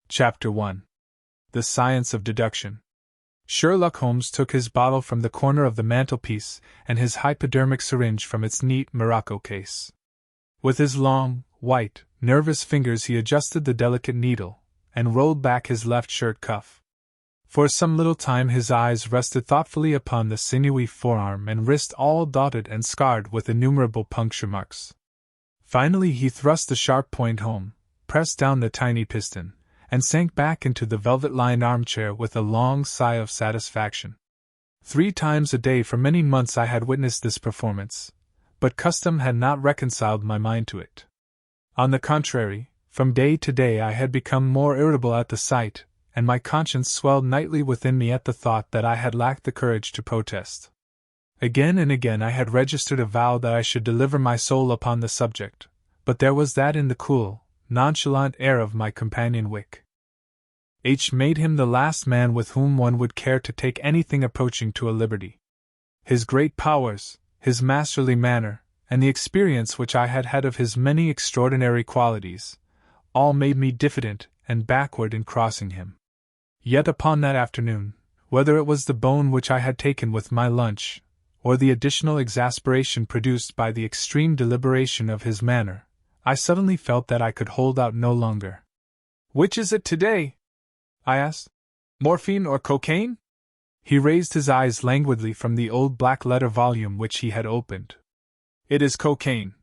Chapter 1. The Science of Deduction. Sherlock Holmes took his bottle from the corner of the mantelpiece and his hypodermic syringe from its neat morocco case. With his long, white, nervous fingers he adjusted the delicate needle and rolled back his left shirt cuff. For some little time his eyes rested thoughtfully upon the sinewy forearm and wrist all dotted and scarred with innumerable puncture marks. Finally he thrust the sharp point home, pressed down the tiny piston, and sank back into the velvet-lined armchair with a long sigh of satisfaction. 3 times a day for many months I had witnessed this performance, but custom had not reconciled my mind to it. On the contrary, from day to day I had become more irritable at the sight, and my conscience swelled nightly within me at the thought that I had lacked the courage to protest. Again and again I had registered a vow that I should deliver my soul upon the subject, but there was that in the cool, nonchalant air of my companion Wick. Made him the last man with whom one would care to take anything approaching to a liberty. His great powers, his masterly manner, and the experience which I had had of his many extraordinary qualities, all made me diffident and backward in crossing him. Yet upon that afternoon, whether it was the bone which I had taken with my lunch, or the additional exasperation produced by the extreme deliberation of his manner, I suddenly felt that I could hold out no longer. "Which is it today?" I asked. "Morphine or cocaine?" He raised his eyes languidly from the old black-letter volume which he had opened. "It is cocaine,"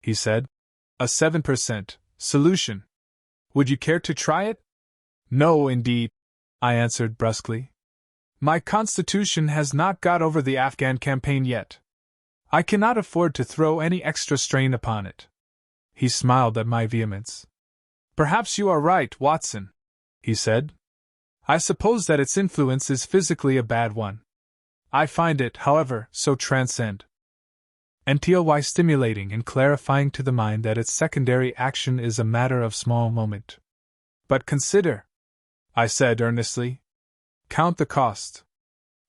he said. "A 7% solution. Would you care to try it?" "No, indeed," I answered brusquely. "My constitution has not got over the Afghan campaign yet. I cannot afford to throw any extra strain upon it." He smiled at my vehemence. "Perhaps you are right, Watson," he said. "I suppose that its influence is physically a bad one. I find it, however, so transcendent stimulating and clarifying to the mind that its secondary action is a matter of small moment. But consider," I said earnestly. "Count the cost.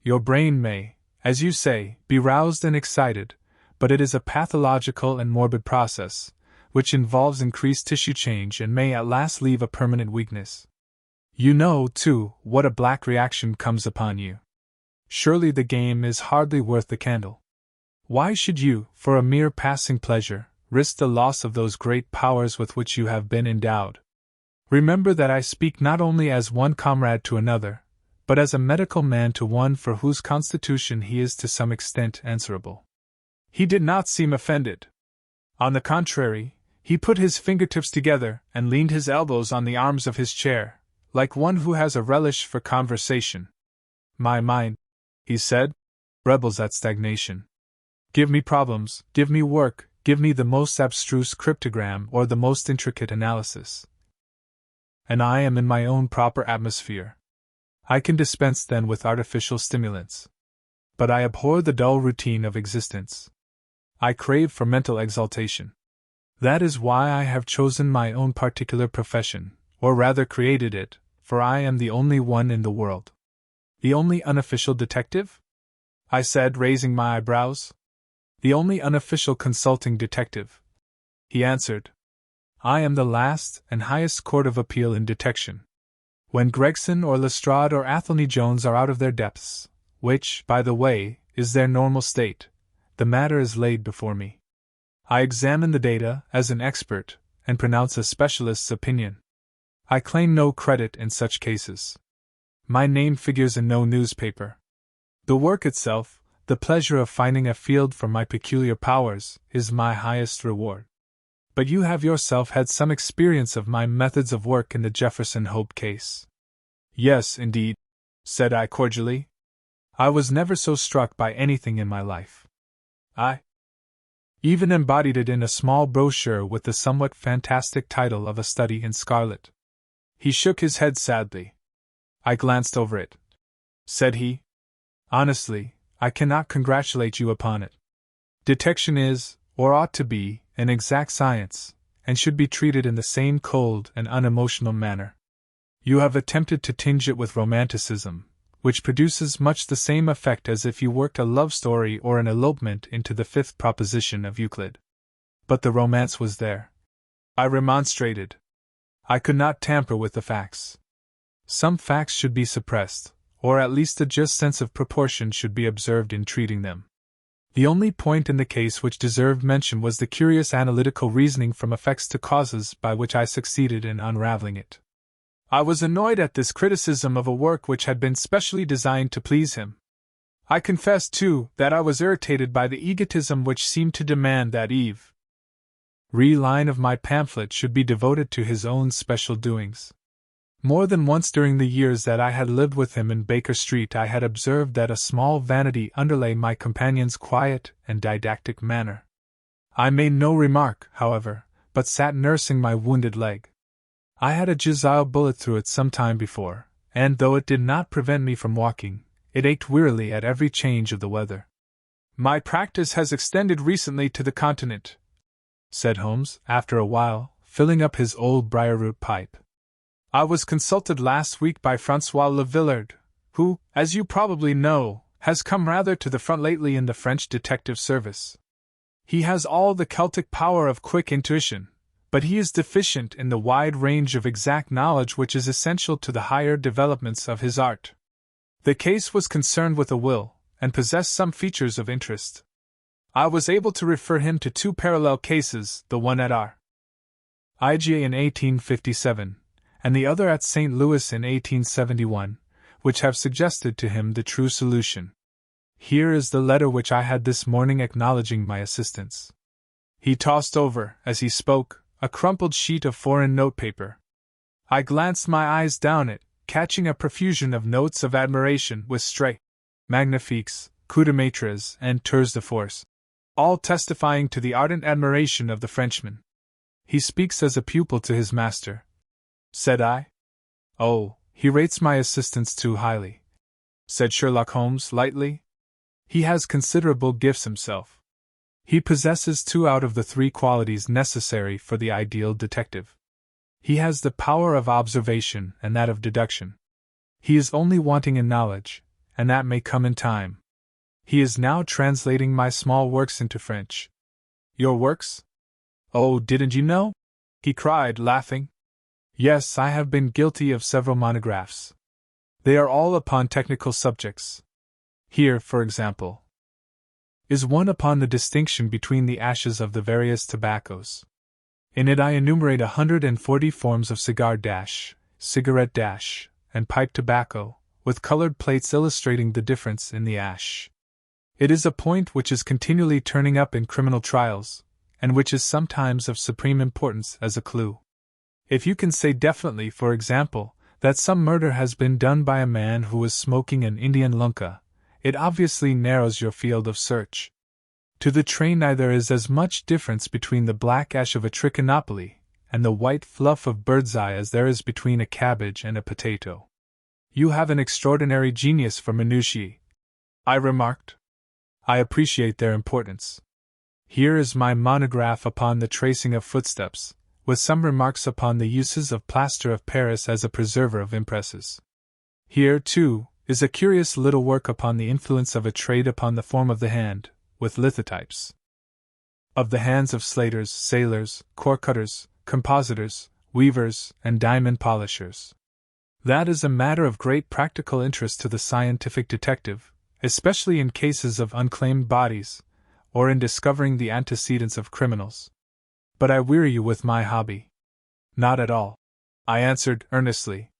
Your brain may, as you say, be roused and excited, but it is a pathological and morbid process, which involves increased tissue change and may at last leave a permanent weakness. You know, too, what a black reaction comes upon you. Surely the game is hardly worth the candle. Why should you, for a mere passing pleasure, risk the loss of those great powers with which you have been endowed? Remember that I speak not only as one comrade to another, but as a medical man to one for whose constitution he is to some extent answerable." He did not seem offended. On the contrary, he put his fingertips together and leaned his elbows on the arms of his chair, like one who has a relish for conversation. "My mind," he said, "rebels at stagnation. Give me problems, give me work, give me the most abstruse cryptogram or the most intricate analysis, and I am in my own proper atmosphere. I can dispense then with artificial stimulants. But I abhor the dull routine of existence. I crave for mental exaltation. That is why I have chosen my own particular profession, or rather created it, for I am the only one in the world." "The only unofficial detective?" I said, raising my eyebrows. "The only unofficial consulting detective," he answered. "I am the last and highest court of appeal in detection. When Gregson or Lestrade or Athelney Jones are out of their depths, which, by the way, is their normal state, the matter is laid before me. I examine the data as an expert and pronounce a specialist's opinion. I claim no credit in such cases. My name figures in no newspaper. The work itself, the pleasure of finding a field for my peculiar powers, is my highest reward. But you have yourself had some experience of my methods of work in the Jefferson Hope case." "Yes, indeed," said I cordially. "I was never so struck by anything in my life. I even embodied it in a small brochure with the somewhat fantastic title of A Study in Scarlet." He shook his head sadly. "I glanced over it," said he. "Honestly, I cannot congratulate you upon it. Detection is, or ought to be, an exact science, and should be treated in the same cold and unemotional manner. You have attempted to tinge it with romanticism, which produces much the same effect as if you worked a love story or an elopement into the 5th proposition of Euclid. But the romance was there," I remonstrated. I could not tamper with the facts. Some facts should be suppressed, or at least a just sense of proportion should be observed in treating them. The only point in the case which deserved mention was the curious analytical reasoning from effects to causes by which I succeeded in unraveling it. I was annoyed at this criticism of a work which had been specially designed to please him. I confess, too, that I was irritated by the egotism which seemed to demand that every line of my pamphlet should be devoted to his own special doings. More than once during the years that I had lived with him in Baker Street I had observed that a small vanity underlay my companion's quiet and didactic manner. I made no remark, however, but sat nursing my wounded leg. I had a Jezail bullet through it some time before, and though it did not prevent me from walking, it ached wearily at every change of the weather. My practice has extended recently to the continent, said Holmes, after a while, filling up his old briar-root pipe. I was consulted last week by François Le Villard, who, as you probably know, has come rather to the front lately in the French detective service. He has all the Celtic power of quick intuition, but he is deficient in the wide range of exact knowledge which is essential to the higher developments of his art. The case was concerned with a will, and possessed some features of interest. I was able to refer him to two parallel cases, the one at R.I.G.A. in 1857, and the other at St. Louis in 1871, which have suggested to him the true solution. Here is the letter which I had this morning acknowledging my assistance. He tossed over, as he spoke, a crumpled sheet of foreign notepaper. I glanced my eyes down it, catching a profusion of notes of admiration with stray, magnifiques, coups de maîtres, and tours de force, all testifying to the ardent admiration of the Frenchman. He speaks as a pupil to his master, said I. Oh, he rates my assistance too highly, said Sherlock Holmes lightly. He has considerable gifts himself. He possesses 2 out of the 3 qualities necessary for the ideal detective. He has the power of observation and that of deduction. He is only wanting in knowledge, and that may come in time. He is now translating my small works into French. Your works? Oh, didn't you know? He cried, laughing. Yes, I have been guilty of several monographs. They are all upon technical subjects. Here, for example, is one upon the distinction between the ashes of the various tobaccos. In it I enumerate 140 forms of cigarette, and pipe tobacco, with colored plates illustrating the difference in the ash. It is a point which is continually turning up in criminal trials, and which is sometimes of supreme importance as a clue. If you can say definitely, for example, that some murder has been done by a man who was smoking an Indian lunka, it obviously narrows your field of search. To the trained eye there is as much difference between the black ash of a trichinopoly and the white fluff of bird's eye as there is between a cabbage and a potato. You have an extraordinary genius for minutiae, I remarked. I appreciate their importance. Here is my monograph upon the tracing of footsteps, with some remarks upon the uses of plaster of Paris as a preserver of impresses. Here, too, is a curious little work upon the influence of a trade upon the form of the hand, with lithotypes of the hands of slaters, sailors, core cutters, compositors, weavers, and diamond polishers. That is a matter of great practical interest to the scientific detective, especially in cases of unclaimed bodies, or in discovering the antecedents of criminals. But I weary you with my hobby. Not at all, I answered earnestly.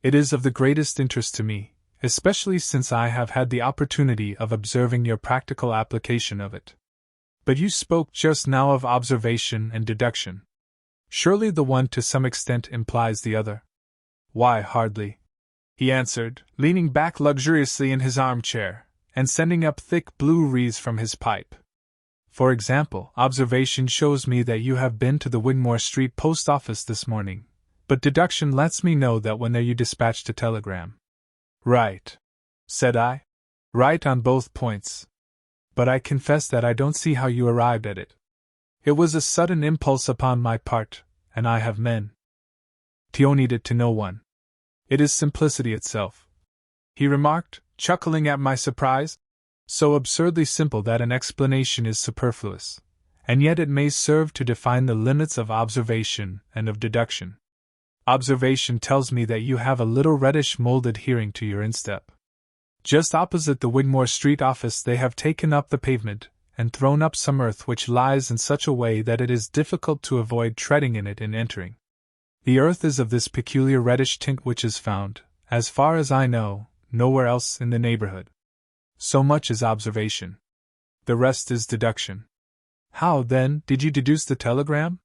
It is of the greatest interest to me, especially since I have had the opportunity of observing your practical application of it. But you spoke just now of observation and deduction. Surely the one to some extent implies the other. Why, hardly, he answered, leaning back luxuriously in his armchair, and sending up thick blue wreaths from his pipe. For example, observation shows me that you have been to the Wigmore Street post office this morning, but deduction lets me know that when there you dispatched a telegram. Right, said I. Right on both points. But I confess that I don't see how you arrived at it. It was a sudden impulse upon my part, and I have mentioned it to no one. It is simplicity itself, he remarked, chuckling at my surprise. So absurdly simple that an explanation is superfluous, and yet it may serve to define the limits of observation and of deduction. Observation tells me that you have a little reddish mold adhering to your instep. Just opposite the Wigmore Street office they have taken up the pavement, and thrown up some earth which lies in such a way that it is difficult to avoid treading in it in entering. The earth is of this peculiar reddish tint which is found, as far as I know, nowhere else in the neighborhood. So much is observation. The rest is deduction. How, then, did you deduce the telegram?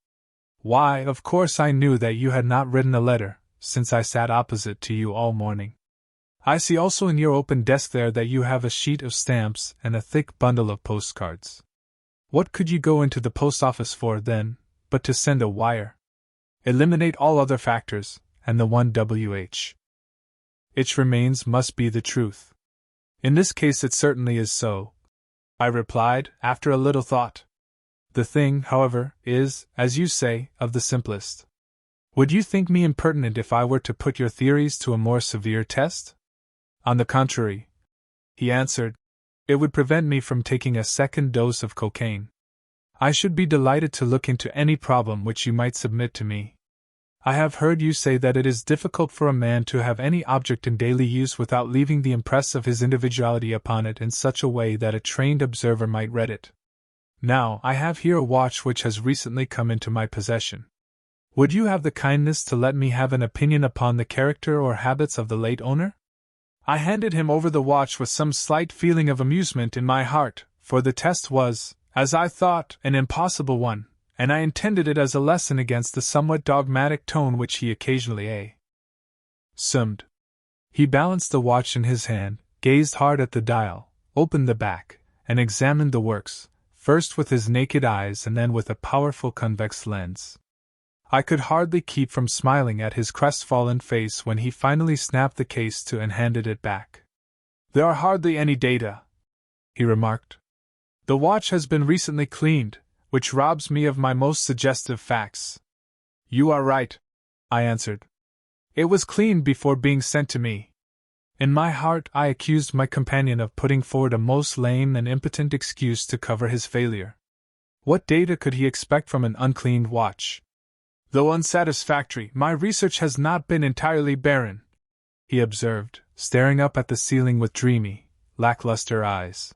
Why, of course I knew that you had not written a letter, since I sat opposite to you all morning. I see also in your open desk there that you have a sheet of stamps and a thick bundle of postcards. What could you go into the post office for, then, but to send a wire? Eliminate all other factors, and the one WH. It remains must be the truth. In this case it certainly is so, I replied, after a little thought. The thing, however, is, as you say, of the simplest. Would you think me impertinent if I were to put your theories to a more severe test? On the contrary, he answered, it would prevent me from taking a second dose of cocaine. I should be delighted to look into any problem which you might submit to me. I have heard you say that it is difficult for a man to have any object in daily use without leaving the impress of his individuality upon it in such a way that a trained observer might read it. Now, I have here a watch which has recently come into my possession. Would you have the kindness to let me have an opinion upon the character or habits of the late owner? I handed him over the watch with some slight feeling of amusement in my heart, for the test was, as I thought, an impossible one, and I intended it as a lesson against the somewhat dogmatic tone which he occasionally assumed. He balanced the watch in his hand, gazed hard at the dial, opened the back, and examined the works, first with his naked eyes and then with a powerful convex lens. I could hardly keep from smiling at his crestfallen face when he finally snapped the case to and handed it back. There are hardly any data, he remarked. The watch has been recently cleaned, which robs me of my most suggestive facts. You are right, I answered. It was cleaned before being sent to me. In my heart I accused my companion of putting forward a most lame and impotent excuse to cover his failure. What data could he expect from an uncleaned watch? Though unsatisfactory, my research has not been entirely barren, he observed, staring up at the ceiling with dreamy, lackluster eyes.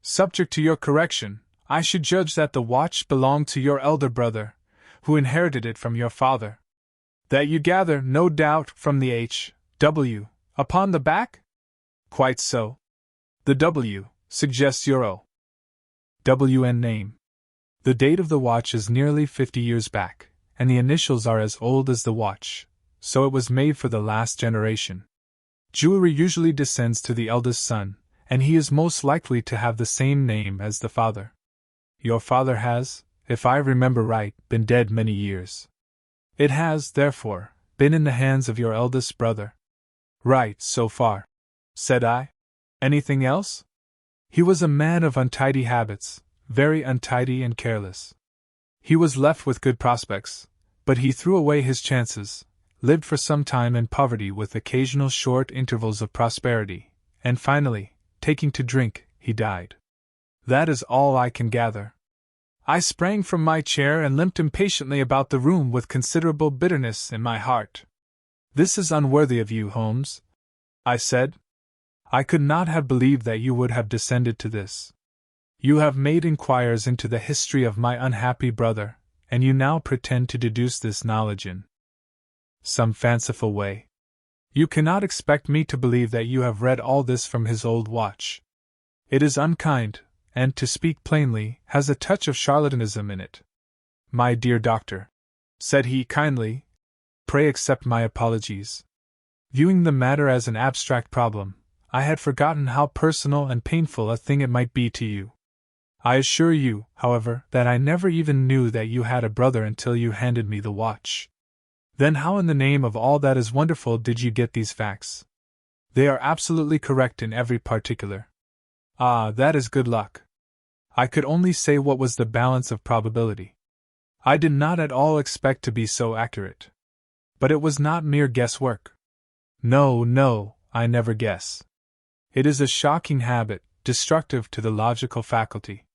Subject to your correction, I should judge that the watch belonged to your elder brother, who inherited it from your father. That you gather, no doubt, from the H.W. upon the back? Quite so. The W suggests your O.W.N. name. The date of the watch is nearly 50 years back, and the initials are as old as the watch, so it was made for the last generation. Jewelry usually descends to the eldest son, and he is most likely to have the same name as the father. Your father has, if I remember right, been dead many years. It has, therefore, been in the hands of your eldest brother. Right, so far, said I. Anything else? He was a man of untidy habits, very untidy and careless. He was left with good prospects, but he threw away his chances, lived for some time in poverty with occasional short intervals of prosperity, and finally, taking to drink, he died. That is all I can gather. I sprang from my chair and limped impatiently about the room with considerable bitterness in my heart. This is unworthy of you, Holmes, I said. I could not have believed that you would have descended to this. You have made inquiries into the history of my unhappy brother, and you now pretend to deduce this knowledge in some fanciful way. You cannot expect me to believe that you have read all this from his old watch. It is unkind, and, to speak plainly, has a touch of charlatanism in it. My dear doctor, said he kindly, pray accept my apologies. Viewing the matter as an abstract problem, I had forgotten how personal and painful a thing it might be to you. I assure you, however, that I never even knew that you had a brother until you handed me the watch. Then how in the name of all that is wonderful did you get these facts? They are absolutely correct in every particular. Ah, that is good luck. I could only say what was the balance of probability. I did not at all expect to be so accurate. But it was not mere guesswork. No, I never guess. It is a shocking habit, destructive to the logical faculty.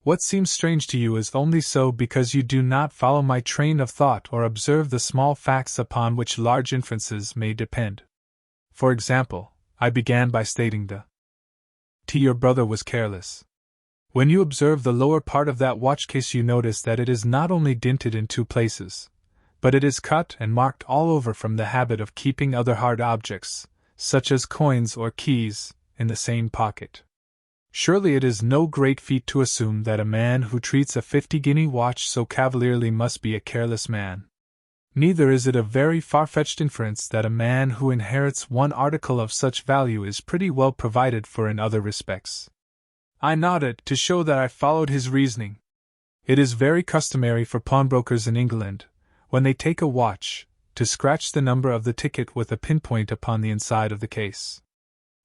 What seems strange to you is only so because you do not follow my train of thought or observe the small facts upon which large inferences may depend. For example, I began by stating your brother was careless. When you observe the lower part of that watch case, you notice that it is not only dinted in 2 places, but it is cut and marked all over from the habit of keeping other hard objects, such as coins or keys, in the same pocket. Surely it is no great feat to assume that a man who treats a 50-guinea watch so cavalierly must be a careless man. Neither is it a very far-fetched inference that a man who inherits one article of such value is pretty well provided for in other respects. I nodded to show that I followed his reasoning. It is very customary for pawnbrokers in England, when they take a watch, to scratch the number of the ticket with a pinpoint upon the inside of the case.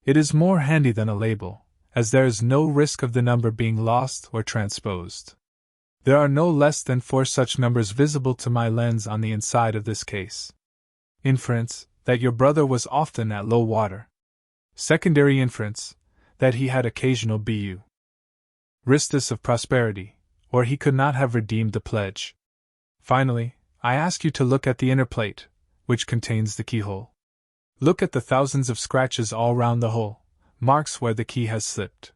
It is more handy than a label, as there is no risk of the number being lost or transposed. There are no less than 4 such numbers visible to my lens on the inside of this case. Inference, that your brother was often at low water. Secondary inference, that he had occasional BU. Ristus of prosperity, or he could not have redeemed the pledge. Finally, I ask you to look at the inner plate, which contains the keyhole. Look at the thousands of scratches all round the hole, marks where the key has slipped.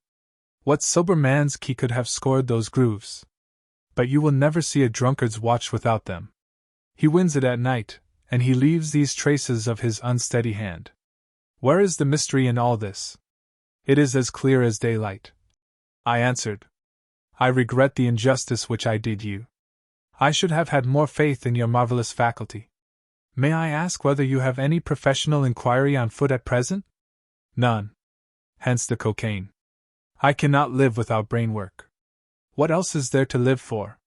What sober man's key could have scored those grooves? But you will never see a drunkard's watch without them. He wins it at night, and he leaves these traces of his unsteady hand. Where is the mystery in all this? It is as clear as daylight. I answered. I regret the injustice which I did you. I should have had more faith in your marvelous faculty. May I ask whether you have any professional inquiry on foot at present? None. Hence the cocaine. I cannot live without brain work. What else is there to live for?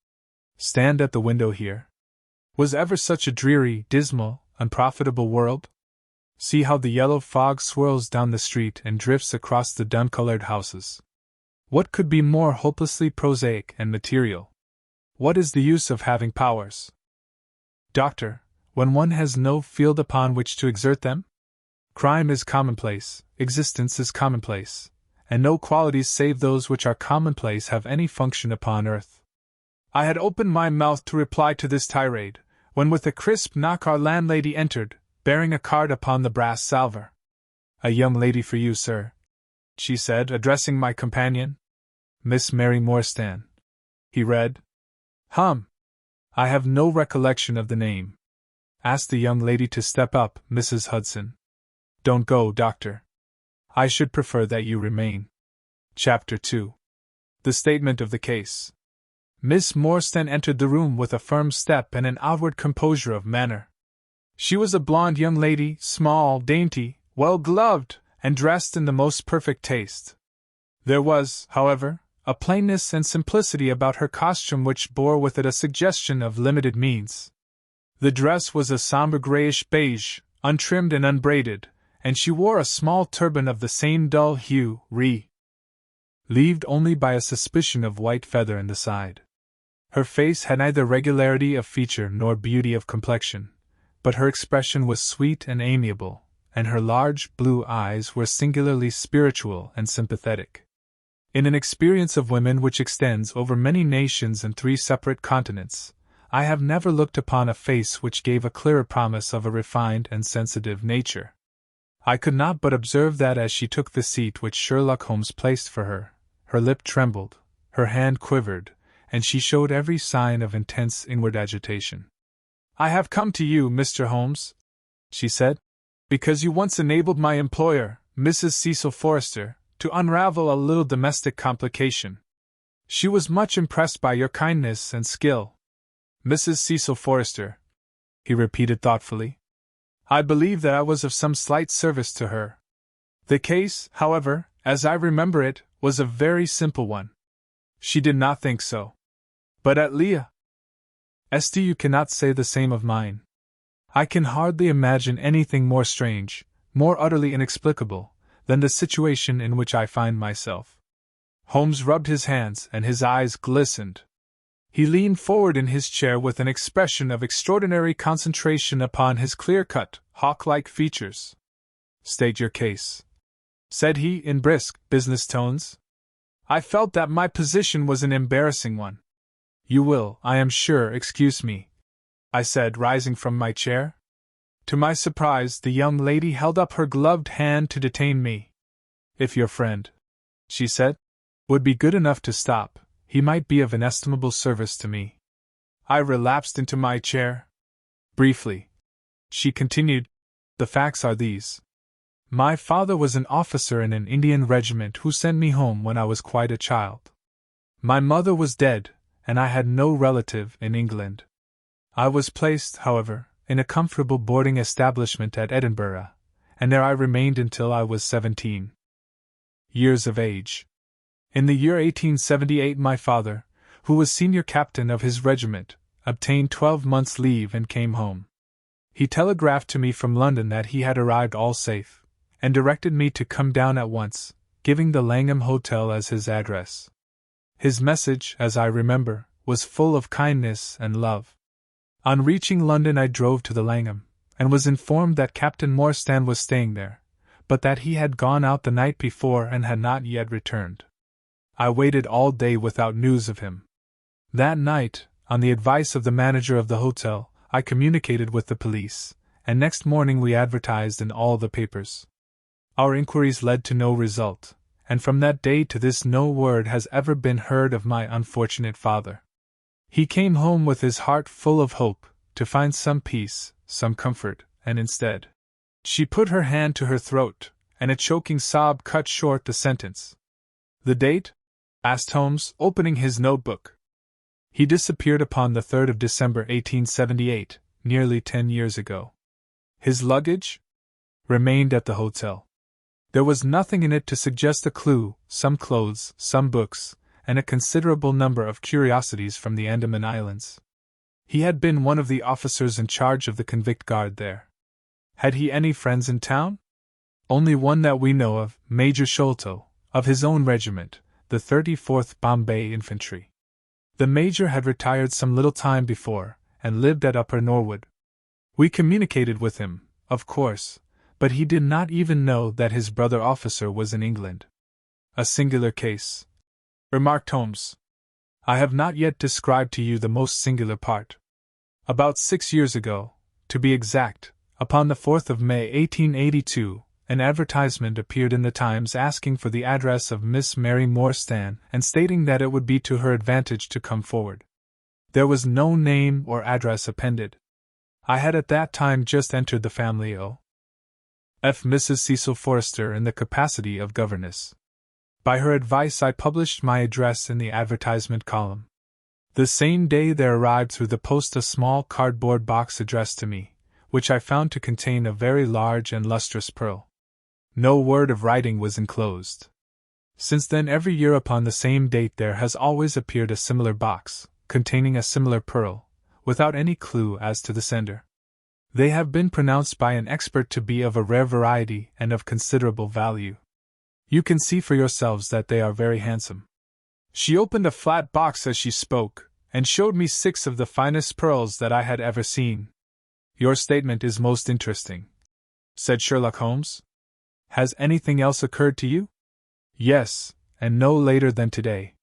Stand at the window here. Was ever such a dreary, dismal, unprofitable world? See how the yellow fog swirls down the street and drifts across the dun-colored houses. What could be more hopelessly prosaic and material? What is the use of having powers, Doctor, when one has no field upon which to exert them? Crime is commonplace, existence is commonplace, and no qualities save those which are commonplace have any function upon earth. I had opened my mouth to reply to this tirade, when with a crisp knock our landlady entered, bearing a card upon the brass salver. "A young lady for you, sir," she said, addressing my companion. "Miss Mary Morstan," he read. I have no recollection of the name. Ask the young lady to step up, Mrs. Hudson. Don't go, Doctor. I should prefer that you remain. Chapter 2. The statement of the case. Miss Morstan entered the room with a firm step and an outward composure of manner. She was a blonde young lady, small, dainty, well-gloved, and dressed in the most perfect taste. There was, however, a plainness and simplicity about her costume which bore with it a suggestion of limited means. The dress was a somber grayish beige, untrimmed and unbraided, and she wore a small turban of the same dull hue, relieved only by a suspicion of white feather in the side. Her face had neither regularity of feature nor beauty of complexion, but her expression was sweet and amiable, and her large blue eyes were singularly spiritual and sympathetic. In an experience of women which extends over many nations and 3 separate continents, I have never looked upon a face which gave a clearer promise of a refined and sensitive nature. I could not but observe that as she took the seat which Sherlock Holmes placed for her, her lip trembled, her hand quivered, and she showed every sign of intense inward agitation. "I have come to you, Mr. Holmes," she said, "because you once enabled my employer, Mrs. Cecil Forrester, to unravel a little domestic complication. She was much impressed by your kindness and skill." "Mrs. Cecil Forrester," he repeated thoughtfully. "I believe that I was of some slight service to her. The case, however, as I remember it, was a very simple one." "She did not think so. But at Leah, St. you cannot say the same of mine. I can hardly imagine anything more strange, more utterly inexplicable, than the situation in which I find myself." Holmes rubbed his hands and his eyes glistened. He leaned forward in his chair with an expression of extraordinary concentration upon his clear-cut, hawk-like features. "State your case," said he in brisk, business tones. I felt that my position was an embarrassing one. You will, I am sure, excuse me, I said, rising from my chair. To my surprise, the young lady held up her gloved hand to detain me. If your friend, she said, would be good enough to stop, he might be of inestimable service to me. I relapsed into my chair. Briefly, she continued, the facts are these. My father was an officer in an Indian regiment who sent me home when I was quite a child. My mother was dead, and I had no relative in England. I was placed, however, in a comfortable boarding establishment at Edinburgh, and there I remained until I was 17 years of age. In the year 1878 my father, who was senior captain of his regiment, obtained 12 months' leave and came home. He telegraphed to me from London that he had arrived all safe, and directed me to come down at once, giving the Langham Hotel as his address. His message, as I remember, was full of kindness and love. On reaching London I drove to the Langham, and was informed that Captain Morstan was staying there, but that he had gone out the night before and had not yet returned. I waited all day without news of him. That night, on the advice of the manager of the hotel, I communicated with the police, and next morning we advertised in all the papers. Our inquiries led to no result, and from that day to this no word has ever been heard of my unfortunate father. He came home with his heart full of hope, to find some peace, some comfort, and instead. She put her hand to her throat, and a choking sob cut short the sentence. The date? Asked Holmes, opening his notebook. He disappeared upon the 3rd of December 1878, nearly 10 years ago. His luggage? Remained at the hotel. There was nothing in it to suggest a clue, some clothes, some books, and a considerable number of curiosities from the Andaman Islands. He had been one of the officers in charge of the convict guard there. Had he any friends in town? Only one that we know of, Major Sholto, of his own regiment, the 34th Bombay Infantry. The Major had retired some little time before, and lived at Upper Norwood. We communicated with him, of course, but he did not even know that his brother officer was in England. A singular case, remarked Holmes. I have not yet described to you the most singular part. About 6 years ago, to be exact, upon the 4th of May 1882, an advertisement appeared in the Times asking for the address of Miss Mary Morstan and stating that it would be to her advantage to come forward. There was no name or address appended. I had at that time just entered the family of Mrs. Cecil Forrester in the capacity of governess. By her advice I published my address in the advertisement column. The same day there arrived through the post a small cardboard box addressed to me, which I found to contain a very large and lustrous pearl. No word of writing was enclosed. Since then every year upon the same date there has always appeared a similar box, containing a similar pearl, without any clue as to the sender. They have been pronounced by an expert to be of a rare variety and of considerable value. You can see for yourselves that they are very handsome. She opened a flat box as she spoke, and showed me 6 of the finest pearls that I had ever seen. Your statement is most interesting, said Sherlock Holmes. Has anything else occurred to you? Yes, and no later than today.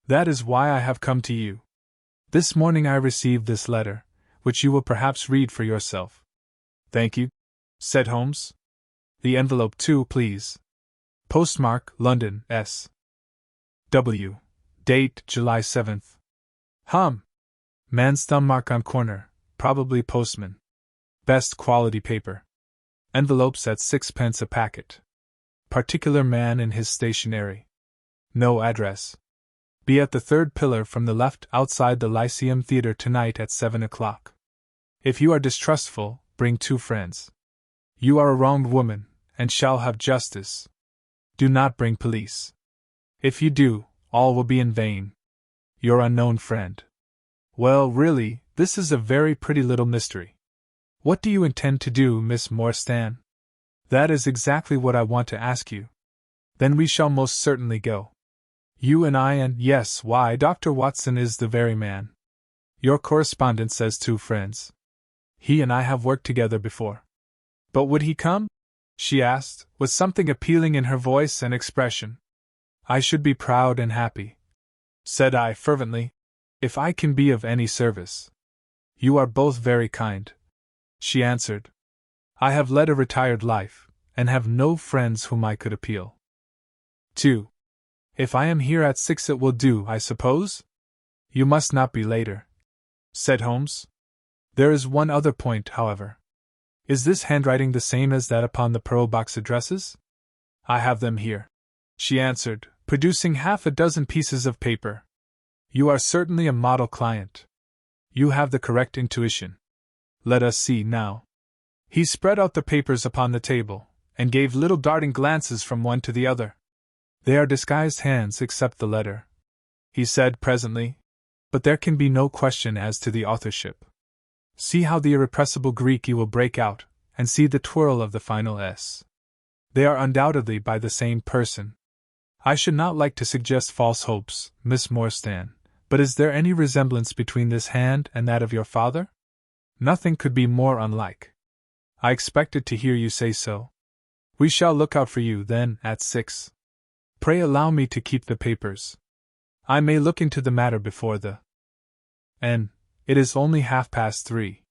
That is why I have come to you. This morning I received this letter, which you will perhaps read for yourself. Thank you, said Holmes. The envelope too, please. Postmark, London, S. W. Date, July 7th. Man's thumb mark on corner, probably postman. Best quality paper. Envelopes at 6d a packet. Particular man in his stationery. No address. Be at the 3rd pillar from the left outside the Lyceum Theatre tonight at 7 o'clock. If you are distrustful, bring 2 friends. You are a wronged woman, and shall have justice. Do not bring police. If you do, all will be in vain. Your unknown friend. Well, really, this is a very pretty little mystery. What do you intend to do, Miss Morstan? That is exactly what I want to ask you. Then we shall most certainly go. You and I and, yes, why, Dr. Watson is the very man. Your correspondent says 2 friends. He and I have worked together before. But would he come? She asked, with something appealing in her voice and expression. I should be proud and happy, said I fervently, if I can be of any service. You are both very kind, she answered. I have led a retired life, and have no friends whom I could appeal to. If I am here at 6 it will do, I suppose? You must not be later, said Holmes. There is one other point, however. Is this handwriting the same as that upon the pearl box addresses? I have them here, she answered, producing half a dozen pieces of paper. You are certainly a model client. You have the correct intuition. Let us see now. He spread out the papers upon the table, and gave little darting glances from one to the other. They are disguised hands except the letter, he said presently, but there can be no question as to the authorship. See how the irrepressible Greek E will break out, and see the twirl of the final S. They are undoubtedly by the same person. I should not like to suggest false hopes, Miss Morstan, but is there any resemblance between this hand and that of your father? Nothing could be more unlike. I expected to hear you say so. We shall look out for you, then, at 6. Pray allow me to keep the papers. I may look into the matter before the N. It is only 3:30.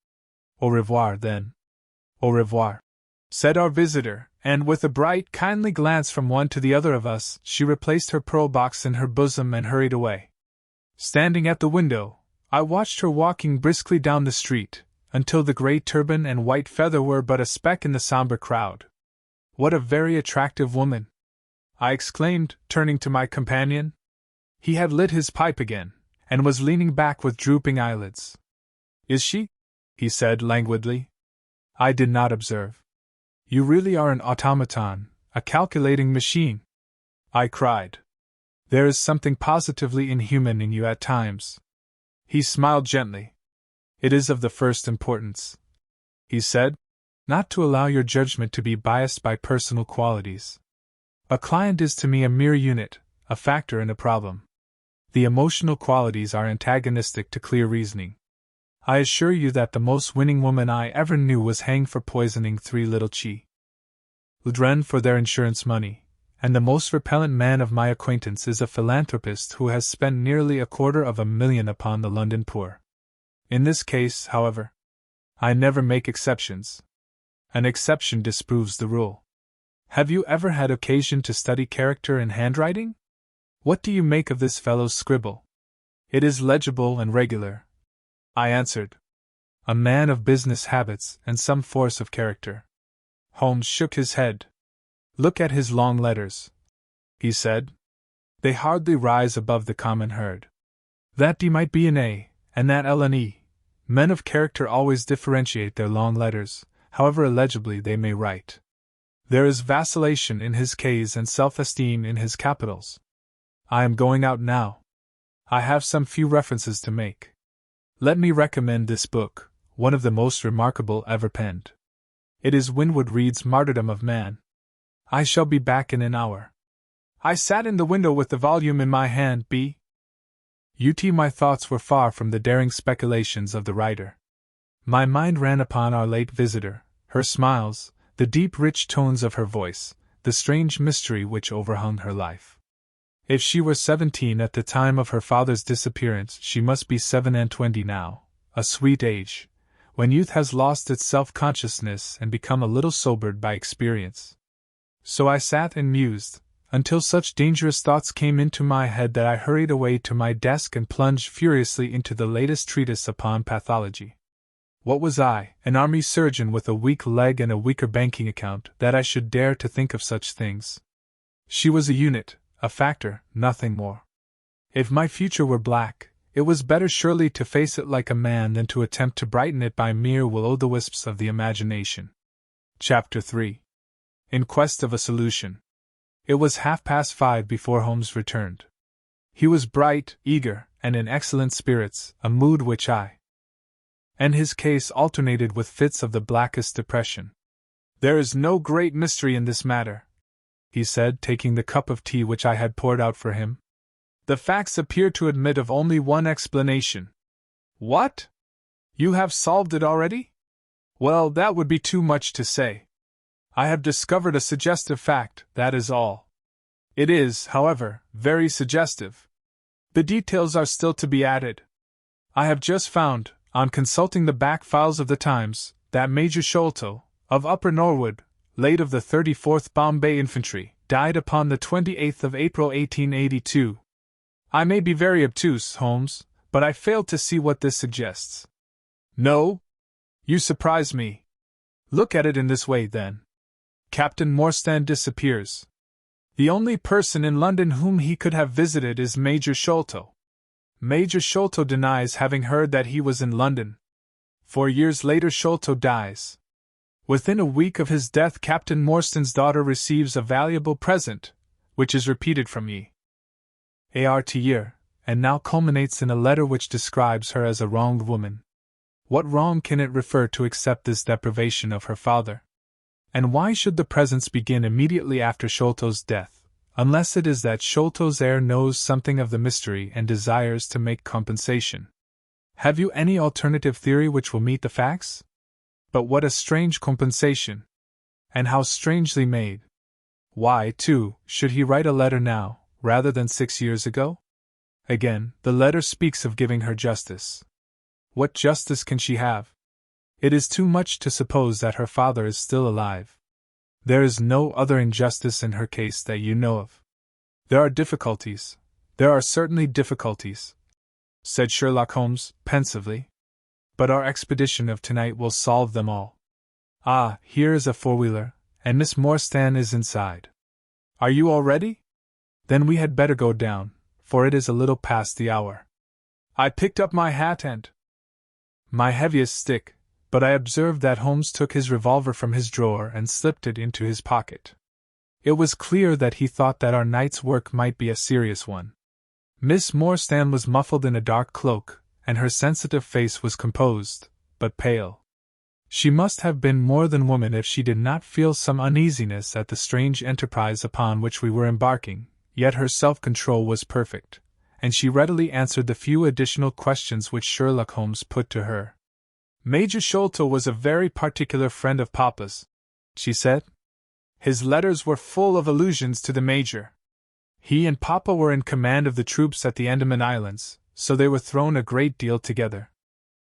Au revoir, then. Au revoir, said our visitor, and with a bright, kindly glance from one to the other of us, she replaced her pearl box in her bosom and hurried away. Standing at the window, I watched her walking briskly down the street, until the grey turban and white feather were but a speck in the somber crowd. What a very attractive woman! I exclaimed, turning to my companion. He had lit his pipe again, and was leaning back with drooping eyelids. Is she? He said languidly. I did not observe. You really are an automaton, a calculating machine, I cried. There is something positively inhuman in you at times. He smiled gently. It is of the first importance, he said, not to allow your judgment to be biased by personal qualities. A client is to me a mere unit, a factor in a problem. The emotional qualities are antagonistic to clear reasoning. I assure you that the most winning woman I ever knew was hanged for poisoning 3 little children for their insurance money, and the most repellent man of my acquaintance is a philanthropist who has spent nearly $250,000 upon the London poor. In this case, however, I never make exceptions. An exception disproves the rule. Have you ever had occasion to study character in handwriting? What do you make of this fellow's scribble? It is legible and regular, I answered. A man of business habits and some force of character. Holmes shook his head. Look at his long letters, he said. They hardly rise above the common herd. That D might be an A, and that L an E. Men of character always differentiate their long letters, however illegibly they may write. There is vacillation in his K's and self-esteem in his capitals. I am going out now. I have some few references to make. Let me recommend this book, one of the most remarkable ever penned. It is Winwood Reade's Martyrdom of Man. I shall be back in an hour. I sat in the window with the volume in my hand. My thoughts were far from the daring speculations of the writer. My mind ran upon our late visitor, her smiles, the deep rich tones of her voice, the strange mystery which overhung her life. If she were 17 at the time of her father's disappearance, she must be 27 now, a sweet age, when youth has lost its self-consciousness and become a little sobered by experience. So I sat and mused, until such dangerous thoughts came into my head that I hurried away to my desk and plunged furiously into the latest treatise upon pathology. What was I, an army surgeon with a weak leg and a weaker banking account, that I should dare to think of such things? She was a unit, a factor, nothing more. If my future were black, it was better surely to face it like a man than to attempt to brighten it by mere will-o'-the-wisps of the imagination. Chapter 3. In Quest of a Solution. It was 5:30 before Holmes returned. He was bright, eager, and in excellent spirits, a mood which and his case alternated with fits of the blackest depression. There is no great mystery in this matter, he said, taking the cup of tea which I had poured out for him. The facts appear to admit of only one explanation. What? You have solved it already? Well, that would be too much to say. I have discovered a suggestive fact, that is all. It is, however, very suggestive. The details are still to be added. I have just found, on consulting the back files of the Times, that Major Sholto, of Upper Norwood, late of the 34th Bombay Infantry, died upon the 28th of April 1882. I may be very obtuse, Holmes, but I fail to see what this suggests. No? You surprise me. Look at it in this way, then. Captain Morstan disappears. The only person in London whom he could have visited is Major Sholto. Major Sholto denies having heard that he was in London. 4 years later Sholto dies. Within a week of his death Captain Morstan's daughter receives a valuable present, which is repeated from Arthur, and now culminates in a letter which describes her as a wronged woman. What wrong can it refer to except this deprivation of her father? And why should the presents begin immediately after Sholto's death, unless it is that Sholto's heir knows something of the mystery and desires to make compensation? Have you any alternative theory which will meet the facts? But what a strange compensation! And how strangely made! Why, too, should he write a letter now, rather than 6 years ago? Again, the letter speaks of giving her justice. What justice can she have? It is too much to suppose that her father is still alive. There is no other injustice in her case that you know of. There are difficulties. There are certainly difficulties, said Sherlock Holmes, pensively. But our expedition of tonight will solve them all. Ah, here is a four-wheeler, and Miss Morstan is inside. Are you all ready? Then we had better go down, for it is a little past the hour. I picked up my hat and my heaviest stick, but I observed that Holmes took his revolver from his drawer and slipped it into his pocket. It was clear that he thought that our night's work might be a serious one. Miss Morstan was muffled in a dark cloak, and her sensitive face was composed, but pale. She must have been more than woman if she did not feel some uneasiness at the strange enterprise upon which we were embarking, yet her self-control was perfect, and she readily answered the few additional questions which Sherlock Holmes put to her. Major Sholto was a very particular friend of Papa's, she said. His letters were full of allusions to the Major. He and Papa were in command of the troops at the Andaman Islands, so they were thrown a great deal together.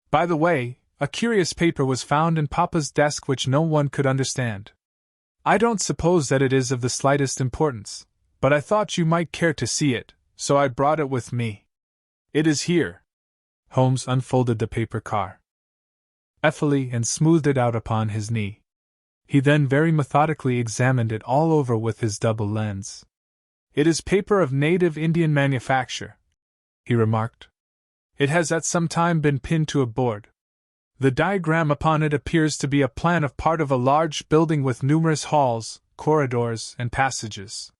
By the way, a curious paper was found in Papa's desk which no one could understand. I don't suppose that it is of the slightest importance, but I thought you might care to see it, so I brought it with me. It is here. Holmes unfolded the paper carefully and smoothed it out upon his knee. He then very methodically examined it all over with his double lens. It is paper of native Indian manufacture, he remarked. It has at some time been pinned to a board. The diagram upon it appears to be a plan of part of a large building with numerous halls, corridors, and passages.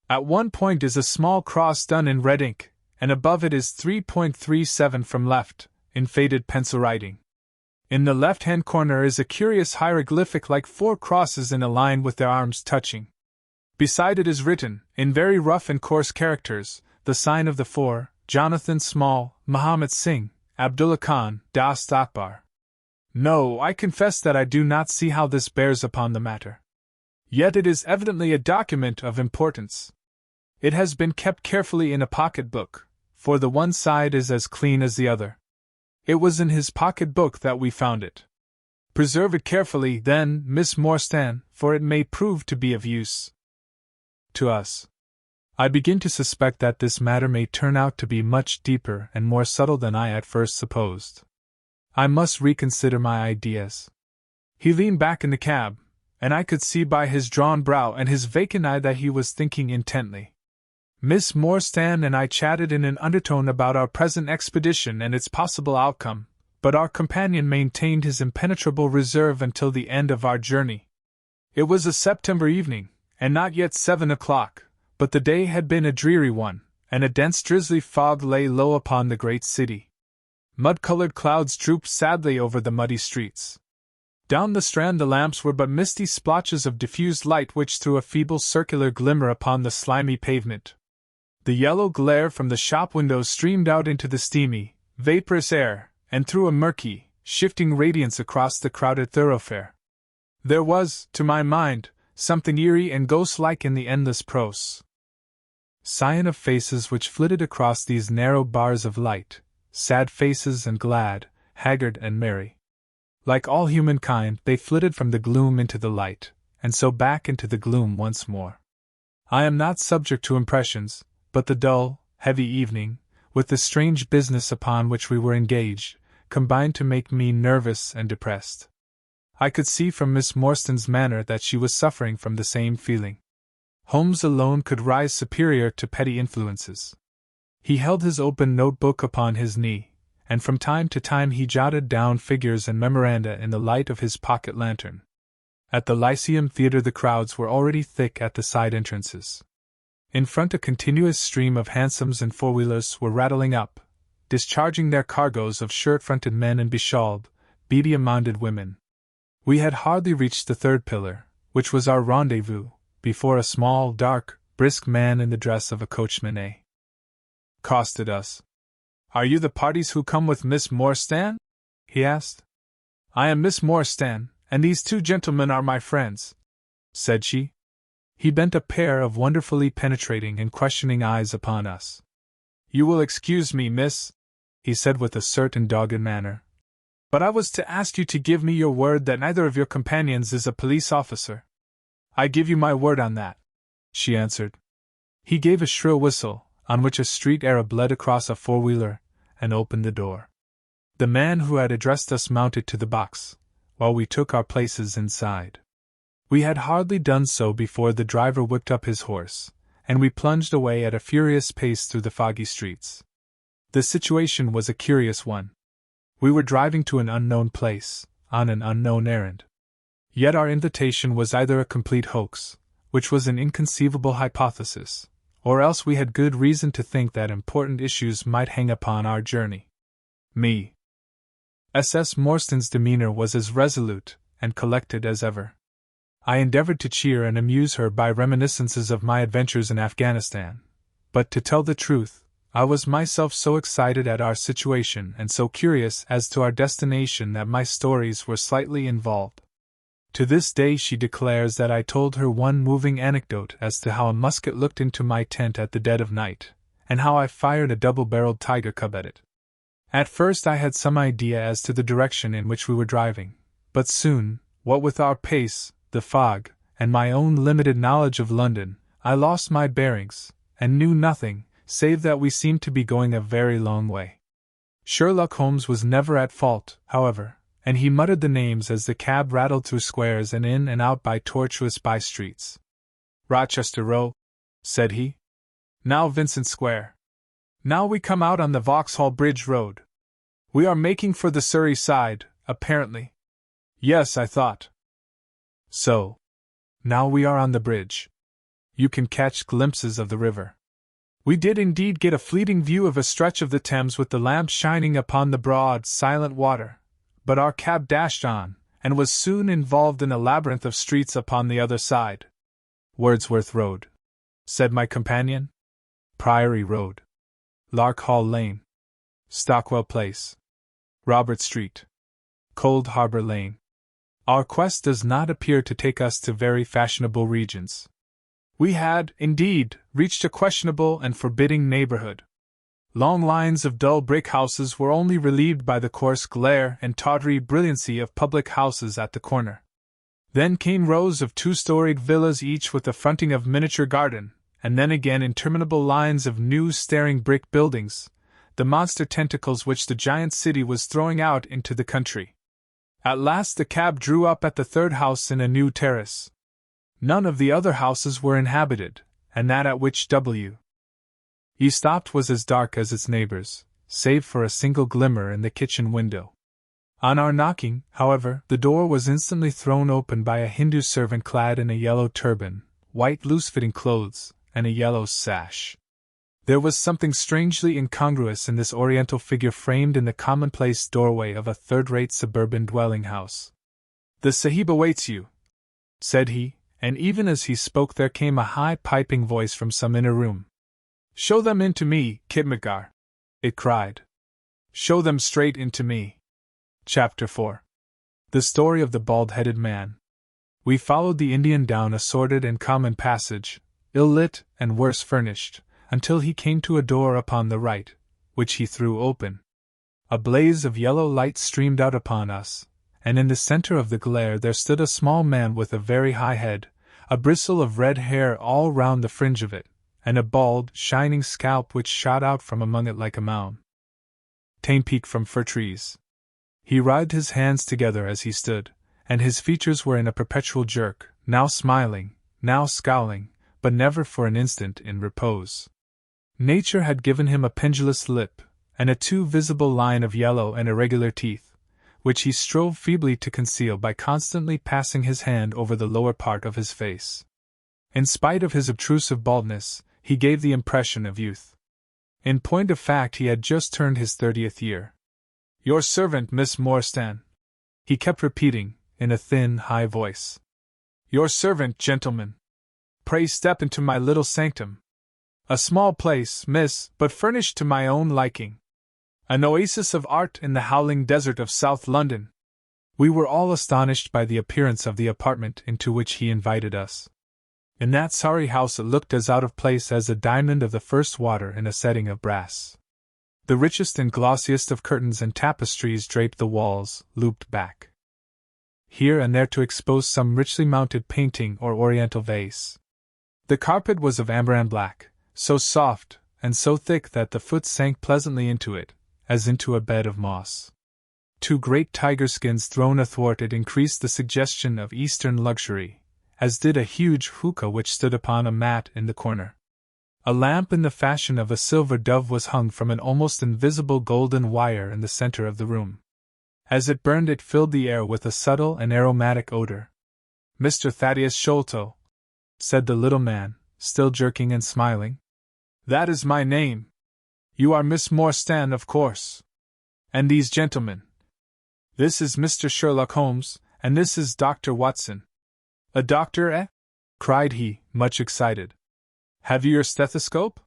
At one point is a small cross done in red ink, and above it is 3.37 from left, in faded pencil writing. In the left-hand corner is a curious hieroglyphic like 4 crosses in a line with their arms touching. Beside it is written, in very rough and coarse characters, the sign of the 4, Jonathan Small, Muhammad Singh, Abdullah Khan, Dost Akbar. No, I confess that I do not see how this bears upon the matter. Yet it is evidently a document of importance. It has been kept carefully in a pocket-book, for the one side is as clean as the other. It was in his pocket-book that we found it. Preserve it carefully, then, Miss Morstan, for it may prove to be of use to us. I begin to suspect that this matter may turn out to be much deeper and more subtle than I at first supposed. I must reconsider my ideas. He leaned back in the cab, and I could see by his drawn brow and his vacant eye that he was thinking intently. Miss Morstan and I chatted in an undertone about our present expedition and its possible outcome, but our companion maintained his impenetrable reserve until the end of our journey. It was a September evening, and not yet 7 o'clock, but the day had been a dreary one, and a dense drizzly fog lay low upon the great city. Mud-colored clouds drooped sadly over the muddy streets. Down the Strand the lamps were but misty splotches of diffused light which threw a feeble circular glimmer upon the slimy pavement. The yellow glare from the shop windows streamed out into the steamy, vaporous air, and threw a murky, shifting radiance across the crowded thoroughfare. There was, to my mind, something eerie and ghost-like in the endless prose. scion of faces which flitted across these narrow bars of light, sad faces and glad, haggard and merry. Like all humankind, they flitted from the gloom into the light, and so back into the gloom once more. I am not subject to impressions, but the dull, heavy evening, with the strange business upon which we were engaged, combined to make me nervous and depressed. I could see from Miss Morstan's manner that she was suffering from the same feeling. Holmes alone could rise superior to petty influences. He held his open notebook upon his knee, and from time to time he jotted down figures and memoranda in the light of his pocket lantern. At the Lyceum Theatre the crowds were already thick at the side entrances. In front a continuous stream of hansoms and four-wheelers were rattling up, discharging their cargoes of shirt-fronted men and beshawled, beady-mounded women. We had hardly reached the third pillar, which was our rendezvous, before a small, dark, brisk man in the dress of a coachman accosted us. "Are you the parties who come with Miss Morstan?" he asked. "I am Miss Morstan, and these two gentlemen are my friends," said she. He bent a pair of wonderfully penetrating and questioning eyes upon us. "You will excuse me, miss," he said with a certain dogged manner, "but I was to ask you to give me your word that neither of your companions is a police officer." "I give you my word on that," she answered. He gave a shrill whistle, on which a street Arab led across a four-wheeler, and opened the door. The man who had addressed us mounted to the box, while we took our places inside. We had hardly done so before the driver whipped up his horse, and we plunged away at a furious pace through the foggy streets. The situation was a curious one. We were driving to an unknown place, on an unknown errand. Yet our invitation was either a complete hoax, which was an inconceivable hypothesis, or else we had good reason to think that important issues might hang upon our journey. S.S. Morstan's demeanor was as resolute and collected as ever. I endeavored to cheer and amuse her by reminiscences of my adventures in Afghanistan, but to tell the truth, I was myself so excited at our situation and so curious as to our destination that my stories were slightly involved. To this day she declares that I told her one moving anecdote as to how a musket looked into my tent at the dead of night, and how I fired a double-barreled tiger cub at it. At first I had some idea as to the direction in which we were driving, but soon, what with our pace, the fog, and my own limited knowledge of London, I lost my bearings, and knew nothing, save that we seemed to be going a very long way. Sherlock Holmes was never at fault, however, and he muttered the names as the cab rattled through squares and in and out by tortuous by-streets. "Rochester Row," said he. "Now Vincent Square. Now we come out on the Vauxhall Bridge Road. We are making for the Surrey side, apparently." "Yes," I thought. So. Now we are on the bridge. You can catch glimpses of the river. We did indeed get a fleeting view of a stretch of the Thames with the lamp shining upon the broad, silent water, but our cab dashed on, and was soon involved in a labyrinth of streets upon the other side. "Wordsworth Road," said my companion. "Priory Road. Larkhall Lane. Stockwell Place. Robert Street. Cold Harbor Lane." Our quest does not appear to take us to very fashionable regions. We had, indeed, reached a questionable and forbidding neighborhood. Long lines of dull brick houses were only relieved by the coarse glare and tawdry brilliancy of public houses at the corner. Then came rows of two-storied villas each with a fronting of miniature garden, and then again interminable lines of new staring brick buildings, the monster tentacles which the giant city was throwing out into the country. At last the cab drew up at the third house in a new terrace. None of the other houses were inhabited, and that at which he stopped was as dark as its neighbors, save for a single glimmer in the kitchen window. On our knocking, however, the door was instantly thrown open by a Hindu servant clad in a yellow turban, white loose-fitting clothes, and a yellow sash. There was something strangely incongruous in this oriental figure framed in the commonplace doorway of a third-rate suburban dwelling-house. "The Sahib awaits you," said he, and even as he spoke there came a high piping voice from some inner room. "Show them in to me, Khidmatgar," it cried. "Show them straight in to me." Chapter 4. The Story of the Bald-Headed Man. We followed the Indian down a sordid and common passage, ill-lit and worse furnished, until he came to a door upon the right, which he threw open. A blaze of yellow light streamed out upon us, and in the center of the glare there stood a small man with a very high head, a bristle of red hair all round the fringe of it, and a bald, shining scalp which shot out from among it like a mound. Tame peak from fir trees. He writhed his hands together as he stood, and his features were in a perpetual jerk, now smiling, now scowling, but never for an instant in repose. Nature had given him a pendulous lip, and a too visible line of yellow and irregular teeth, which he strove feebly to conceal by constantly passing his hand over the lower part of his face. In spite of his obtrusive baldness, he gave the impression of youth. In point of fact, he had just turned his 30th year. "Your servant, Miss Morstan," he kept repeating, in a thin, high voice. "Your servant, gentlemen. Pray step into my little sanctum. A small place, miss, but furnished to my own liking. An oasis of art in the howling desert of South London." We were all astonished by the appearance of the apartment into which he invited us. In that sorry house it looked as out of place as a diamond of the first water in a setting of brass. The richest and glossiest of curtains and tapestries draped the walls, looped back here and there to expose some richly mounted painting or oriental vase. The carpet was of amber and black, so soft and so thick that the foot sank pleasantly into it, as into a bed of moss. Two great tiger skins thrown athwart it increased the suggestion of Eastern luxury, as did a huge hookah which stood upon a mat in the corner. A lamp in the fashion of a silver dove was hung from an almost invisible golden wire in the center of the room. As it burned, it filled the air with a subtle and aromatic odor. "Mr. Thaddeus Sholto," said the little man, still jerking and smiling. "That is my name. You are Miss Morstan, of course. And these gentlemen. This is Mr. Sherlock Holmes, and this is Dr. Watson." "A doctor, eh?" cried he, much excited. "Have you your stethoscope?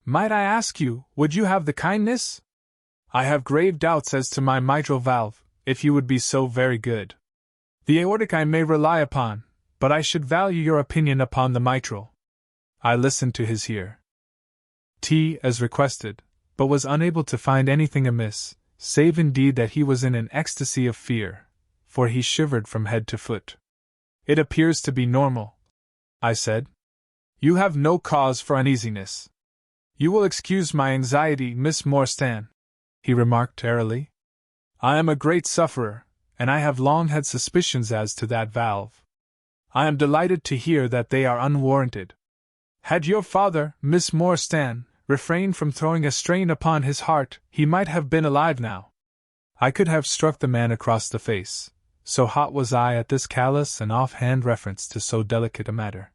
Might I ask you, would you have the kindness? I have grave doubts as to my mitral valve, if you would be so very good. The aortic I may rely upon, but I should value your opinion upon the mitral." I listened to his tea as requested, but was unable to find anything amiss, save indeed that he was in an ecstasy of fear, for he shivered from head to foot. "It appears to be normal," I said. "You have no cause for uneasiness. You will excuse my anxiety, Miss Morstan," he remarked airily. "I am a great sufferer, and I have long had suspicions as to that valve. I am delighted to hear that they are unwarranted. Had your father, Miss Morstan, refrained from throwing a strain upon his heart, he might have been alive now." I could have struck the man across the face, so hot was I at this callous and off-hand reference to so delicate a matter.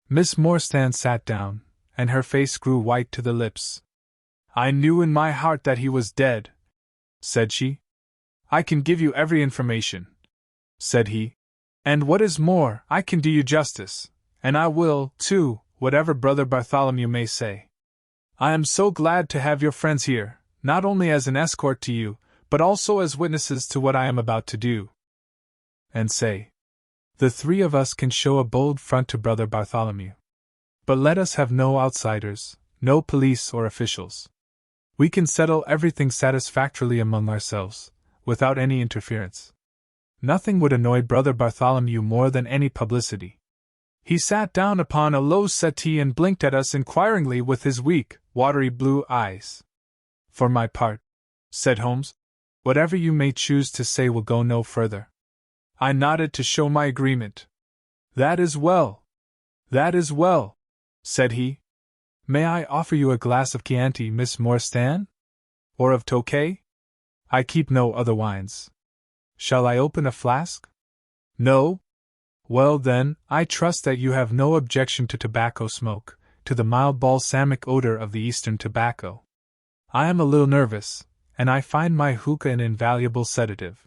Miss Morstan sat down, and her face grew white to the lips. "I knew in my heart that he was dead," said she. "I can give you every information," said he. "And what is more, I can do you justice, and I will, too, whatever Brother Bartholomew may say. I am so glad to have your friends here, not only as an escort to you, but also as witnesses to what I am about to do. And say, the three of us can show a bold front to Brother Bartholomew. But let us have no outsiders, no police or officials. We can settle everything satisfactorily among ourselves, without any interference. Nothing would annoy Brother Bartholomew more than any publicity." He sat down upon a low settee and blinked at us inquiringly with his weak, watery blue eyes. "For my part," said Holmes, "whatever you may choose to say will go no further." I nodded to show my agreement. "That is well. That is well," said he. "May I offer you a glass of Chianti, Miss Morstan? Or of Tokay? I keep no other wines. Shall I open a flask? No? Well then, I trust that you have no objection to tobacco smoke, to the mild balsamic odor of the Eastern tobacco. I am a little nervous, and I find my hookah an invaluable sedative."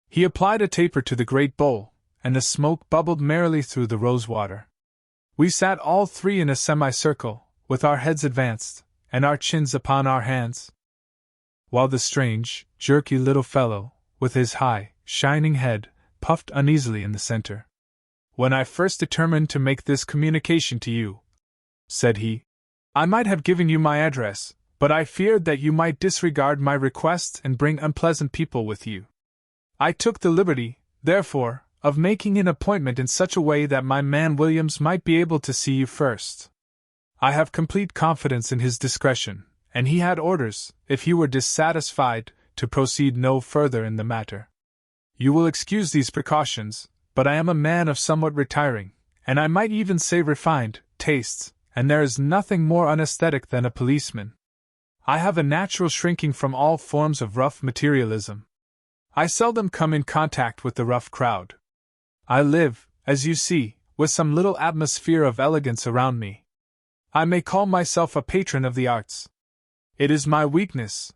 He applied a taper to the great bowl, and the smoke bubbled merrily through the rose-water. We sat all three in a semicircle, with our heads advanced, and our chins upon our hands, while the strange, jerky little fellow, with his high, shining head, puffed uneasily in the center. "When I first determined to make this communication to you," said he, I might have given you my address, but I feared that you might disregard my request and bring unpleasant people with you. I took the liberty, therefore, of making an appointment in such a way that my man Williams might be able to see you first. I have complete confidence in his discretion, and he had orders, if he were dissatisfied, to proceed no further in the matter. You will excuse these precautions, but I am a man of somewhat retiring, and I might even say refined, tastes, and there is nothing more unaesthetic than a policeman. I have a natural shrinking from all forms of rough materialism. I seldom come in contact with the rough crowd. I live, as you see, with some little atmosphere of elegance around me. I may call myself a patron of the arts. It is my weakness.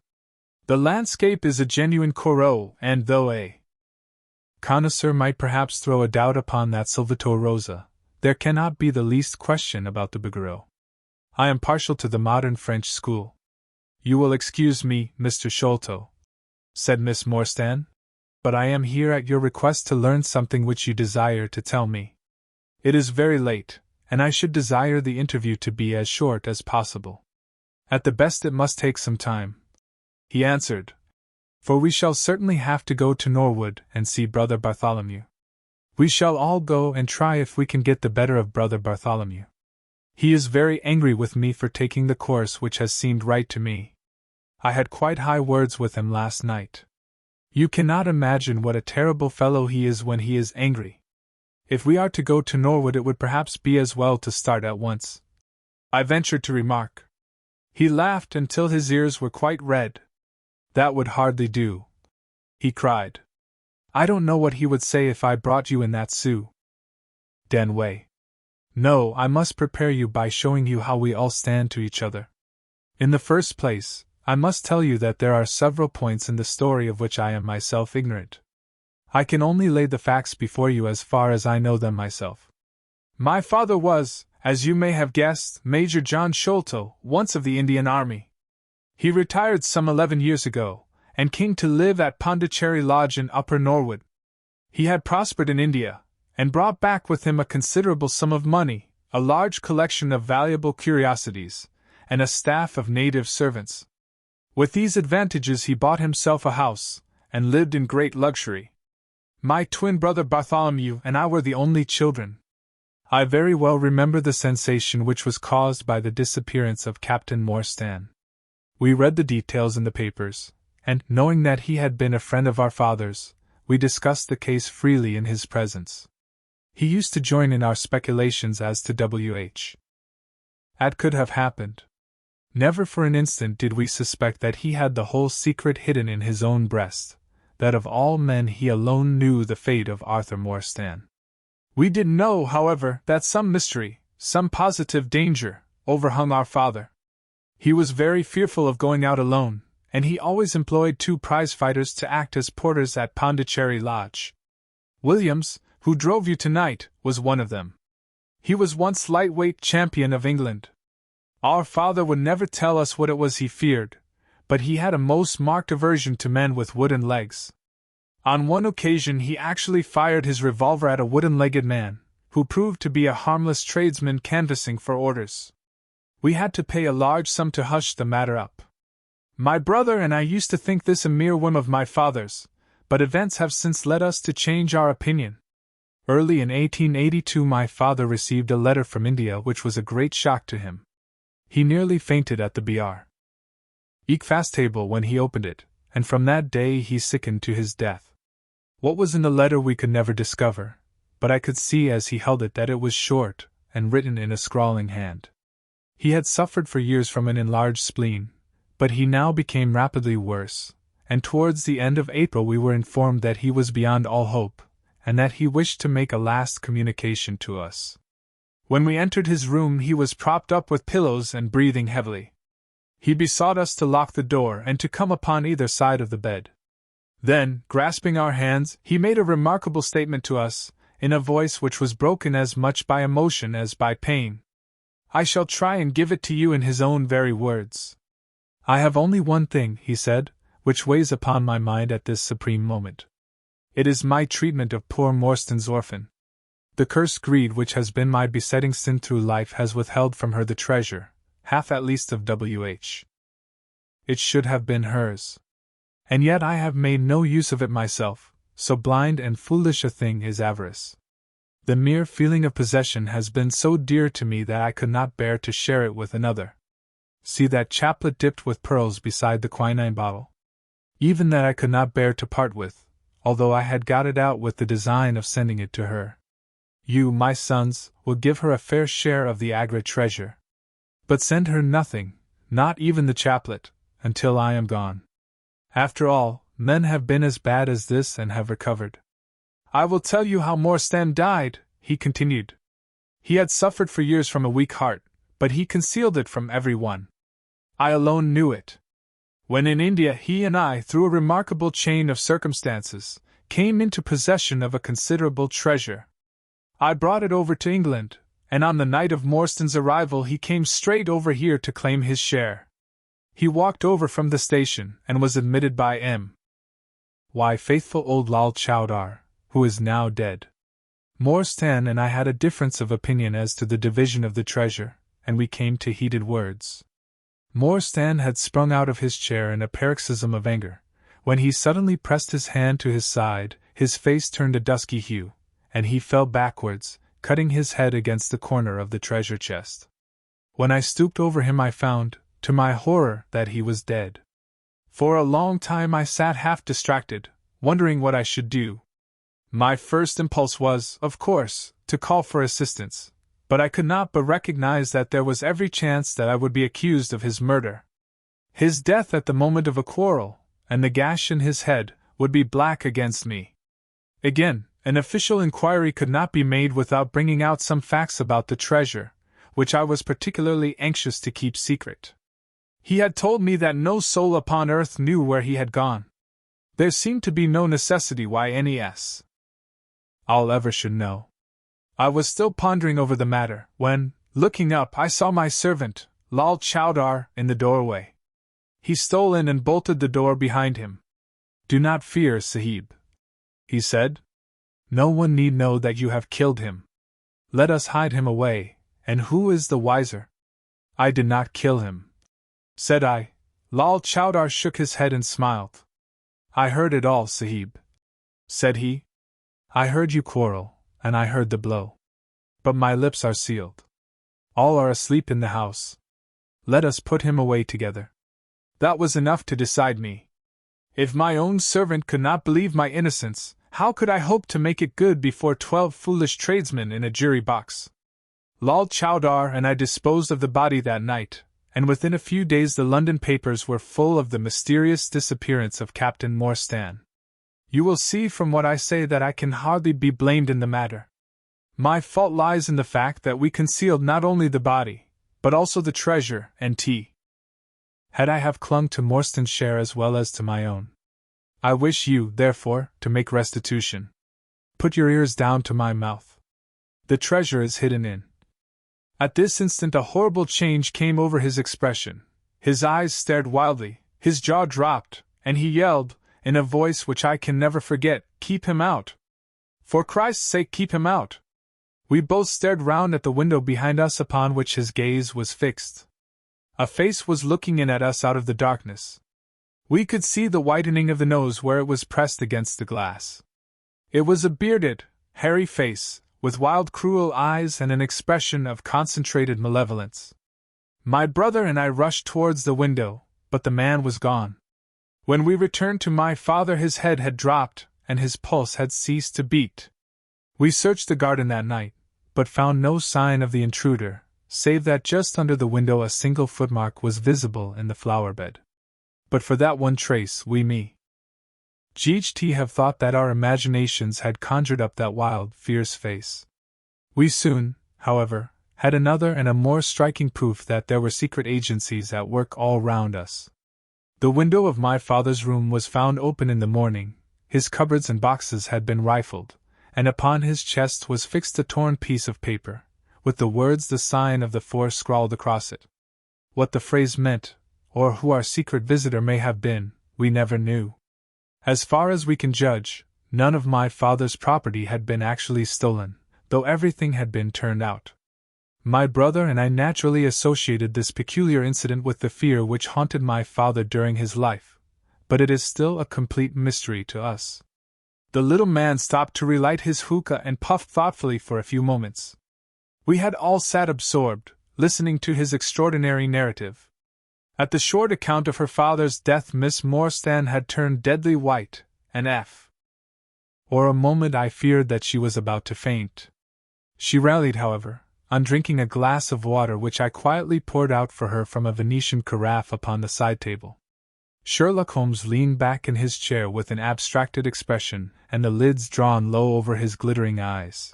The landscape is a genuine Corot, and though a connoisseur might perhaps throw a doubt upon that Salvator Rosa, there cannot be the least question about the Bouguereau. I am partial to the modern French school. You will excuse me, Mr. Sholto, said Miss Morstan, but I am here at your request to learn something which you desire to tell me. It is very late, and I should desire the interview to be as short as possible. At the best it must take some time, he answered, for we shall certainly have to go to Norwood and see Brother Bartholomew. We shall all go and try if we can get the better of Brother Bartholomew. He is very angry with me for taking the course which has seemed right to me. I had quite high words with him last night. You cannot imagine what a terrible fellow he is when he is angry. If we are to go to Norwood, it would perhaps be as well to start at once, I ventured to remark. He laughed until his ears were quite red. That would hardly do, he cried. I don't know what he would say if I brought you in that Sioux Den way. No, I must prepare you by showing you how we all stand to each other. In the first place, I must tell you that there are several points in the story of which I am myself ignorant. I can only lay the facts before you as far as I know them myself. My father was, as you may have guessed, Major John Sholto, once of the Indian Army. He retired some 11 years ago, and came to live at Pondicherry Lodge in Upper Norwood. He had prospered in India, and brought back with him a considerable sum of money, a large collection of valuable curiosities, and a staff of native servants. With these advantages he bought himself a house, and lived in great luxury. My twin brother Bartholomew and I were the only children. I very well remember the sensation which was caused by the disappearance of Captain Morstan. We read the details in the papers, and, knowing that he had been a friend of our father's, we discussed the case freely in his presence. He used to join in our speculations as to W.H. That could have happened. Never for an instant did we suspect that he had the whole secret hidden in his own breast, that of all men he alone knew the fate of Arthur Morstan. We did know, however, that some mystery, some positive danger, overhung our father. He was very fearful of going out alone, and he always employed 2 prize-fighters to act as porters at Pondicherry Lodge. Williams, who drove you tonight, was one of them. He was once lightweight champion of England. Our father would never tell us what it was he feared, but he had a most marked aversion to men with wooden legs. On one occasion he actually fired his revolver at a wooden-legged man, who proved to be a harmless tradesman canvassing for orders. We had to pay a large sum to hush the matter up. My brother and I used to think this a mere whim of my father's, but events have since led us to change our opinion. Early in 1882 my father received a letter from India which was a great shock to him. He nearly fainted at the Br. Fast table when he opened it, and from that day he sickened to his death. What was in the letter we could never discover, but I could see as he held it that it was short, and written in a scrawling hand. He had suffered for years from an enlarged spleen, but he now became rapidly worse, and towards the end of April we were informed that he was beyond all hope, and that he wished to make a last communication to us. When we entered his room he was propped up with pillows and breathing heavily. He besought us to lock the door and to come upon either side of the bed. Then, grasping our hands, he made a remarkable statement to us, in a voice which was broken as much by emotion as by pain. I shall try and give it to you in his own very words. I have only one thing, he said, which weighs upon my mind at this supreme moment. It is my treatment of poor Morstan's orphan. The cursed greed which has been my besetting sin through life has withheld from her the treasure, half at least of W.H. It should have been hers. And yet I have made no use of it myself, so blind and foolish a thing is avarice. The mere feeling of possession has been so dear to me that I could not bear to share it with another. See that chaplet dipped with pearls beside the quinine bottle? Even that I could not bear to part with, although I had got it out with the design of sending it to her. You, my sons, will give her a fair share of the Agra treasure. But send her nothing, not even the chaplet, until I am gone. After all, men have been as bad as this and have recovered. I will tell you how Morstan died, he continued. He had suffered for years from a weak heart, but he concealed it from every one. I alone knew it. When in India he and I, through a remarkable chain of circumstances, came into possession of a considerable treasure. I brought it over to England, and on the night of Morstan's arrival he came straight over here to claim his share. He walked over from the station and was admitted by M. Y. faithful old Lal Chowdar, who is now dead. Morstan and I had a difference of opinion as to the division of the treasure, and we came to heated words. Morstan had sprung out of his chair in a paroxysm of anger, when he suddenly pressed his hand to his side, his face turned a dusky hue, and he fell backwards, cutting his head against the corner of the treasure chest. When I stooped over him I found, to my horror, that he was dead. For a long time I sat half distracted, wondering what I should do. My first impulse was, of course, to call for assistance, but I could not but recognize that there was every chance that I would be accused of his murder. His death at the moment of a quarrel, and the gash in his head, would be black against me. Again, an official inquiry could not be made without bringing out some facts about the treasure, which I was particularly anxious to keep secret. He had told me that no soul upon earth knew where he had gone. There seemed to be no necessity why any I'll ever should know. I was still pondering over the matter, when, looking up, I saw my servant, Lal Chowdar, in the doorway. He stole in and bolted the door behind him. Do not fear, Sahib, he said. No one need know that you have killed him. Let us hide him away, and who is the wiser? I did not kill him, said I. Lal Chowdar shook his head and smiled. I heard it all, Sahib, said he. I heard you quarrel, and I heard the blow. But my lips are sealed. All are asleep in the house. Let us put him away together. That was enough to decide me. If my own servant could not believe my innocence, how could I hope to make it good before 12 foolish tradesmen in a jury box? Lal Chowdar and I disposed of the body that night, and within a few days the London papers were full of the mysterious disappearance of Captain Morstan. You will see from what I say that I can hardly be blamed in the matter. My fault lies in the fact that we concealed not only the body, but also the treasure and tea. Had I have clung to Morstan's share as well as to my own. I wish you, therefore, to make restitution. Put your ears down to my mouth. The treasure is hidden in. At this instant a horrible change came over his expression. His eyes stared wildly, his jaw dropped, and he yelled, in a voice which I can never forget, "Keep him out! For Christ's sake, keep him out!" We both stared round at the window behind us upon which his gaze was fixed. A face was looking in at us out of the darkness. We could see the whitening of the nose where it was pressed against the glass. It was a bearded, hairy face, with wild, cruel eyes and an expression of concentrated malevolence. My brother and I rushed towards the window, but the man was gone. When we returned to my father, his head had dropped, and his pulse had ceased to beat. We searched the garden that night, but found no sign of the intruder, save that just under the window a single footmark was visible in the flower bed. But for that one trace we have thought that our imaginations had conjured up that wild, fierce face. We soon, however, had another and a more striking proof that there were secret agencies at work all round us. The window of my father's room was found open in the morning, his cupboards and boxes had been rifled, and upon his chest was fixed a torn piece of paper, with the words "The Sign of the Four" scrawled across it. What the phrase meant, or who our secret visitor may have been, we never knew. As far as we can judge, none of my father's property had been actually stolen, though everything had been turned out. My brother and I naturally associated this peculiar incident with the fear which haunted my father during his life, but it is still a complete mystery to us. The little man stopped to relight his hookah and puffed thoughtfully for a few moments. We had all sat absorbed, listening to his extraordinary narrative. At the short account of her father's death, Miss Morstan had turned deadly white, and for a moment I feared that she was about to faint. She rallied, however, on drinking a glass of water which I quietly poured out for her from a Venetian carafe upon the side table. Sherlock Holmes leaned back in his chair with an abstracted expression and the lids drawn low over his glittering eyes.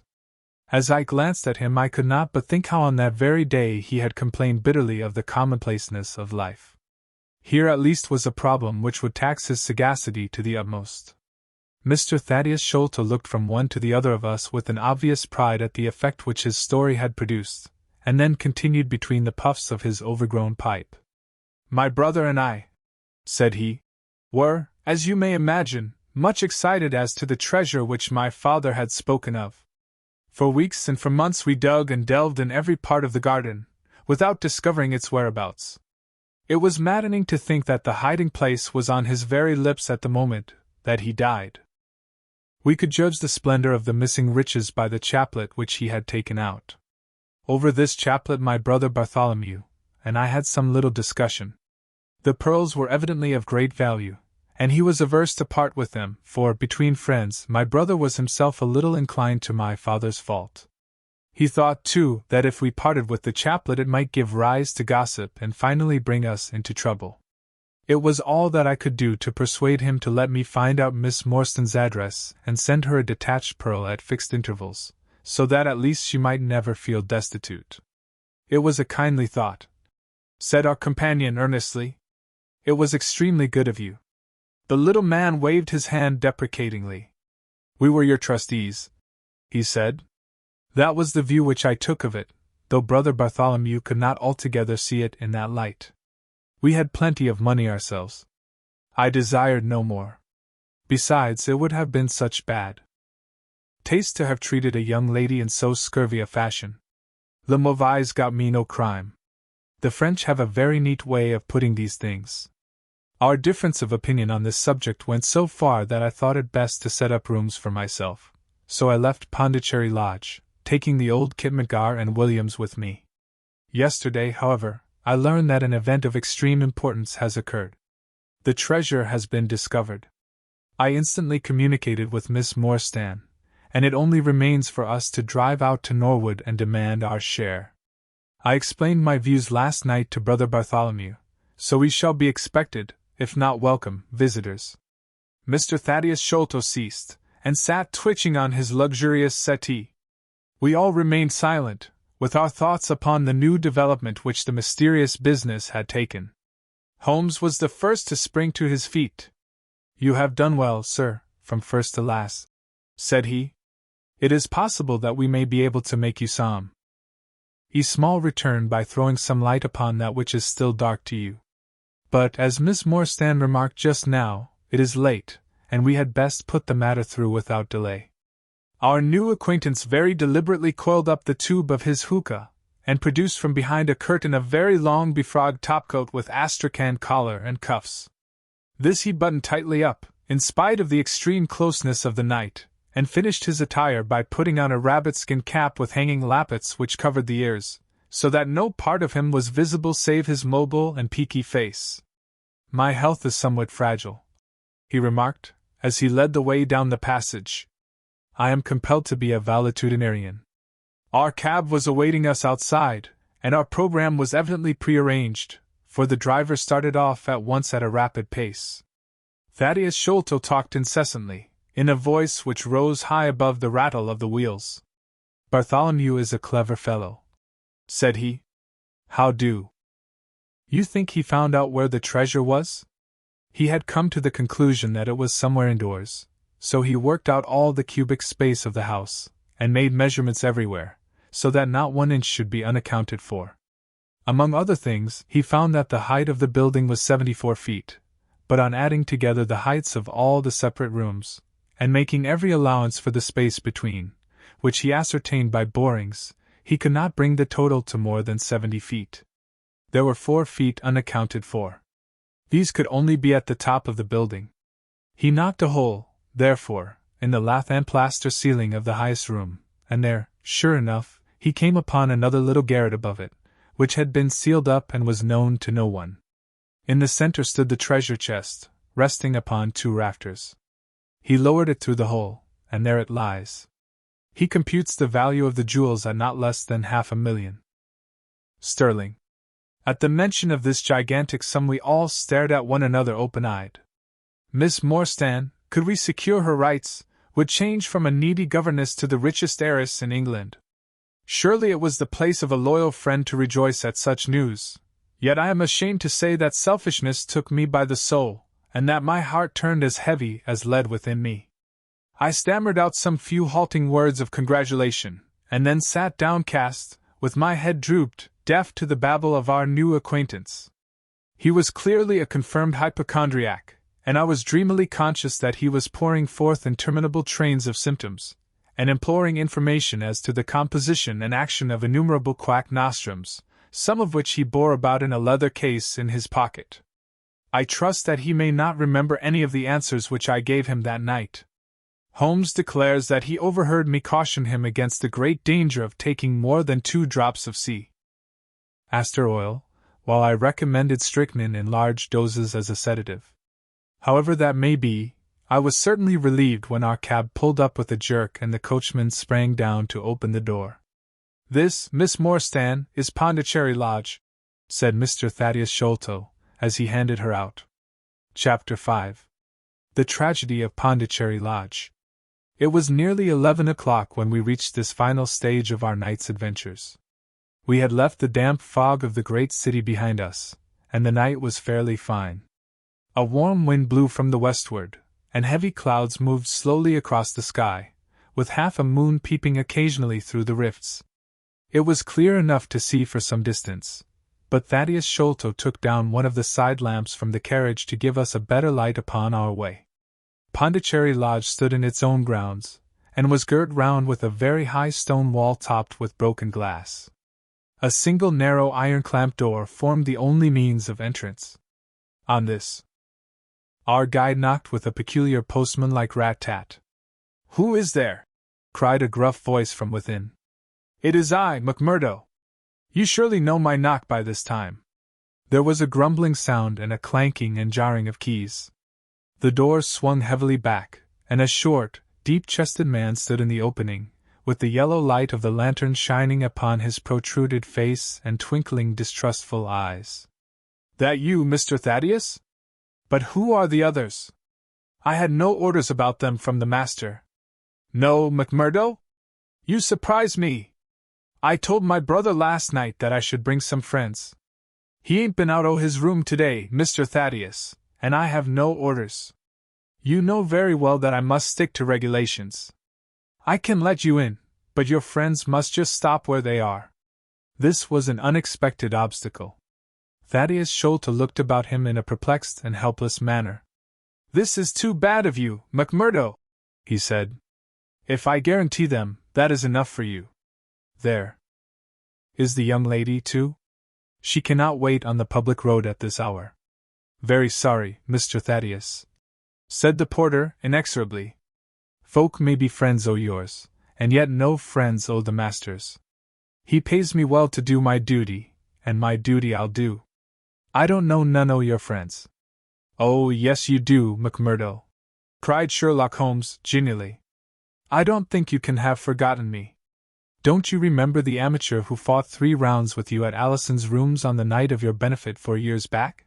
As I glanced at him, I could not but think how on that very day he had complained bitterly of the commonplaceness of life. Here at least was a problem which would tax his sagacity to the utmost. Mr. Thaddeus Sholto looked from one to the other of us with an obvious pride at the effect which his story had produced, and then continued between the puffs of his overgrown pipe. My brother and I, said he, were, as you may imagine, much excited as to the treasure which my father had spoken of. For weeks and for months we dug and delved in every part of the garden, without discovering its whereabouts. It was maddening to think that the hiding place was on his very lips at the moment that he died. We could judge the splendor of the missing riches by the chaplet which he had taken out. Over this chaplet my brother Bartholomew and I had some little discussion. The pearls were evidently of great value, and he was averse to part with them, for, between friends, my brother was himself a little inclined to my father's fault. He thought, too, that if we parted with the chaplet it might give rise to gossip and finally bring us into trouble. It was all that I could do to persuade him to let me find out Miss Morstan's address and send her a detached pearl at fixed intervals, so that at least she might never feel destitute. It was a kindly thought, said our companion earnestly. It was extremely good of you. The little man waved his hand deprecatingly. We were your trustees, he said. That was the view which I took of it, though Brother Bartholomew could not altogether see it in that light. We had plenty of money ourselves. I desired no more. Besides, it would have been such bad taste to have treated a young lady in so scurvy a fashion. Le mauvais got me no crime. The French have a very neat way of putting these things. Our difference of opinion on this subject went so far that I thought it best to set up rooms for myself, so I left Pondicherry Lodge, taking the old Kitmutgar and Williams with me. Yesterday, however, I learned that an event of extreme importance has occurred. The treasure has been discovered. I instantly communicated with Miss Morstan, and it only remains for us to drive out to Norwood and demand our share. I explained my views last night to Brother Bartholomew, so we shall be expected, if not welcome, visitors. Mr. Thaddeus Sholto ceased, and sat twitching on his luxurious settee. We all remained silent, with our thoughts upon the new development which the mysterious business had taken. Holmes was the first to spring to his feet. You have done well, sir, from first to last, said he. It is possible that we may be able to make you some small return by throwing some light upon that which is still dark to you. But, as Miss Morstan remarked just now, it is late, and we had best put the matter through without delay. Our new acquaintance very deliberately coiled up the tube of his hookah, and produced from behind a curtain a very long befrogged topcoat with astrakhan collar and cuffs. This he buttoned tightly up, in spite of the extreme closeness of the night, and finished his attire by putting on a rabbit-skin cap with hanging lappets which covered the ears, so that no part of him was visible save his mobile and peaky face. My health is somewhat fragile, he remarked, as he led the way down the passage. I am compelled to be a valetudinarian. Our cab was awaiting us outside, and our program was evidently prearranged, for the driver started off at once at a rapid pace. Thaddeus Sholto talked incessantly, in a voice which rose high above the rattle of the wheels. Bartholomew is a clever fellow, said he. How do you think he found out where the treasure was? He had come to the conclusion that it was somewhere indoors, so he worked out all the cubic space of the house, and made measurements everywhere, so that not 1 inch should be unaccounted for. Among other things, he found that the height of the building was 74 feet, but on adding together the heights of all the separate rooms, and making every allowance for the space between, which he ascertained by borings, he could not bring the total to more than 70 feet. There were 4 feet unaccounted for. These could only be at the top of the building. He knocked a hole, therefore, in the lath and plaster ceiling of the highest room, and there, sure enough, he came upon another little garret above it, which had been sealed up and was known to no one. In the center stood the treasure chest, resting upon 2 rafters. He lowered it through the hole, and there it lies. He computes the value of the jewels at not less than £500,000 sterling. At the mention of this gigantic sum we all stared at one another open-eyed. Miss Morstan, could we secure her rights, would change from a needy governess to the richest heiress in England. Surely it was the place of a loyal friend to rejoice at such news, yet I am ashamed to say that selfishness took me by the soul, and that my heart turned as heavy as lead within me. I stammered out some few halting words of congratulation, and then sat downcast, with my head drooped, deaf to the babble of our new acquaintance. He was clearly a confirmed hypochondriac, and I was dreamily conscious that he was pouring forth interminable trains of symptoms, and imploring information as to the composition and action of innumerable quack nostrums, some of which he bore about in a leather case in his pocket. I trust that he may not remember any of the answers which I gave him that night. Holmes declares that he overheard me caution him against the great danger of taking more than 2 drops of castor oil, while I recommended strychnine in large doses as a sedative. However that may be, I was certainly relieved when our cab pulled up with a jerk and the coachman sprang down to open the door. "This, Miss Morstan, is Pondicherry Lodge," said Mr. Thaddeus Sholto, as he handed her out. Chapter 5. The Tragedy of Pondicherry Lodge. It was nearly 11 o'clock when we reached this final stage of our night's adventures. We had left the damp fog of the great city behind us, and the night was fairly fine. A warm wind blew from the westward, and heavy clouds moved slowly across the sky, with half a moon peeping occasionally through the rifts. It was clear enough to see for some distance, but Thaddeus Sholto took down one of the side lamps from the carriage to give us a better light upon our way. Pondicherry Lodge stood in its own grounds, and was girt round with a very high stone wall topped with broken glass. A single narrow iron-clamped door formed the only means of entrance. On this, our guide knocked with a peculiar postman-like rat-tat. "Who is there?" cried a gruff voice from within. "It is I, McMurdo. You surely know my knock by this time." There was a grumbling sound and a clanking and jarring of keys. The door swung heavily back, and a short, deep-chested man stood in the opening, with the yellow light of the lantern shining upon his protruded face and twinkling distrustful eyes. "That you, Mr. Thaddeus? But who are the others? I had no orders about them from the master." "No, McMurdo? You surprise me. I told my brother last night that I should bring some friends. He ain't been out o' his room today, Mr. Thaddeus, and I have no orders. You know very well that I must stick to regulations. I can let you in, but your friends must just stop where they are." This was an unexpected obstacle. Thaddeus Sholto looked about him in a perplexed and helpless manner. "This is too bad of you, McMurdo," he said. "If I guarantee them, that is enough for you. There. Is the young lady, too? She cannot wait on the public road at this hour." "Very sorry, Mr. Thaddeus," said the porter inexorably. "Folk may be friends o' yours, and yet no friends o' the master's. He pays me well to do my duty, and my duty I'll do. I don't know none o' your friends." "Oh, yes you do, McMurdo," cried Sherlock Holmes genially. "I don't think you can have forgotten me. Don't you remember the amateur who fought 3 rounds with you at Alison's rooms on the night of your benefit 4 years back?"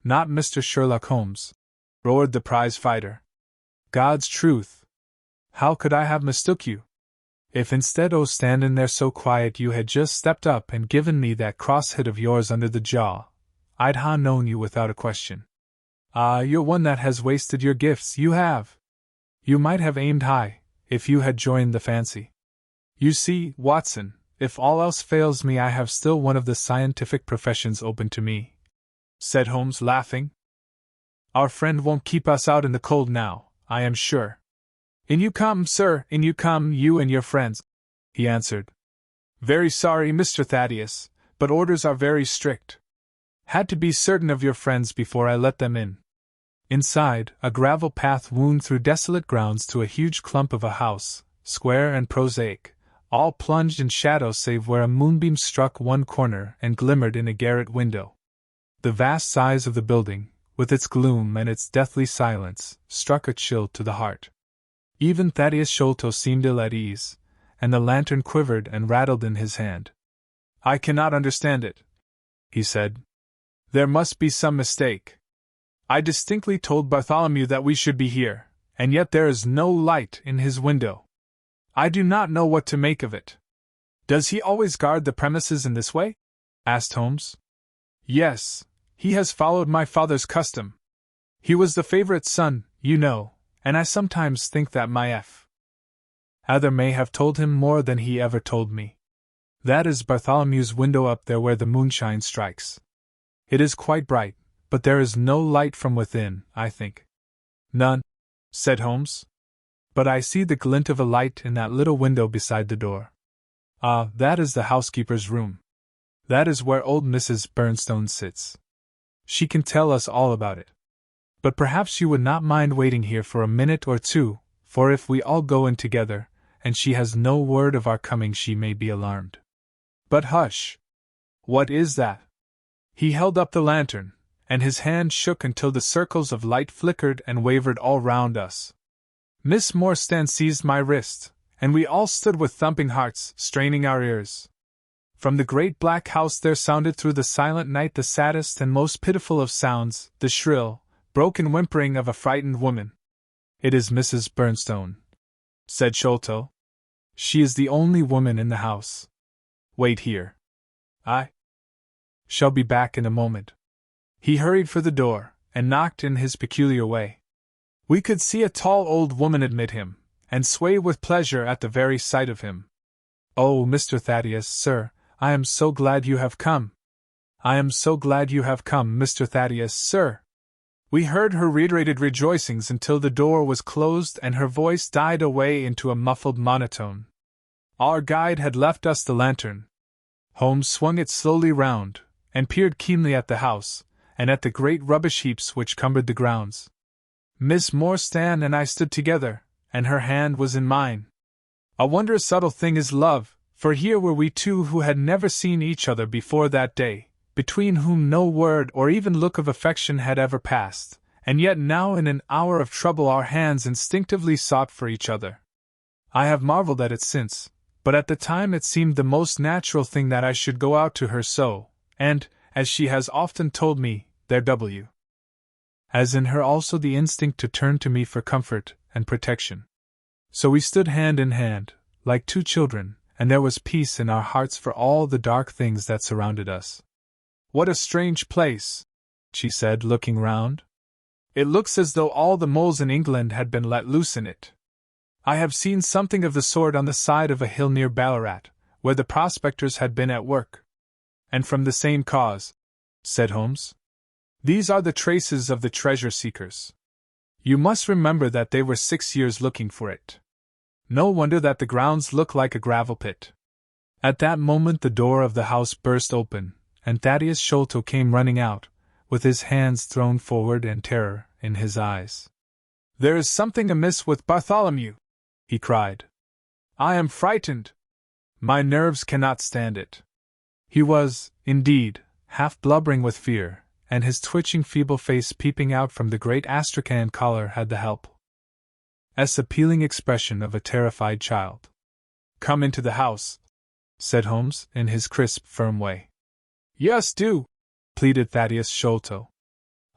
"Not Mr. Sherlock Holmes," roared the prize fighter. "God's truth! How could I have mistook you? If instead o' standin' there so quiet you had just stepped up and given me that cross hit of yours under the jaw, I'd ha' known you without a question. Ah, you're one that has wasted your gifts, you have. You might have aimed high, if you had joined the fancy. You see, Watson, if all else fails me I have still one of the scientific professions open to me," said Holmes, laughing. "Our friend won't keep us out in the cold now, I am sure." "In you come, sir, in you come, you and your friends," he answered. Very sorry, Mr. Thaddeus, but orders are very strict. Had to be certain of your friends before I let them in. Inside, a gravel path wound through desolate grounds to a huge clump of a house, square and prosaic, all plunged in shadow save where a moonbeam struck one corner and glimmered in a garret window. The vast size of the building, with its gloom and its deathly silence, struck a chill to the heart. Even Thaddeus Sholto seemed ill at ease, and the lantern quivered and rattled in his hand. I cannot understand it, he said. There must be some mistake. I distinctly told Bartholomew that we should be here, and yet there is no light in his window. I do not know what to make of it. Does he always guard the premises in this way? Asked Holmes. Yes, he has followed my father's custom. He was the favorite son, you know, and I sometimes think that my father may have told him more than he ever told me. That is Bartholomew's window up there where the moonshine strikes. It is quite bright, but there is no light from within, I think. None, said Holmes. But I see the glint of a light in that little window beside the door. Ah, that is the housekeeper's room. That is where old Mrs. Bernstone sits. She can tell us all about it. But perhaps you would not mind waiting here for a minute or two, for if we all go in together, and she has no word of our coming, she may be alarmed. But hush! What is that? He held up the lantern, and his hand shook until the circles of light flickered and wavered all round us. Miss Morstan seized my wrist, and we all stood with thumping hearts, straining our ears. From the great black house there sounded through the silent night the saddest and most pitiful of sounds, the shrill, broken whimpering of a frightened woman. It is Mrs. Bernstone, said Sholto. She is the only woman in the house. Wait here. I shall be back in a moment. He hurried for the door, and knocked in his peculiar way. We could see a tall old woman admit him, and sway with pleasure at the very sight of him. Oh, Mr. Thaddeus, sir, I am so glad you have come. I am so glad you have come, Mr. Thaddeus, sir. We heard her reiterated rejoicings until the door was closed and her voice died away into a muffled monotone. Our guide had left us the lantern. Holmes swung it slowly round, and peered keenly at the house, and at the great rubbish heaps which cumbered the grounds. Miss Morstan and I stood together, and her hand was in mine. A wondrous subtle thing is love, for here were we two who had never seen each other before that day, between whom no word or even look of affection had ever passed, and yet now in an hour of trouble our hands instinctively sought for each other. I have marveled at it since, but at the time it seemed the most natural thing that I should go out to her so, and, as she has often told me, there as in her also the instinct to turn to me for comfort and protection. So we stood hand in hand, like two children, and there was peace in our hearts for all the dark things that surrounded us. What a strange place, she said, looking round. It looks as though all the moles in England had been let loose in it. I have seen something of the sort on the side of a hill near Ballarat, where the prospectors had been at work. And from the same cause, said Holmes. These are the traces of the treasure-seekers. You must remember that they were 6 years looking for it. No wonder that the grounds look like a gravel pit. At that moment the door of the house burst open, and Thaddeus Sholto came running out, with his hands thrown forward and terror in his eyes. There is something amiss with Bartholomew, he cried. I am frightened. My nerves cannot stand it. He was, indeed, half blubbering with fear, and his twitching feeble face peeping out from the great astrakhan collar had the appealing expression of a terrified child. Come into the house, said Holmes, in his crisp, firm way. Yes, do, pleaded Thaddeus Sholto.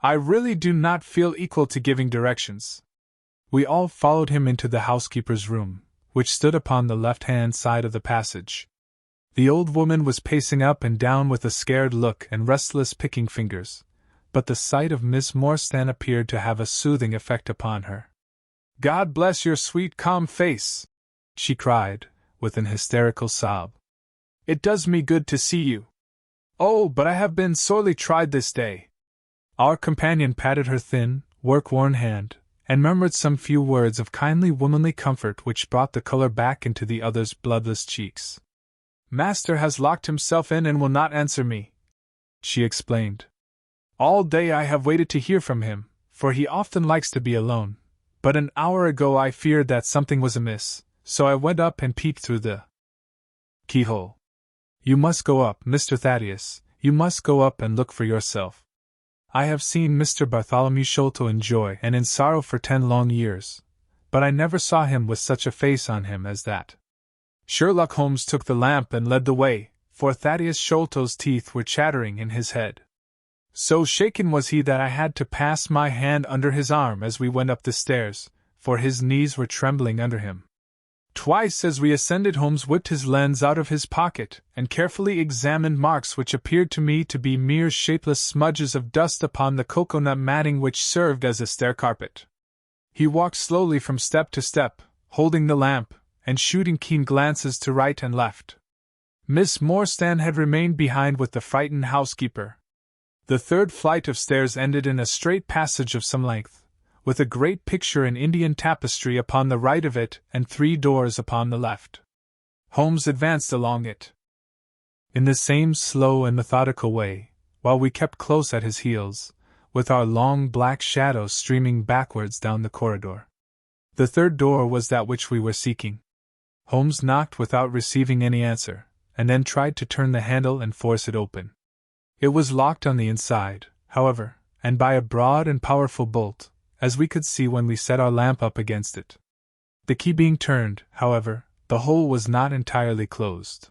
I really do not feel equal to giving directions. We all followed him into the housekeeper's room, which stood upon the left-hand side of the passage. The old woman was pacing up and down with a scared look and restless picking fingers, but the sight of Miss Morstan appeared to have a soothing effect upon her. God bless your sweet calm face, she cried, with an hysterical sob. It does me good to see you. Oh, but I have been sorely tried this day. Our companion patted her thin, work-worn hand, and murmured some few words of kindly womanly comfort which brought the color back into the other's bloodless cheeks. "Master has locked himself in and will not answer me," she explained. "All day I have waited to hear from him, for he often likes to be alone. But an hour ago I feared that something was amiss, so I went up and peeped through the keyhole. You must go up, Mr. Thaddeus, you must go up and look for yourself. I have seen Mr. Bartholomew Sholto in joy and in sorrow for 10 long years, but I never saw him with such a face on him as that." Sherlock Holmes took the lamp and led the way, for Thaddeus Sholto's teeth were chattering in his head. So shaken was he that I had to pass my hand under his arm as we went up the stairs, for his knees were trembling under him. Twice as we ascended, Holmes whipped his lens out of his pocket and carefully examined marks which appeared to me to be mere shapeless smudges of dust upon the cocoanut matting which served as a stair carpet. He walked slowly from step to step, holding the lamp, and shooting keen glances to right and left. Miss Morstan had remained behind with the frightened housekeeper. The third flight of stairs ended in a straight passage of some length, with a great picture in Indian tapestry upon the right of it and 3 doors upon the left. Holmes advanced along it in the same slow and methodical way, while we kept close at his heels, with our long black shadows streaming backwards down the corridor. The third door was that which we were seeking. Holmes knocked without receiving any answer, and then tried to turn the handle and force it open. It was locked on the inside, however, and by a broad and powerful bolt, as we could see when we set our lamp up against it. The key being turned, however, the hole was not entirely closed.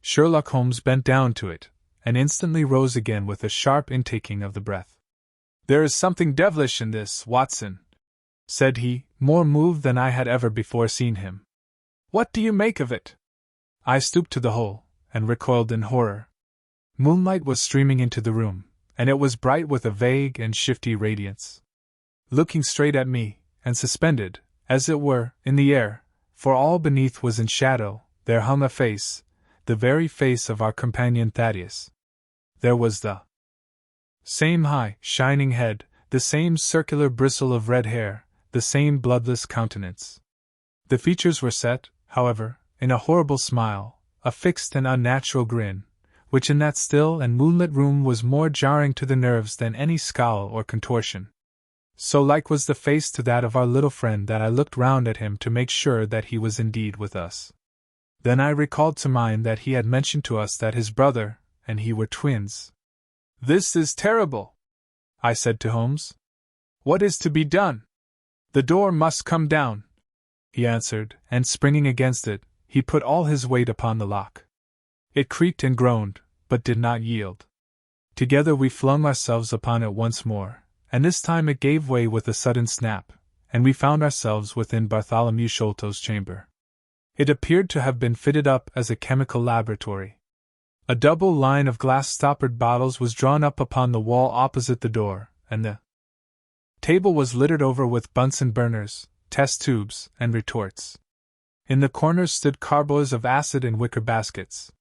Sherlock Holmes bent down to it, and instantly rose again with a sharp intaking of the breath. "There is something devilish in this, Watson," said he, more moved than I had ever before seen him. "What do you make of it?" I stooped to the hole, and recoiled in horror. Moonlight was streaming into the room, and it was bright with a vague and shifty radiance. Looking straight at me, and suspended, as it were, in the air, for all beneath was in shadow, there hung a face, the very face of our companion Thaddeus. There was the same high, shining head, the same circular bristle of red hair, the same bloodless countenance. The features were set, however, in a horrible smile, a fixed and unnatural grin, which in that still and moonlit room was more jarring to the nerves than any scowl or contortion. So like was the face to that of our little friend that I looked round at him to make sure that he was indeed with us. Then I recalled to mind that he had mentioned to us that his brother and he were twins. "This is terrible," I said to Holmes. "What is to be done?" "The door must come down," he answered, and springing against it, he put all his weight upon the lock. It creaked and groaned, but did not yield. Together we flung ourselves upon it once more, and this time it gave way with a sudden snap, and we found ourselves within Bartholomew Sholto's chamber. It appeared to have been fitted up as a chemical laboratory. A double line of glass-stoppered bottles was drawn up upon the wall opposite the door, and the table was littered over with Bunsen burners, test tubes, and retorts. In the corners stood carboys of acid in wicker baskets.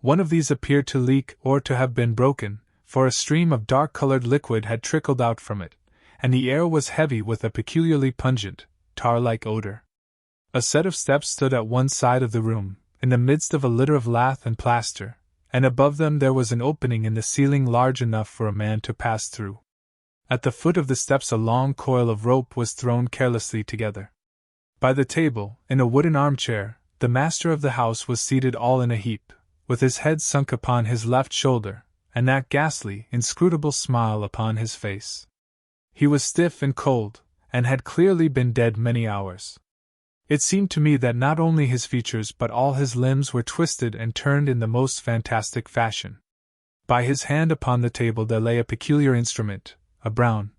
One of these appeared to leak or to have been broken, for a stream of dark-colored liquid had trickled out from it, and the air was heavy with a peculiarly pungent, tar-like odor. A set of steps stood at one side of the room, in the midst of a litter of lath and plaster, and above them there was an opening in the ceiling large enough for a man to pass through. At the foot of the steps a long coil of rope was thrown carelessly together. By the table, in a wooden armchair, the master of the house was seated all in a heap, with his head sunk upon his left shoulder, and that ghastly, inscrutable smile upon his face. He was stiff and cold, and had clearly been dead many hours. It seemed to me that not only his features but all his limbs were twisted and turned in the most fantastic fashion. By his hand upon the table there lay a peculiar instrument, a brown,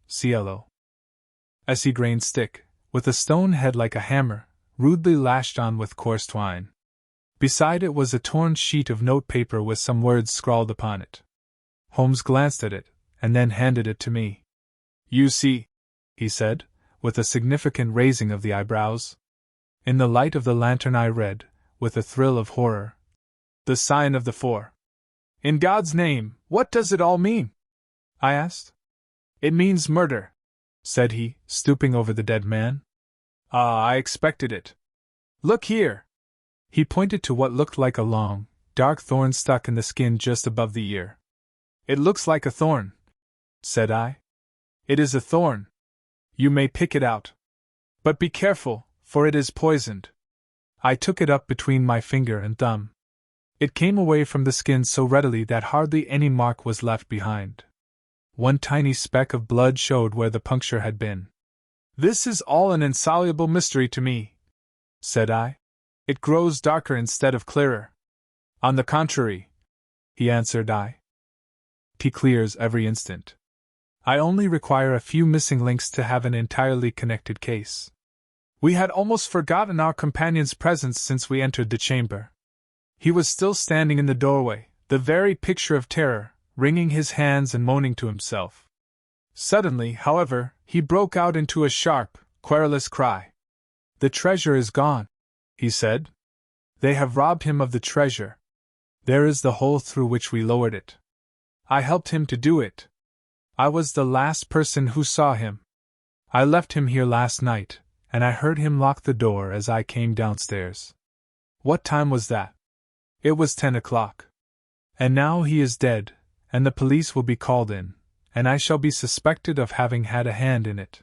grained stick, with a stone head like a hammer, rudely lashed on with coarse twine. Beside it was a torn sheet of note-paper with some words scrawled upon it. Holmes glanced at it, and then handed it to me. "You see," he said, with a significant raising of the eyebrows. In the light of the lantern I read, with a thrill of horror, "The sign of the 4. In God's name, what does it all mean?" I asked. "It means murder," said he, stooping over the dead man. "Ah, I expected it. Look here." He pointed to what looked like a long, dark thorn stuck in the skin just above the ear. "It looks like a thorn," said I. "It is a thorn. You may pick it out. But be careful, for it is poisoned." I took it up between my finger and thumb. It came away from the skin so readily that hardly any mark was left behind. One tiny speck of blood showed where the puncture had been. "This is all an insoluble mystery to me," said I. "It grows darker instead of clearer." "On the contrary," he answered, "it clears every instant. I only require a few missing links to have an entirely connected case." We had almost forgotten our companion's presence since we entered the chamber. He was still standing in the doorway, the very picture of terror, wringing his hands and moaning to himself. Suddenly, however, he broke out into a sharp, querulous cry. "The treasure is gone," he said. "They have robbed him of the treasure. There is the hole through which we lowered it. I helped him to do it. I was the last person who saw him. I left him here last night, and I heard him lock the door as I came downstairs." "What time was that?" "It was 10 o'clock. And now he is dead, and the police will be called in, and I shall be suspected of having had a hand in it."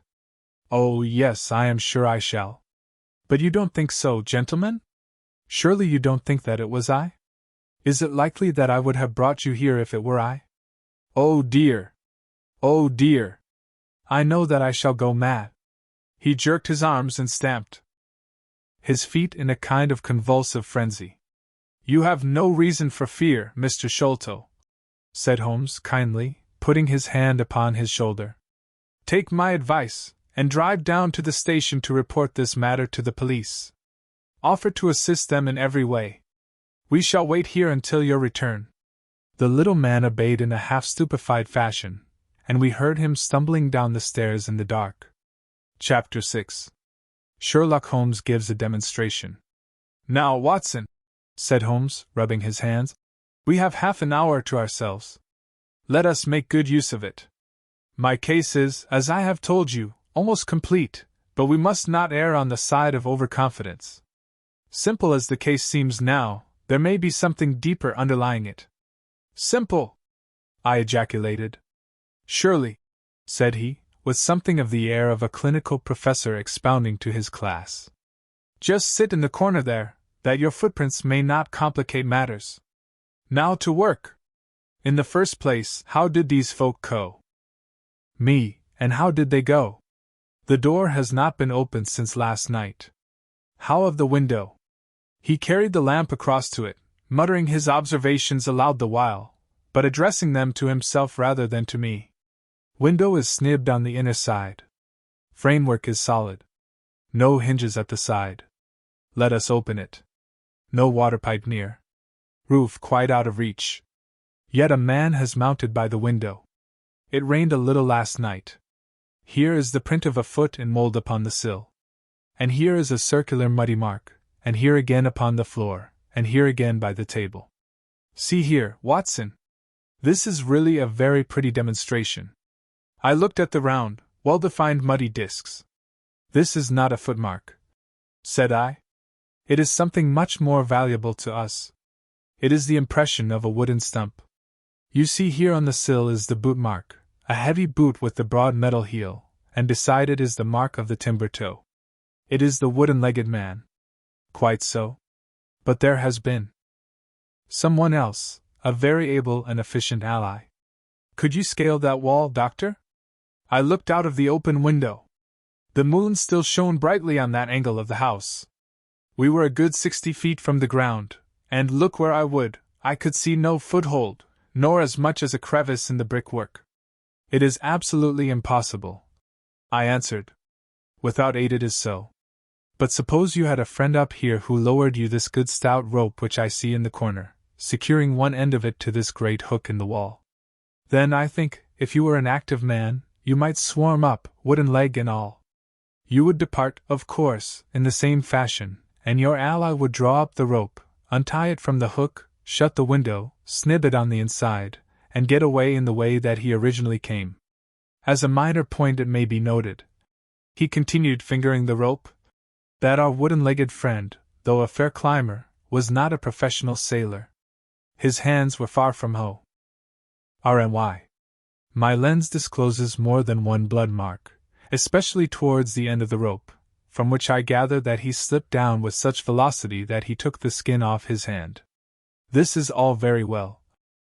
"Oh, yes, I am sure I shall. But you don't think so, gentlemen? Surely you don't think that it was I? Is it likely that I would have brought you here if it were I? Oh dear! Oh dear! I know that I shall go mad." He jerked his arms and stamped his feet in a kind of convulsive frenzy. "You have no reason for fear, Mr. Sholto," said Holmes kindly, putting his hand upon his shoulder. "Take my advice, and drive down to the station to report this matter to the police. Offer to assist them in every way. We shall wait here until your return." The little man obeyed in a half-stupefied fashion, and we heard him stumbling down the stairs in the dark. Chapter 6. Sherlock Holmes gives a demonstration. "Now, Watson," said Holmes, rubbing his hands, "we have half an hour to ourselves. Let us make good use of it. My case is, as I have told you, almost complete, but we must not err on the side of overconfidence. Simple as the case seems now, there may be something deeper underlying it." "Simple!" I ejaculated. "Surely," said he, with something of the air of a clinical professor expounding to his class. "Just sit in the corner there, that your footprints may not complicate matters. Now to work! In the first place, how did these folk go?" "Me, and how did they go? The door has not been opened since last night." "How of the window?" He carried the lamp across to it, muttering his observations aloud the while, but addressing them to himself rather than to me. "Window is snibbed on the inner side. Framework is solid. No hinges at the side. Let us open it. No water pipe near. Roof quite out of reach. Yet a man has mounted by the window. It rained a little last night. Here is the print of a foot in mold upon the sill. And here is a circular muddy mark, and here again upon the floor, and here again by the table. See here, Watson. This is really a very pretty demonstration." I looked at the round, well-defined muddy discs. "This is not a footmark," said I. "It is something much more valuable to us. It is the impression of a wooden stump. You see here on the sill is the boot mark, a heavy boot with the broad metal heel, and beside it is the mark of the timber toe. It is the wooden-legged man." "Quite so. But there has been someone else, a very able and efficient ally. Could you scale that wall, Doctor?" I looked out of the open window. The moon still shone brightly on that angle of the house. We were a good 60 feet from the ground, and look where I would, I could see no foothold, nor as much as a crevice in the brickwork. "It is absolutely impossible," I answered. "Without aid it is so. But suppose you had a friend up here who lowered you this good stout rope which I see in the corner, securing one end of it to this great hook in the wall. Then I think, if you were an active man, you might swarm up, wooden leg and all. You would depart, of course, in the same fashion, and your ally would draw up the rope, untie it from the hook, shut the window, snib it on the inside, and get away in the way that he originally came. As a minor point it may be noted," he continued, fingering the rope, "that our wooden-legged friend, though a fair climber, was not a professional sailor. His hands were far from hoe. RNY. My lens discloses more than one blood mark, especially towards the end of the rope, from which I gather that he slipped down with such velocity that he took the skin off his hand. This is all very well,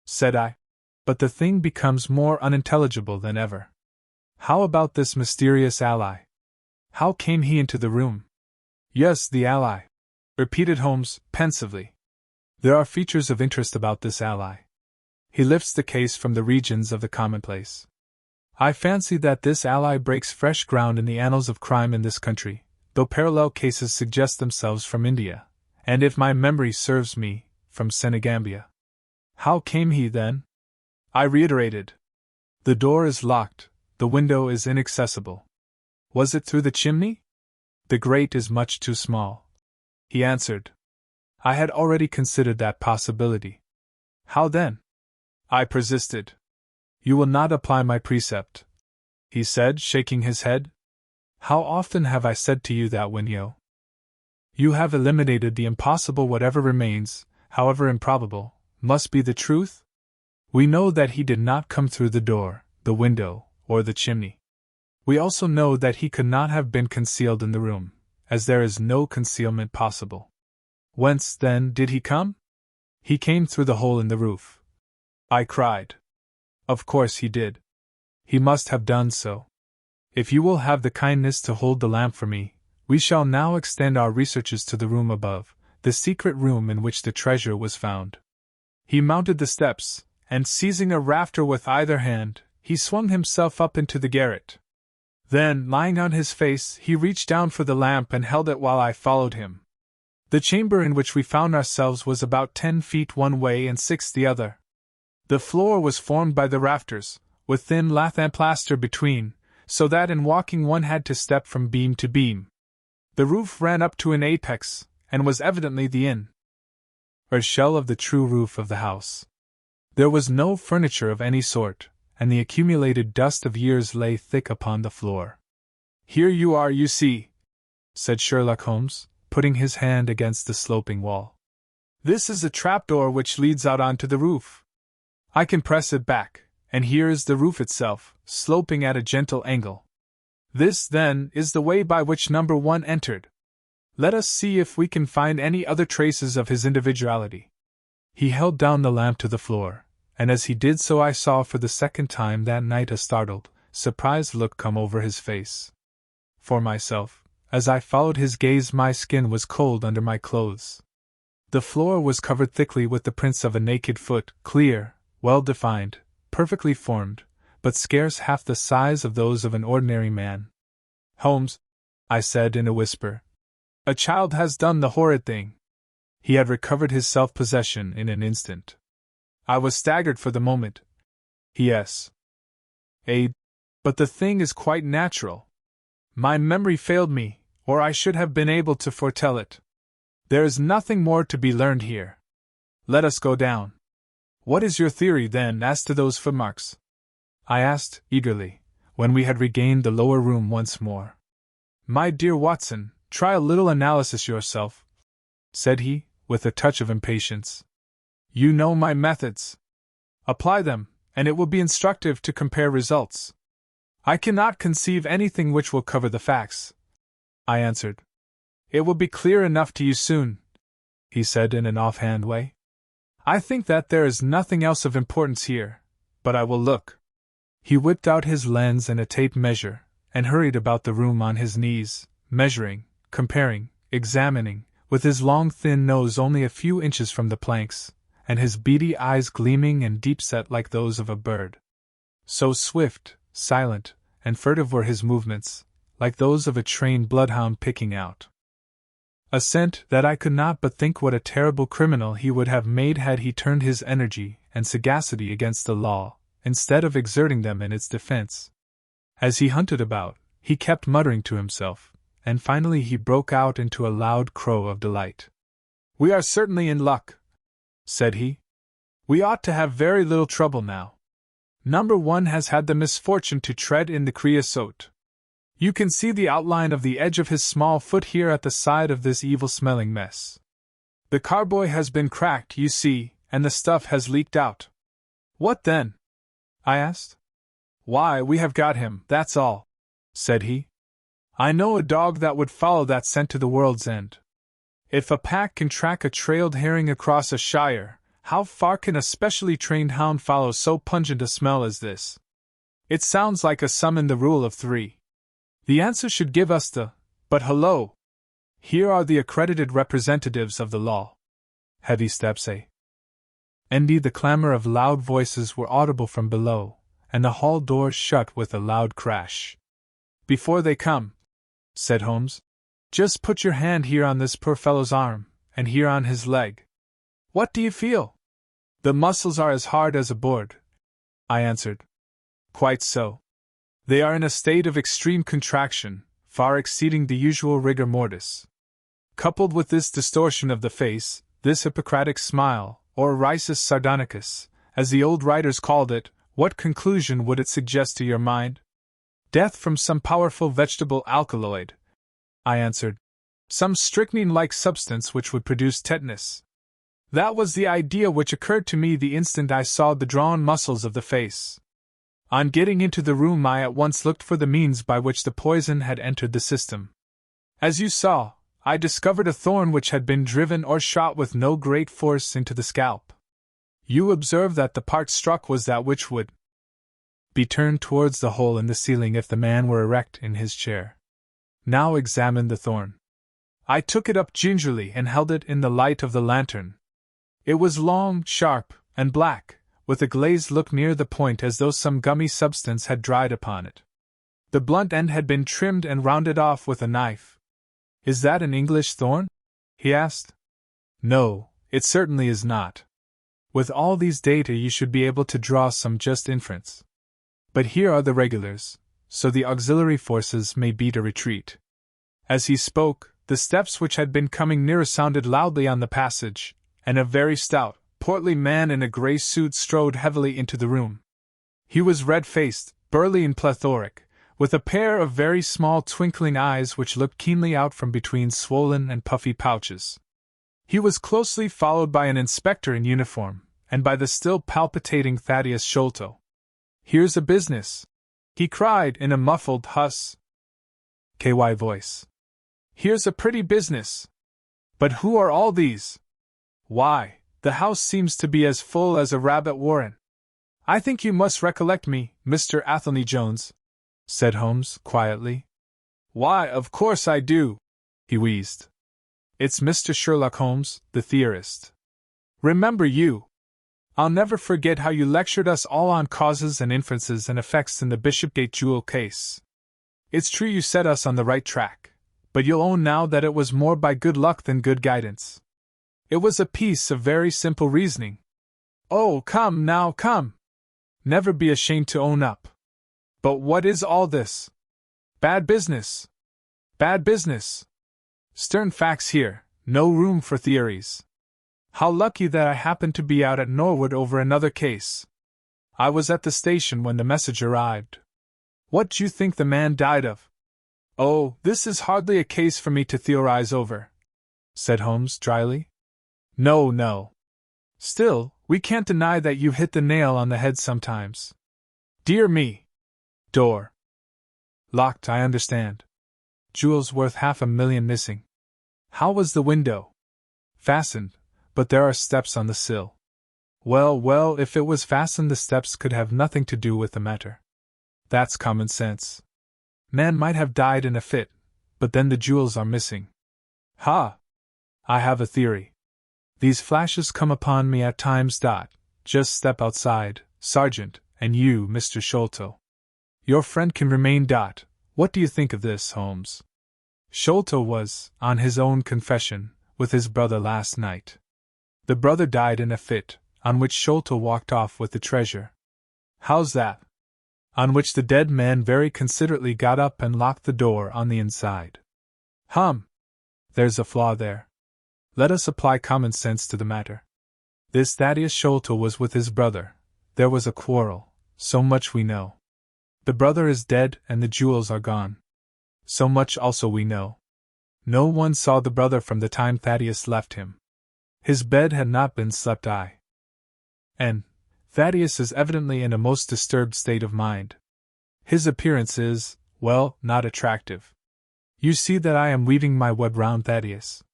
said I, but the thing becomes more unintelligible than ever. How about this mysterious ally? How came he into the room? Yes, the ally, repeated Holmes, pensively. There are features of interest about this ally. He lifts the case from the regions of the commonplace. I fancy that this ally breaks fresh ground in the annals of crime in this country, though parallel cases suggest themselves from India, and if my memory serves me, from Senegambia. How came he, then? I reiterated. The door is locked, the window is inaccessible. Was it through the chimney? The grate is much too small, he answered. I had already considered that possibility. How then? I persisted. You will not apply my precept, he said, shaking his head. How often have I said to you that when you have eliminated the impossible, whatever remains, however improbable, must be the truth? We know that he did not come through the door, the window, or the chimney. We also know that he could not have been concealed in the room, as there is no concealment possible. Whence, then, did he come? He came through the hole in the roof, I cried. Of course he did. He must have done so. If you will have the kindness to hold the lamp for me, we shall now extend our researches to the room above, the secret room in which the treasure was found. He mounted the steps, and seizing a rafter with either hand, he swung himself up into the garret. Then, lying on his face, he reached down for the lamp and held it while I followed him. The chamber in which we found ourselves was about 10 feet one way and 6 the other. The floor was formed by the rafters, with thin lath and plaster between, so that in walking one had to step from beam to beam. The roof ran up to an apex, and was evidently the inn, or shell of the true roof of the house. There was no furniture of any sort, and the accumulated dust of years lay thick upon the floor. Here you are, you see, said Sherlock Holmes, putting his hand against the sloping wall. This is a trapdoor which leads out onto the roof. I can press it back, and here is the roof itself, sloping at a gentle angle. This, then, is the way by which number 1 entered. Let us see if we can find any other traces of his individuality. He held down the lamp to the floor, and as he did so I saw for the second time that night a startled, surprised look come over his face. For myself, as I followed his gaze, my skin was cold under my clothes. The floor was covered thickly with the prints of a naked foot, clear, well-defined, perfectly formed, but scarce half the size of those of an ordinary man. Holmes, I said in a whisper, a child has done the horrid thing. He had recovered his self-possession in an instant. I was staggered for the moment. Yes. But the thing is quite natural. My memory failed me, or I should have been able to foretell it. There is nothing more to be learned here. Let us go down. What is your theory, then, as to those footmarks? I asked, eagerly, when we had regained the lower room once more. My dear Watson, try a little analysis yourself, said he, with a touch of impatience. You know my methods. Apply them, and it will be instructive to compare results. I cannot conceive anything which will cover the facts, I answered. It will be clear enough to you soon, he said in an offhand way. I think that there is nothing else of importance here, but I will look. He whipped out his lens and a tape measure, and hurried about the room on his knees, measuring, comparing, examining, with his long thin nose only a few inches from the planks, and his beady eyes gleaming and deep-set like those of a bird. So swift, silent, and furtive were his movements, like those of a trained bloodhound picking out a scent, that I could not but think what a terrible criminal he would have made had he turned his energy and sagacity against the law, instead of exerting them in its defense. As he hunted about, he kept muttering to himself, and finally he broke out into a loud crow of delight. We are certainly in luck, said he. We ought to have very little trouble now. Number 1 has had the misfortune to tread in the creosote. You can see the outline of the edge of his small foot here at the side of this evil-smelling mess. The carboy has been cracked, you see, and the stuff has leaked out." "What then?" I asked. "Why, we have got him, that's all," said he. "I know a dog that would follow that scent to the world's end. If a pack can track a trailed herring across a shire, how far can a specially trained hound follow so pungent a smell as this? It sounds like a sum in the rule of 3. The answer should give us but hello! Here are the accredited representatives of the law." Heavy steps, Indeed, the clamor of loud voices were audible from below, and the hall door shut with a loud crash. "Before they come," said Holmes, "just put your hand here on this poor fellow's arm, and here on his leg. What do you feel?" "The muscles are as hard as a board," I answered. "Quite so. They are in a state of extreme contraction, far exceeding the usual rigor mortis. Coupled with this distortion of the face, this Hippocratic smile, or risus sardonicus, as the old writers called it, what conclusion would it suggest to your mind?" "Death from some powerful vegetable alkaloid," I answered. "Some strychnine-like substance which would produce tetanus." That was the idea which occurred to me the instant I saw the drawn muscles of the face. On getting into the room, I at once looked for the means by which the poison had entered the system. As you saw, I discovered a thorn which had been driven or shot with no great force into the scalp. You observe that the part struck was that which would be turned towards the hole in the ceiling if the man were erect in his chair. Now examine the thorn. I took it up gingerly and held it in the light of the lantern. It was long, sharp, and black, with a glazed look near the point as though some gummy substance had dried upon it. The blunt end had been trimmed and rounded off with a knife. "Is that an English thorn?" he asked. "No, it certainly is not. With all these data you should be able to draw some just inference. But here are the regulars, so the auxiliary forces may beat a retreat." As he spoke, the steps which had been coming nearer sounded loudly on the passage, and a very stout, portly man in a grey suit strode heavily into the room. He was red-faced, burly and plethoric, with a pair of very small twinkling eyes which looked keenly out from between swollen and puffy pouches. He was closely followed by an inspector in uniform, and by the still palpitating Thaddeus Sholto. "Here's a business," he cried in a muffled ky voice. "Here's a pretty business. But who are all these? Why, the house seems to be as full as a rabbit warren." "I think you must recollect me, Mr. Athelney Jones," said Holmes, quietly. "Why, of course I do," he wheezed. "It's Mr. Sherlock Holmes, the theorist. Remember you? I'll never forget how you lectured us all on causes and inferences and effects in the Bishopgate jewel case. It's true you set us on the right track, but you'll own now that it was more by good luck than good guidance. It was a piece of very simple reasoning. Oh, come now, come! Never be ashamed to own up. But what is all this? Bad business! Bad business! Stern facts here, no room for theories. How lucky that I happened to be out at Norwood over another case. I was at the station when the message arrived. What do you think the man died of?" "Oh, this is hardly a case for me to theorize over," said Holmes dryly. "No, no. Still, we can't deny that you've hit the nail on the head sometimes. Dear me! Door locked, I understand. Jewels worth $500,000 missing. How was the window?" "Fastened, but there are steps on the sill." "Well, well, if it was fastened, the steps could have nothing to do with the matter. That's common sense. Man might have died in a fit, but then the jewels are missing. Ha! I have a theory. These flashes come upon me at times. Just step outside, Sergeant, and you, Mr. Sholto. Your friend can remain. What do you think of this, Holmes?" Sholto was, on his own confession, with his brother last night. The brother died in a fit, on which Sholto walked off with the treasure. "How's that?" "On which the dead man very considerately got up and locked the door on the inside." "Hum! There's a flaw there. Let us apply common sense to the matter. This Thaddeus Sholto was with his brother. There was a quarrel, so much we know. The brother is dead and the jewels are gone. So much also we know. No one saw the brother from the time Thaddeus left him. His bed had not been slept. and Thaddeus is evidently in a most disturbed state of mind. His appearance is, well, not attractive. You see that I am weaving my web round Thaddeus.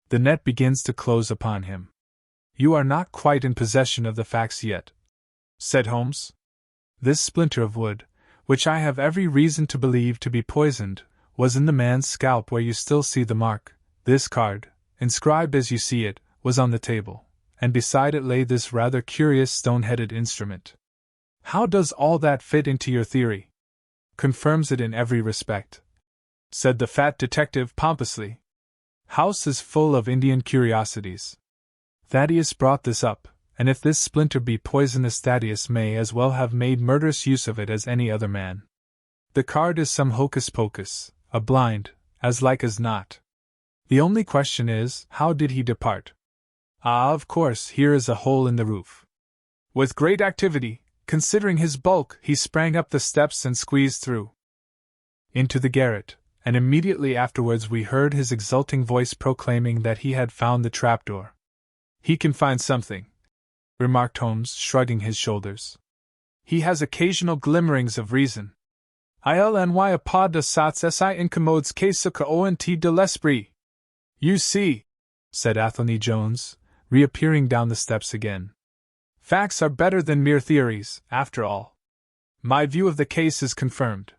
The net begins to close upon him. You are not quite in possession of the facts yet, said Holmes. This splinter of wood, which I have every reason to believe to be poisoned, was in the man's scalp where you still see the mark. This card, inscribed as you see it, was on the table, and beside it lay this rather curious stone-headed instrument. How does all that fit into your theory? Confirms it in every respect, said the fat detective pompously. House is full of Indian curiosities. Thaddeus brought this up, and if this splinter be poisonous, Thaddeus may as well have made murderous use of it as any other man. The card is some hocus-pocus, a blind, as like as not. The only question is, how did he depart? Ah, of course, here is a hole in the roof. With great activity, considering his bulk, he sprang up the steps and squeezed through into the garret, and immediately afterwards we heard his exulting voice proclaiming that he had found the trapdoor. He can find something, remarked Holmes, shrugging his shoulders. He has occasional glimmerings of reason. Il n'y a pas de sots si incommodes que ce qu'on de l'esprit. You see, said Athelney Jones, reappearing down the steps again. Facts are better than mere theories, after all. My view of the case is confirmed.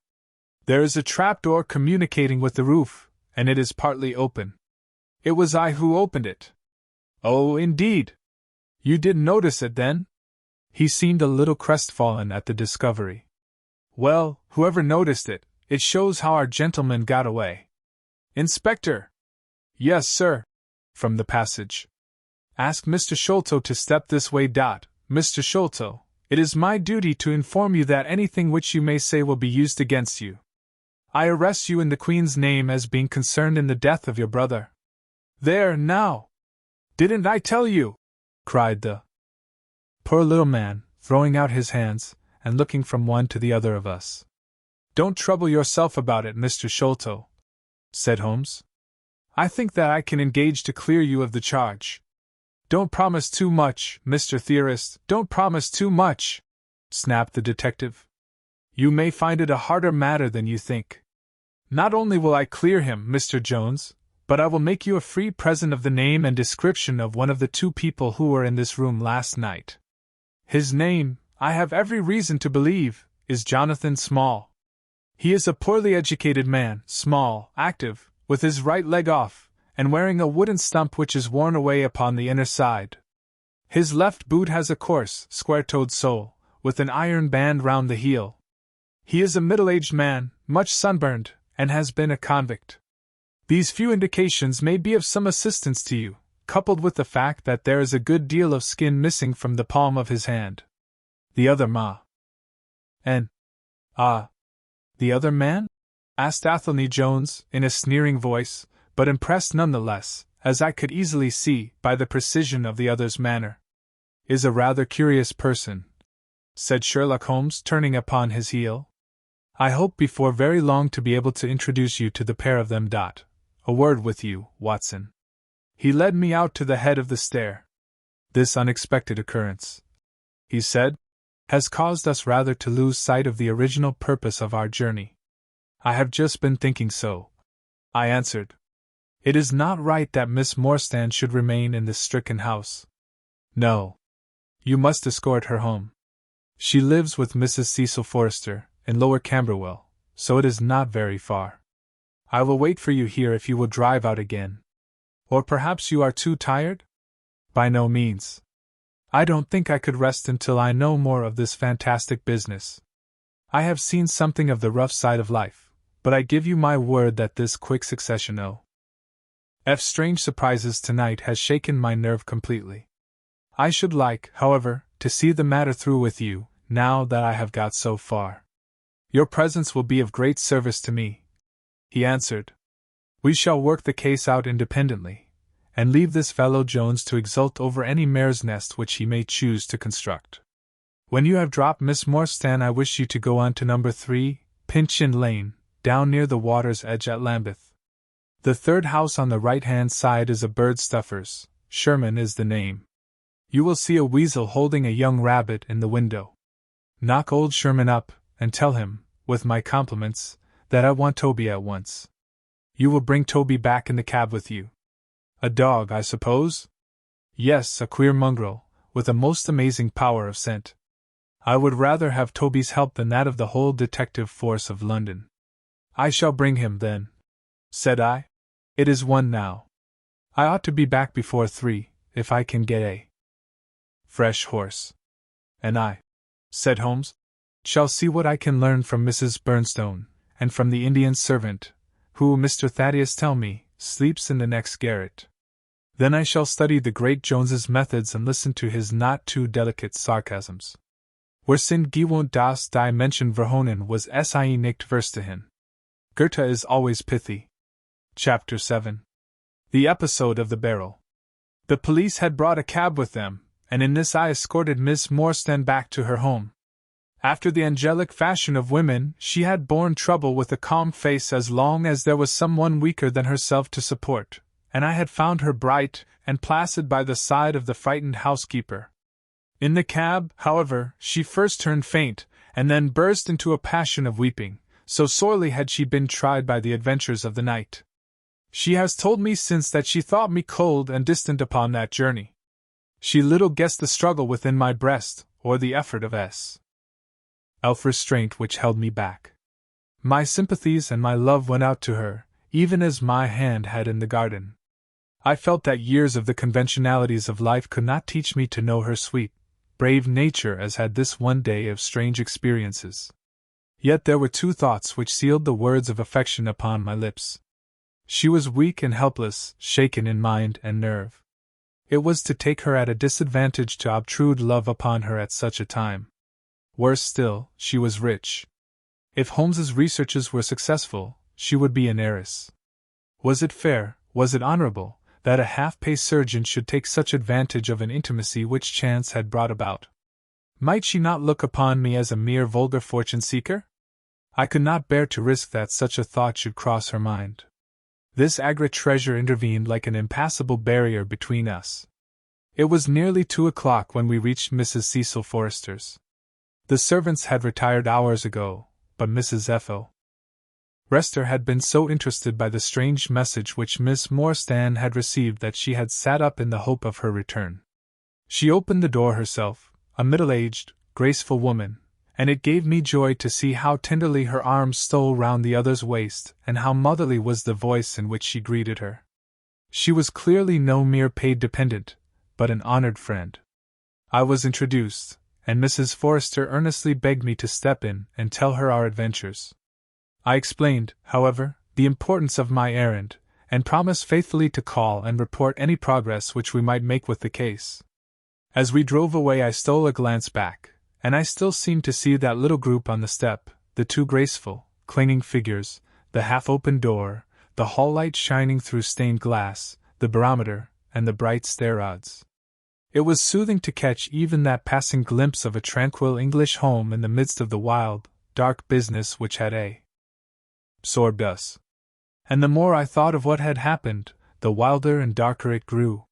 There is a trapdoor communicating with the roof, and it is partly open. It was I who opened it. Oh, indeed. You didn't notice it, then? He seemed a little crestfallen at the discovery. Well, whoever noticed it, it shows how our gentleman got away. Inspector! Yes, sir. From the passage. Ask Mr. Sholto to step this way. Mr. Sholto, it is my duty to inform you that anything which you may say will be used against you. I arrest you in the Queen's name as being concerned in the death of your brother. There, now! Didn't I tell you? Cried the poor little man, throwing out his hands, and looking from one to the other of us. Don't trouble yourself about it, Mr. Sholto, said Holmes. I think that I can engage to clear you of the charge. Don't promise too much, Mr. Theorist, don't promise too much, snapped the detective. You may find it a harder matter than you think. Not only will I clear him, Mr. Jones, but I will make you a free present of the name and description of one of the two people who were in this room last night. His name, I have every reason to believe, is Jonathan Small. He is a poorly educated man, small, active, with his right leg off, and wearing a wooden stump which is worn away upon the inner side. His left boot has a coarse, square-toed sole, with an iron band round the heel. He is a middle-aged man, much sunburned, and has been a convict. These few indications may be of some assistance to you, coupled with the fact that there is a good deal of skin missing from the palm of his hand. The other the other man? Asked Athelney Jones, in a sneering voice, but impressed nonetheless, as I could easily see, by the precision of the other's manner. Is a rather curious person, said Sherlock Holmes, turning upon his heel. I hope before very long to be able to introduce you to the pair of them. A word with you, Watson. He led me out to the head of the stair. This unexpected occurrence, he said, has caused us rather to lose sight of the original purpose of our journey. I have just been thinking so, I answered. It is not right that Miss Morstan should remain in this stricken house. No. You must escort her home. She lives with Mrs. Cecil Forrester, in Lower Camberwell, so it is not very far. I will wait for you here if you will drive out again. Or perhaps you are too tired? By no means. I don't think I could rest until I know more of this fantastic business. I have seen something of the rough side of life, but I give you my word that this quick succession of strange surprises tonight has shaken my nerve completely. I should like, however, to see the matter through with you, now that I have got so far. Your presence will be of great service to me, he answered. We shall work the case out independently, and leave this fellow Jones to exult over any mare's nest which he may choose to construct. When you have dropped Miss Morstan, I wish you to go on to number 3, Pinchin Lane, down near the water's edge at Lambeth. The third house on the right-hand side is a bird stuffer's. Sherman is the name. You will see a weasel holding a young rabbit in the window. Knock old Sherman up, and tell him, with my compliments, that I want Toby at once. You will bring Toby back in the cab with you. A dog, I suppose? Yes, a queer mongrel, with a most amazing power of scent. I would rather have Toby's help than that of the whole detective force of London. I shall bring him, then, said I. It is 1 now. I ought to be back before 3, if I can get a fresh horse. And I, said Holmes, shall see what I can learn from Mrs. Bernstone, and from the Indian servant, who, Mr. Thaddeus tell me, sleeps in the next garret. Then I shall study the great Jones's methods and listen to his not too delicate sarcasms. Wer sind gewohnt das die Menschen verhohnen was sie nicht verstehen. Goethe is always pithy. Chapter 7. The Episode of the Barrel. The police had brought a cab with them, and in this I escorted Miss Morstan back to her home. After the angelic fashion of women, she had borne trouble with a calm face as long as there was someone weaker than herself to support, and I had found her bright and placid by the side of the frightened housekeeper. In the cab, however, she first turned faint, and then burst into a passion of weeping, so sorely had she been tried by the adventures of the night. She has told me since that she thought me cold and distant upon that journey. She little guessed the struggle within my breast, or the effort of self-restraint which held me back. My sympathies and my love went out to her, even as my hand had in the garden. I felt that years of the conventionalities of life could not teach me to know her sweet, brave nature as had this one day of strange experiences. Yet there were 2 thoughts which sealed the words of affection upon my lips. She was weak and helpless, shaken in mind and nerve. It was to take her at a disadvantage to obtrude love upon her at such a time. Worse still, she was rich. If Holmes's researches were successful, she would be an heiress. Was it fair, was it honorable, that a half-pay surgeon should take such advantage of an intimacy which chance had brought about? Might she not look upon me as a mere vulgar fortune-seeker? I could not bear to risk that such a thought should cross her mind. This Agra treasure intervened like an impassable barrier between us. It was nearly 2 o'clock when we reached Mrs. Cecil Forrester's. The servants had retired hours ago, but Mrs. F.O. Forrester had been so interested by the strange message which Miss Morstan had received that she had sat up in the hope of her return. She opened the door herself, a middle-aged, graceful woman, and it gave me joy to see how tenderly her arms stole round the other's waist, and how motherly was the voice in which she greeted her. She was clearly no mere paid dependent, but an honored friend. I was introduced, and Mrs. Forrester earnestly begged me to step in and tell her our adventures. I explained, however, the importance of my errand, and promised faithfully to call and report any progress which we might make with the case. As we drove away I stole a glance back, and I still seemed to see that little group on the step, the 2 graceful, clinging figures, the half-open door, the hall light shining through stained glass, the barometer, and the bright stair-rods. It was soothing to catch even that passing glimpse of a tranquil English home in the midst of the wild, dark business which had absorbed us. And the more I thought of what had happened, the wilder and darker it grew.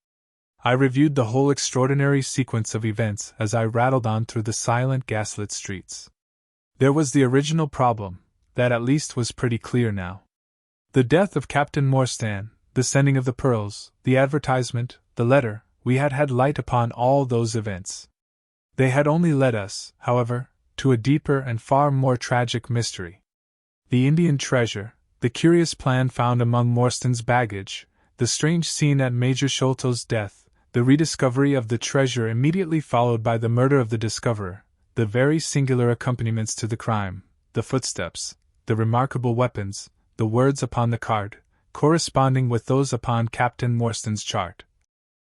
I reviewed the whole extraordinary sequence of events as I rattled on through the silent gaslit streets. There was the original problem, that at least was pretty clear now. The death of Captain Morstan, the sending of the pearls, the advertisement, the letter, we had had light upon all those events. They had only led us, however, to a deeper and far more tragic mystery. The Indian treasure, the curious plan found among Morstan's baggage, the strange scene at Major Sholto's death, the rediscovery of the treasure immediately followed by the murder of the discoverer, the very singular accompaniments to the crime, the footsteps, the remarkable weapons, the words upon the card, corresponding with those upon Captain Morstan's chart.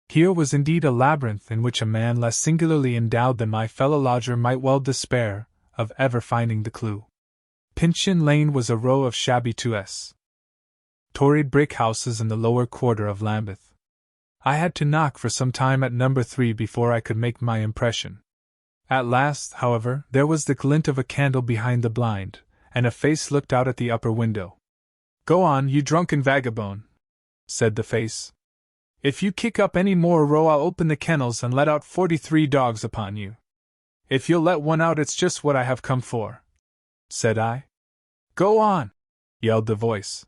Here was indeed a labyrinth in which a man less singularly endowed than my fellow lodger might well despair of ever finding the clue. Pinchin Lane was a row of shabby 2-storied brick houses in the lower quarter of Lambeth. I had to knock for some time at number 3 before I could make my impression. At last, however, there was the glint of a candle behind the blind, and a face looked out at the upper window. "Go on, you drunken vagabond," said the face. If you kick up any more row, I'll open the kennels and let out 43 dogs upon you. If you'll let one out, it's just what I have come for," said I. "Go on," yelled the voice.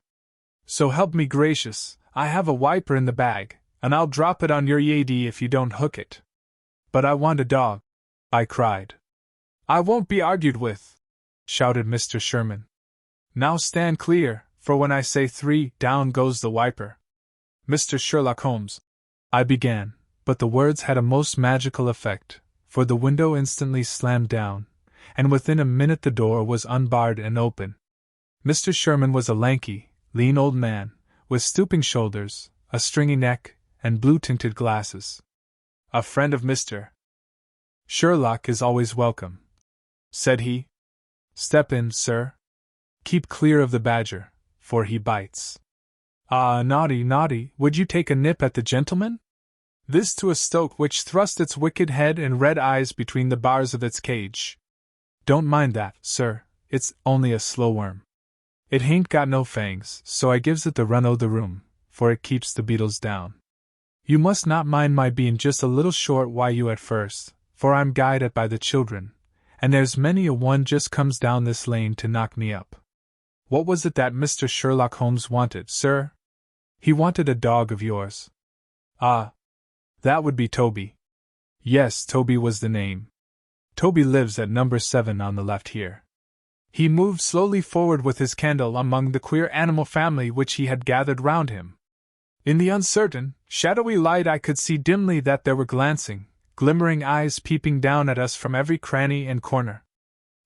"So help me gracious, I have a wiper in the bag, and I'll drop it on your yaddy if you don't hook it." "But I want a dog," I cried. "I won't be argued with," shouted Mr. Sherman. "Now stand clear, for when I say 3, down goes the wiper." "Mr. Sherlock Holmes," I began, but the words had a most magical effect, for the window instantly slammed down, and within a minute the door was unbarred and open. Mr. Sherman was a lanky, lean old man, with stooping shoulders, a stringy neck, and blue-tinted glasses. "A friend of Mr. Sherlock is always welcome," said he. "Step in, sir. Keep clear of the badger, for he bites." "Ah, naughty, naughty, would you take a nip at the gentleman?" This to a stoat which thrust its wicked head and red eyes between the bars of its cage. "Don't mind that, sir, it's only a slow worm. It hain't got no fangs, so I gives it the run o' the room, for it keeps the beetles down. You must not mind my being just a little short wi' you at first, for I'm guided by the children, and there's many a one just comes down this lane to knock me up." "What was it that Mr. Sherlock Holmes wanted, sir?" "He wanted a dog of yours." "Ah, that would be Toby." "Yes, Toby was the name. Toby lives at number 7 on the left here." He moved slowly forward with his candle among the queer animal family which he had gathered round him. In the uncertain, shadowy light I could see dimly that there were glancing, glimmering eyes peeping down at us from every cranny and corner.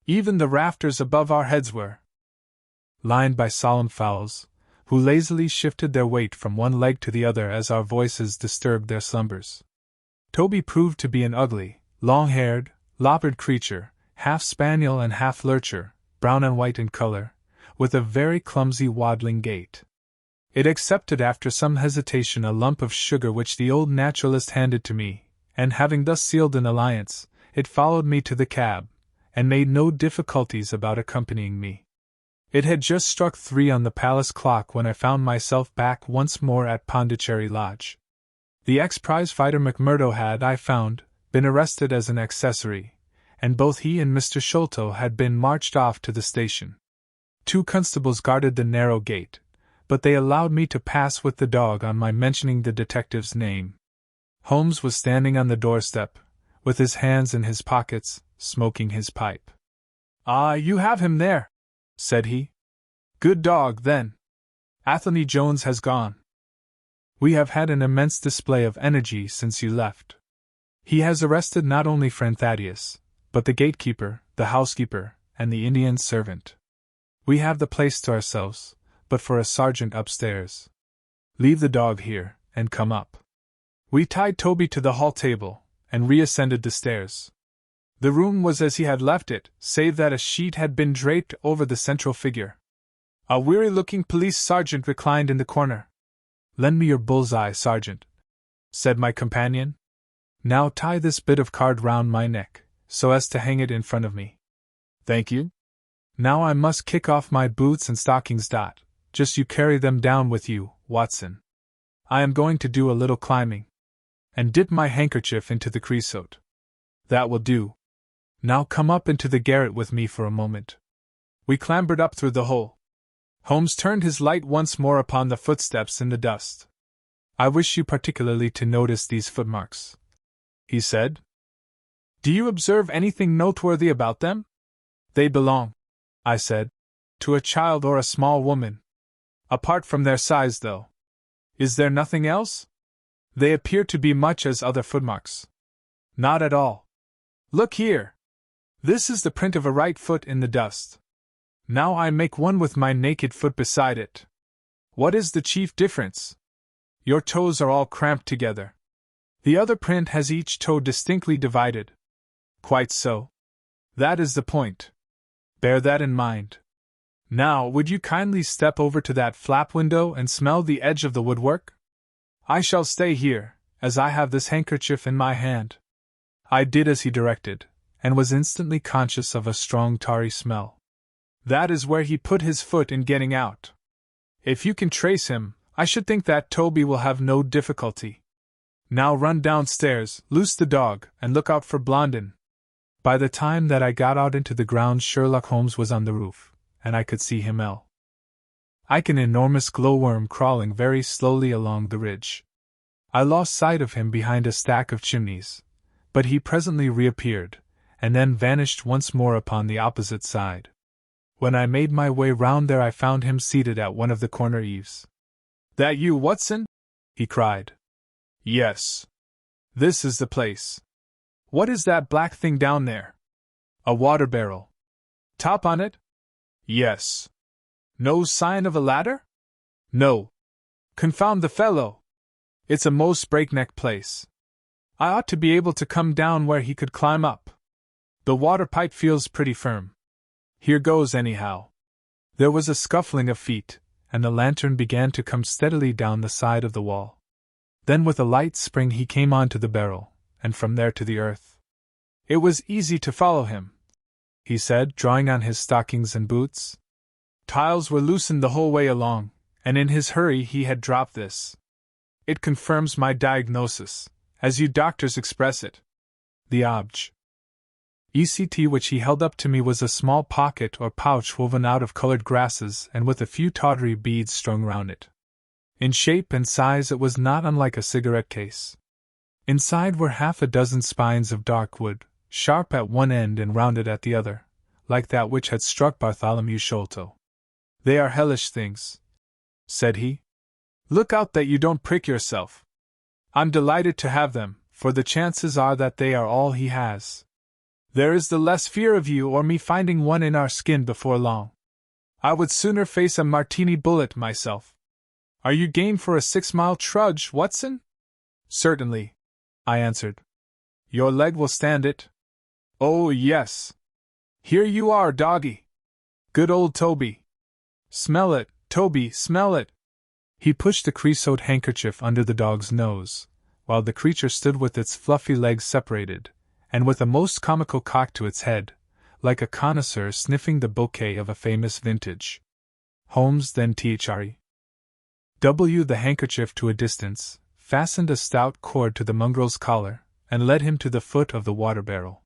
Even the rafters above our heads were lined by solemn fowls, who lazily shifted their weight from one leg to the other as our voices disturbed their slumbers. Toby proved to be an ugly, long-haired, loppered creature, half spaniel and half lurcher, brown and white in color, with a very clumsy waddling gait. It accepted after some hesitation a lump of sugar which the old naturalist handed to me, and having thus sealed an alliance, it followed me to the cab, and made no difficulties about accompanying me. It had just struck 3 on the palace clock when I found myself back once more at Pondicherry Lodge. The ex-prize-fighter McMurdo had, I found, been arrested as an accessory, and both he and Mr. Sholto had been marched off to the station. 2 constables guarded the narrow gate, but they allowed me to pass with the dog on my mentioning the detective's name. Holmes was standing on the doorstep, with his hands in his pockets, smoking his pipe. "Ah, you have him there," said he. "Good dog, then. Anthony Jones has gone. We have had an immense display of energy since you left. He has arrested not only friend Thaddeus, but the gatekeeper, the housekeeper, and the Indian servant. We have the place to ourselves, but for a sergeant upstairs. Leave the dog here, and come up." We tied Toby to the hall table, and reascended the stairs. The room was as he had left it, save that a sheet had been draped over the central figure. A weary-looking police sergeant reclined in the corner. "Lend me your bull's-eye, sergeant," said my companion. "Now tie this bit of card round my neck, so as to hang it in front of me." "Thank you. Now I must kick off my boots and stockings. Just you carry them down with you, Watson. I am going to do a little climbing. And dip my handkerchief into the creosote. That will do. Now come up into the garret with me for a moment." We clambered up through the hole. Holmes turned his light once more upon the footsteps in the dust. "I wish you particularly to notice these footmarks," he said. "Do you observe anything noteworthy about them?" "They belong," I said, "to a child or a small woman. Apart from their size, though. Is there nothing else? They appear to be much as other footmarks." "Not at all. Look here. This is the print of a right foot in the dust. Now I make one with my naked foot beside it. What is the chief difference? Your toes are all cramped together. The other print has each toe distinctly divided." "Quite so. That is the point. Bear that in mind. Now, would you kindly step over to that flap window and smell the edge of the woodwork? I shall stay here, as I have this handkerchief in my hand." I did as he directed, and was instantly conscious of a strong tarry smell. "That is where he put his foot in getting out. If you can trace him, I should think that Toby will have no difficulty. Now run downstairs, loose the dog, and look out for Blondin. By the time that I got out into the grounds, Sherlock Holmes was on the roof, and I could see him like an enormous glowworm crawling very slowly along the ridge. I lost sight of him behind a stack of chimneys, but he presently reappeared, and then vanished once more upon the opposite side. When I made my way round there, I found him seated at one of the corner eaves. "That you, Watson?" he cried. "Yes. This is the place. What is that black thing down there?" "A water barrel." "Top on it?" "Yes." "No sign of a ladder?" "No." "Confound the fellow! It's a most breakneck place. I ought to be able to come down where he could climb up. The water pipe feels pretty firm. Here goes, anyhow." There was a scuffling of feet, and the lantern began to come steadily down the side of the wall. Then with a light spring he came on to the barrel, and from there to the earth. "It was easy to follow him," he said, drawing on his stockings and boots. "Tiles were loosened the whole way along, and in his hurry he had dropped this. It confirms my diagnosis, as you doctors express it. The object which he held up to me was a small pocket or pouch woven out of colored grasses and with a few tawdry beads strung round it. In shape and size it was not unlike a cigarette case. Inside were half a dozen spines of dark wood, sharp at one end and rounded at the other, like that which had struck Bartholomew Sholto. "They are hellish things," said he. "Look out that you don't prick yourself. I'm delighted to have them, for the chances are that they are all he has. There is the less fear of you or me finding one in our skin before long. I would sooner face a martini bullet myself. Are you game for a 6-mile trudge, Watson?" "Certainly," I answered. "Your leg will stand it?" "Oh, yes. Here you are, doggy. Good old Toby. Smell it, Toby, smell it." He pushed the creosote handkerchief under the dog's nose, while the creature stood with its fluffy legs separated, and with a most comical cock to its head, like a connoisseur sniffing the bouquet of a famous vintage. Holmes then threw the handkerchief to a distance, fastened a stout cord to the mongrel's collar, and led him to the foot of the water barrel.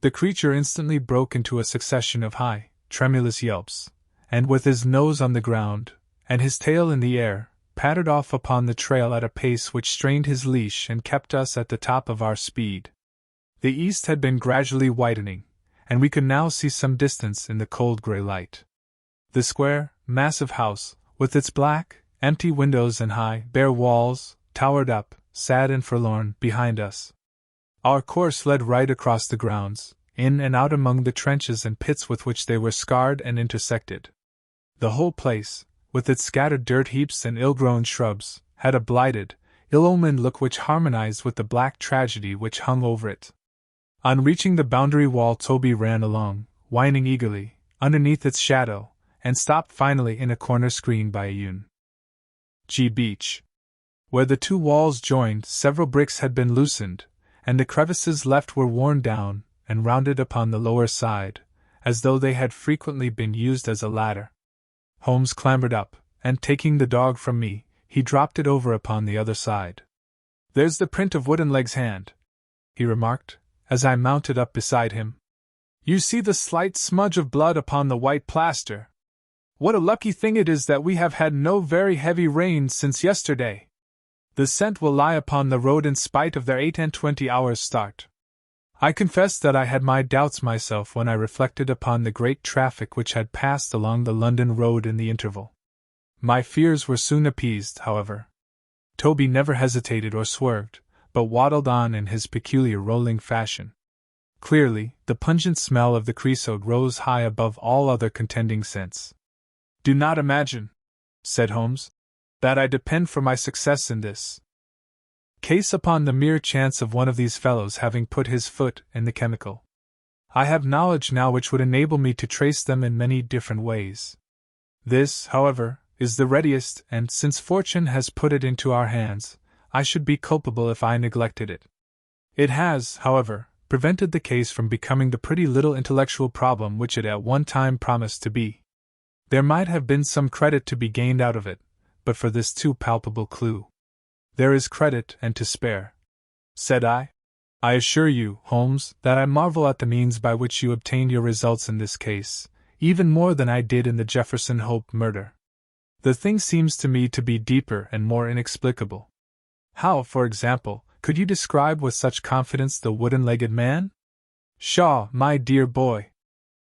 The creature instantly broke into a succession of high, tremulous yelps, and with his nose on the ground, and his tail in the air, pattered off upon the trail at a pace which strained his leash and kept us at the top of our speed. The east had been gradually whitening, and we could now see some distance in the cold grey light. The square, massive house, with its black, empty windows and high, bare walls, towered up, sad and forlorn, behind us. Our course led right across the grounds, in and out among the trenches and pits with which they were scarred and intersected. The whole place, with its scattered dirt heaps and ill-grown shrubs, had a blighted, ill-omened look which harmonized with the black tragedy which hung over it. On reaching the boundary wall, Toby ran along, whining eagerly, underneath its shadow, and stopped finally in a corner screened by a yewn beech. Where the two walls joined, several bricks had been loosened, and the crevices left were worn down and rounded upon the lower side, as though they had frequently been used as a ladder. Holmes clambered up, and taking the dog from me, he dropped it over upon the other side. "There's the print of Woodenleg's hand," he remarked, as I mounted up beside him. "You see the slight smudge of blood upon the white plaster. What a lucky thing it is that we have had no very heavy rains since yesterday. The scent will lie upon the road in spite of their 28 hours' start." I confess that I had my doubts myself when I reflected upon the great traffic which had passed along the London road in the interval. My fears were soon appeased, however. Toby never hesitated or swerved, but waddled on in his peculiar rolling fashion. Clearly, the pungent smell of the creosote rose high above all other contending scents. "Do not imagine," said Holmes, "that I depend for my success in this case upon the mere chance of one of these fellows having put his foot in the chemical. I have knowledge now which would enable me to trace them in many different ways. This, however, is the readiest, and since fortune has put it into our hands, I should be culpable if I neglected it. It has, however, prevented the case from becoming the pretty little intellectual problem which it at one time promised to be. There might have been some credit to be gained out of it, but for this too palpable clue. There is credit and to spare, said I. I assure you, Holmes, that I marvel at the means by which you obtained your results in this case, even more than I did in the Jefferson Hope murder. The thing seems to me to be deeper and more inexplicable. How, for example, could you describe with such confidence the wooden-legged man? Pshaw, my dear boy!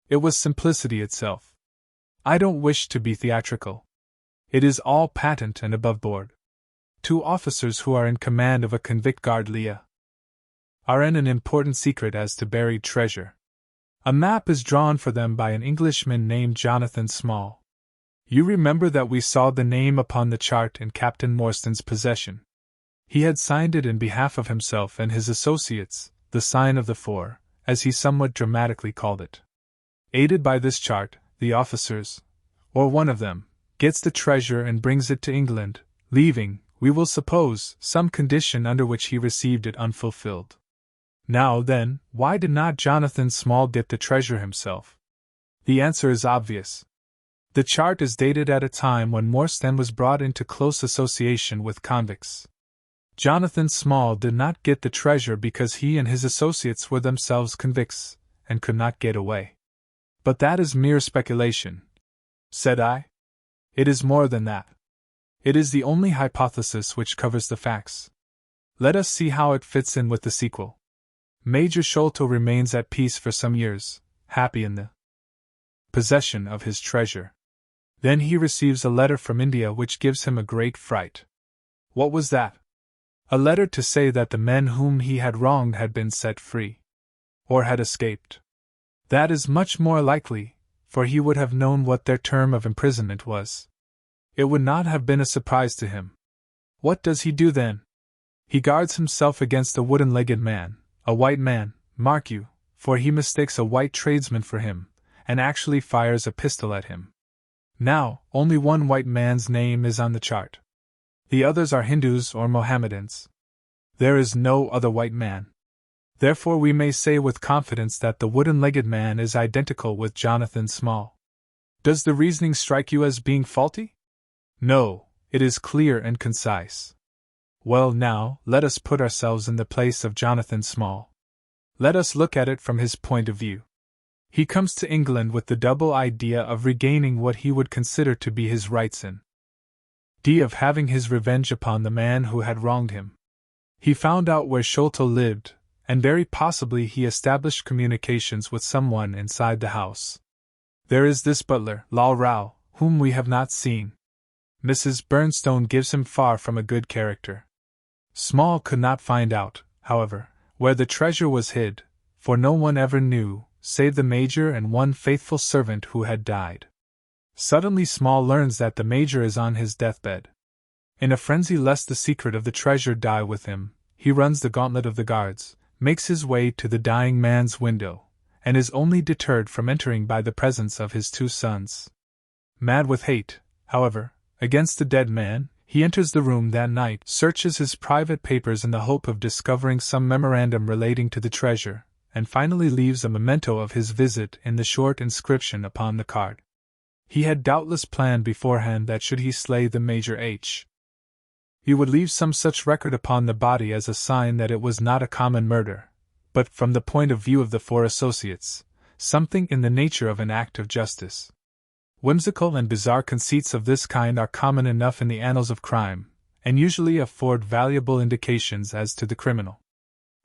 It was simplicity itself. I don't wish to be theatrical. It is all patent and above board. 2 officers who are in command of a convict guard Leah are in an important secret as to buried treasure. A map is drawn for them by an Englishman named Jonathan Small. You remember that we saw the name upon the chart in Captain Morstan's possession. He had signed it in behalf of himself and his associates, the sign of the four, as he somewhat dramatically called it. Aided by this chart, the officers, or one of them, gets the treasure and brings it to England, leaving, we will suppose, some condition under which he received it unfulfilled. Now then, why did not Jonathan Small dip the treasure himself? The answer is obvious. The chart is dated at a time when Morstan was brought into close association with convicts. Jonathan Small did not get the treasure because he and his associates were themselves convicts, and could not get away. But that is mere speculation, said I. It is more than that. It is the only hypothesis which covers the facts. Let us see how it fits in with the sequel. Major Sholto remains at peace for some years, happy in the possession of his treasure. Then he receives a letter from India which gives him a great fright. What was that? A letter to say that the men whom he had wronged had been set free. Or had escaped. That is much more likely, for he would have known what their term of imprisonment was. It would not have been a surprise to him. What does he do then? He guards himself against a wooden-legged man, a white man, mark you, for he mistakes a white tradesman for him, and actually fires a pistol at him. Now, only one white man's name is on the chart. The others are Hindus or Mohammedans. There is no other white man. Therefore we may say with confidence that the wooden-legged man is identical with Jonathan Small. Does the reasoning strike you as being faulty? No, it is clear and concise. Well now, let us put ourselves in the place of Jonathan Small. Let us look at it from his point of view. He comes to England with the double idea of regaining what he would consider to be his rights in of having his revenge upon the man who had wronged him. He found out where Sholto lived, and very possibly he established communications with someone inside the house. There is this butler, Lal Rao, whom we have not seen. Mrs. Bernstone gives him far from a good character. Small could not find out, however, where the treasure was hid, for no one ever knew, save the Major and one faithful servant who had died. Suddenly Small learns that the Major is on his deathbed. In a frenzy lest the secret of the treasure die with him, he runs the gauntlet of the guards, makes his way to the dying man's window, and is only deterred from entering by the presence of his 2 sons. Mad with hate, however, against the dead man, he enters the room that night, searches his private papers in the hope of discovering some memorandum relating to the treasure, and finally leaves a memento of his visit in the short inscription upon the card. He had doubtless planned beforehand that should he slay the Major H., he would leave some such record upon the body as a sign that it was not a common murder, but, from the point of view of the 4 associates, something in the nature of an act of justice. Whimsical and bizarre conceits of this kind are common enough in the annals of crime, and usually afford valuable indications as to the criminal.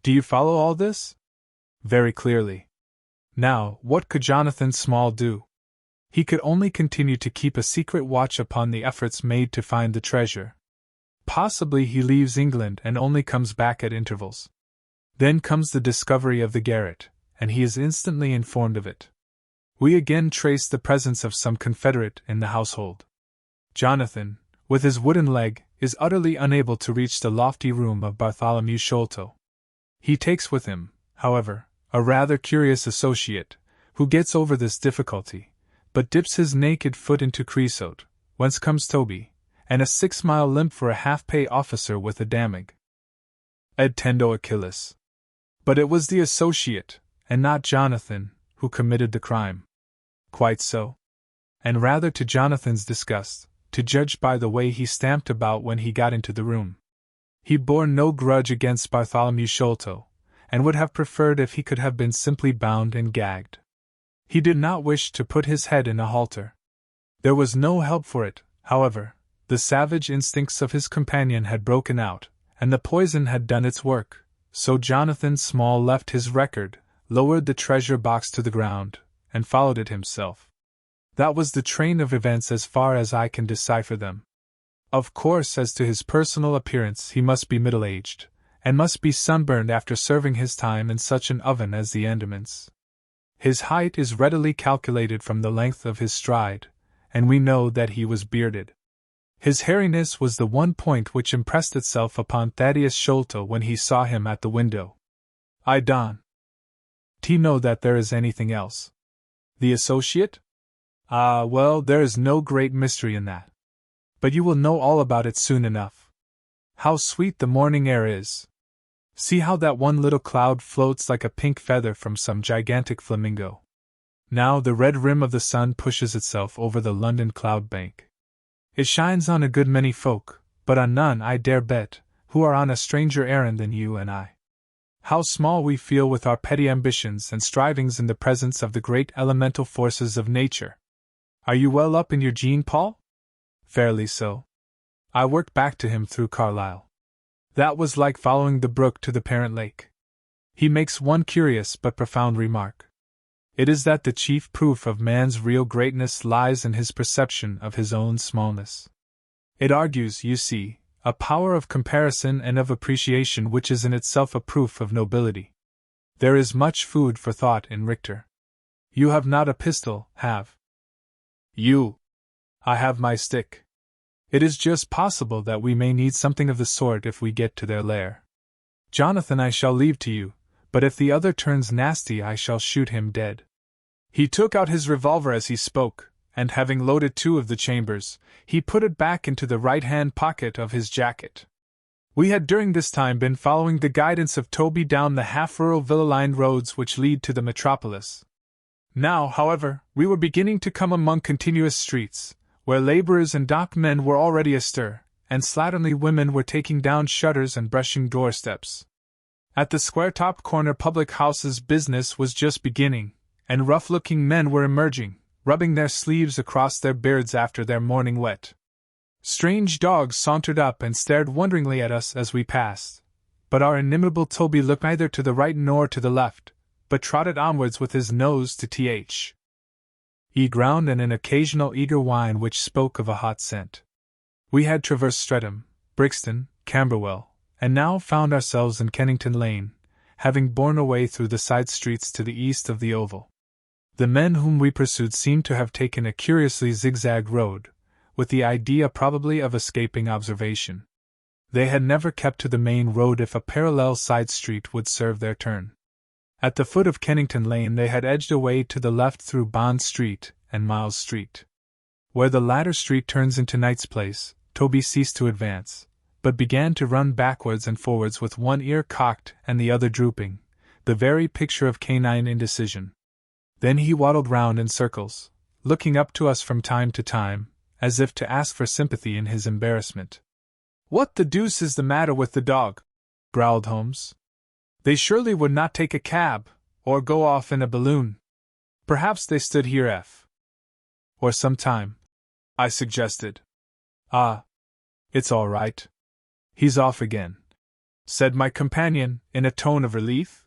Do you follow all this? Very clearly. Now, what could Jonathan Small do? He could only continue to keep a secret watch upon the efforts made to find the treasure. Possibly he leaves England and only comes back at intervals. Then comes the discovery of the garret, and he is instantly informed of it. We again trace the presence of some confederate in the household. Jonathan, with his wooden leg, is utterly unable to reach the lofty room of Bartholomew Sholto. He takes with him, however, a rather curious associate, who gets over this difficulty, but dips his naked foot into creosote, whence comes Toby, and a 6-mile limp for a half-pay officer with a damage. Ed tendo Achilles. But it was the associate, and not Jonathan, who committed the crime. Quite so. And rather to Jonathan's disgust, to judge by the way he stamped about when he got into the room. He bore no grudge against Bartholomew Sholto, and would have preferred if he could have been simply bound and gagged. He did not wish to put his head in a halter. There was no help for it, however. The savage instincts of his companion had broken out, and the poison had done its work, so Jonathan Small left his record, lowered the treasure box to the ground, and followed it himself. That was the train of events as far as I can decipher them. Of course, as to his personal appearance, he must be middle-aged, and must be sunburned after serving his time in such an oven as the Andamans. His height is readily calculated from the length of his stride, and we know that he was bearded. His hairiness was the one point which impressed itself upon Thaddeus Sholto when he saw him at the window. I don't know that there is anything else. The associate? Ah, well, there is no great mystery in that. But you will know all about it soon enough. How sweet the morning air is! See how that one little cloud floats like a pink feather from some gigantic flamingo. Now the red rim of the sun pushes itself over the London cloud bank. It shines on a good many folk, but on none, I dare bet, who are on a stranger errand than you and I. How small we feel with our petty ambitions and strivings in the presence of the great elemental forces of nature. Are you well up in your Jean Paul? Fairly so. I worked back to him through Carlyle. That was like following the brook to the parent lake. He makes one curious but profound remark. It is that the chief proof of man's real greatness lies in his perception of his own smallness. It argues, you see, a power of comparison and of appreciation which is in itself a proof of nobility. There is much food for thought in Richter. You have not a pistol, have you? I have my stick. It is just possible that we may need something of the sort if we get to their lair. Jonathan I shall leave to you, but if the other turns nasty I shall shoot him dead. He took out his revolver as he spoke, and having loaded 2 of the chambers, he put it back into the right-hand pocket of his jacket. We had during this time been following the guidance of Toby down the half-rural villa-lined roads which lead to the metropolis. Now, however, we were beginning to come among continuous streets, where laborers and dockmen were already astir, and slatternly women were taking down shutters and brushing doorsteps. At the square-topped corner public houses business was just beginning, and rough-looking men were emerging, rubbing their sleeves across their beards after their morning wet. Strange dogs sauntered up and stared wonderingly at us as we passed, but our inimitable Toby looked neither to the right nor to the left, but trotted onwards with his nose to th. ground and an occasional eager whine which spoke of a hot scent. We had traversed Streatham, Brixton, Camberwell, and now found ourselves in Kennington Lane, having borne away through the side streets to the east of the Oval. The men whom we pursued seemed to have taken a curiously zigzag road, with the idea probably of escaping observation. They had never kept to the main road if a parallel side street would serve their turn. At the foot of Kennington Lane they had edged away to the left through Bond Street and Miles Street. Where the latter street turns into Knight's Place, Toby ceased to advance, but began to run backwards and forwards with one ear cocked and the other drooping, the very picture of canine indecision. Then he waddled round in circles, looking up to us from time to time, as if to ask for sympathy in his embarrassment. "What the deuce is the matter with the dog?" growled Holmes. "They surely would not take a cab, or go off in a balloon. Perhaps they stood here or some time," I suggested. "Ah, it's all right. He's off again," said my companion, in a tone of relief.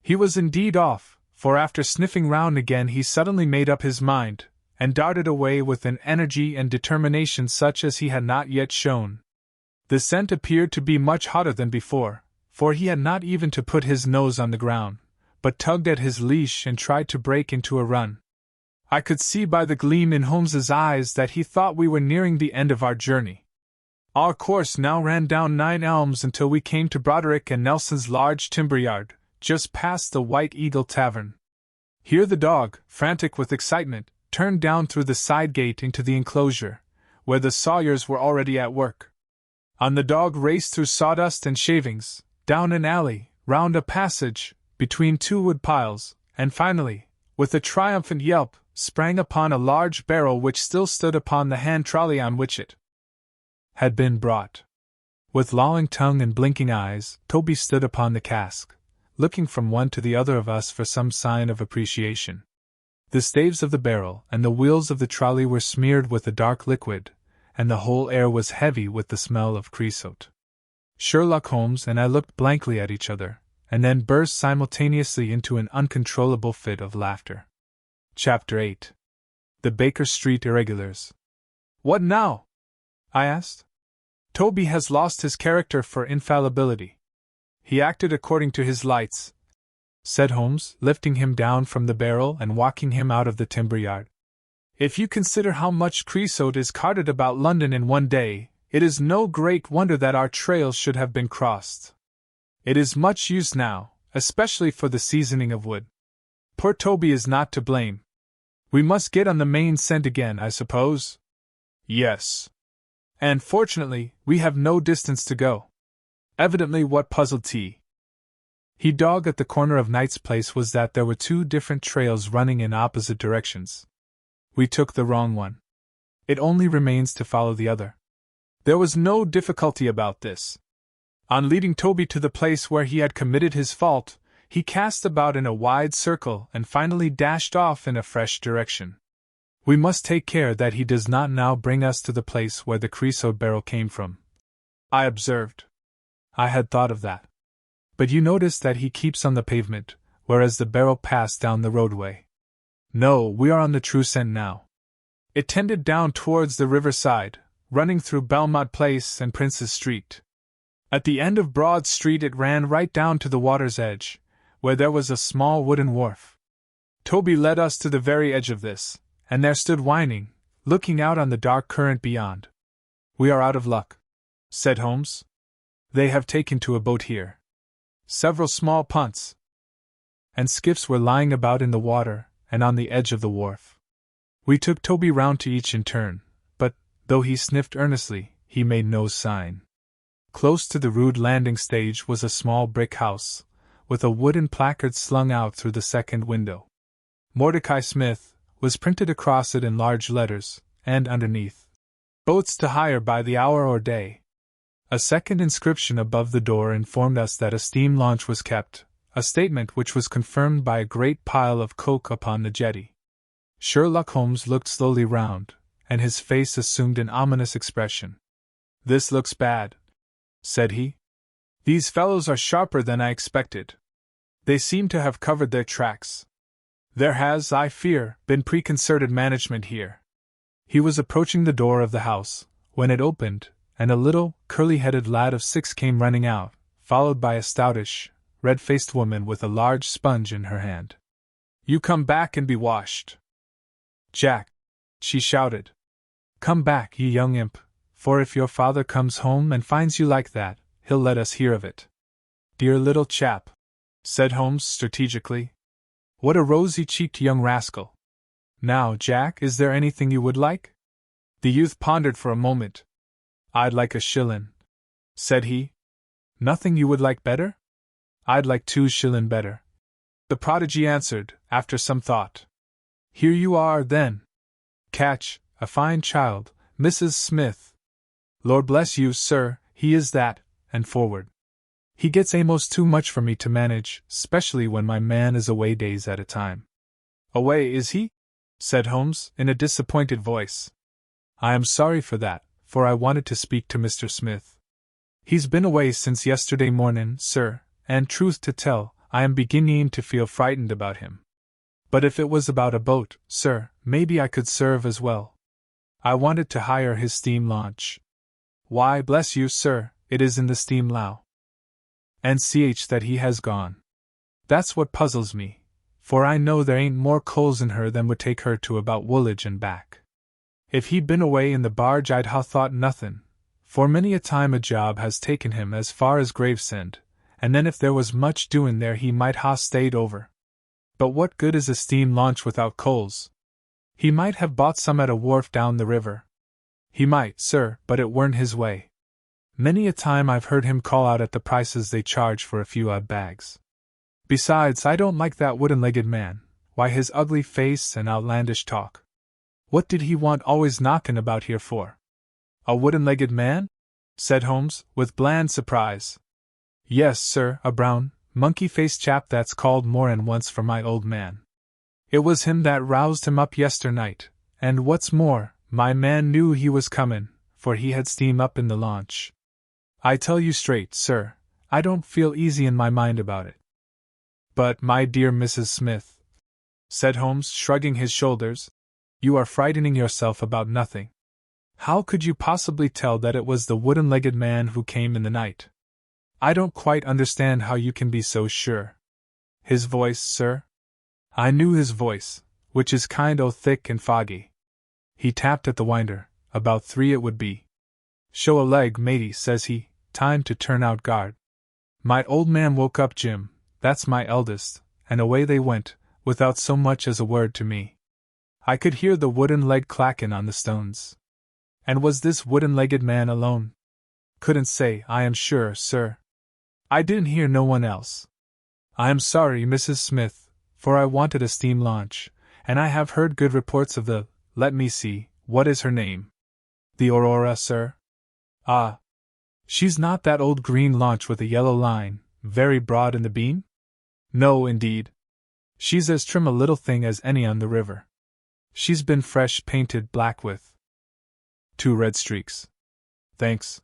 He was indeed off, for after sniffing round again he suddenly made up his mind, and darted away with an energy and determination such as he had not yet shown. The scent appeared to be much hotter than before, for he had not even to put his nose on the ground, but tugged at his leash and tried to break into a run. I could see by the gleam in Holmes's eyes that he thought we were nearing the end of our journey. Our course now ran down 9 Elms until we came to Broderick and Nelson's large timber yard, just past the White Eagle Tavern. Here the dog, frantic with excitement, turned down through the side gate into the enclosure, where the sawyers were already at work. On the dog raced through sawdust and shavings, down an alley, round a passage, between 2 wood piles, and finally, with a triumphant yelp, sprang upon a large barrel which still stood upon the hand trolley on which it had been brought. With lolling tongue and blinking eyes, Toby stood upon the cask, looking from one to the other of us for some sign of appreciation. The staves of the barrel and the wheels of the trolley were smeared with a dark liquid, and the whole air was heavy with the smell of creosote. Sherlock Holmes and I looked blankly at each other, and then burst simultaneously into an uncontrollable fit of laughter. Chapter 8. The Baker Street Irregulars. "What now?" I asked. "Toby has lost his character for infallibility. He acted according to his lights," said Holmes, lifting him down from the barrel and walking him out of the timber yard. "If you consider how much creosote is carted about London in one day, it is no great wonder that our trails should have been crossed. It is much used now, especially for the seasoning of wood. Poor Toby is not to blame. We must get on the main scent again, I suppose?" "Yes. And fortunately, we have no distance to go." Evidently what puzzled He Dog at the corner of Knight's Place was that there were two different trails running in opposite directions. We took the wrong one. It only remains to follow the other. There was no difficulty about this. On leading Toby to the place where he had committed his fault, he cast about in a wide circle and finally dashed off in a fresh direction. "We must take care that he does not now bring us to the place where the creosote barrel came from," I observed. I had thought of that. "But you notice that he keeps on the pavement, whereas the barrel passed down the roadway." "No, we are on the true scent now." It tended down towards the riverside, running through Belmont Place and Prince's Street. At the end of Broad Street it ran right down to the water's edge, where there was a small wooden wharf. Toby led us to the very edge of this, and there stood whining, looking out on the dark current beyond. "We are out of luck," said Holmes. "They have taken to a boat here. Several small punts and skiffs were lying about in the water and on the edge of the wharf." We took Toby round to each in turn, but, though he sniffed earnestly, he made no sign. Close to the rude landing stage was a small brick house, with a wooden placard slung out through the second window. "Mordecai Smith" was printed across it in large letters, and underneath, "Boats to hire by the hour or day." A second inscription above the door informed us that a steam launch was kept, a statement which was confirmed by a great pile of coke upon the jetty. Sherlock Holmes looked slowly round, and his face assumed an ominous expression. "This looks bad," said he. "These fellows are sharper than I expected. They seem to have covered their tracks. There has, I fear, been preconcerted management here." He was approaching the door of the house, when it opened, and a little, curly-headed lad of 6 came running out, followed by a stoutish, red-faced woman with a large sponge in her hand. "You come back and be washed." "Jack," she shouted. "Come back, you young imp, for if your father comes home and finds you like that, he'll let us hear of it." "Dear little chap," said Holmes strategically. "What a rosy-cheeked young rascal. Now, Jack, is there anything you would like?" The youth pondered for a moment. "I'd like a shillin'," said he. "Nothing you would like better?" "I'd like 2 shillin' better," the prodigy answered, after some thought. "Here you are, then. Catch, a fine child, Mrs. Smith. Lord bless you, sir, he is that, and forward. He gets a'most too much for me to manage, specially when my man is away days at a time." "Away, is he?" said Holmes, in a disappointed voice. "I am sorry for that, for I wanted to speak to Mr. Smith. He's been away since yesterday mornin', sir, and truth to tell, I am beginning to feel frightened about him. But if it was about a boat, sir, maybe I could serve as well. I wanted to hire his steam launch." "Why, bless you, sir, it is in the steam lough. And that he has gone. That's what puzzles me, for I know there ain't more coals in her than would take her to about Woolwich and back. If he'd been away in the barge I'd ha' thought nothin', for many a time a job has taken him as far as Gravesend, and then if there was much doin' there he might ha' stayed over. But what good is a steam launch without coals? He might have bought some at a wharf down the river." "He might, sir, but it weren't his way. Many a time I've heard him call out at the prices they charge for a few odd bags. Besides, I don't like that wooden-legged man. Why his ugly face and outlandish talk? What did he want always knockin' about here for? A wooden-legged man? Said Holmes, with bland surprise. Yes, sir, a brown, monkey-faced chap that's called more'n once for my old man. It was him that roused him up yesternight, and what's more, my man knew he was comin', for he had steam up in the launch. I tell you straight, sir, I don't feel easy in my mind about it. But, my dear Mrs. Smith, said Holmes, shrugging his shoulders, you are frightening yourself about nothing. How could you possibly tell that it was the wooden-legged man who came in the night? I don't quite understand how you can be so sure. His voice, sir? I knew his voice, which is kind o' thick and foggy. He tapped at the winder, about 3 it would be. Show a leg, matey, says he, time to turn out guard. My old man woke up Jim, that's my eldest, and away they went, without so much as a word to me. I could hear the wooden leg clackin' on the stones. And was this wooden-legged man alone? Couldn't say, I am sure, sir. I didn't hear no one else. I am sorry, Mrs. Smith, for I wanted a steam launch, and I have heard good reports of the, let me see, what is her name? The Aurora, sir? Ah. She's not that old green launch with a yellow line, very broad in the beam? No, indeed. She's as trim a little thing as any on the river. She's been fresh painted black with 2 red streaks. Thanks.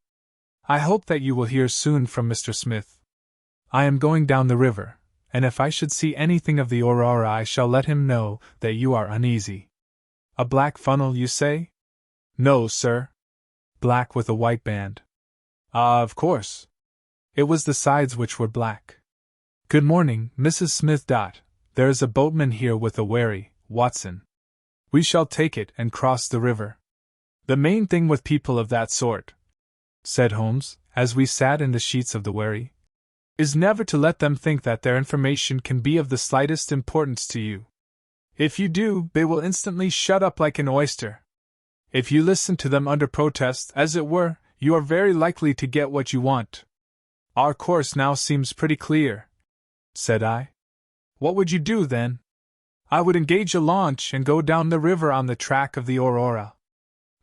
I hope that you will hear soon from Mr. Smith. I am going down the river, and if I should see anything of the Aurora I shall let him know that you are uneasy. A black funnel, you say? No, sir. Black with a white band. Ah, of course. It was the sides which were black. Good morning, Mrs. Smith. There is a boatman here with a wherry, Watson. We shall take it and cross the river. The main thing with people of that sort, said Holmes, as we sat in the sheets of the wherry, is never to let them think that their information can be of the slightest importance to you. If you do, they will instantly shut up like an oyster. If you listen to them under protest, as it were, you are very likely to get what you want. Our course now seems pretty clear, said I. What would you do, then? I would engage a launch and go down the river on the track of the Aurora.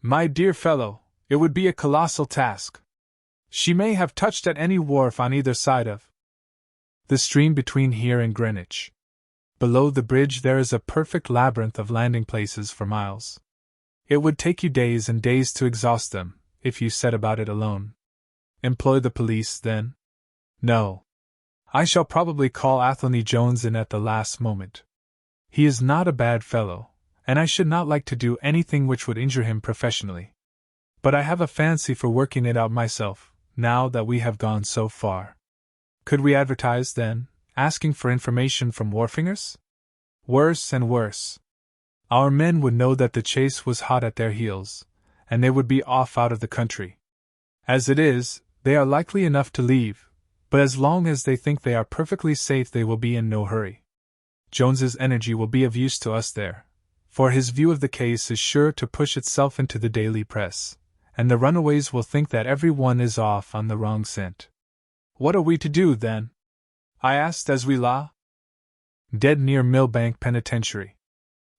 My dear fellow, it would be a colossal task. She may have touched at any wharf on either side of the stream between here and Greenwich. Below the bridge there is a perfect labyrinth of landing places for miles. It would take you days and days to exhaust them, if you set about it alone. Employ the police, then? No. I shall probably call Athelney Jones in at the last moment. He is not a bad fellow, and I should not like to do anything which would injure him professionally. But I have a fancy for working it out myself, now that we have gone so far. Could we advertise, then, asking for information from wharfingers? Worse and worse. Our men would know that the chase was hot at their heels, and they would be off out of the country. As it is, they are likely enough to leave, but as long as they think they are perfectly safe they will be in no hurry. Jones's energy will be of use to us there, for his view of the case is sure to push itself into the daily press, and the runaways will think that every one is off on the wrong scent. What are we to do, then? I asked as we lay dead near Millbank Penitentiary.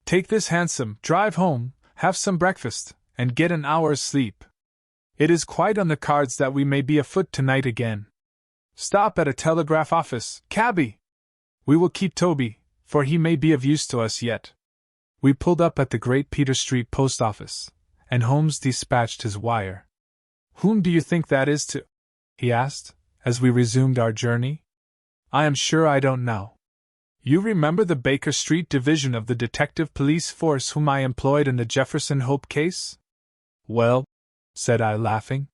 Take this hansom, drive home, have some breakfast, and get an hour's sleep. It is quite on the cards that we may be afoot tonight again. Stop at a telegraph office, cabby! We will keep Toby, for he may be of use to us yet. We pulled up at the Great Peter Street post office, and Holmes dispatched his wire. Whom do you think that is to? He asked, as we resumed our journey. I am sure I don't know. You remember the Baker Street division of the detective police force whom I employed in the Jefferson Hope case? Well, said I, laughing,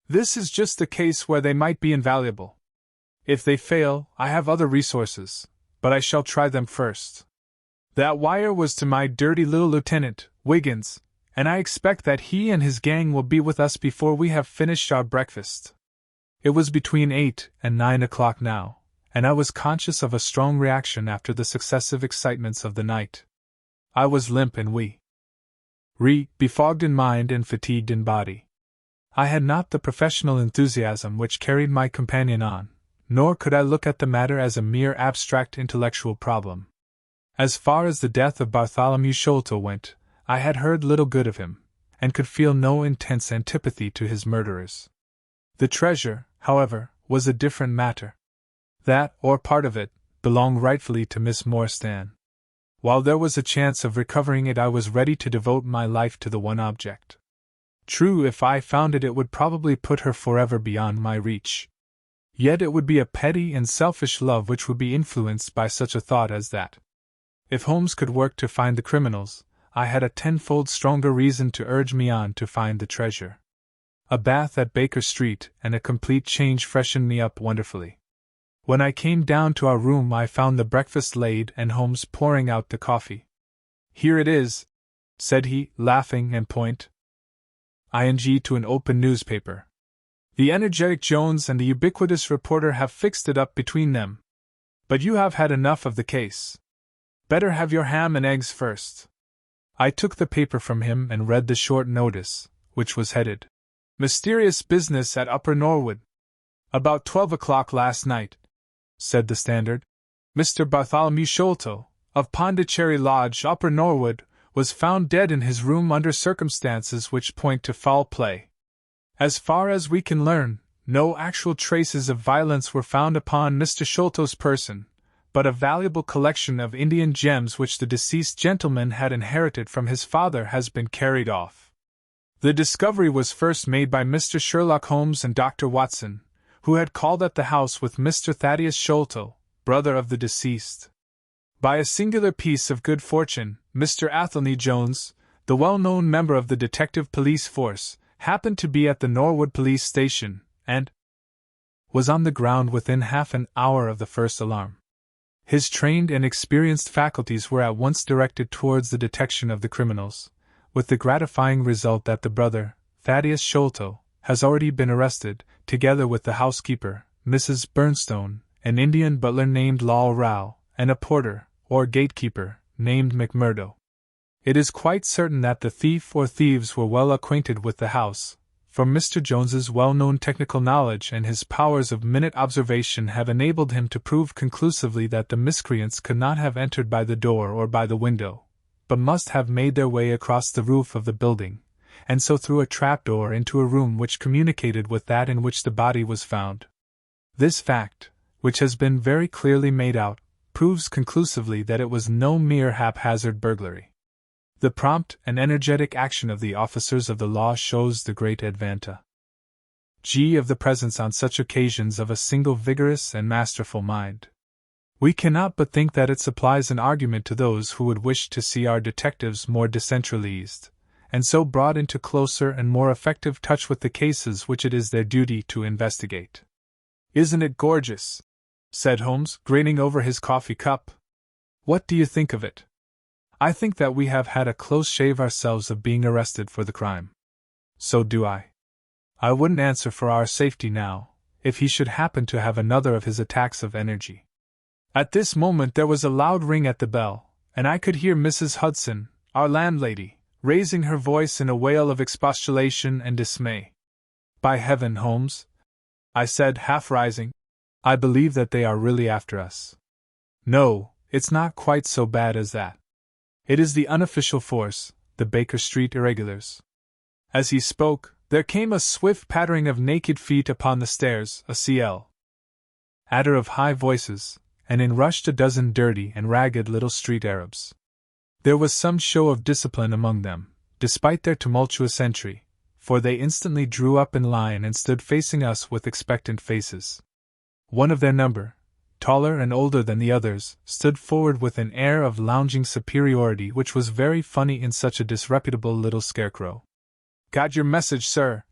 this is just the case where they might be invaluable. If they fail, I have other resources, but I shall try them first. That wire was to my dirty little lieutenant, Wiggins, and I expect that he and his gang will be with us before we have finished our breakfast. It was between 8 and 9 o'clock now, and I was conscious of a strong reaction after the successive excitements of the night. I was limp and befogged in mind and fatigued in body. I had not the professional enthusiasm which carried my companion on, nor could I look at the matter as a mere abstract intellectual problem. As far as the death of Bartholomew Sholto went, I had heard little good of him, and could feel no intense antipathy to his murderers. The treasure, however, was a different matter. That, or part of it, belonged rightfully to Miss Morstan. While there was a chance of recovering it, I was ready to devote my life to the one object. True, if I found it, it would probably put her forever beyond my reach. Yet it would be a petty and selfish love which would be influenced by such a thought as that. If Holmes could work to find the criminals, I had a tenfold stronger reason to urge me on to find the treasure. A bath at Baker Street and a complete change freshened me up wonderfully. When I came down to our room, I found the breakfast laid and Holmes pouring out the coffee. "Here it is," said he, laughing, and point ing to an open newspaper. "The energetic Jones and the ubiquitous reporter have fixed it up between them. But you have had enough of the case. Better have your ham and eggs first." I took the paper from him and read the short notice, which was headed, "Mysterious business at Upper Norwood. About 12 o'clock last night," said the Standard, "Mr. Bartholomew Sholto, of Pondicherry Lodge, Upper Norwood, was found dead in his room under circumstances which point to foul play. As far as we can learn, no actual traces of violence were found upon Mr. Sholto's person, but a valuable collection of Indian gems which the deceased gentleman had inherited from his father has been carried off. The discovery was first made by Mr. Sherlock Holmes and Dr. Watson, who had called at the house with Mr. Thaddeus Sholto, brother of the deceased. By a singular piece of good fortune, Mr. Athelney Jones, the well-known member of the detective police force, happened to be at the Norwood police station, and was on the ground within half an hour of the first alarm. His trained and experienced faculties were at once directed towards the detection of the criminals, with the gratifying result that the brother, Thaddeus Sholto, has already been arrested, together with the housekeeper, Mrs. Burnstone, an Indian butler named Lal Rao, and a porter, or gatekeeper, named McMurdo. It is quite certain that the thief or thieves were well acquainted with the house, for Mr. Jones's well-known technical knowledge and his powers of minute observation have enabled him to prove conclusively that the miscreants could not have entered by the door or by the window, but must have made their way across the roof of the building, and so through a trapdoor into a room which communicated with that in which the body was found. This fact, which has been very clearly made out, proves conclusively that it was no mere haphazard burglary. The prompt and energetic action of the officers of the law shows the great advantage of the presence on such occasions of a single vigorous and masterful mind. We cannot but think that it supplies an argument to those who would wish to see our detectives more decentralized, and so brought into closer and more effective touch with the cases which it is their duty to investigate. "Isn't it gorgeous?" said Holmes, grinning over his coffee cup. "What do you think of it?" "I think that we have had a close shave ourselves of being arrested for the crime." "So do I. I wouldn't answer for our safety now, if he should happen to have another of his attacks of energy." At this moment there was a loud ring at the bell, and I could hear Mrs. Hudson, our landlady, raising her voice in a wail of expostulation and dismay. "By heaven, Holmes," I said, half rising, "I believe that they are really after us." "No, it's not quite so bad as that. It is the unofficial force, the Baker Street irregulars." As he spoke, there came a swift pattering of naked feet upon the stairs, a cl. adder of high voices, and in rushed a dozen dirty and ragged little street Arabs. There was some show of discipline among them, despite their tumultuous entry, for they instantly drew up in line and stood facing us with expectant faces. One of their number, taller and older than the others, stood forward with an air of lounging superiority which was very funny in such a disreputable little scarecrow. "Got your message, sir,"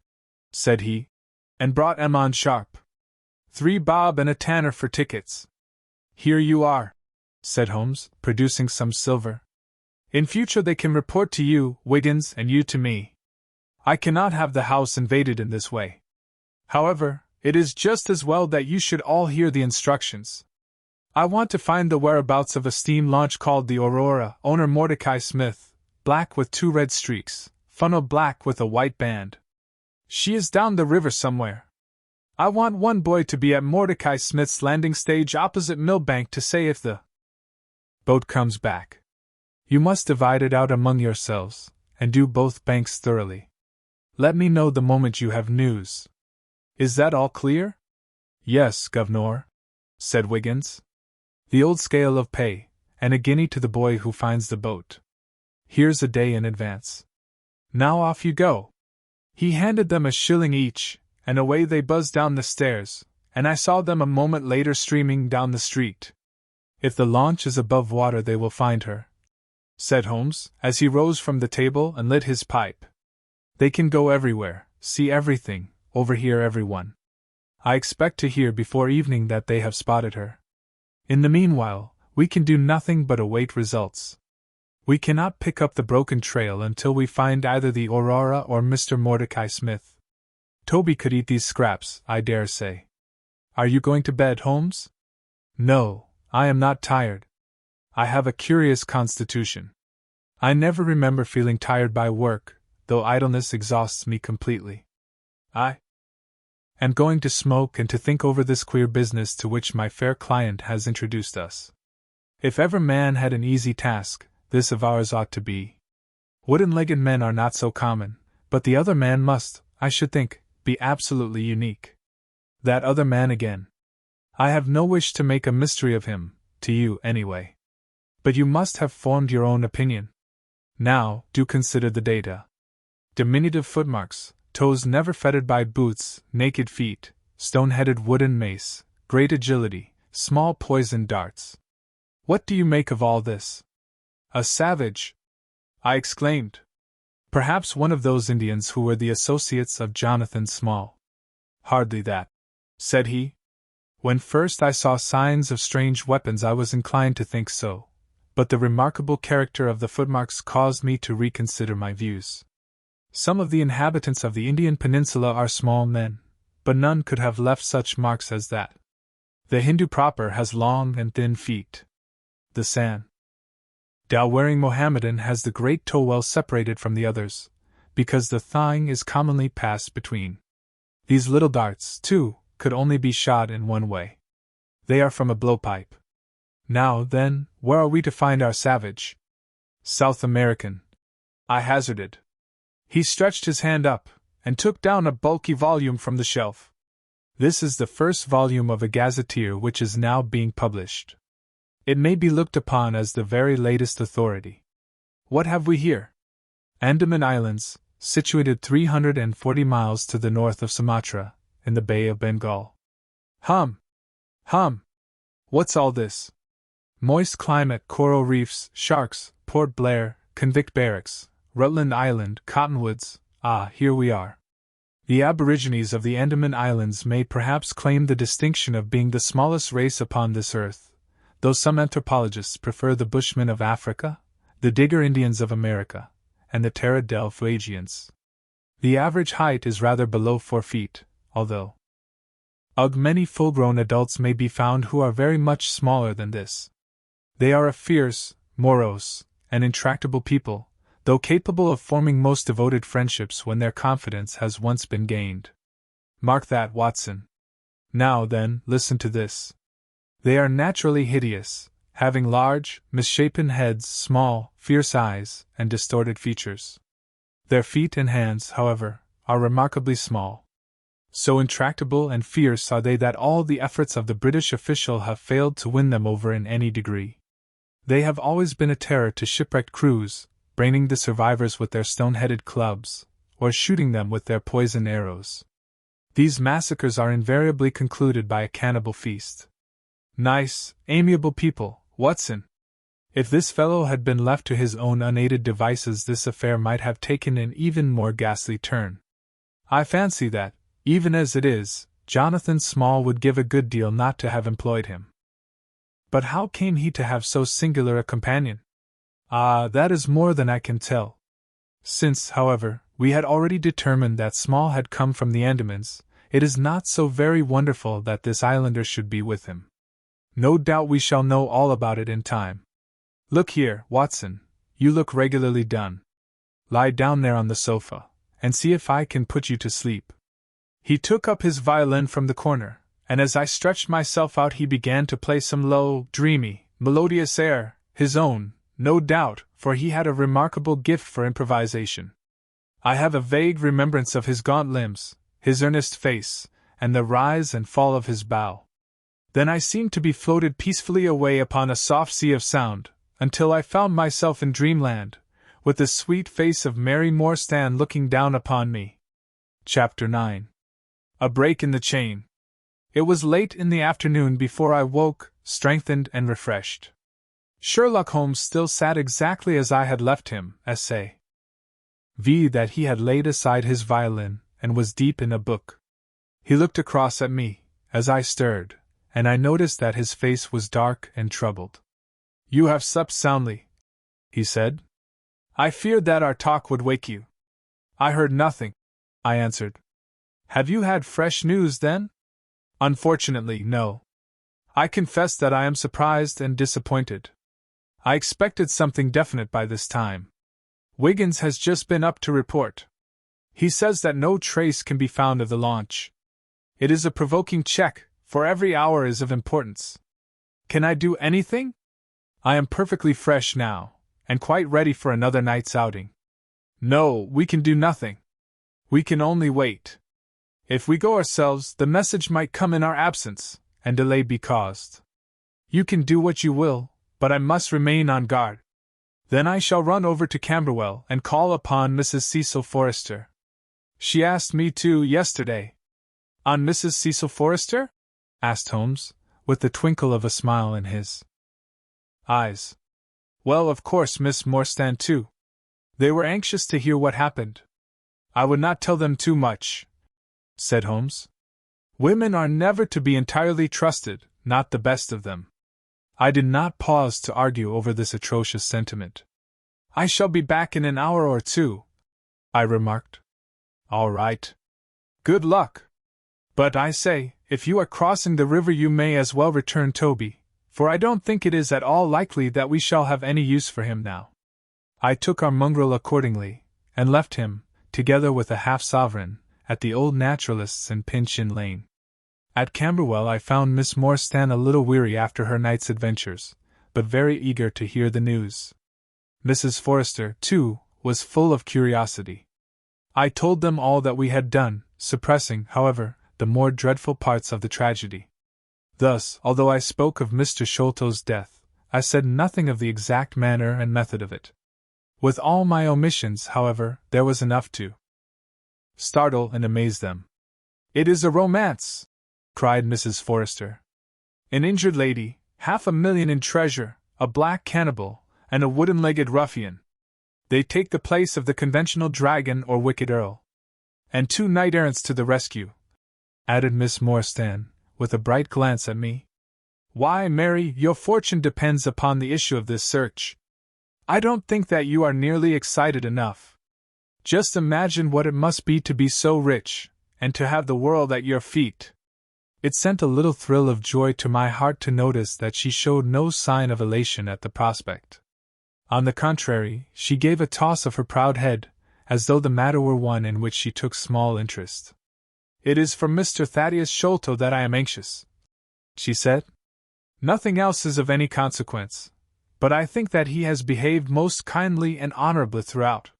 said he, "and brought 'em on sharp. 3 bob and a tanner for tickets." "Here you are," said Holmes, producing some silver. "In future they can report to you, Wiggins, and you to me. I cannot have the house invaded in this way. However, it is just as well that you should all hear the instructions. I want to find the whereabouts of a steam launch called the Aurora, owner Mordecai Smith, black with 2 red streaks, funnel black with a white band. She is down the river somewhere. I want one boy to be at Mordecai Smith's landing stage opposite Millbank to say if the Boat comes back. You must divide it out among yourselves, and do both banks thoroughly. Let me know the moment you have news. Is that all clear? Yes, Governor, said Wiggins. The old scale of pay, and a guinea to the boy who finds the boat. Here's a day in advance. Now off you go. He handed them a shilling each, and away they buzzed down the stairs, and I saw them a moment later streaming down the street. If the launch is above water they will find her, said Holmes, as he rose from the table and lit his pipe. They can go everywhere, see everything, overhear everyone. I expect to hear before evening that they have spotted her. In the meanwhile, we can do nothing but await results. We cannot pick up the broken trail until we find either the Aurora or Mr. Mordecai Smith. Toby could eat these scraps, I dare say. Are you going to bed, Holmes? No, I am not tired. I have a curious constitution. I never remember feeling tired by work, though idleness exhausts me completely. I am going to smoke and to think over this queer business to which my fair client has introduced us. If ever man had an easy task, this of ours ought to be. Wooden-legged men are not so common, but the other man must, I should think, be absolutely unique. That other man again. I have no wish to make a mystery of him, to you anyway. But you must have formed your own opinion. Now, do consider the data. Diminutive footmarks, toes never fettered by boots, naked feet, stone-headed wooden mace, great agility, small poisoned darts. What do you make of all this? A savage! I exclaimed. Perhaps one of those Indians who were the associates of Jonathan Small. Hardly that, said he. When first I saw signs of strange weapons I was inclined to think so, but the remarkable character of the footmarks caused me to reconsider my views. Some of the inhabitants of the Indian peninsula are small men, but none could have left such marks as that. The Hindu proper has long and thin feet. The San Dao-wearing Mohammedan has the great toe well separated from the others, because the thigh is commonly passed between. These little darts, too, could only be shot in one way. They are from a blowpipe. Now, then, where are we to find our savage? South American, I hazarded. He stretched his hand up, and took down a bulky volume from the shelf. This is the first volume of a gazetteer which is now being published. It may be looked upon as the very latest authority. What have we here? Andaman Islands, situated 340 miles to the north of Sumatra, in the Bay of Bengal. Hum! What's all this? Moist climate, coral reefs, sharks, Port Blair, convict barracks, Rutland Island, cottonwoods. Ah, here we are. The aborigines of the Andaman Islands may perhaps claim the distinction of being the smallest race upon this earth, though some anthropologists prefer the Bushmen of Africa, the Digger Indians of America, and the Terra del Fuegians. The average height is rather below 4 feet, although many full-grown adults may be found who are very much smaller than this. They are a fierce, morose, and intractable people, though capable of forming most devoted friendships when their confidence has once been gained. Mark that, Watson. Now, then, listen to this. They are naturally hideous, having large, misshapen heads, small, fierce eyes, and distorted features. Their feet and hands, however, are remarkably small. So intractable and fierce are they that all the efforts of the British official have failed to win them over in any degree. They have always been a terror to shipwrecked crews, braining the survivors with their stone-headed clubs, or shooting them with their poisoned arrows. These massacres are invariably concluded by a cannibal feast. Nice, amiable people, Watson! If this fellow had been left to his own unaided devices, this affair might have taken an even more ghastly turn. I fancy that, even as it is, Jonathan Small would give a good deal not to have employed him. But how came he to have so singular a companion? Ah, that is more than I can tell. Since, however, we had already determined that Small had come from the Andamans, it is not so very wonderful that this islander should be with him. No doubt we shall know all about it in time. Look here, Watson, you look regularly done. Lie down there on the sofa, and see if I can put you to sleep. He took up his violin from the corner, and as I stretched myself out he began to play some low, dreamy, melodious air, his own, no doubt, for he had a remarkable gift for improvisation. I have a vague remembrance of his gaunt limbs, his earnest face, and the rise and fall of his bow. Then I seemed to be floated peacefully away upon a soft sea of sound, until I found myself in dreamland, with the sweet face of Mary Morstan looking down upon me. Chapter 9. A break in the chain. It was late in the afternoon before I woke, strengthened and refreshed. Sherlock Holmes still sat exactly as I had left him, v. that he had laid aside his violin, and was deep in a book. He looked across at me, as I stirred, and I noticed that his face was dark and troubled. "You have slept soundly," he said. "I feared that our talk would wake you." "I heard nothing," I answered. "Have you had fresh news, then?" "Unfortunately, no. I confess that I am surprised and disappointed. I expected something definite by this time. Wiggins has just been up to report. He says that no trace can be found of the launch. It is a provoking check, for every hour is of importance. Can I do anything? I am perfectly fresh now, and quite ready for another night's outing." "No, we can do nothing. We can only wait. If we go ourselves, the message might come in our absence, and delay be caused. You can do what you will, but I must remain on guard. Then I shall run over to Camberwell and call upon Mrs. Cecil Forrester. She asked me to yesterday." "On Mrs. Cecil Forrester?" asked Holmes, with the twinkle of a smile in his eyes. "Well, of course, Miss Morstan too. They were anxious to hear what happened." "I would not tell them too much," said Holmes. "Women are never to be entirely trusted, not the best of them." I did not pause to argue over this atrocious sentiment. "I shall be back in an hour or two," I remarked. "All right. Good luck. But I say, if you are crossing the river you may as well return Toby, for I don't think it is at all likely that we shall have any use for him now." I took our mongrel accordingly, and left him, together with a half-sovereign, at the old naturalist's in Pinchin Lane. At Camberwell I found Miss Morstan a little weary after her night's adventures, but very eager to hear the news. Mrs. Forrester, too, was full of curiosity. I told them all that we had done, suppressing, however, the more dreadful parts of the tragedy. Thus, although I spoke of Mr. Sholto's death, I said nothing of the exact manner and method of it. With all my omissions, however, there was enough to startle and amaze them. "It is a romance!" cried Mrs. Forrester. "An injured lady, 500,000 in treasure, a black cannibal, and a wooden-legged ruffian. They take the place of the conventional dragon or wicked earl. And 2 knight-errants to the rescue," added Miss Morstan, with a bright glance at me. "Why, Mary, your fortune depends upon the issue of this search. I don't think that you are nearly excited enough. Just imagine what it must be to be so rich, and to have the world at your feet." It sent a little thrill of joy to my heart to notice that she showed no sign of elation at the prospect. On the contrary, she gave a toss of her proud head, as though the matter were one in which she took small interest. "It is for Mr. Thaddeus Sholto that I am anxious," she said. "Nothing else is of any consequence, but I think that he has behaved most kindly and honorably throughout.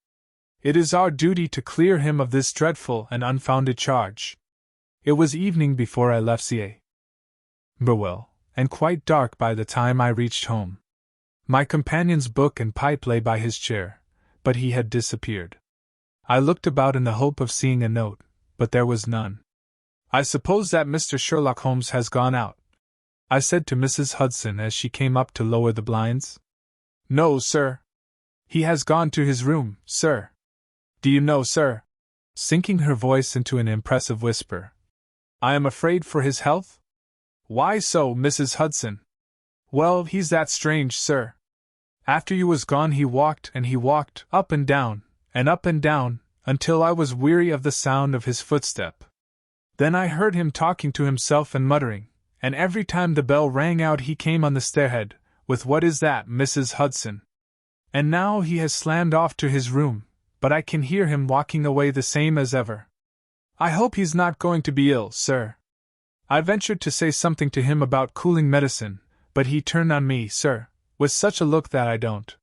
It is our duty to clear him of this dreadful and unfounded charge." It was evening before I left Camberwell, and quite dark by the time I reached home. My companion's book and pipe lay by his chair, but he had disappeared. I looked about in the hope of seeing a note, but there was none. "I suppose that Mr. Sherlock Holmes has gone out," I said to Mrs. Hudson as she came up to lower the blinds. "No, sir. He has gone to his room, sir. Do you know, sir," sinking her voice into an impressive whisper, "I am afraid for his health?" "Why so, Mrs. Hudson?" "Well, he's that strange, sir. After you was gone he walked, up and down, until I was weary of the sound of his footstep. Then I heard him talking to himself and muttering, and every time the bell rang out he came on the stairhead, with 'What is that, Mrs. Hudson?' And now he has slammed off to his room, but I can hear him walking away the same as ever. I hope he's not going to be ill, sir. I ventured to say something to him about cooling medicine, but he turned on me, sir, with such a look that I don't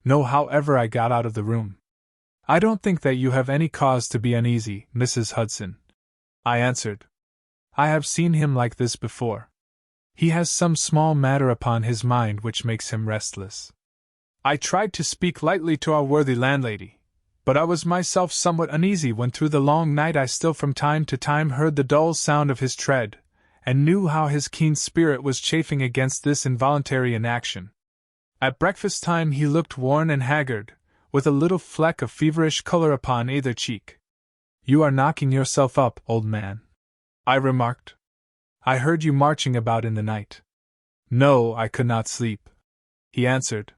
know however I got out of the room. I don't think that you have any cause to be uneasy, Mrs. Hudson, I answered. I have seen him like this before. He has some small matter upon his mind which makes him restless. I tried to speak lightly to our worthy landlady, but I was myself somewhat uneasy when through the long night I still from time to time heard the dull sound of his tread, and knew how his keen spirit was chafing against this involuntary inaction. At breakfast time he looked worn and haggard, with a little fleck of feverish color upon either cheek. You are knocking yourself up, old man, I remarked. I heard you marching about in the night. No, I could not sleep, he answered.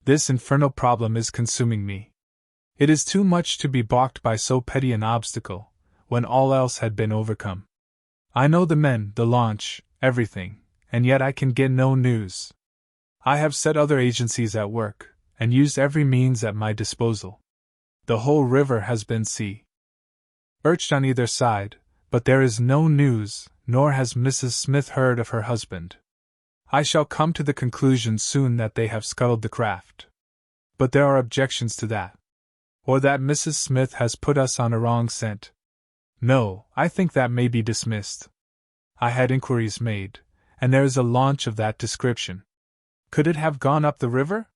This infernal problem is consuming me. It is too much to be balked by so petty an obstacle, when all else had been overcome. I know the men, the launch, everything, and yet I can get no news. I have set other agencies at work, and used every means at my disposal. The whole river has been urged on either side, but there is no news, nor has Mrs. Smith heard of her husband. I shall come to the conclusion soon that they have scuttled the craft. But there are objections to that. Or that Mrs. Smith has put us on a wrong scent. No, I think that may be dismissed. I had inquiries made, and there is a launch of that description. Could it have gone up the river?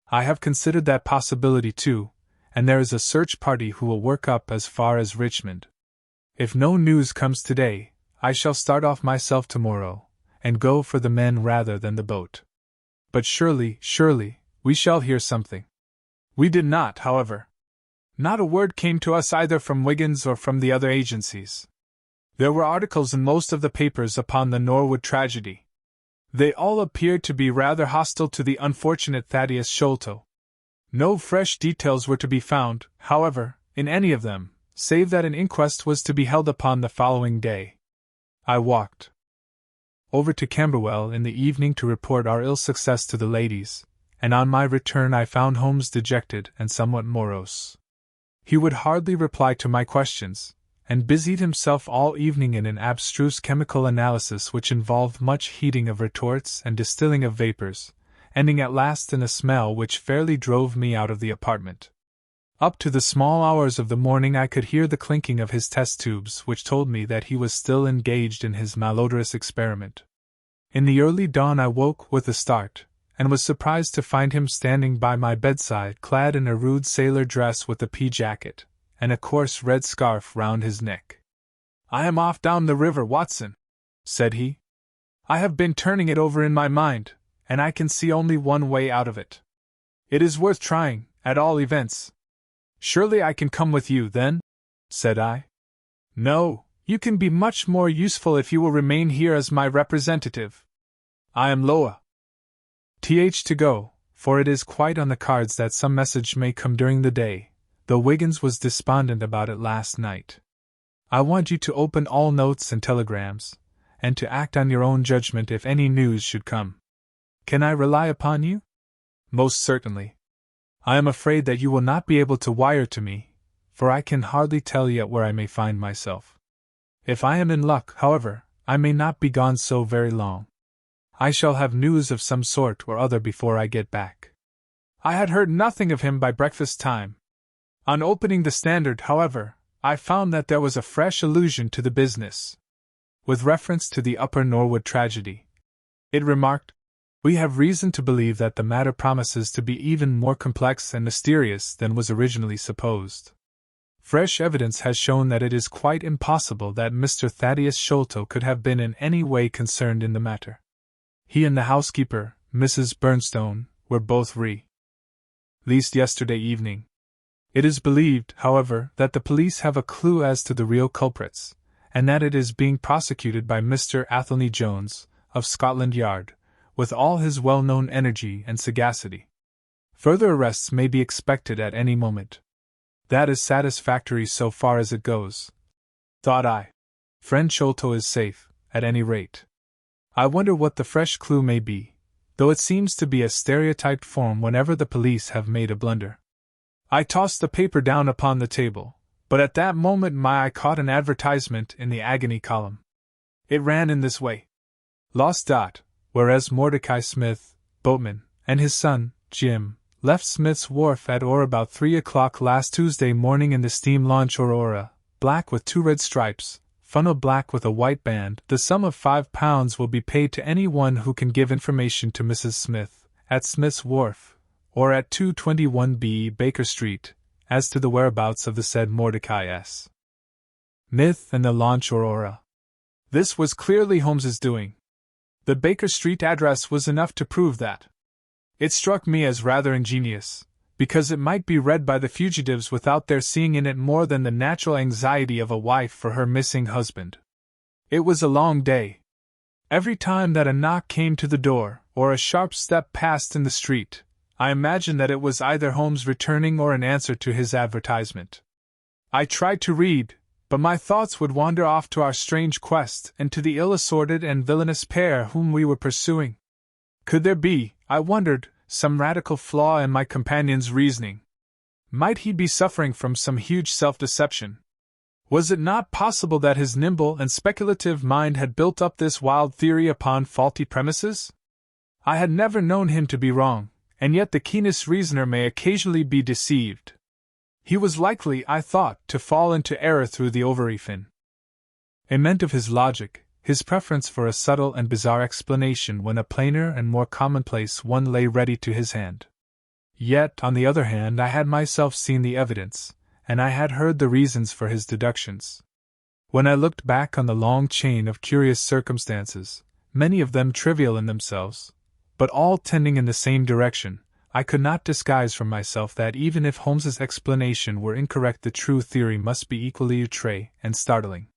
I have considered that possibility too, and there is a search party who will work up as far as Richmond. If no news comes today, I shall start off myself tomorrow, and go for the men rather than the boat. But surely, we shall hear something. We did not, however. Not a word came to us either from Wiggins or from the other agencies. There were articles in most of the papers upon the Norwood tragedy. They all appeared to be rather hostile to the unfortunate Thaddeus Sholto. No fresh details were to be found, however, in any of them, save that an inquest was to be held upon the following day. I walked over to Camberwell in the evening to report our ill success to the ladies, and on my return I found Holmes dejected and somewhat morose. He would hardly reply to my questions, and busied himself all evening in an abstruse chemical analysis which involved much heating of retorts and distilling of vapors, ending at last in a smell which fairly drove me out of the apartment. Up to the small hours of the morning I could hear the clinking of his test tubes, which told me that he was still engaged in his malodorous experiment. In the early dawn I woke with a start, and was surprised to find him standing by my bedside clad in a rude sailor dress with a pea jacket, and a coarse red scarf round his neck. "I am off down the river, Watson," said he. "I have been turning it over in my mind, and I can see only one way out of it. It is worth trying, at all events." "Surely I can come with you, then?" said I. "No, you can be much more useful if you will remain here as my representative. I am loath to go, for it is quite on the cards that some message may come during the day, though Wiggins was despondent about it last night. I want you to open all notes and telegrams, and to act on your own judgment if any news should come. Can I rely upon you?" "Most certainly. I am afraid that you will not be able to wire to me, for I can hardly tell yet where I may find myself. If I am in luck, however, I may not be gone so very long. I shall have news of some sort or other before I get back." I had heard nothing of him by breakfast time. On opening the Standard, however, I found that there was a fresh allusion to the business. With reference to the Upper Norwood tragedy, it remarked, "We have reason to believe that the matter promises to be even more complex and mysterious than was originally supposed. Fresh evidence has shown that it is quite impossible that Mr. Thaddeus Sholto could have been in any way concerned in the matter. He and the housekeeper, Mrs. Burnstone, were both released yesterday evening. It is believed, however, that the police have a clue as to the real culprits, and that it is being prosecuted by Mr. Athelney Jones, of Scotland Yard, with all his well-known energy and sagacity. Further arrests may be expected at any moment. That is satisfactory so far as it goes, thought I. Friend Sholto is safe, at any rate. I wonder what the fresh clue may be, though it seems to be a stereotyped form whenever the police have made a blunder. I tossed the paper down upon the table, but at that moment my eye caught an advertisement in the agony column. It ran in this way: "Lost. Whereas Mordecai Smith, boatman, and his son, Jim, left Smith's Wharf at or about 3 o'clock last Tuesday morning in the steam launch Aurora, black with 2 red stripes, funnel black with a white band. The sum of £5 will be paid to any one who can give information to Mrs. Smith, at Smith's Wharf, or at 221B Baker Street, as to the whereabouts of the said Mordecai S. Smith and the launch Aurora. This was clearly Holmes's doing. The Baker Street address was enough to prove that. It struck me as rather ingenious, because it might be read by the fugitives without their seeing in it more than the natural anxiety of a wife for her missing husband. It was a long day. Every time that a knock came to the door, or a sharp step passed in the street, I imagined that it was either Holmes returning or an answer to his advertisement. I tried to read, but my thoughts would wander off to our strange quest and to the ill-assorted and villainous pair whom we were pursuing. Could there be, I wondered, some radical flaw in my companion's reasoning? Might he be suffering from some huge self-deception? Was it not possible that his nimble and speculative mind had built up this wild theory upon faulty premises? I had never known him to be wrong, and yet the keenest reasoner may occasionally be deceived. He was likely, I thought, to fall into error through the overefin. It meant of his logic, his preference for a subtle and bizarre explanation when a plainer and more commonplace one lay ready to his hand. Yet, on the other hand, I had myself seen the evidence, and I had heard the reasons for his deductions. When I looked back on the long chain of curious circumstances, many of them trivial in themselves, but all tending in the same direction, I could not disguise from myself that even if Holmes's explanation were incorrect, the true theory must be equally outre and startling.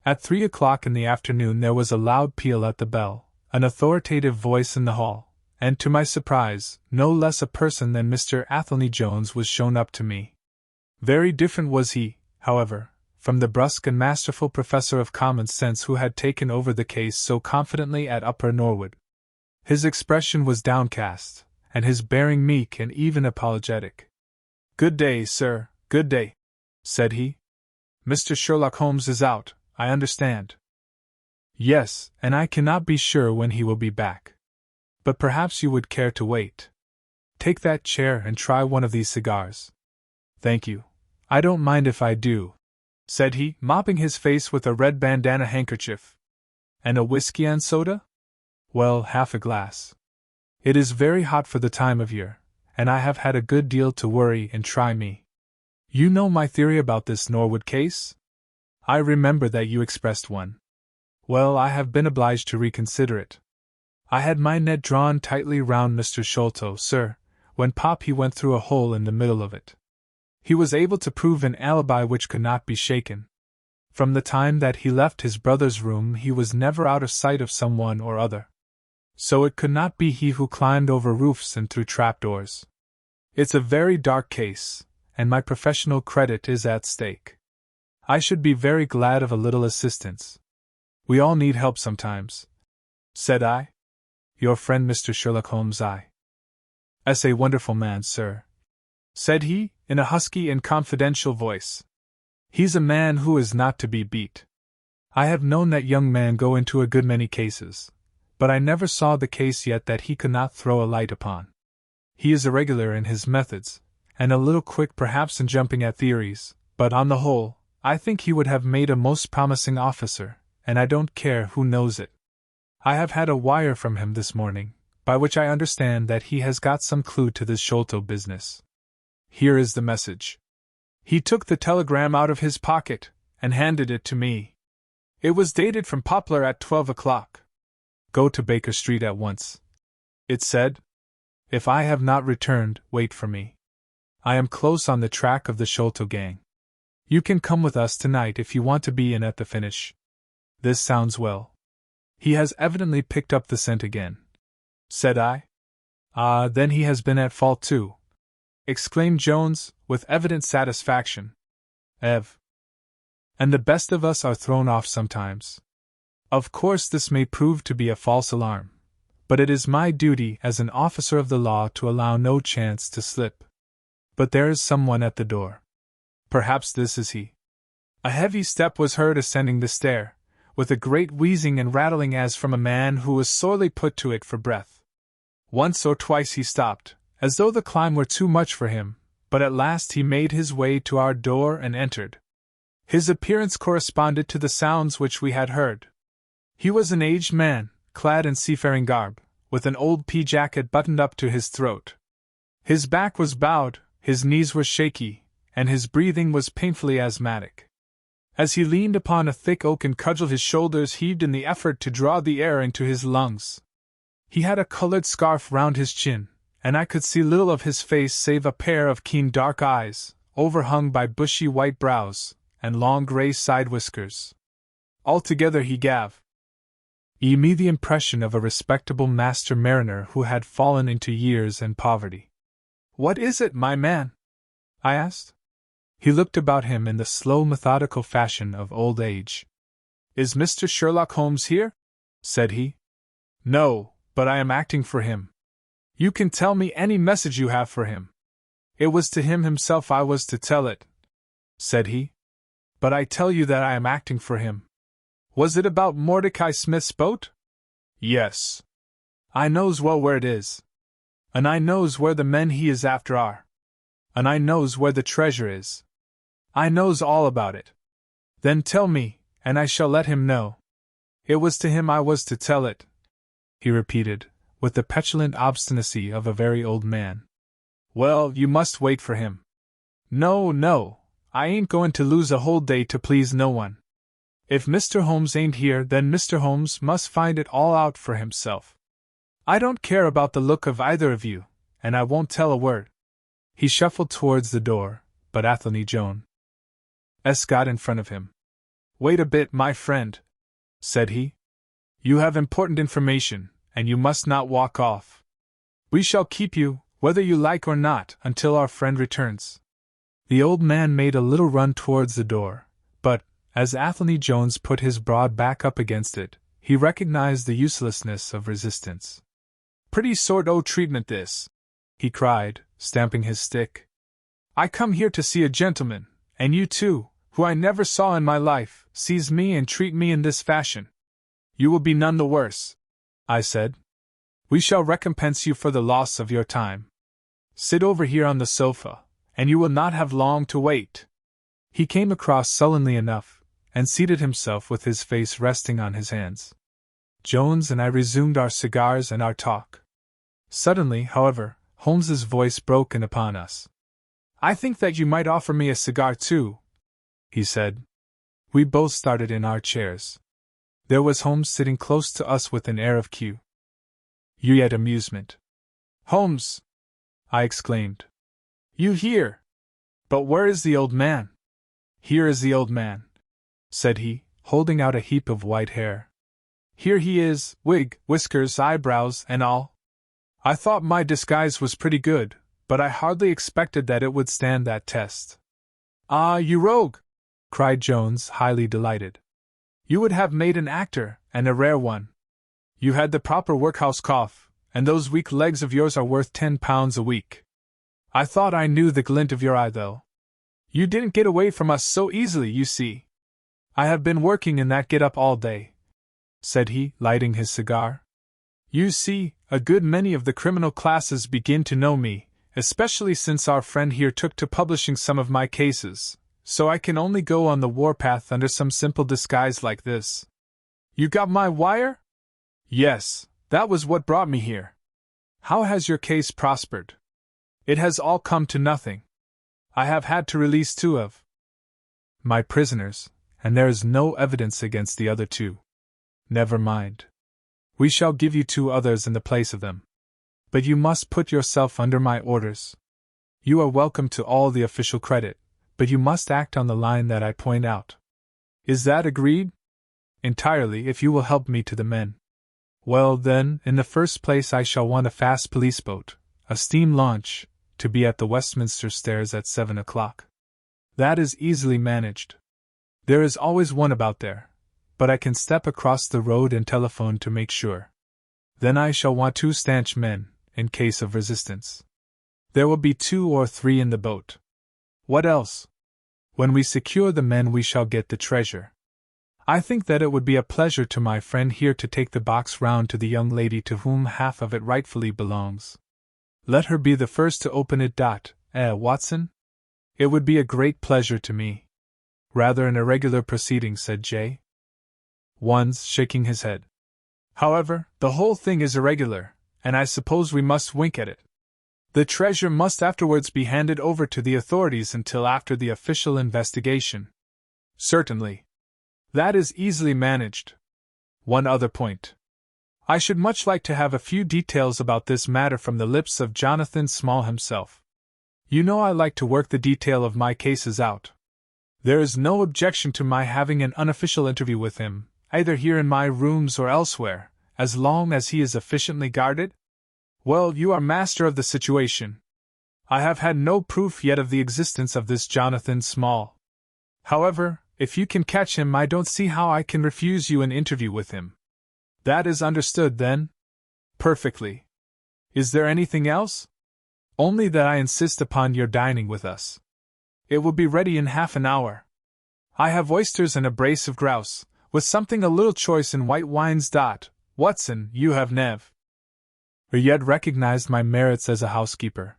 At 3 o'clock in the afternoon there was a loud peal at the bell, an authoritative voice in the hall, and to my surprise, no less a person than Mr. Athelney Jones was shown up to me. Very different was he, however, from the brusque and masterful professor of common sense who had taken over the case so confidently at Upper Norwood. His expression was downcast, and his bearing meek and even apologetic. "Good day, sir, good day," said he. "Mr. Sherlock Holmes is out, I understand." "Yes, and I cannot be sure when he will be back. But perhaps you would care to wait. Take that chair and try one of these cigars." "Thank you. I don't mind if I do," said he, mopping his face with a red bandana handkerchief. "And a whiskey and soda?" "Well, half a glass. It is very hot for the time of year, and I have had a good deal to worry and try me. You know my theory about this Norwood case? I remember that you expressed one. Well, I have been obliged to reconsider it. I had my net drawn tightly round Mr. Sholto, sir, when he went through a hole in the middle of it. He was able to prove an alibi which could not be shaken. From the time that he left his brother's room he was never out of sight of someone or other. So it could not be he who climbed over roofs and through trapdoors. It's a very dark case, and my professional credit is at stake. I should be very glad of a little assistance. We all need help sometimes," said I. "Your friend Mr. Sherlock Holmes is a wonderful man, sir," said he, in a husky and confidential voice. "He's a man who is not to be beat. I have known that young man go into a good many cases, but I never saw the case yet that he could not throw a light upon. He is irregular in his methods, and a little quick perhaps in jumping at theories, but on the whole, I think he would have made a most promising officer, and I don't care who knows it. I have had a wire from him this morning, by which I understand that he has got some clue to this Sholto business. Here is the message." He took the telegram out of his pocket, and handed it to me. It was dated from Poplar at 12 o'clock. "Go to Baker Street at once," it said. "If I have not returned, wait for me. I am close on the track of the Sholto gang. You can come with us tonight if you want to be in at the finish." "This sounds well. He has evidently picked up the scent again," said I. "Ah, then he has been at fault too," exclaimed Jones, with evident satisfaction. "And the best of us are thrown off sometimes. Of course this may prove to be a false alarm, but it is my duty as an officer of the law to allow no chance to slip. But there is someone at the door. Perhaps this is he." A heavy step was heard ascending the stair, with a great wheezing and rattling as from a man who was sorely put to it for breath. Once or twice he stopped, as though the climb were too much for him, but at last he made his way to our door and entered. His appearance corresponded to the sounds which we had heard. He was an aged man, clad in seafaring garb, with an old pea-jacket buttoned up to his throat. His back was bowed, his knees were shaky, and his breathing was painfully asthmatic. As he leaned upon a thick oak and cudgel, his shoulders heaved in the effort to draw the air into his lungs. He had a colored scarf round his chin, and I could see little of his face save a pair of keen dark eyes, overhung by bushy white brows, and long grey side whiskers. Altogether he gave me the impression of a respectable master mariner who had fallen into years and poverty. "What is it, my man?" I asked. He looked about him in the slow, methodical fashion of old age. "Is Mr. Sherlock Holmes here?" said he. "No, but I am acting for him." "You can tell me any message you have for him." "It was to him himself I was to tell it," said he. "But I tell you that I am acting for him." "Was it about Mordecai Smith's boat?" "Yes." "I knows well where it is. And I knows where the men he is after are. And I knows where the treasure is. I knows all about it." "Then tell me, and I shall let him know." "It was to him I was to tell it," he repeated, with the petulant obstinacy of a very old man. "Well, you must wait for him." "No, no, I ain't going to lose a whole day to please no one. If Mr. Holmes ain't here, then Mr. Holmes must find it all out for himself. I don't care about the look of either of you, and I won't tell a word." He shuffled towards the door, but Athelney Jones got in front of him. "Wait a bit, my friend," said he. "You have important information, and you must not walk off. We shall keep you, whether you like or not, until our friend returns." The old man made a little run towards the door, but, as Athelney Jones put his broad back up against it, he recognized the uselessness of resistance. "Pretty sort o' treatment this," he cried, stamping his stick. "I come here to see a gentleman, and you too, who I never saw in my life, seize me and treat me in this fashion." "You will be none the worse," I said. "We shall recompense you for the loss of your time. Sit over here on the sofa, and you will not have long to wait." He came across sullenly enough, and seated himself with his face resting on his hands. Jones and I resumed our cigars and our talk. Suddenly, however, Holmes's voice broke in upon us. "I think that you might offer me a cigar too," he said. We both started in our chairs. There was Holmes sitting close to us with an air of yet amusement. "Holmes!" I exclaimed. "You here? But where is the old man?" "Here is the old man," said he, holding out a heap of white hair. "Here he is, wig, whiskers, eyebrows, and all. I thought my disguise was pretty good, but I hardly expected that it would stand that test." "Ah, you rogue!" cried Jones, highly delighted. "You would have made an actor, and a rare one. You had the proper workhouse cough, and those weak legs of yours are worth £10 a week. I thought I knew the glint of your eye, though. You didn't get away from us so easily, you see. I have been working in that get-up all day," said he, lighting his cigar. "You see, a good many of the criminal classes begin to know me, especially since our friend here took to publishing some of my cases, so I can only go on the warpath under some simple disguise like this. You got my wire?" "Yes, that was what brought me here." "How has your case prospered?" "It has all come to nothing. I have had to release 2 of my prisoners, and there is no evidence against the other 2. "Never mind. We shall give you 2 others in the place of them. But you must put yourself under my orders. You are welcome to all the official credit, but you must act on the line that I point out." "Is that agreed?" "Entirely, if you will help me to the men." "Well, then, in the first place I shall want a fast police boat, a steam launch, to be at the Westminster Stairs at 7 o'clock. That is easily managed. There is always one about there, but I can step across the road and telephone to make sure. Then I shall want 2 stanch men, in case of resistance. There will be 2 or 3 in the boat. What else? When we secure the men we shall get the treasure. I think that it would be a pleasure to my friend here to take the box round to the young lady to whom half of it rightfully belongs. Let her be the first to open it. Watson? It would be a great pleasure to me. Rather an irregular proceeding, said J. One's shaking his head. However, the whole thing is irregular, and I suppose we must wink at it. The treasure must afterwards be handed over to the authorities until after the official investigation. Certainly. That is easily managed. One other point. I should much like to have a few details about this matter from the lips of Jonathan Small himself. You know I like to work the detail of my cases out. There is no objection to my having an unofficial interview with him, either here in my rooms or elsewhere, as long as he is efficiently guarded? Well, you are master of the situation. I have had no proof yet of the existence of this Jonathan Small. However, if you can catch him, I don't see how I can refuse you an interview with him. That is understood, then? Perfectly. Is there anything else? Only that I insist upon your dining with us. It will be ready in half an hour. I have oysters and a brace of grouse, with something a little choice in white wines. Watson, you have never yet recognized my merits as a housekeeper.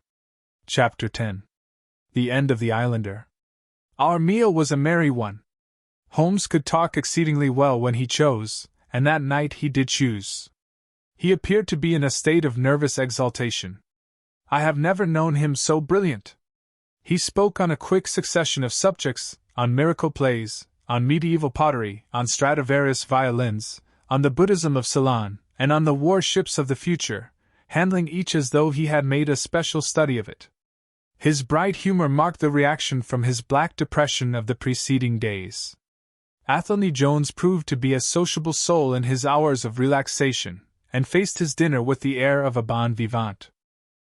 Chapter 10. The End of the Islander. Our meal was a merry one. Holmes could talk exceedingly well when he chose, and that night he did choose. He appeared to be in a state of nervous exaltation. I have never known him so brilliant. He spoke on a quick succession of subjects, on miracle plays, on medieval pottery, on Stradivarius violins, on the Buddhism of Ceylon, and on the warships of the future, handling each as though he had made a special study of it. His bright humor marked the reaction from his black depression of the preceding days. Athelney Jones proved to be a sociable soul in his hours of relaxation, and faced his dinner with the air of a bon vivant.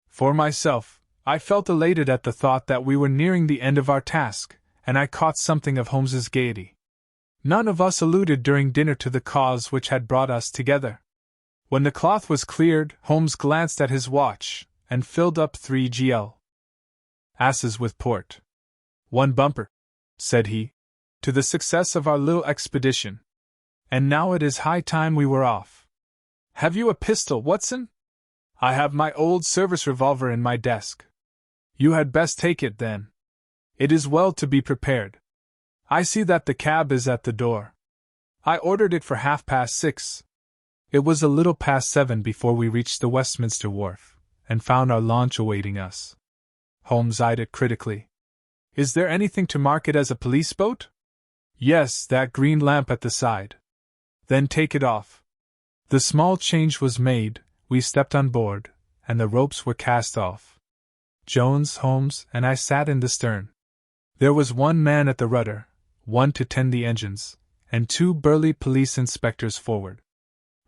For myself, I felt elated at the thought that we were nearing the end of our task, and I caught something of Holmes's gaiety. None of us alluded during dinner to the cause which had brought us together. When the cloth was cleared, Holmes glanced at his watch, and filled up 3 glasses with port. "1 bumper," said he, "to the success of our little expedition. And now it is high time we were off. Have you a pistol, Watson? I have my old service revolver in my desk. You had best take it, then. It is well to be prepared. I see that the cab is at the door. I ordered it for 6:30. It was a little past 7 before we reached the Westminster Wharf, and found our launch awaiting us. Holmes eyed it critically. Is there anything to mark it as a police boat? Yes, that green lamp at the side. Then take it off. The small change was made, we stepped on board, and the ropes were cast off. Jones, Holmes, and I sat in the stern. There was 1 man at the rudder, 1 to tend the engines, and 2 burly police inspectors forward.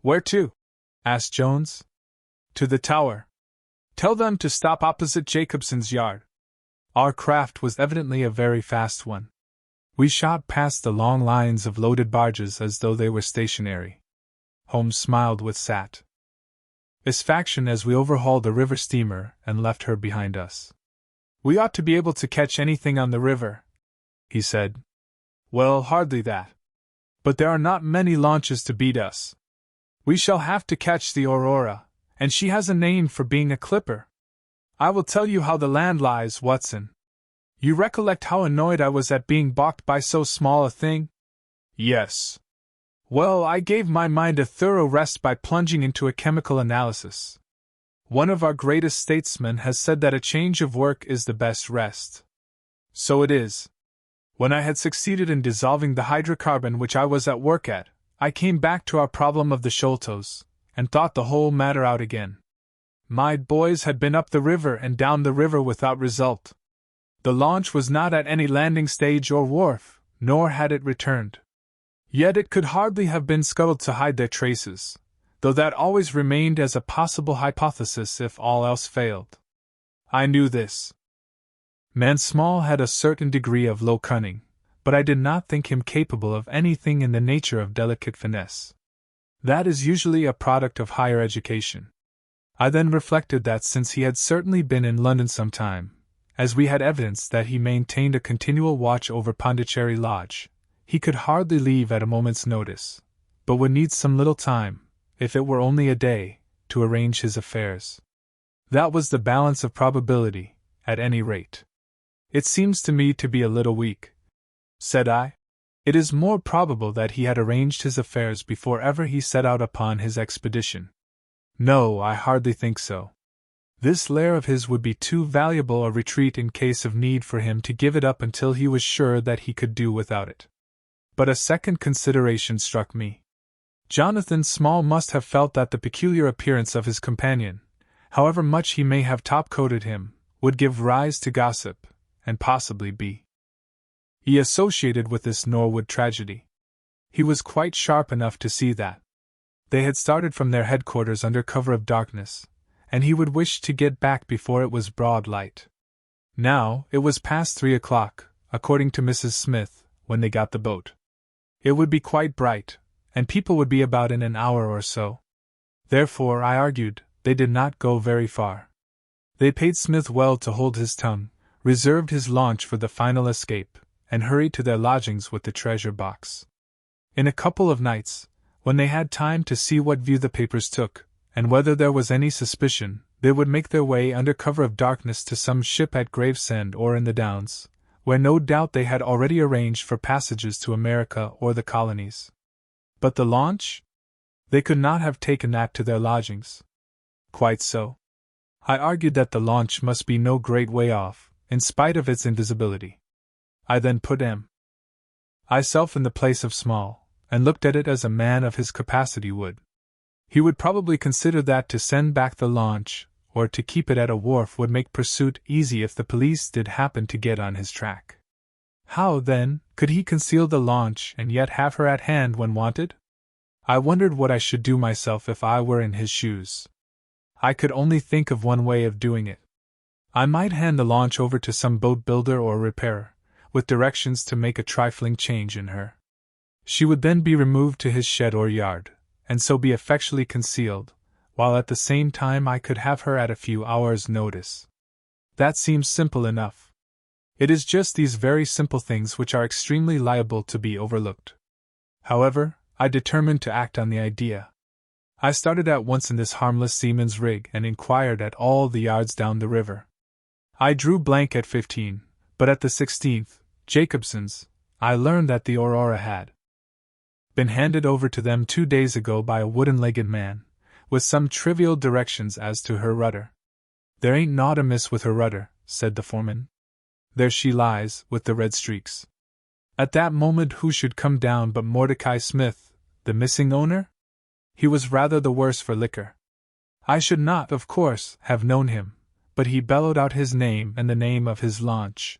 Where to? Asked Jones. To the Tower. Tell them to stop opposite Jacobson's yard. Our craft was evidently a very fast one. We shot past the long lines of loaded barges as though they were stationary. Holmes smiled with satisfaction as we overhauled the river steamer and left her behind us. We ought to be able to catch anything on the river, he said. Well, hardly that. But there are not many launches to beat us. We shall have to catch the Aurora, and she has a name for being a clipper. I will tell you how the land lies, Watson. You recollect how annoyed I was at being balked by so small a thing? Yes. Well, I gave my mind a thorough rest by plunging into a chemical analysis. One of our greatest statesmen has said that a change of work is the best rest. So it is. When I had succeeded in dissolving the hydrocarbon which I was at work at, I came back to our problem of the Sholtos, and thought the whole matter out again. My boys had been up the river and down the river without result. The launch was not at any landing stage or wharf, nor had it returned. Yet it could hardly have been scuttled to hide their traces, though that always remained as a possible hypothesis if all else failed. I knew this. Man Small had a certain degree of low cunning, but I did not think him capable of anything in the nature of delicate finesse. That is usually a product of higher education. I then reflected that since he had certainly been in London some time, as we had evidence that he maintained a continual watch over Pondicherry Lodge, He could hardly leave at a moment's notice, but would need some little time, if it were only a day, to arrange his affairs. That was the balance of probability, at any rate. It seems to me to be a little weak, said I. It is more probable that he had arranged his affairs before ever he set out upon his expedition. No, I hardly think so. This lair of his would be too valuable a retreat in case of need for him to give it up until he was sure that he could do without it. But a second consideration struck me. Jonathan Small must have felt that the peculiar appearance of his companion, however much he may have top-coated him, would give rise to gossip, and possibly be associated with this Norwood tragedy. He was quite sharp enough to see that. They had started from their headquarters under cover of darkness, and he would wish to get back before it was broad light. Now, it was past 3 o'clock, according to Mrs. Smith, when they got the boat. It would be quite bright, and people would be about in an hour or so. Therefore, I argued, they did not go very far. They paid Smith well to hold his tongue, reserved his launch for the final escape, and hurried to their lodgings with the treasure box. In a couple of nights, when they had time to see what view the papers took, and whether there was any suspicion, they would make their way under cover of darkness to some ship at Gravesend or in the Downs, where no doubt they had already arranged for passages to America or the colonies. But the launch? They could not have taken that to their lodgings. Quite so. I argued that the launch must be no great way off, in spite of its invisibility. I then put myself in the place of Small, and looked at it as a man of his capacity would. He would probably consider that to send back the launch, or to keep it at a wharf, would make pursuit easy if the police did happen to get on his track. How, then, could he conceal the launch and yet have her at hand when wanted? I wondered what I should do myself if I were in his shoes. I could only think of one way of doing it. I might hand the launch over to some boat builder or repairer, with directions to make a trifling change in her. She would then be removed to his shed or yard, and so be effectually concealed, while at the same time I could have her at a few hours' notice. That seems simple enough. It is just these very simple things which are extremely liable to be overlooked. However, I determined to act on the idea. I started at once in this harmless seaman's rig and inquired at all the yards down the river. I drew blank at 15, but at the 16th, Jacobson's, I learned that the Aurora had been handed over to them 2 days ago by a wooden-legged man, with some trivial directions as to her rudder. There ain't naught amiss with her rudder, said the foreman. There she lies, with the red streaks. At that moment who should come down but Mordecai Smith, the missing owner? He was rather the worse for liquor. I should not, of course, have known him, but he bellowed out his name and the name of his launch.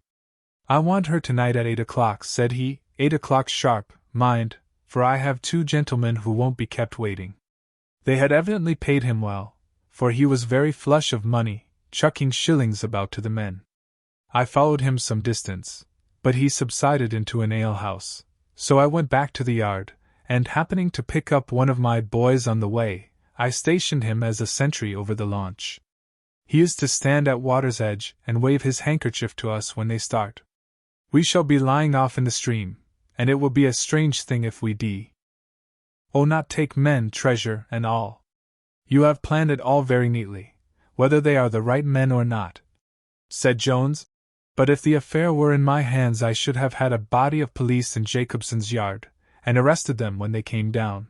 I want her tonight at 8 o'clock, said he, 8 o'clock sharp, mind, for I have 2 gentlemen who won't be kept waiting. They had evidently paid him well, for he was very flush of money, chucking shillings about to the men. I followed him some distance, but he subsided into an alehouse, so I went back to the yard, and happening to pick up one of my boys on the way, I stationed him as a sentry over the launch. He is to stand at water's edge and wave his handkerchief to us when they start. We shall be lying off in the stream, and it will be a strange thing if we not take men, treasure, and all. You have planned it all very neatly, whether they are the right men or not, said Jones. But if the affair were in my hands I should have had a body of police in Jacobson's yard, and arrested them when they came down.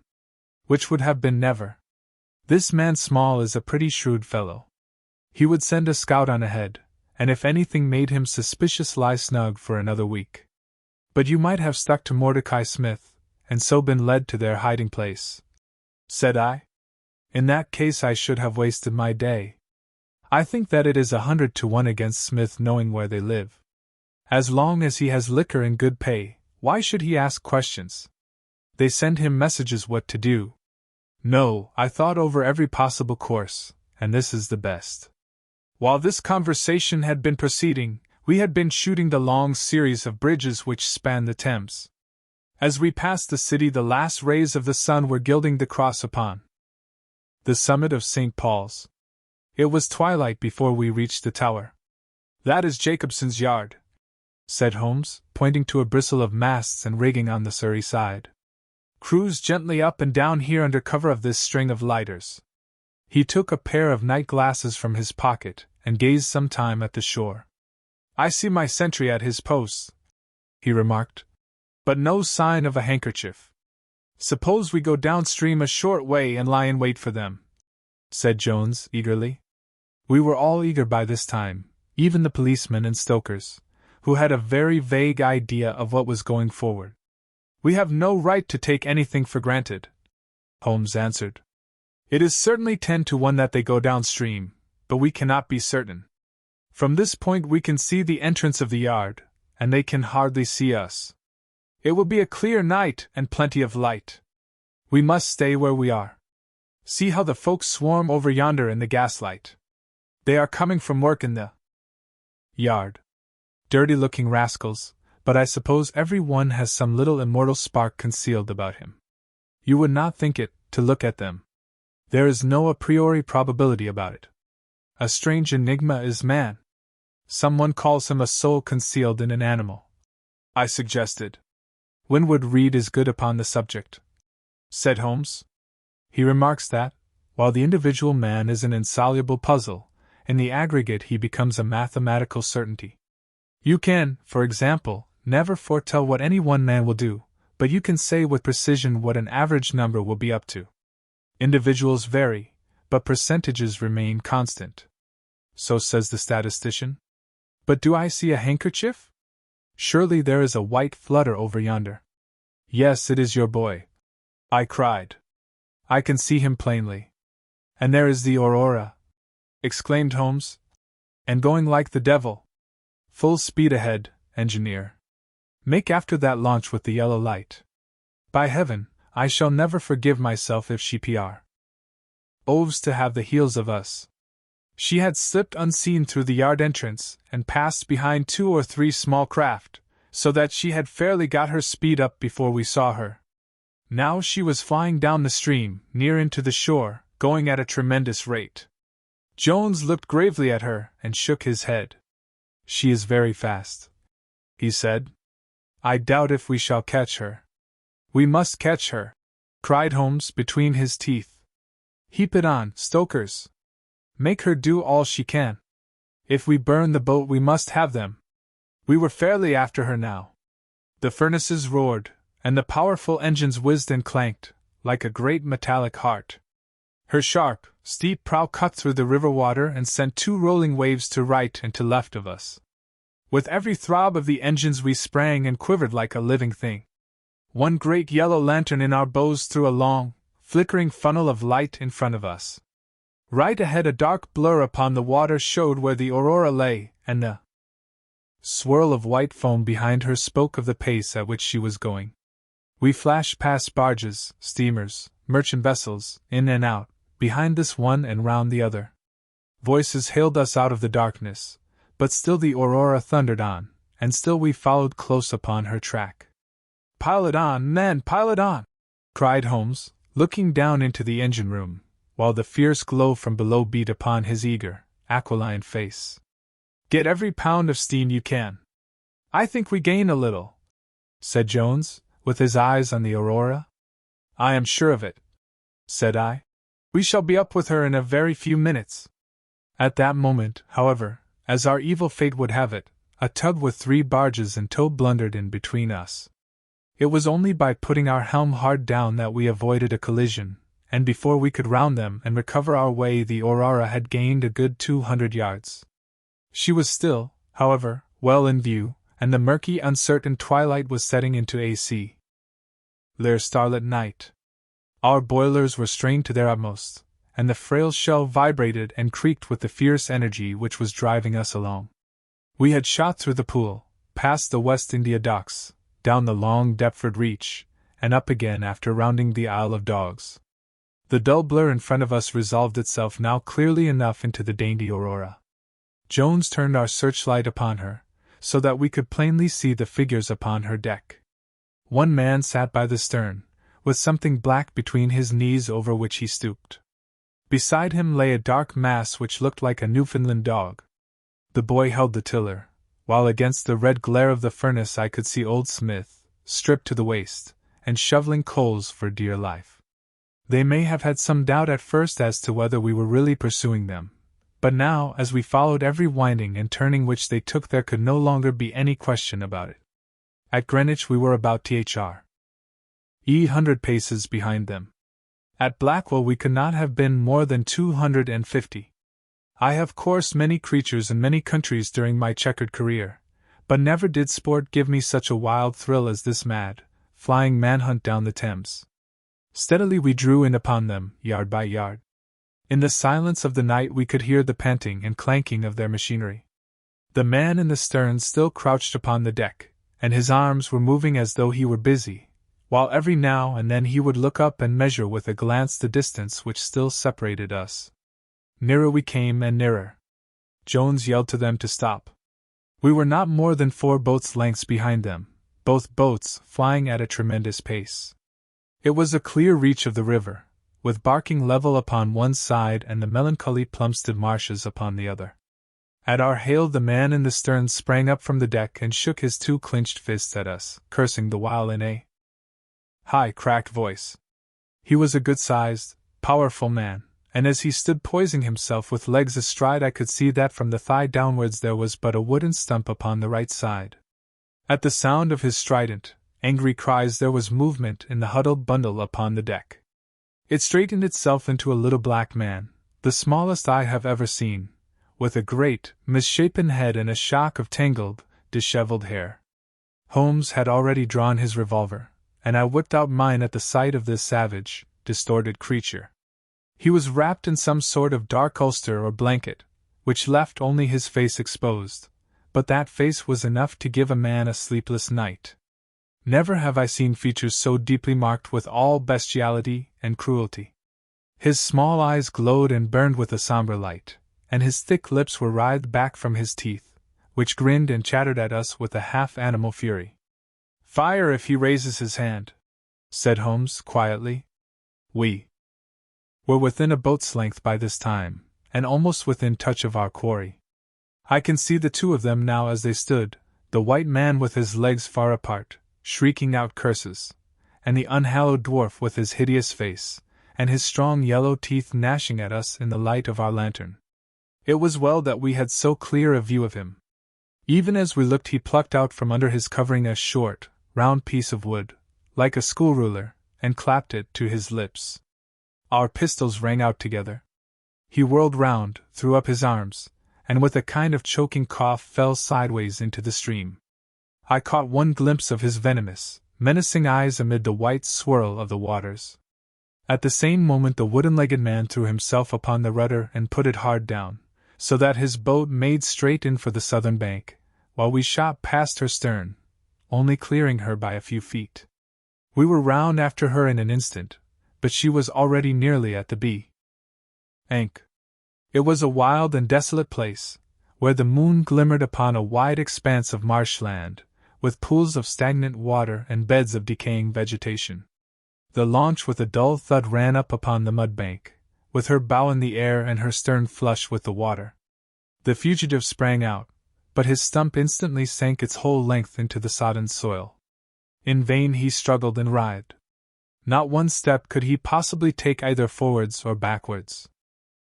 Which would have been never. This man Small is a pretty shrewd fellow. He would send a scout on ahead, and if anything made him suspicious lie snug for another week. But you might have stuck to Mordecai Smith, and so been led to their hiding place, said I. In that case I should have wasted my day. I think that it is 100 to 1 against Smith knowing where they live. As long as he has liquor and good pay, why should he ask questions? They send him messages what to do. No, I thought over every possible course, and this is the best. While this conversation had been proceeding, we had been shooting the long series of bridges which span the Thames. As we passed the city, the last rays of the sun were gilding the cross upon the summit of St. Paul's. It was twilight before we reached the tower. That is Jacobson's yard, said Holmes, pointing to a bristle of masts and rigging on the Surrey side. Cruise gently up and down here under cover of this string of lighters. He took a pair of night glasses from his pocket and gazed some time at the shore. I see my sentry at his post, he remarked, but no sign of a handkerchief. Suppose we go downstream a short way and lie in wait for them, said Jones eagerly. We were all eager by this time, even the policemen and stokers, who had a very vague idea of what was going forward. We have no right to take anything for granted, Holmes answered. It is certainly 10 to 1 that they go downstream, but we cannot be certain. From this point we can see the entrance of the yard, and they can hardly see us. It will be a clear night and plenty of light. We must stay where we are. See how the folks swarm over yonder in the gaslight. They are coming from work in the yard. Dirty-looking rascals, but I suppose every one has some little immortal spark concealed about him. You would not think it, to look at them. There is no a priori probability about it. A strange enigma is man. Someone calls him a soul concealed in an animal, I suggested. Winwood Reade is good upon the subject, said Holmes. He remarks that, while the individual man is an insoluble puzzle, in the aggregate he becomes a mathematical certainty. You can, for example, never foretell what any one man will do, but you can say with precision what an average number will be up to. Individuals vary, but percentages remain constant. So says the statistician. But do I see a handkerchief? Surely there is a white flutter over yonder. Yes, it is your boy, I cried. I can see him plainly. And there is the Aurora, exclaimed Holmes. And going like the devil. Full speed ahead, engineer. Make after that launch with the yellow light. By heaven, I shall never forgive myself if she PR. Oves to have the heels of us. She had slipped unseen through the yard entrance and passed behind 2 or 3 small craft, so that she had fairly got her speed up before we saw her. Now she was flying down the stream, near into the shore, going at a tremendous rate. Jones looked gravely at her and shook his head. She is very fast, he said. I doubt if we shall catch her. We must catch her, cried Holmes between his teeth. Heap it on, stokers. Make her do all she can. If we burn the boat we must have them. We were fairly after her now. The furnaces roared, and the powerful engines whizzed and clanked, like a great metallic heart. Her sharp, steep prow cut through the river water and sent 2 rolling waves to right and to left of us. With every throb of the engines we sprang and quivered like a living thing. One great yellow lantern in our bows threw a long, flickering funnel of light in front of us. Right ahead a dark blur upon the water showed where the Aurora lay, and the swirl of white foam behind her spoke of the pace at which she was going. We flashed past barges, steamers, merchant vessels, in and out, behind this one and round the other. Voices hailed us out of the darkness, but still the Aurora thundered on, and still we followed close upon her track. Pile it on, men, pile it on! Cried Holmes, looking down into the engine-room, while the fierce glow from below beat upon his eager, aquiline face. Get every pound of steam you can. I think we gain a little, said Jones, with his eyes on the Aurora. I am sure of it, said I. We shall be up with her in a very few minutes. At that moment, however, as our evil fate would have it, a tug with 3 barges in tow blundered in between us. It was only by putting our helm hard down that we avoided a collision, and before we could round them and recover our way the Aurora had gained a good 200 yards. She was still, however, well in view, and the murky, uncertain twilight was setting into a.c. Lear starlit night. Our boilers were strained to their utmost, and the frail shell vibrated and creaked with the fierce energy which was driving us along. We had shot through the Pool, past the West India Docks, down the long Deptford Reach, and up again after rounding the Isle of Dogs. The dull blur in front of us resolved itself now clearly enough into the dainty Aurora. Jones turned our searchlight upon her, so that we could plainly see the figures upon her deck. One man sat by the stern, with something black between his knees over which he stooped. Beside him lay a dark mass which looked like a Newfoundland dog. The boy held the tiller, while against the red glare of the furnace I could see old Smith, stripped to the waist, and shoveling coals for dear life. They may have had some doubt at first as to whether we were really pursuing them, but now, as we followed every winding and turning which they took, there could no longer be any question about it. At Greenwich we were about 100 paces behind them. At Blackwell we could not have been more than 250. I have coursed many creatures in many countries during my checkered career, but never did sport give me such a wild thrill as this mad, flying manhunt down the Thames. Steadily we drew in upon them, yard by yard. In the silence of the night we could hear the panting and clanking of their machinery. The man in the stern still crouched upon the deck, and his arms were moving as though he were busy, while every now and then he would look up and measure with a glance the distance which still separated us. Nearer we came and nearer. Jones yelled to them to stop. We were not more than 4 boats' lengths behind them, both boats flying at a tremendous pace. It was a clear reach of the river, with Barking level upon one side and the melancholy Plumstead marshes upon the other. At our hail the man in the stern sprang up from the deck and shook his 2 clenched fists at us, cursing the while in a high, cracked voice. He was a good-sized, powerful man, and as he stood poising himself with legs astride I could see that from the thigh downwards there was but a wooden stump upon the right side. At the sound of his strident, angry cries there was movement in the huddled bundle upon the deck. It straightened itself into a little black man, the smallest I have ever seen, with a great, misshapen head and a shock of tangled, disheveled hair. Holmes had already drawn his revolver, and I whipped out mine at the sight of this savage, distorted creature. He was wrapped in some sort of dark ulster or blanket, which left only his face exposed, but that face was enough to give a man a sleepless night. Never have I seen features so deeply marked with all bestiality and cruelty. His small eyes glowed and burned with a somber light, and his thick lips were writhed back from his teeth, which grinned and chattered at us with a half-animal fury. "Fire if he raises his hand," said Holmes quietly. We were within a boat's length by this time, and almost within touch of our quarry. I can see the 2 of them now as they stood, the white man with his legs far apart, shrieking out curses, and the unhallowed dwarf with his hideous face, and his strong yellow teeth gnashing at us in the light of our lantern. It was well that we had so clear a view of him. Even as we looked he plucked out from under his covering a short, round piece of wood, like a school ruler, and clapped it to his lips. Our pistols rang out together. He whirled round, threw up his arms, and with a kind of choking cough fell sideways into the stream. I caught one glimpse of his venomous, menacing eyes amid the white swirl of the waters. At the same moment the wooden-legged man threw himself upon the rudder and put it hard down, so that his boat made straight in for the southern bank, while we shot past her stern, only clearing her by a few feet. We were round after her in an instant, but she was already nearly at the bank. It was a wild and desolate place, where the moon glimmered upon a wide expanse of marshland, with pools of stagnant water and beds of decaying vegetation. The launch with a dull thud ran up upon the mud bank, with her bow in the air and her stern flush with the water. The fugitive sprang out, but his stump instantly sank its whole length into the sodden soil. In vain he struggled and writhed. Not one step could he possibly take either forwards or backwards.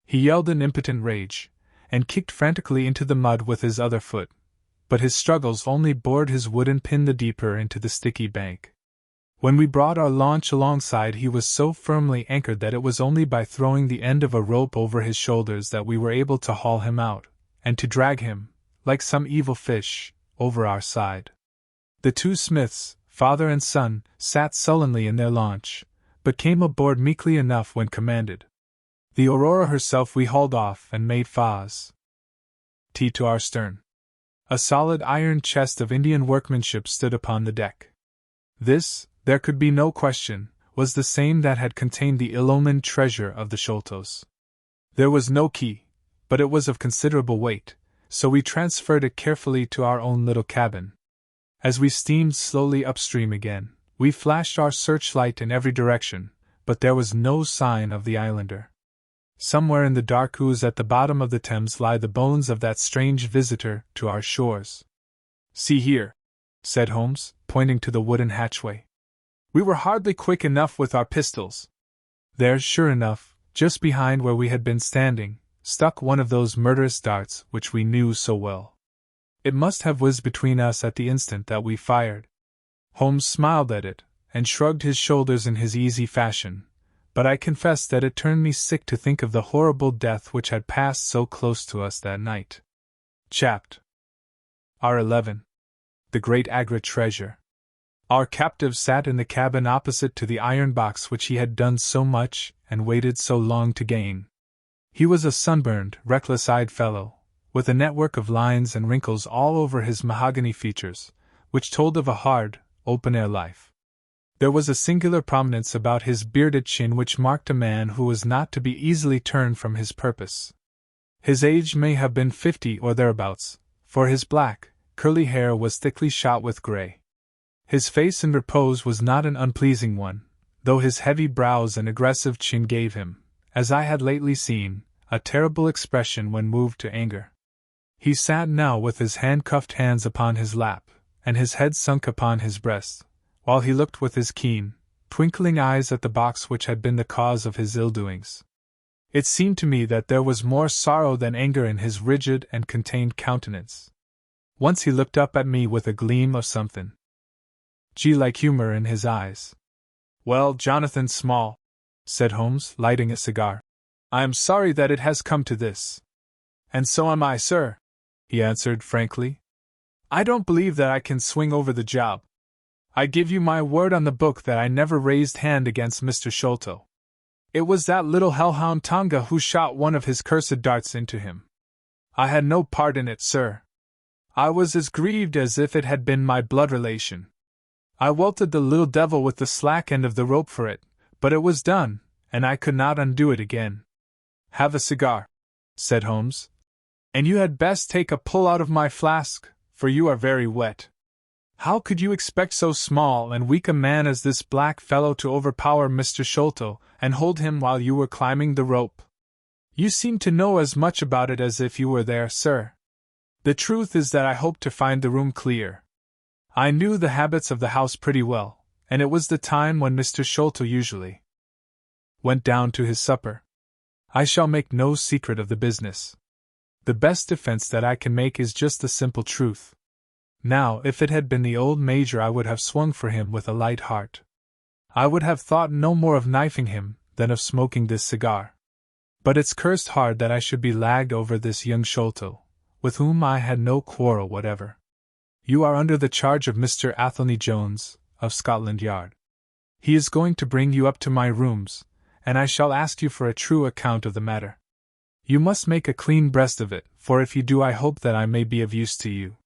He yelled in impotent rage, and kicked frantically into the mud with his other foot, but his struggles only bored his wooden pin the deeper into the sticky bank. When we brought our launch alongside he was so firmly anchored that it was only by throwing the end of a rope over his shoulders that we were able to haul him out, and to drag him, like some evil fish, over our side. The 2 Smiths, father and son, sat sullenly in their launch, but came aboard meekly enough when commanded. The Aurora herself we hauled off and made fast to our stern. A solid iron chest of Indian workmanship stood upon the deck. This, there could be no question, was the same that had contained the ill-omened treasure of the Sholtos. There was no key, but it was of considerable weight, so we transferred it carefully to our own little cabin. As we steamed slowly upstream again, we flashed our searchlight in every direction, but there was no sign of the islander. Somewhere in the dark ooze at the bottom of the Thames lie the bones of that strange visitor to our shores. See here, said Holmes, pointing to the wooden hatchway. We were hardly quick enough with our pistols. There, sure enough, just behind where we had been standing, stuck one of those murderous darts which we knew so well. It must have whizzed between us at the instant that we fired. Holmes smiled at it, and shrugged his shoulders in his easy fashion, but I confess that it turned me sick to think of the horrible death which had passed so close to us that night. Chapter R11. The Great Agra Treasure. Our captive sat in the cabin opposite to the iron box which he had done so much and waited so long to gain. He was a sunburned, reckless-eyed fellow, with a network of lines and wrinkles all over his mahogany features, which told of a hard, open-air life. There was a singular prominence about his bearded chin which marked a man who was not to be easily turned from his purpose. His age may have been 50 or thereabouts, for his black, curly hair was thickly shot with gray. His face in repose was not an unpleasing one, though his heavy brows and aggressive chin gave him, as I had lately seen, a terrible expression when moved to anger. He sat now with his handcuffed hands upon his lap, and his head sunk upon his breast, while he looked with his keen, twinkling eyes at the box which had been the cause of his ill-doings. It seemed to me that there was more sorrow than anger in his rigid and contained countenance. Once he looked up at me with a gleam of something like humor in his eyes. "Well, Jonathan Small," said Holmes, lighting a cigar, "I am sorry that it has come to this." "And so am I, sir," he answered frankly. "I don't believe that I can swing over the job. I give you my word on the book that I never raised hand against Mr. Sholto. It was that little hellhound Tonga who shot one of his cursed darts into him. I had no part in it, sir. I was as grieved as if it had been my blood relation. I welted the little devil with the slack end of the rope for it, but it was done, and I could not undo it again." "Have a cigar," said Holmes. "And you had best take a pull out of my flask, for you are very wet. How could you expect so small and weak a man as this black fellow to overpower Mr. Sholto and hold him while you were climbing the rope? You seem to know as much about it as if you were there, sir. The truth is that I hoped to find the room clear. I knew the habits of the house pretty well, and it was the time when Mr. Sholto usually went down to his supper. I shall make no secret of the business. The best defense that I can make is just the simple truth. Now, if it had been the old Major, I would have swung for him with a light heart. I would have thought no more of knifing him than of smoking this cigar. But it's cursed hard that I should be lagged over this young Sholto, with whom I had no quarrel whatever. You are under the charge of Mr. Athelney Jones, of Scotland Yard. He is going to bring you up to my rooms, and I shall ask you for a true account of the matter. You must make a clean breast of it, for if you do I hope that I may be of use to you.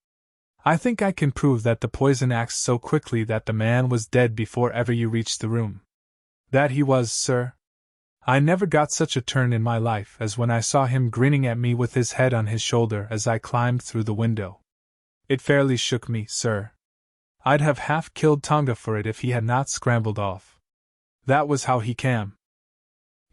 I think I can prove that the poison acts so quickly that the man was dead before ever you reached the room. That he was, sir. I never got such a turn in my life as when I saw him grinning at me with his head on his shoulder as I climbed through the window. It fairly shook me, sir. I'd have half killed Tonga for it if he had not scrambled off. That was how he came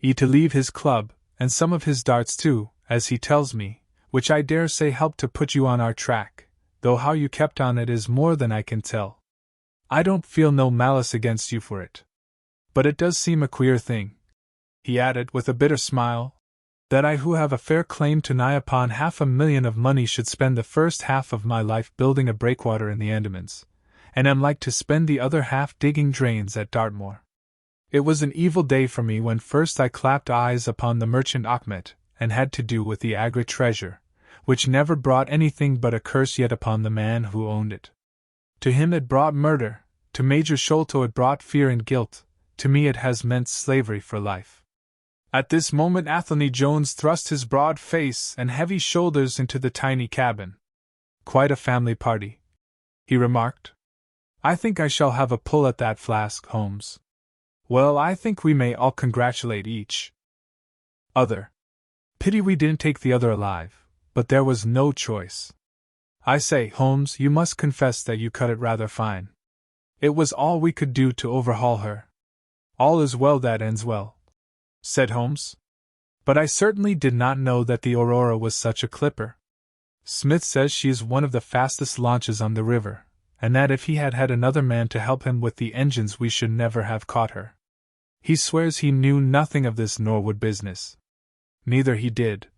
to leave his club, and some of his darts too, as he tells me, which I dare say helped to put you on our track, though how you kept on it is more than I can tell. I don't feel no malice against you for it. But it does seem a queer thing," he added with a bitter smile, "that I who have a fair claim to nigh upon $500,000 of money should spend the first half of my life building a breakwater in the Andamans, and am like to spend the other half digging drains at Dartmoor. It was an evil day for me when first I clapped eyes upon the merchant Achmet, and had to do with the Agra treasure, which never brought anything but a curse yet upon the man who owned it. To him it brought murder, to Major Sholto it brought fear and guilt, to me it has meant slavery for life." At this moment Athelney Jones thrust his broad face and heavy shoulders into the tiny cabin. "Quite a family party," he remarked. "I think I shall have a pull at that flask, Holmes. Well, I think we may all congratulate each other. Pity we didn't take the other alive, but there was no choice. I say, Holmes, you must confess that you cut it rather fine. It was all we could do to overhaul her." "All is well that ends well," said Holmes. "But I certainly did not know that the Aurora was such a clipper." Smith says she is one of the fastest launches on the river, and that if he had had another man to help him with the engines we should never have caught her. He swears he knew nothing of this Norwood business. Neither he did,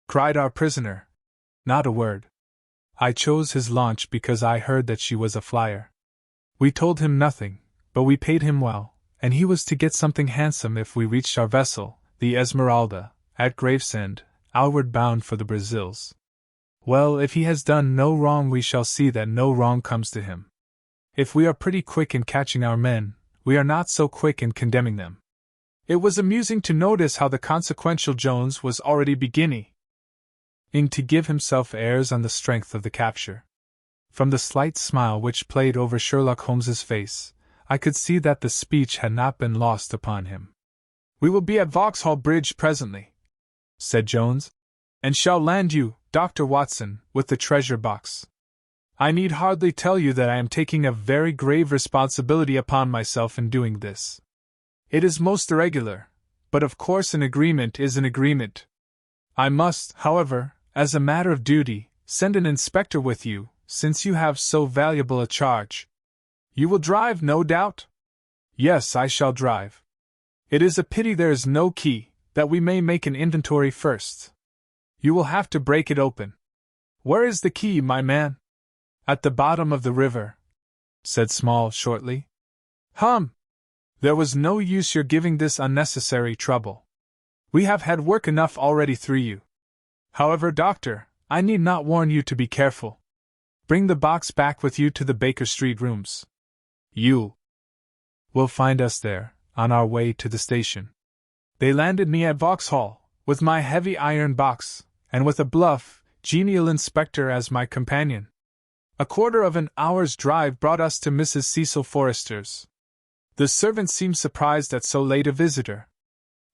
cried our prisoner. Not a word. I chose his launch because I heard that she was a flyer. We told him nothing, but we paid him well, and he was to get something handsome if we reached our vessel, the Esmeralda, at Gravesend, outward bound for the Brazils. Well, if he has done no wrong, we shall see that no wrong comes to him. If we are pretty quick in catching our men, we are not so quick in condemning them. It was amusing to notice how the consequential Jones was already beginning to give himself airs on the strength of the capture. From the slight smile which played over Sherlock Holmes's face, I could see that the speech had not been lost upon him. "We will be at Vauxhall Bridge presently," said Jones, "and shall land you, Dr. Watson, with the treasure box. I need hardly tell you that I am taking a very grave responsibility upon myself in doing this. It is most irregular, but of course an agreement is an agreement. I must, however, as a matter of duty, send an inspector with you, since you have so valuable a charge. You will drive, no doubt?" "Yes, I shall drive. It is a pity there is no key, that we may make an inventory first. You will have to break it open." "Where is the key, my man?" "At the bottom of the river," said Small shortly. "Hum! There was no use your giving this unnecessary trouble. We have had work enough already through you. However, Doctor, I need not warn you to be careful. Bring the box back with you to the Baker Street rooms. You will find us there, on our way to the station." They landed me at Vauxhall, with my heavy iron box, and with a bluff, genial inspector as my companion. A quarter of an hour's drive brought us to Mrs. Cecil Forrester's. The servant seemed surprised at so late a visitor.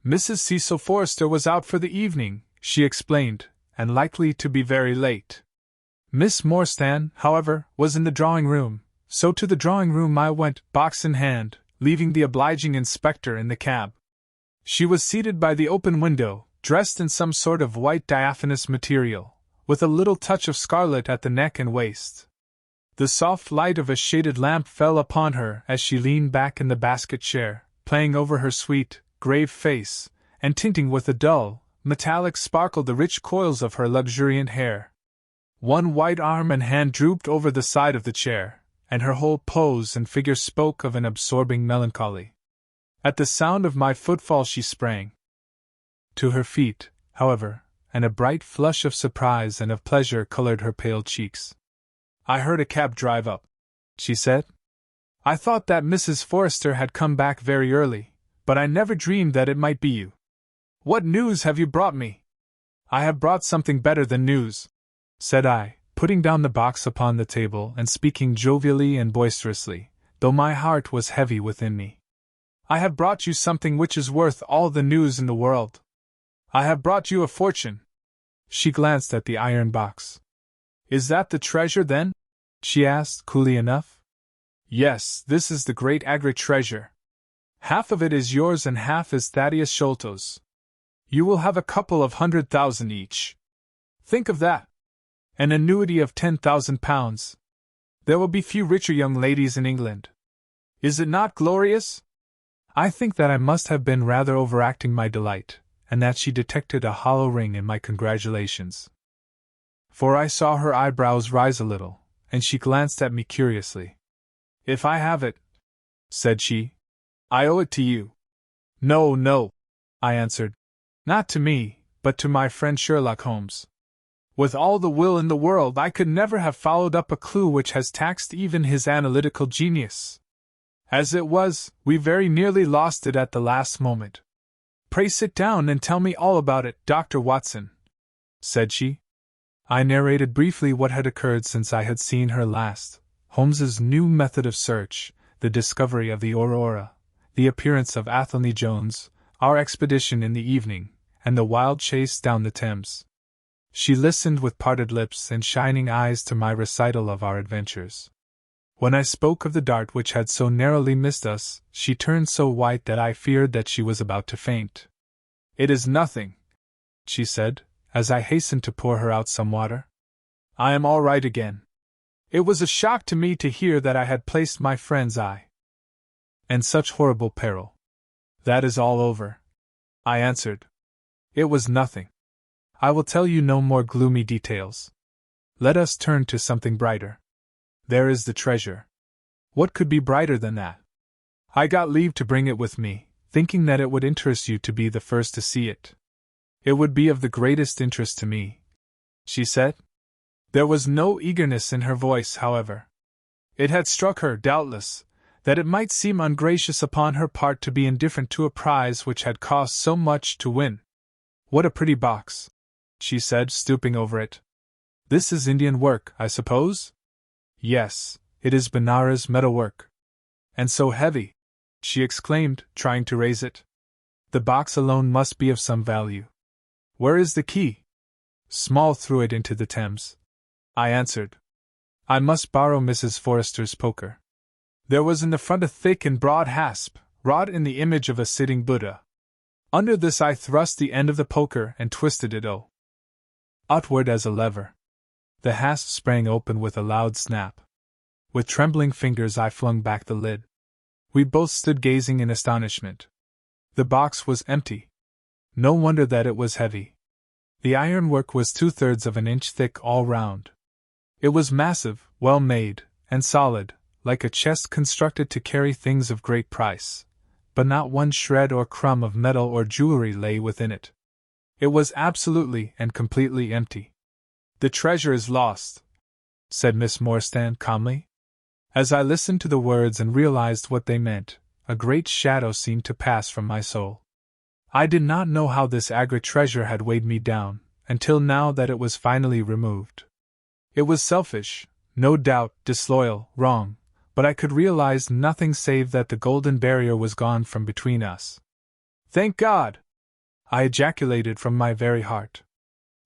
Mrs. Cecil Forrester was out for the evening, she explained, and likely to be very late. Miss Morstan, however, was in the drawing-room, so to the drawing-room I went, box in hand, leaving the obliging inspector in the cab. She was seated by the open window, dressed in some sort of white diaphanous material, with a little touch of scarlet at the neck and waist. The soft light of a shaded lamp fell upon her as she leaned back in the basket chair, playing over her sweet, grave face, and tinting with a dull, metallic sparkle the rich coils of her luxuriant hair. One white arm and hand drooped over the side of the chair, and her whole pose and figure spoke of an absorbing melancholy. At the sound of my footfall she sprang to her feet, however, and a bright flush of surprise and of pleasure colored her pale cheeks. "I heard a cab drive up," she said. "I thought that Mrs. Forrester had come back very early, but I never dreamed that it might be you. What news have you brought me?" "I have brought something better than news," said I, putting down the box upon the table and speaking jovially and boisterously, though my heart was heavy within me. "I have brought you something which is worth all the news in the world. I have brought you a fortune." She glanced at the iron box. "Is that the treasure, then?" she asked, coolly enough. "Yes, this is the great agate treasure. Half of it is yours and half is Thaddeus Sholto's. You will have a couple of 100,000 each. Think of that! An annuity of £10,000. There will be few richer young ladies in England. Is it not glorious?" I think that I must have been rather overacting my delight, and that she detected a hollow ring in my congratulations. For I saw her eyebrows rise a little, and she glanced at me curiously. "If I have it," said she, "I owe it to you." "No, no," I answered. "Not to me, but to my friend Sherlock Holmes. With all the will in the world I could never have followed up a clue which has taxed even his analytical genius. As it was, we very nearly lost it at the last moment. Pray sit down and tell me all about it, Dr. Watson," said she. I narrated briefly what had occurred since I had seen her last, Holmes's new method of search, the discovery of the Aurora, the appearance of Athelney Jones, our expedition in the evening, and the wild chase down the Thames. She listened with parted lips and shining eyes to my recital of our adventures. When I spoke of the dart which had so narrowly missed us, she turned so white that I feared that she was about to faint. "It is nothing," she said, as I hastened to pour her out some water. I am all right again. It was a shock to me to hear that I had placed my friend's eye in such horrible peril. That is all over, I answered. It was nothing. I will tell you no more gloomy details. Let us turn to something brighter. There is the treasure. What could be brighter than that? I got leave to bring it with me, thinking that it would interest you to be the first to see it. It would be of the greatest interest to me, she said. There was no eagerness in her voice, however. It had struck her, doubtless, that it might seem ungracious upon her part to be indifferent to a prize which had cost so much to win. What a pretty box, she said, stooping over it. This is Indian work, I suppose? Yes, it is Benares metalwork. And so heavy, she exclaimed, trying to raise it. The box alone must be of some value. Where is the key? Small threw it into the Thames, I answered. I must borrow Mrs. Forrester's poker. There was in the front a thick and broad hasp, wrought in the image of a sitting Buddha. Under this I thrust the end of the poker and twisted it outward as a lever. The hasp sprang open with a loud snap. With trembling fingers I flung back the lid. We both stood gazing in astonishment. The box was empty. No wonder that it was heavy. The ironwork was 2/3 of an inch thick all round. It was massive, well made, and solid, like a chest constructed to carry things of great price, but not one shred or crumb of metal or jewelry lay within it. It was absolutely and completely empty. The treasure is lost, said Miss Morstan calmly. As I listened to the words and realized what they meant, a great shadow seemed to pass from my soul. I did not know how this agate treasure had weighed me down, until now that it was finally removed. It was selfish, no doubt, disloyal, wrong, but I could realize nothing save that the golden barrier was gone from between us. Thank God! I ejaculated from my very heart.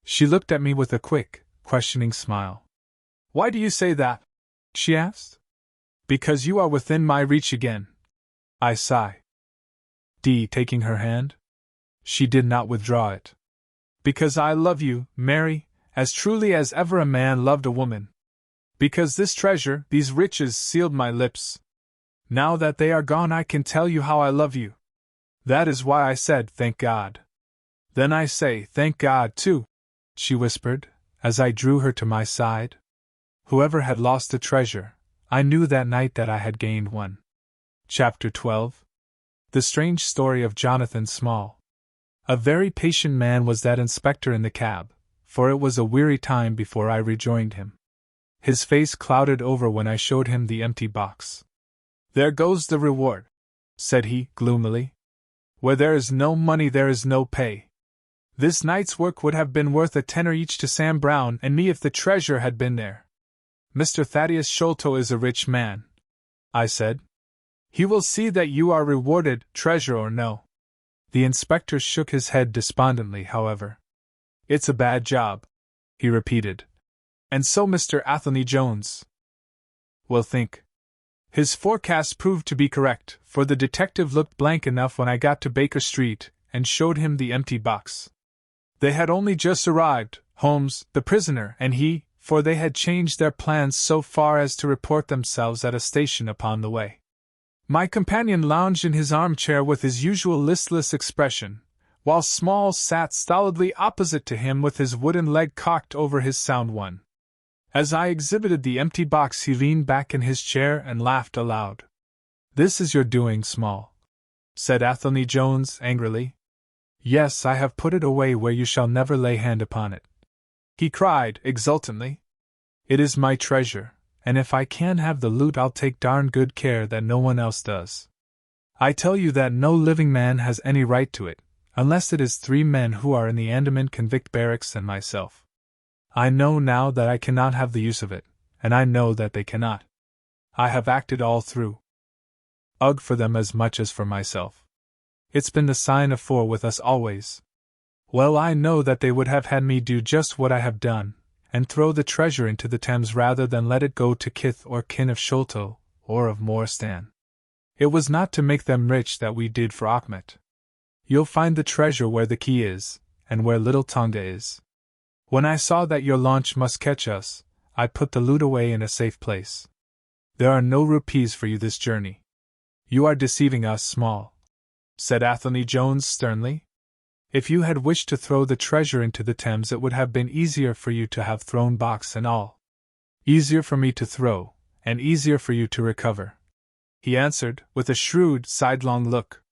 She looked at me with a quick, questioning smile. Why do you say that? She asked. Because you are within my reach again. I sighed. Taking her hand. She did not withdraw it. Because I love you, Mary, as truly as ever a man loved a woman. Because this treasure, these riches, sealed my lips. Now that they are gone, I can tell you how I love you. That is why I said, thank God. Then I say, thank God, too, she whispered, as I drew her to my side. Whoever had lost a treasure, I knew that night that I had gained one. Chapter 12. The Strange Story of Jonathan Small. A very patient man was that inspector in the cab, for it was a weary time before I rejoined him. His face clouded over when I showed him the empty box. There goes the reward, said he, gloomily. Where there is no money there is no pay. This night's work would have been worth a tenner each to Sam Brown and me if the treasure had been there. Mr. Thaddeus Sholto is a rich man, I said. He will see that you are rewarded, treasure or no. The inspector shook his head despondently, however. It's a bad job, he repeated. And so Mr. Athelney Jones will think. His forecast proved to be correct, for the detective looked blank enough when I got to Baker Street and showed him the empty box. They had only just arrived, Holmes, the prisoner, and he, for they had changed their plans so far as to report themselves at a station upon the way. My companion lounged in his armchair with his usual listless expression, while Small sat stolidly opposite to him with his wooden leg cocked over his sound one. As I exhibited the empty box, he leaned back in his chair and laughed aloud. This is your doing, Small, said Athelney Jones angrily. Yes, I have put it away where you shall never lay hand upon it, he cried exultantly. It is my treasure, and if I can have the loot I'll take darn good care that no one else does. I tell you that no living man has any right to it, unless it is 3 men who are in the Andaman convict barracks and myself. I know now that I cannot have the use of it, and I know that they cannot. I have acted all through. Ugh for them as much as for myself. It's been the sign of 4 with us always. Well, I know that they would have had me do just what I have done, and throw the treasure into the Thames rather than let it go to kith or kin of Sholto, or of Morstan. It was not to make them rich that we did for Achmet. You'll find the treasure where the key is, and where little Tonga is. When I saw that your launch must catch us, I put the loot away in a safe place. There are no rupees for you this journey. You are deceiving us, Small, said Athelney Jones sternly. If you had wished to throw the treasure into the Thames, it would have been easier for you to have thrown box and all. Easier for me to throw, and easier for you to recover, he answered, with a shrewd, sidelong look.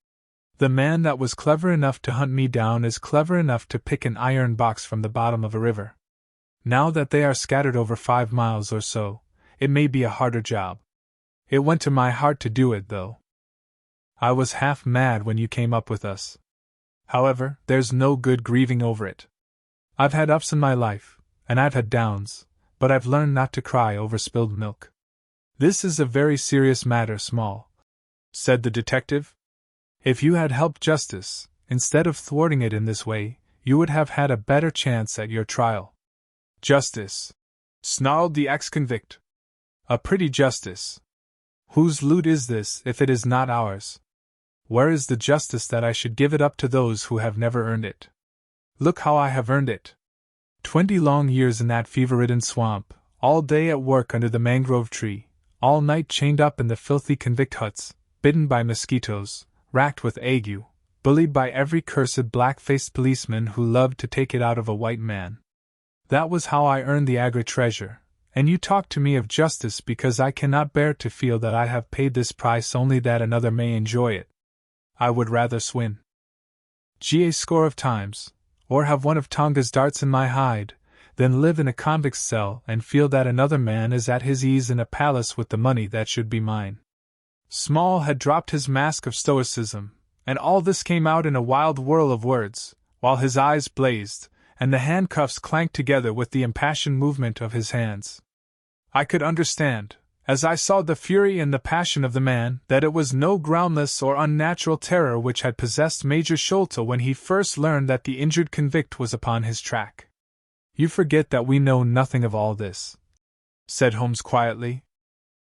The man that was clever enough to hunt me down is clever enough to pick an iron box from the bottom of a river. Now that they are scattered over 5 miles or so, it may be a harder job. It went to my heart to do it, though. I was half mad when you came up with us. However, there's no good grieving over it. I've had ups in my life, and I've had downs, but I've learned not to cry over spilled milk. This is a very serious matter, Small, said the detective. If you had helped justice, instead of thwarting it in this way, you would have had a better chance at your trial. Justice, snarled the ex-convict. A pretty justice. Whose loot is this, if it is not ours? Where is the justice that I should give it up to those who have never earned it? Look how I have earned it. 20 long years in that fever-ridden swamp, all day at work under the mangrove tree, all night chained up in the filthy convict huts, bitten by mosquitoes, racked with ague, bullied by every cursed black-faced policeman who loved to take it out of a white man. That was how I earned the Agra treasure, and you talk to me of justice because I cannot bear to feel that I have paid this price only that another may enjoy it. I would rather swim a score of times, or have one of Tonga's darts in my hide, than live in a convict's cell and feel that another man is at his ease in a palace with the money that should be mine. Small had dropped his mask of stoicism, and all this came out in a wild whirl of words, while his eyes blazed, and the handcuffs clanked together with the impassioned movement of his hands. I could understand, as I saw the fury and the passion of the man, that it was no groundless or unnatural terror which had possessed Major Sholto when he first learned that the injured convict was upon his track. You forget that we know nothing of all this, said Holmes quietly.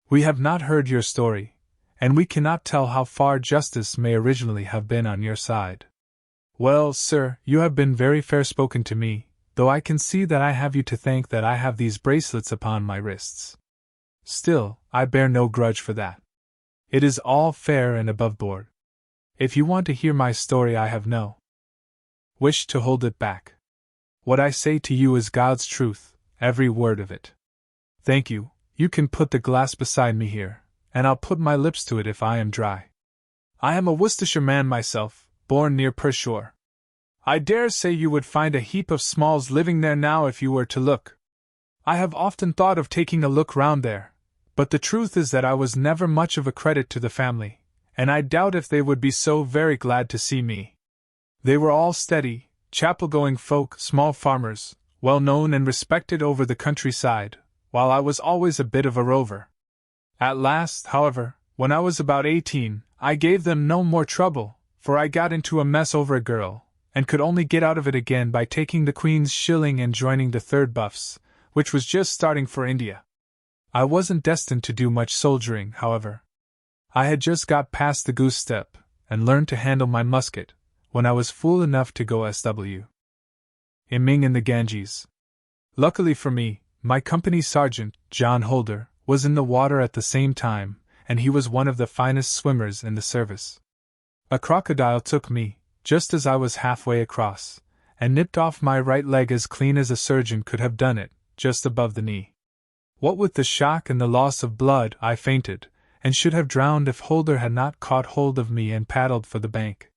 We have not heard your story, and we cannot tell how far justice may originally have been on your side. Well, sir, you have been very fair-spoken to me, though I can see that I have you to thank that I have these bracelets upon my wrists. Still, I bear no grudge for that. It is all fair and above board. If you want to hear my story, I have no wish to hold it back. What I say to you is God's truth, every word of it. Thank you. You can put the glass beside me here, and I'll put my lips to it if I am dry. I am a Worcestershire man myself, born near Pershore. I dare say you would find a heap of Smalls living there now if you were to look. I have often thought of taking a look round there, but the truth is that I was never much of a credit to the family, and I doubt if they would be so very glad to see me. They were all steady, chapel-going folk, small farmers, well known and respected over the countryside, while I was always a bit of a rover. At last, however, when I was about 18, I gave them no more trouble, for I got into a mess over a girl, and could only get out of it again by taking the Queen's shilling and joining the 3rd Buffs, which was just starting for India. I wasn't destined to do much soldiering, however. I had just got past the goose step, and learned to handle my musket, when I was fool enough to go SW. Iming in the Ganges. Luckily for me, my company sergeant, John Holder, was in the water at the same time, and he was one of the finest swimmers in the service. A crocodile took me, just as I was halfway across, and nipped off my right leg as clean as a surgeon could have done it, just above the knee. What with the shock and the loss of blood, I fainted, and should have drowned if Holder had not caught hold of me and paddled for the bank.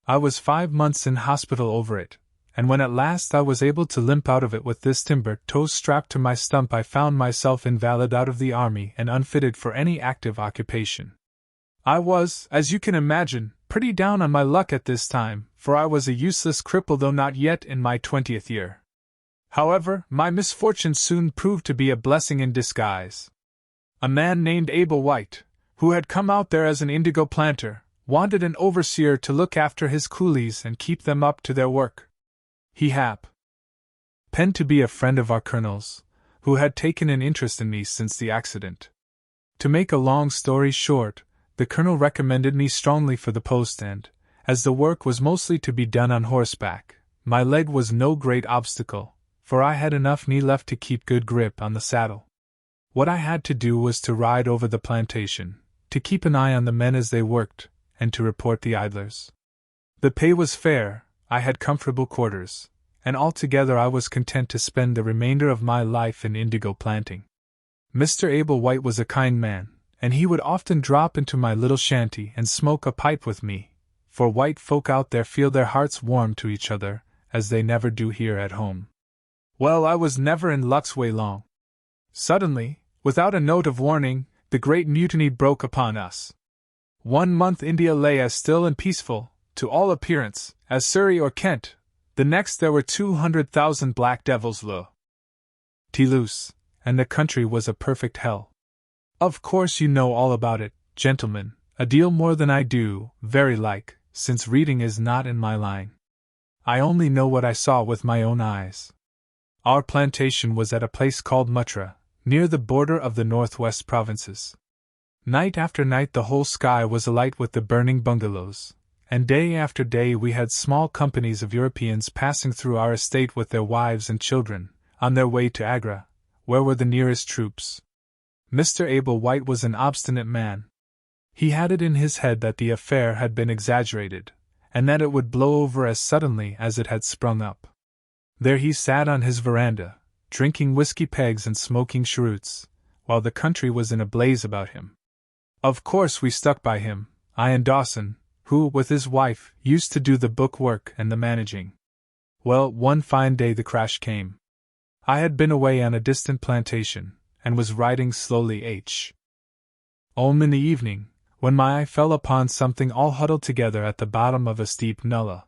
I was 5 months in hospital over it, and when at last I was able to limp out of it with this timber toe strapped to my stump, I found myself invalid out of the army and unfitted for any active occupation. I was, as you can imagine, pretty down on my luck at this time, for I was a useless cripple though not yet in my 20th year. However, my misfortune soon proved to be a blessing in disguise. A man named Abel White, who had come out there as an indigo planter, wanted an overseer to look after his coolies and keep them up to their work. He happened to be a friend of our colonel's, who had taken an interest in me since the accident. To make a long story short, the colonel recommended me strongly for the post, and, as the work was mostly to be done on horseback, my leg was no great obstacle, for I had enough knee left to keep good grip on the saddle. What I had to do was to ride over the plantation, to keep an eye on the men as they worked, and to report the idlers. The pay was fair, I had comfortable quarters, and altogether I was content to spend the remainder of my life in indigo planting. Mr. Abel White was a kind man, and he would often drop into my little shanty and smoke a pipe with me, for white folk out there feel their hearts warm to each other, as they never do here at home. Well, I was never in luck's way long. Suddenly, without a note of warning, the great mutiny broke upon us. 1 month India lay as still and peaceful, to all appearance, as Surrey or Kent. The next there were 200,000 black devils loose, and the country was a perfect hell. Of course you know all about it, gentlemen, a deal more than I do, very like, since reading is not in my line. I only know what I saw with my own eyes. Our plantation was at a place called Muttra, near the border of the northwest provinces. Night after night the whole sky was alight with the burning bungalows, and day after day we had small companies of Europeans passing through our estate with their wives and children, on their way to Agra, where were the nearest troops. Mr. Abel White was an obstinate man. He had it in his head that the affair had been exaggerated, and that it would blow over as suddenly as it had sprung up. There he sat on his veranda, drinking whiskey pegs and smoking cheroots, while the country was in a blaze about him. Of course we stuck by him, I and Dawson, who, with his wife, used to do the book work and the managing. Well, one fine day the crash came. I had been away on a distant plantation, and was riding slowly home in the evening, when my eye fell upon something all huddled together at the bottom of a steep nullah.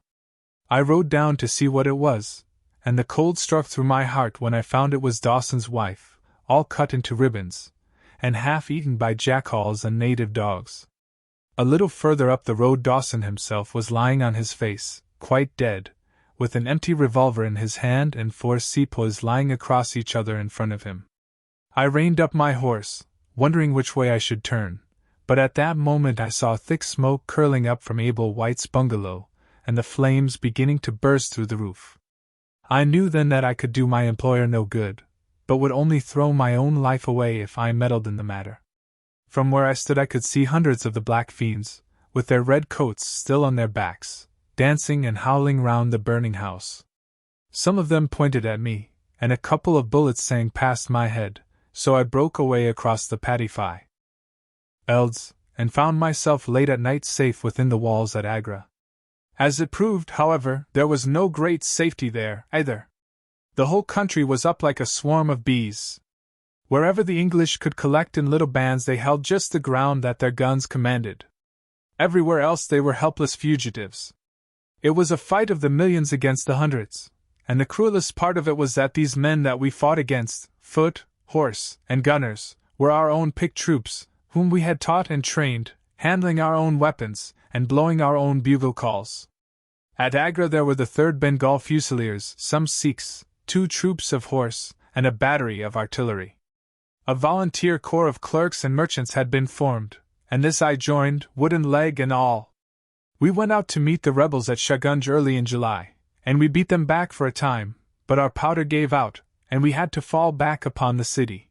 I rode down to see what it was, and the cold struck through my heart when I found it was Dawson's wife, all cut into ribbons, and half eaten by jackals and native dogs. A little further up the road Dawson himself was lying on his face, quite dead, with an empty revolver in his hand and 4 sepoys lying across each other in front of him. I reined up my horse, wondering which way I should turn, but at that moment I saw thick smoke curling up from Abel White's bungalow, and the flames beginning to burst through the roof. I knew then that I could do my employer no good, but would only throw my own life away if I meddled in the matter. From where I stood I could see hundreds of the black fiends, with their red coats still on their backs, dancing and howling round the burning house. Some of them pointed at me, and a couple of bullets sang past my head, so I broke away across the paddy fields, and found myself late at night safe within the walls at Agra. As it proved, however, there was no great safety there, either. The whole country was up like a swarm of bees. Wherever the English could collect in little bands they held just the ground that their guns commanded. Everywhere else they were helpless fugitives. It was a fight of the millions against the hundreds, and the cruelest part of it was that these men that we fought against, foot, horse, and gunners, were our own picked troops, whom we had taught and trained, handling our own weapons, and blowing our own bugle calls. At Agra there were the 3rd Bengal Fusiliers, some Sikhs, 2 troops of horse, and a battery of artillery. A volunteer corps of clerks and merchants had been formed, and this I joined, wooden leg and all. We went out to meet the rebels at Shagunj early in July, and we beat them back for a time, but our powder gave out, and we had to fall back upon the city.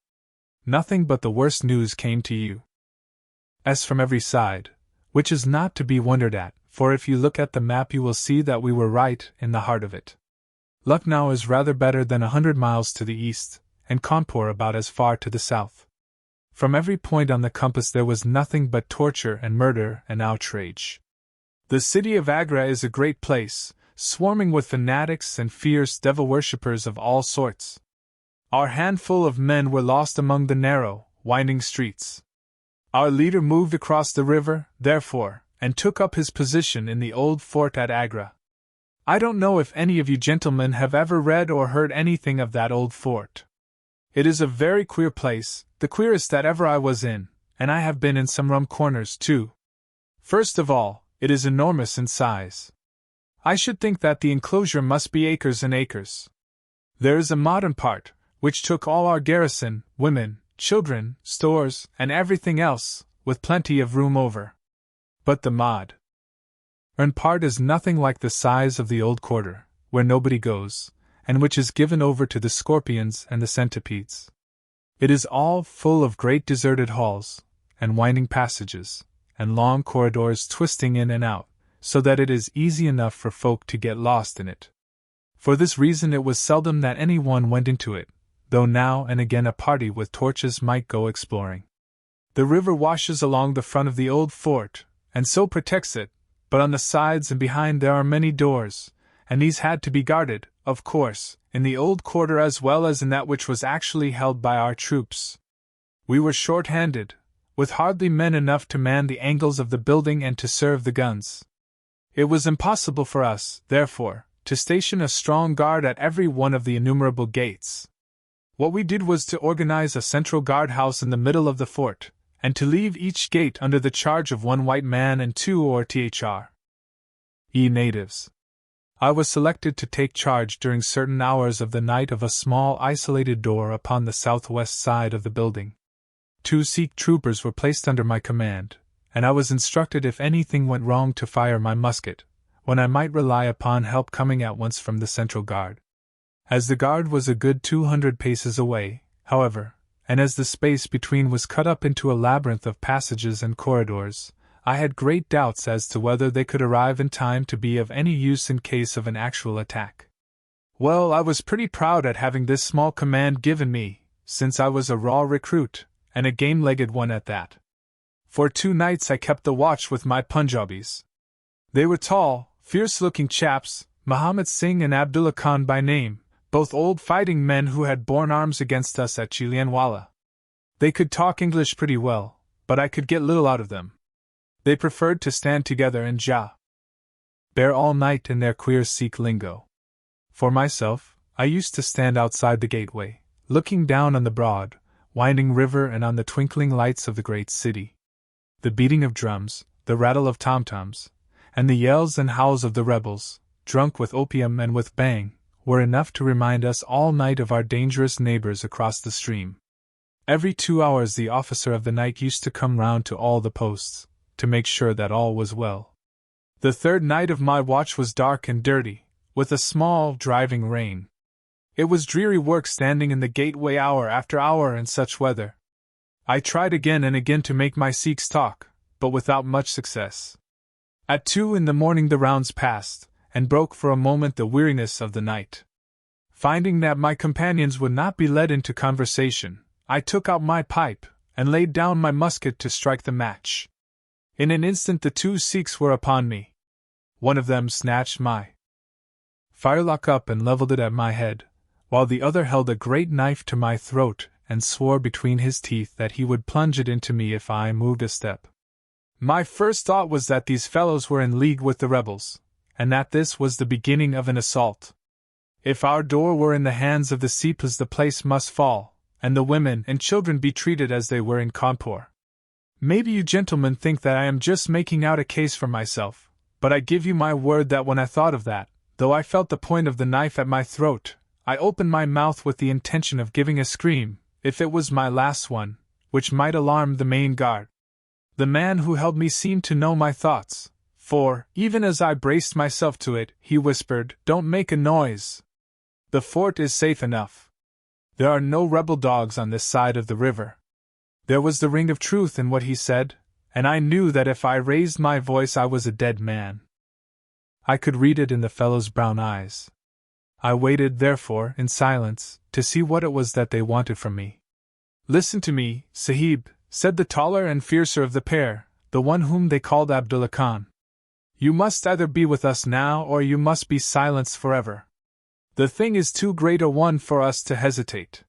Nothing but the worst news came to you. As from every side, which is not to be wondered at, for if you look at the map you will see that we were right in the heart of it. Lucknow is rather better than 100 miles to the east, and Cawnpur about as far to the south. From every point on the compass there was nothing but torture and murder and outrage. The city of Agra is a great place, swarming with fanatics and fierce devil-worshippers of all sorts. Our handful of men were lost among the narrow, winding streets. Our leader moved across the river, therefore, and took up his position in the old fort at Agra. I don't know if any of you gentlemen have ever read or heard anything of that old fort. It is a very queer place, the queerest that ever I was in, and I have been in some rum corners too. First of all, it is enormous in size. I should think that the enclosure must be acres and acres. There is a modern part, which took all our garrison, women, children, stores, and everything else, with plenty of room over. But the modern part is nothing like the size of the old quarter, where nobody goes, and which is given over to the scorpions and the centipedes. It is all full of great deserted halls, and winding passages, and long corridors twisting in and out, so that it is easy enough for folk to get lost in it. For this reason it was seldom that any one went into it, though now and again a party with torches might go exploring. The river washes along the front of the old fort, and so protects it, but on the sides and behind there are many doors, and these had to be guarded, of course, in the old quarter as well as in that which was actually held by our troops. We were short-handed, with hardly men enough to man the angles of the building and to serve the guns. It was impossible for us, therefore, to station a strong guard at every one of the innumerable gates. What we did was to organize a central guardhouse in the middle of the fort, and to leave each gate under the charge of one white man and 2 or 3 natives. I was selected to take charge during certain hours of the night of a small isolated door upon the southwest side of the building. 2 Sikh troopers were placed under my command, and I was instructed if anything went wrong to fire my musket, when I might rely upon help coming at once from the central guard. As the guard was a good 200 paces away, however, and as the space between was cut up into a labyrinth of passages and corridors, I had great doubts as to whether they could arrive in time to be of any use in case of an actual attack. Well, I was pretty proud at having this small command given me, since I was a raw recruit, and a game-legged one at that. For 2 nights I kept the watch with my Punjabis. They were tall, fierce-looking chaps, Muhammad Singh and Abdullah Khan by name, both old fighting men who had borne arms against us at Chilianwala. They could talk English pretty well, but I could get little out of them. They preferred to stand together and bear all night in their queer Sikh lingo. For myself, I used to stand outside the gateway, looking down on the broad, winding river and on the twinkling lights of the great city. The beating of drums, the rattle of tom-toms, and the yells and howls of the rebels, drunk with opium and with bang, were enough to remind us all night of our dangerous neighbors across the stream. Every 2 hours the officer of the night used to come round to all the posts, to make sure that all was well. The 3rd night of my watch was dark and dirty, with a small, driving rain. It was dreary work standing in the gateway hour after hour in such weather. I tried again and again to make my Sikhs talk, but without much success. At 2 in the morning the rounds passed, and broke for a moment the weariness of the night. Finding that my companions would not be led into conversation, I took out my pipe, and laid down my musket to strike the match. In an instant the 2 Sikhs were upon me. One of them snatched my firelock up and leveled it at my head, while the other held a great knife to my throat and swore between his teeth that he would plunge it into me if I moved a step. My first thought was that these fellows were in league with the rebels, and that this was the beginning of an assault. If our door were in the hands of the Sipas the place must fall, and the women and children be treated as they were in Cawnpore. Maybe you gentlemen think that I am just making out a case for myself, but I give you my word that when I thought of that, though I felt the point of the knife at my throat, I opened my mouth with the intention of giving a scream, if it was my last one, which might alarm the main guard. The man who held me seemed to know my thoughts, for, even as I braced myself to it, he whispered, "Don't make a noise. The fort is safe enough. There are no rebel dogs on this side of the river." There was the ring of truth in what he said, and I knew that if I raised my voice I was a dead man. I could read it in the fellow's brown eyes. I waited, therefore, in silence, to see what it was that they wanted from me. "Listen to me, Sahib," said the taller and fiercer of the pair, the one whom they called Abdullah Khan. "You must either be with us now or you must be silenced forever. The thing is too great a one for us to hesitate.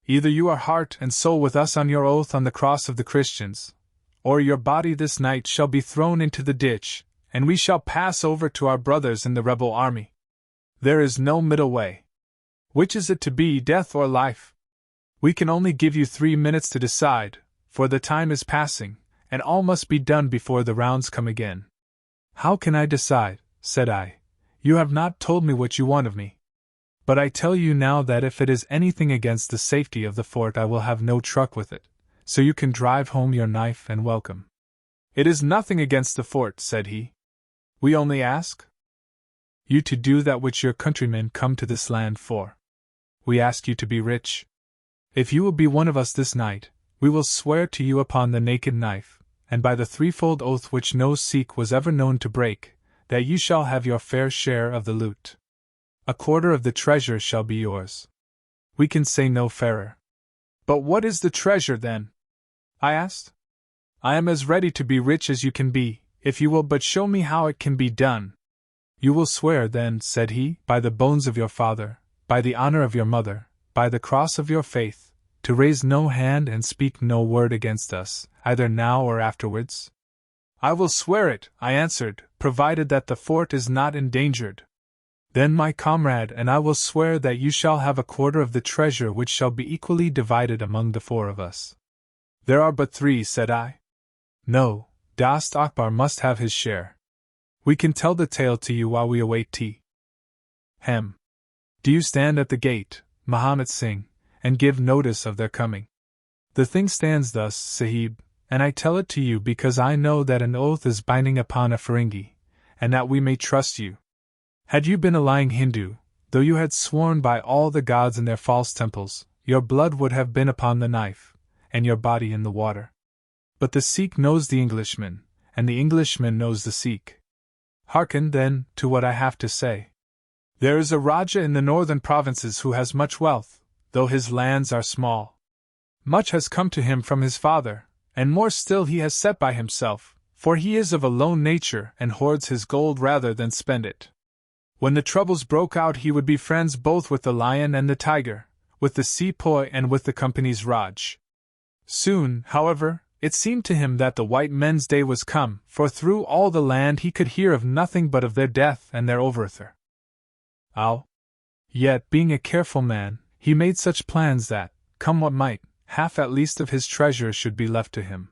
Either you are heart and soul with us on your oath on the cross of the Christians, or your body this night shall be thrown into the ditch, and we shall pass over to our brothers in the rebel army. There is no middle way. Which is it to be, death or life? We can only give you 3 minutes to decide, for the time is passing, and all must be done before the rounds come again." "How can I decide?" said I. "You have not told me what you want of me. But I tell you now that if it is anything against the safety of the fort I will have no truck with it, so you can drive home your knife and welcome." "It is nothing against the fort," said he. "We only ask you to do that which your countrymen come to this land for. We ask you to be rich. If you will be one of us this night, we will swear to you upon the naked knife, and by the threefold oath which no Sikh was ever known to break, that you shall have your fair share of the loot. A quarter of the treasure shall be yours. We can say no fairer. But what is the treasure, then? I asked. I am as ready to be rich as you can be, if you will but show me how it can be done. You will swear, then, said he, by the bones of your father, by the honor of your mother, by the cross of your faith, to raise no hand and speak no word against us, either now or afterwards? I will swear it, I answered, provided that the fort is not endangered. Then my comrade and I will swear that you shall have a quarter of the treasure which shall be equally divided among the four of us. There are but three, said I. No, Dost Akbar must have his share. We can tell the tale to you while we await tea. Hem. Do you stand at the gate, Muhammad Singh, and give notice of their coming? The thing stands thus, Sahib, and I tell it to you because I know that an oath is binding upon a Ferengi, and that we may trust you. Had you been a lying Hindu, though you had sworn by all the gods in their false temples, your blood would have been upon the knife, and your body in the water. But the Sikh knows the Englishman, and the Englishman knows the Sikh. Hearken, then, to what I have to say. There is a Raja in the northern provinces who has much wealth, though his lands are small. Much has come to him from his father, and more still he has set by himself, for he is of a lone nature and hoards his gold rather than spend it. When the troubles broke out he would be friends both with the lion and the tiger, with the sepoy and with the company's Raj. Soon, however, it seemed to him that the white men's day was come, for through all the land he could hear of nothing but of their death and their overthrow. Yet, being a careful man, he made such plans that, come what might, half at least of his treasure should be left to him.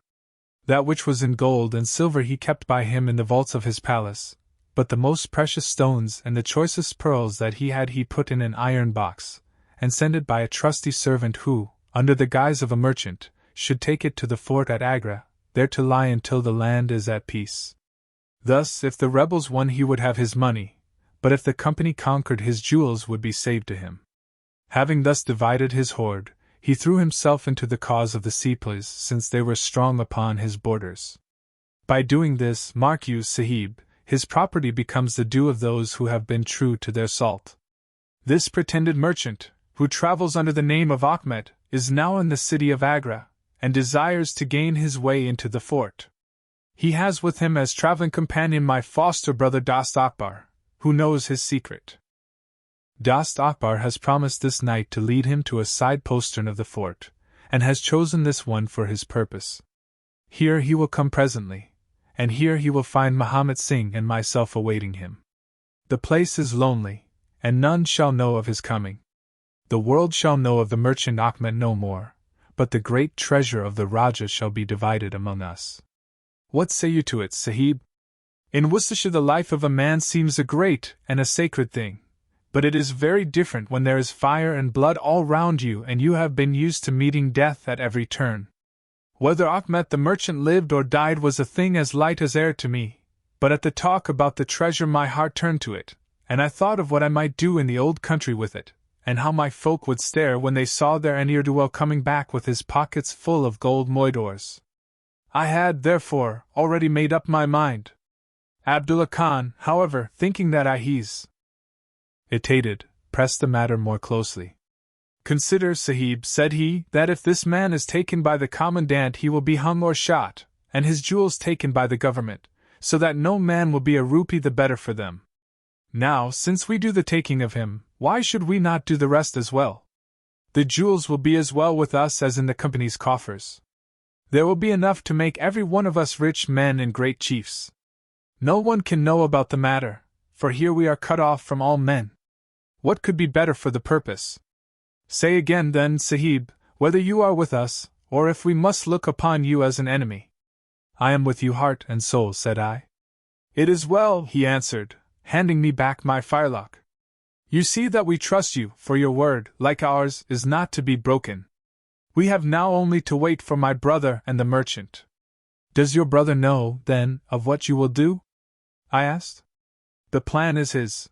That which was in gold and silver he kept by him in the vaults of his palace, but the most precious stones and the choicest pearls that he had he put in an iron box, and sent it by a trusty servant who, under the guise of a merchant, should take it to the fort at Agra, there to lie until the land is at peace. Thus, if the rebels won he would have his money, but if the company conquered his jewels would be saved to him. Having thus divided his hoard, he threw himself into the cause of the sepoys since they were strong upon his borders. By doing this, mark you, Sahib, his property becomes the due of those who have been true to their salt. This pretended merchant, who travels under the name of Ahmed, is now in the city of Agra, and desires to gain his way into the fort. He has with him as traveling companion my foster brother Dost Akbar, who knows his secret. Dost Akbar has promised this night to lead him to a side postern of the fort, and has chosen this one for his purpose. Here he will come presently, and here he will find Muhammad Singh and myself awaiting him. The place is lonely, and none shall know of his coming. The world shall know of the merchant Ahmed no more, but the great treasure of the Raja shall be divided among us. What say you to it, Sahib? In Worcestershire the life of a man seems a great and a sacred thing, but it is very different when there is fire and blood all round you and you have been used to meeting death at every turn. Whether Ahmed the merchant lived or died was a thing as light as air to me, but at the talk about the treasure my heart turned to it, and I thought of what I might do in the old country with it, and how my folk would stare when they saw their ne'er-do-well coming back with his pockets full of gold moidores. I had, therefore, already made up my mind. Abdullah Khan, however, thinking that I hesitated, pressed the matter more closely. Consider, Sahib, said he, that if this man is taken by the commandant he will be hung or shot, and his jewels taken by the government, so that no man will be a rupee the better for them. Now, since we do the taking of him, why should we not do the rest as well? The jewels will be as well with us as in the company's coffers. There will be enough to make every one of us rich men and great chiefs. No one can know about the matter, for here we are cut off from all men. What could be better for the purpose? Say again then, Sahib, whether you are with us, or if we must look upon you as an enemy. I am with you heart and soul, said I. It is well, he answered, handing me back my firelock. You see that we trust you, for your word, like ours, is not to be broken. We have now only to wait for my brother and the merchant. Does your brother know, then, of what you will do? I asked. The plan is his.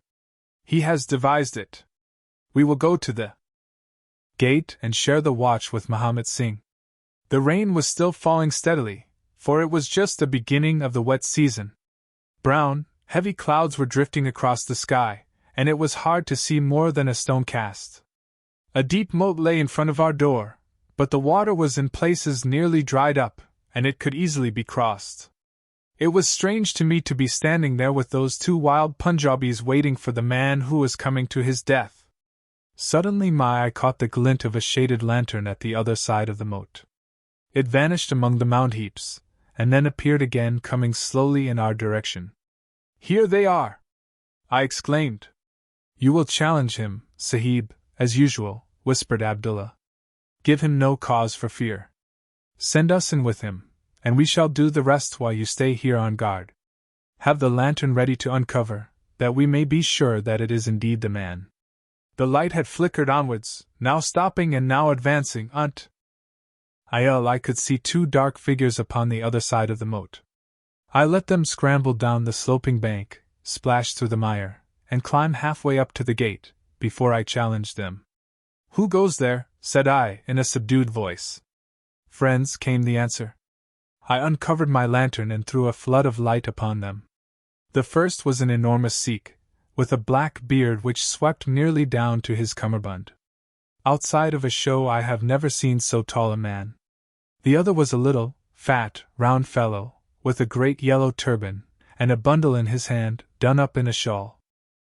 He has devised it. We will go to the gate and share the watch with Mohammed Singh. The rain was still falling steadily, for it was just the beginning of the wet season. Brown, heavy clouds were drifting across the sky, and it was hard to see more than a stone cast. A deep moat lay in front of our door, but the water was in places nearly dried up, and it could easily be crossed. It was strange to me to be standing there with those two wild Punjabis waiting for the man who was coming to his death. Suddenly my eye caught the glint of a shaded lantern at the other side of the moat. It vanished among the mound heaps, and then appeared again, coming slowly in our direction. "Here they are!" I exclaimed. "You will challenge him, Sahib, as usual," whispered Abdullah. "Give him no cause for fear. Send us in with him, and we shall do the rest while you stay here on guard. Have the lantern ready to uncover, that we may be sure that it is indeed the man." The light had flickered onwards, now stopping and now advancing, I could see two dark figures upon the other side of the moat. I let them scramble down the sloping bank, splash through the mire, and climb halfway up to the gate, before I challenged them. "Who goes there?" said I, in a subdued voice. "Friends," came the answer. I uncovered my lantern and threw a flood of light upon them. The first was an enormous Sikh, with a black beard which swept nearly down to his cummerbund. Outside of a show I have never seen so tall a man. The other was a little, fat, round fellow, with a great yellow turban, and a bundle in his hand, done up in a shawl.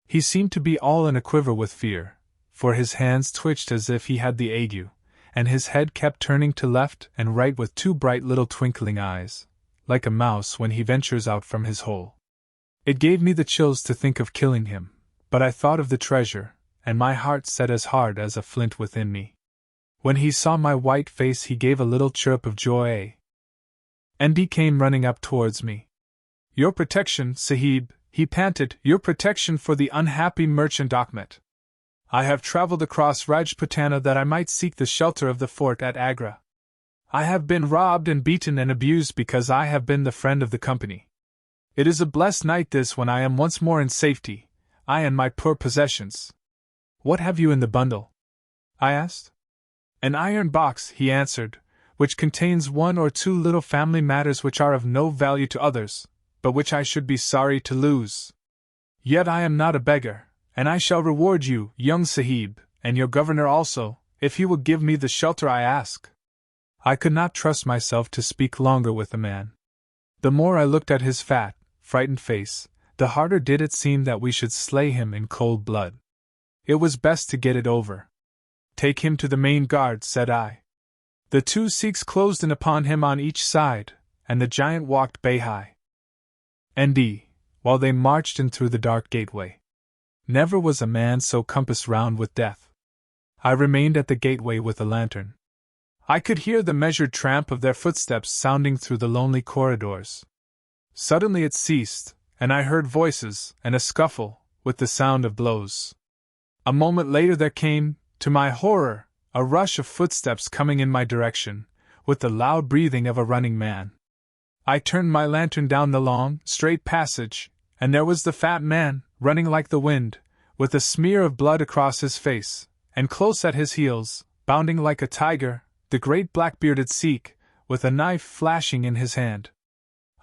He seemed to be all in a quiver with fear, for his hands twitched as if he had the ague, and his head kept turning to left and right with two bright little twinkling eyes, like a mouse when he ventures out from his hole. It gave me the chills to think of killing him, but I thought of the treasure, and my heart set as hard as a flint within me. When he saw my white face he gave a little chirp of joy, and he came running up towards me. "Your protection, Sahib," he panted, "your protection for the unhappy merchant Ahmet. I have travelled across Rajputana that I might seek the shelter of the fort at Agra. I have been robbed and beaten and abused because I have been the friend of the company. It is a blessed night this when I am once more in safety, I and my poor possessions." "What have you in the bundle?" I asked. "An iron box," he answered, "which contains one or two little family matters which are of no value to others, but which I should be sorry to lose. Yet I am not a beggar, and I shall reward you, young Sahib, and your governor also, if he will give me the shelter I ask." I could not trust myself to speak longer with the man. The more I looked at his fat, frightened face, the harder did it seem that we should slay him in cold blood. It was best to get it over. "Take him to the main guard," said I. The two Sikhs closed in upon him on each side, and the giant walked bay-high. While they marched in through the dark gateway. Never was a man so compassed round with death. I remained at the gateway with the lantern. I could hear the measured tramp of their footsteps sounding through the lonely corridors. Suddenly it ceased, and I heard voices and a scuffle, with the sound of blows. A moment later there came, to my horror, a rush of footsteps coming in my direction, with the loud breathing of a running man. I turned my lantern down the long, straight passage, and there was the fat man, running like the wind, with a smear of blood across his face, and close at his heels, bounding like a tiger, the great black-bearded Sikh, with a knife flashing in his hand.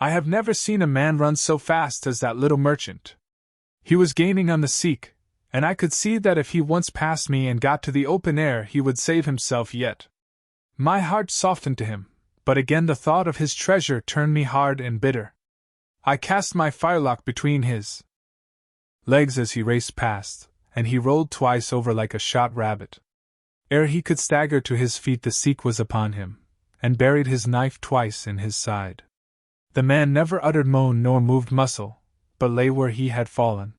I have never seen a man run so fast as that little merchant. He was gaining on the Sikh, and I could see that if he once passed me and got to the open air he would save himself yet. My heart softened to him, but again the thought of his treasure turned me hard and bitter. I cast my firelock between his legs as he raced past, and he rolled twice over like a shot rabbit. Ere he could stagger to his feet the Sikh was upon him, and buried his knife twice in his side. The man never uttered moan nor moved muscle, but lay where he had fallen.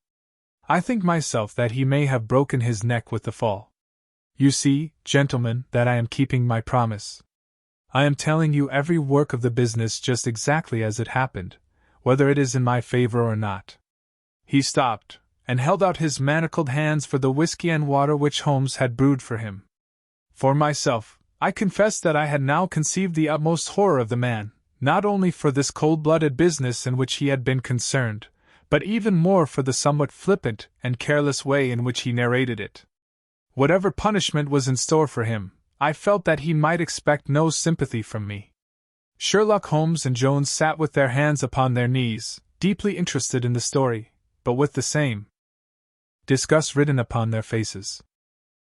I think myself that he may have broken his neck with the fall. You see, gentlemen, that I am keeping my promise. I am telling you every work of the business just exactly as it happened, whether it is in my favor or not. He stopped, and held out his manacled hands for the whiskey and water which Holmes had brewed for him. For myself, I confess that I had now conceived the utmost horror of the man, not only for this cold-blooded business in which he had been concerned, but even more for the somewhat flippant and careless way in which he narrated it. Whatever punishment was in store for him, I felt that he might expect no sympathy from me. Sherlock Holmes and Jones sat with their hands upon their knees, deeply interested in the story, but with the same disgust written upon their faces.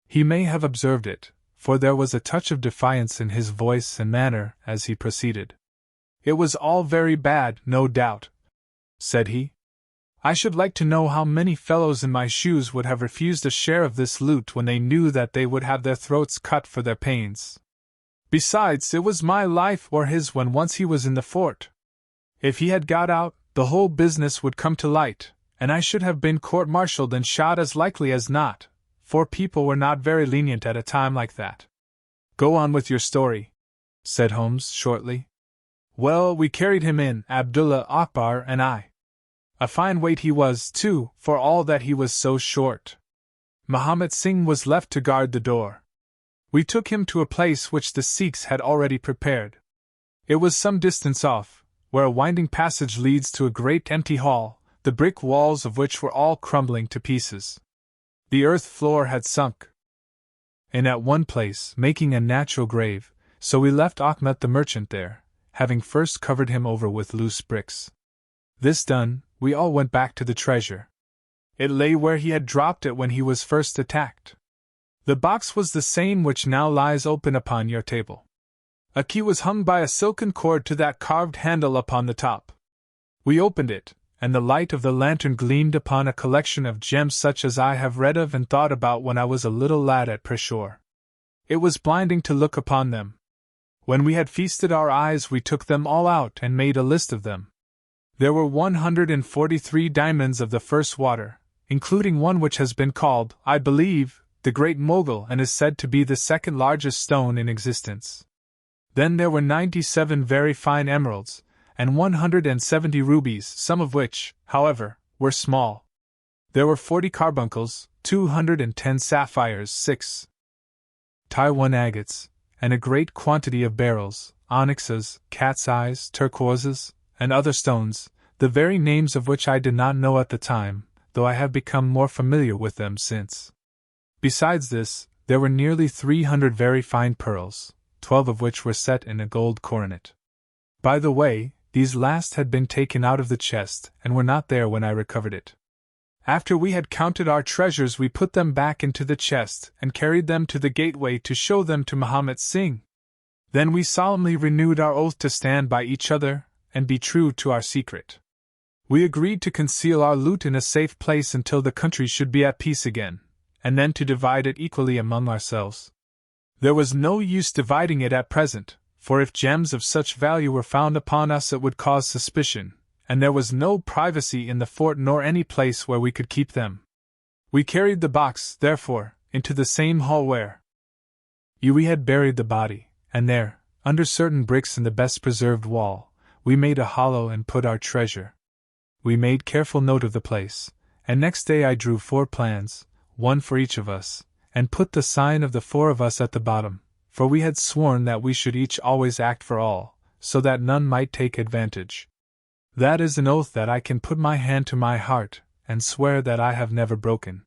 He may have observed it, for there was a touch of defiance in his voice and manner as he proceeded. "It was all very bad, no doubt," said he. "I should like to know how many fellows in my shoes would have refused a share of this loot when they knew that they would have their throats cut for their pains. Besides, it was my life or his when once he was in the fort. If he had got out, the whole business would come to light, and I should have been court-martialed and shot as likely as not, for people were not very lenient at a time like that." "Go on with your story," said Holmes shortly. "Well, we carried him in, Abdullah Akbar and I. A fine weight he was, too, for all that he was so short. Mahomet Singh was left to guard the door. We took him to a place which the Sikhs had already prepared. It was some distance off, where a winding passage leads to a great empty hall, the brick walls of which were all crumbling to pieces. The earth floor had sunk in at one place, making a natural grave, so we left Achmet the merchant there, having first covered him over with loose bricks. This done, we all went back to the treasure. It lay where he had dropped it when he was first attacked. The box was the same which now lies open upon your table. A key was hung by a silken cord to that carved handle upon the top. We opened it, and the light of the lantern gleamed upon a collection of gems such as I have read of and thought about when I was a little lad at Peshawar. It was blinding to look upon them. When we had feasted our eyes, we took them all out and made a list of them. There were 143 diamonds of the first water, including one which has been called, I believe, the Great Mogul and is said to be the second largest stone in existence. Then there were 97 very fine emeralds, and 170 rubies, some of which, however, were small. There were 40 carbuncles, 210 sapphires, 6 Taiwan agates, and a great quantity of beryls, onyxes, cat's eyes, turquoises, and other stones, the very names of which I did not know at the time, though I have become more familiar with them since. Besides this, there were nearly 300 very fine pearls, 12 of which were set in a gold coronet. By the way, these last had been taken out of the chest and were not there when I recovered it. After we had counted our treasures, we put them back into the chest and carried them to the gateway to show them to Mahomet Singh. Then we solemnly renewed our oath to stand by each other and be true to our secret. We agreed to conceal our loot in a safe place until the country should be at peace again, and then to divide it equally among ourselves. There was no use dividing it at present, for if gems of such value were found upon us it would cause suspicion, and there was no privacy in the fort nor any place where we could keep them. We carried the box, therefore, into the same hall where we had buried the body, and there, under certain bricks in the best preserved wall, we made a hollow and put our treasure. We made careful note of the place, and next day I drew 4 plans, one for each of us, and put the sign of the 4 of us at the bottom, for we had sworn that we should each always act for all, so that none might take advantage. That is an oath that I can put my hand to my heart, and swear that I have never broken.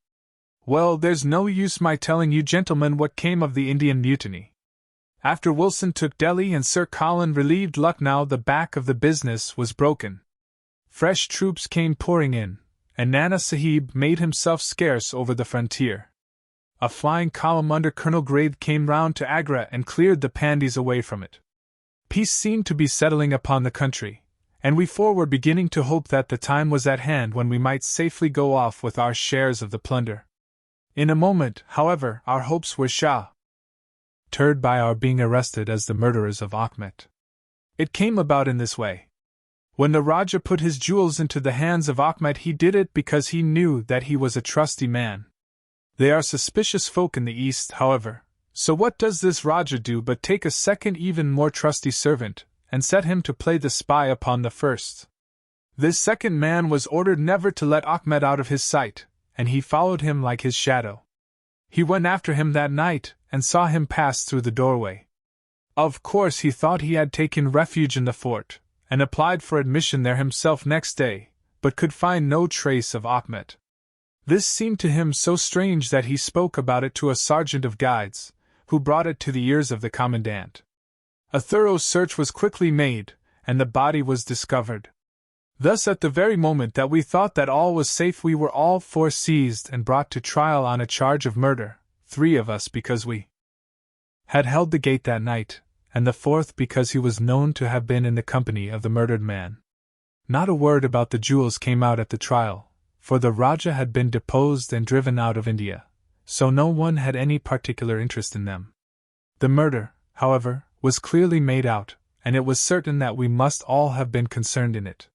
Well, there's no use my telling you gentlemen what came of the Indian Mutiny. After Wilson took Delhi and Sir Colin relieved Lucknow, the back of the business was broken. Fresh troops came pouring in, and Nana Sahib made himself scarce over the frontier. A flying column under Colonel Grade came round to Agra and cleared the Pandis away from it. Peace seemed to be settling upon the country, and we 4 were beginning to hope that the time was at hand when we might safely go off with our shares of the plunder. In a moment, however, our hopes were shattered by our being arrested as the murderers of Achmet. It came about in this way. When the Rajah put his jewels into the hands of Achmet, he did it because he knew that he was a trusty man. They are suspicious folk in the East, however, so what does this Rajah do but take a second even more trusty servant, and set him to play the spy upon the first? This second man was ordered never to let Achmet out of his sight, and he followed him like his shadow. He went after him that night, and saw him pass through the doorway. Of course he thought he had taken refuge in the fort, and applied for admission there himself next day, but could find no trace of Achmet. This seemed to him so strange that he spoke about it to a sergeant of guides, who brought it to the ears of the commandant. A thorough search was quickly made, and the body was discovered. Thus, at the very moment that we thought that all was safe, we were all four seized and brought to trial on a charge of murder, 3 of us because we had held the gate that night, and the 4th because he was known to have been in the company of the murdered man. Not a word about the jewels came out at the trial, for the Rajah had been deposed and driven out of India, so no one had any particular interest in them. The murder, however, was clearly made out, and it was certain that we must all have been concerned in it.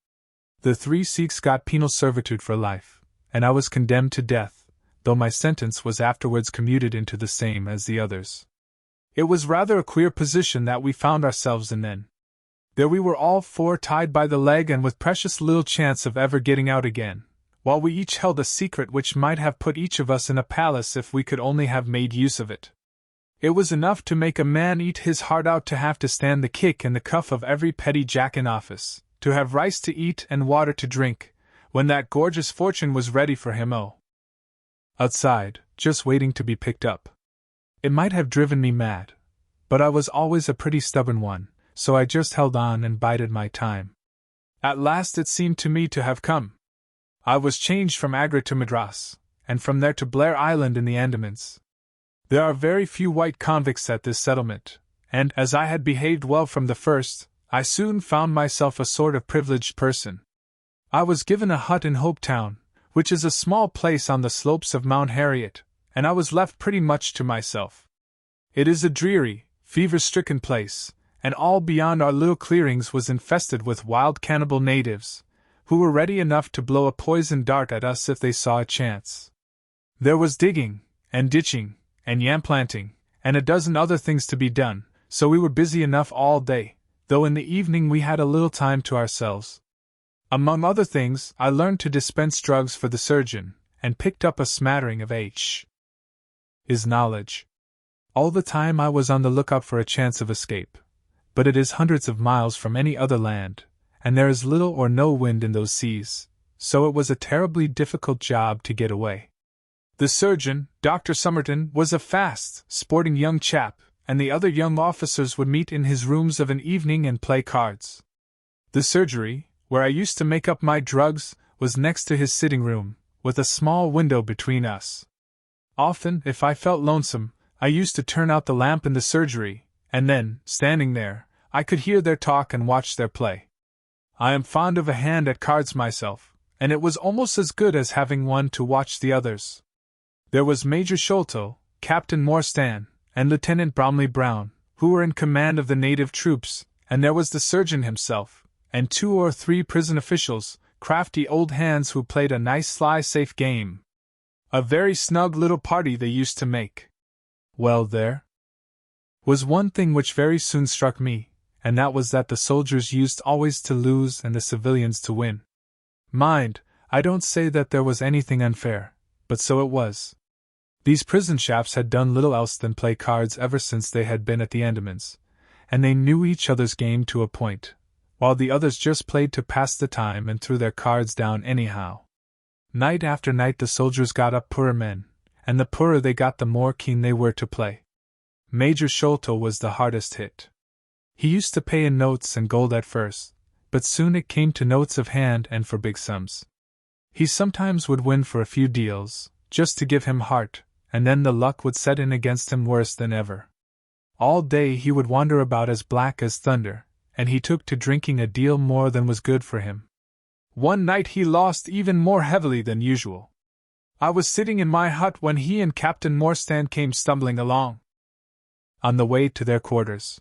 The 3 Sikhs got penal servitude for life, and I was condemned to death, though my sentence was afterwards commuted into the same as the others. It was rather a queer position that we found ourselves in then. There we were all 4 tied by the leg and with precious little chance of ever getting out again, while we each held a secret which might have put each of us in a palace if we could only have made use of it. It was enough to make a man eat his heart out to have to stand the kick and the cuff of every petty jack in office, to have rice to eat and water to drink, when that gorgeous fortune was ready for him outside, just waiting to be picked up. It might have driven me mad, but I was always a pretty stubborn one, so I just held on and bided my time. At last it seemed to me to have come. I was changed from Agra to Madras, and from there to Blair Island in the Andamans. There are very few white convicts at this settlement, and, as I had behaved well from the first, I soon found myself a sort of privileged person. I was given a hut in Hope Town, which is a small place on the slopes of Mount Harriet, and I was left pretty much to myself. It is a dreary, fever-stricken place, and all beyond our little clearings was infested with wild cannibal natives, who were ready enough to blow a poisoned dart at us if they saw a chance. There was digging, and ditching, and yam planting, and a dozen other things to be done, so we were busy enough all day, though in the evening we had a little time to ourselves. Among other things, I learned to dispense drugs for the surgeon, and picked up a smattering of his knowledge. All the time I was on the lookout for a chance of escape, but it is hundreds of miles from any other land, and there is little or no wind in those seas, so it was a terribly difficult job to get away. The surgeon, Dr. Somerton, was a fast, sporting young chap, and the other young officers would meet in his rooms of an evening and play cards. The surgery, where I used to make up my drugs, was next to his sitting room, with a small window between us. Often, if I felt lonesome, I used to turn out the lamp in the surgery, and then, standing there, I could hear their talk and watch their play. I am fond of a hand at cards myself, and it was almost as good as having one to watch the others. There was Major Sholto, Captain Morstan, and Lieutenant Bromley Brown, who were in command of the native troops, and there was the surgeon himself, and 2 or 3 prison officials, crafty old hands who played a nice sly safe game. A very snug little party they used to make. Well, there was one thing which very soon struck me, and that was that the soldiers used always to lose and the civilians to win. Mind, I don't say that there was anything unfair, but so it was. These prison chaps had done little else than play cards ever since they had been at the Andamans, and they knew each other's game to a point, while the others just played to pass the time and threw their cards down anyhow. Night after night the soldiers got up poorer men, and the poorer they got the more keen they were to play. Major Sholto was the hardest hit. He used to pay in notes and gold at first, but soon it came to notes of hand and for big sums. He sometimes would win for a few deals, just to give him heart, and then the luck would set in against him worse than ever. All day he would wander about as black as thunder, and he took to drinking a deal more than was good for him. One night he lost even more heavily than usual. I was sitting in my hut when he and Captain Morstan came stumbling along, on the way to their quarters.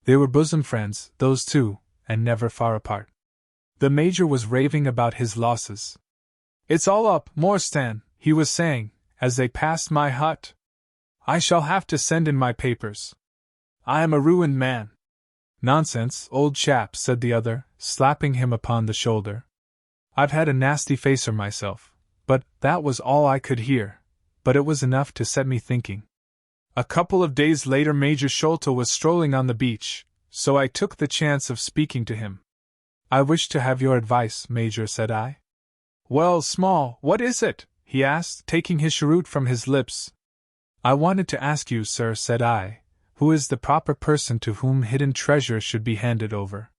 They were bosom friends, those 2, and never far apart. The Major was raving about his losses. "It's all up, Morstan," he was saying, as they passed my hut. "I shall have to send in my papers. I am a ruined man." "Nonsense, old chap," said the other, slapping him upon the shoulder. "I've had a nasty facer myself, but that was all I could hear, but it was enough to set me thinking." A couple of days later Major Sholto was strolling on the beach, so I took the chance of speaking to him. "I wish to have your advice, Major," said I. Well, Small, what is it? He asked, taking his cheroot from his lips. I wanted to ask you, sir, said I, who is the proper person to whom hidden treasure should be handed over.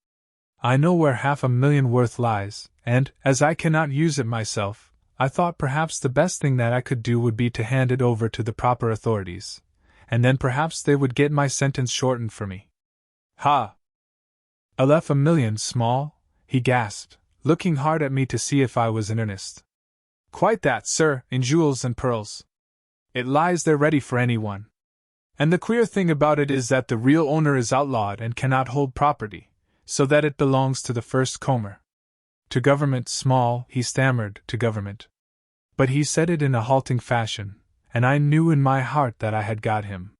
I know where $500,000 worth lies, and, as I cannot use it myself, I thought perhaps the best thing that I could do would be to hand it over to the proper authorities, and then perhaps they would get my sentence shortened for me. Ha! $11,000,000, Small, he gasped, looking hard at me to see if I was in earnest. Quite that, sir, in jewels and pearls. It lies there ready for anyone. And the queer thing about it is that the real owner is outlawed and cannot hold property, so that it belongs to the first comer. To government, Small, he stammered, to government. But he said it in a halting fashion, and I knew in my heart that I had got him.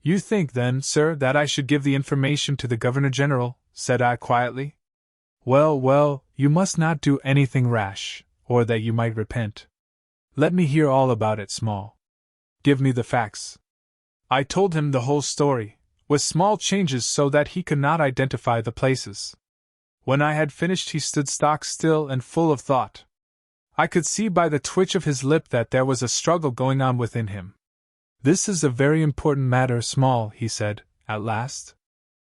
You think, then, sir, that I should give the information to the Governor-General? Said I quietly. Well, well, you must not do anything rash, or that you might repent. Let me hear all about it, Small. Give me the facts. I told him the whole story, with small changes so that he could not identify the places. When I had finished, he stood stock still and full of thought. I could see by the twitch of his lip that there was a struggle going on within him. This is a very important matter, Small, he said, at last.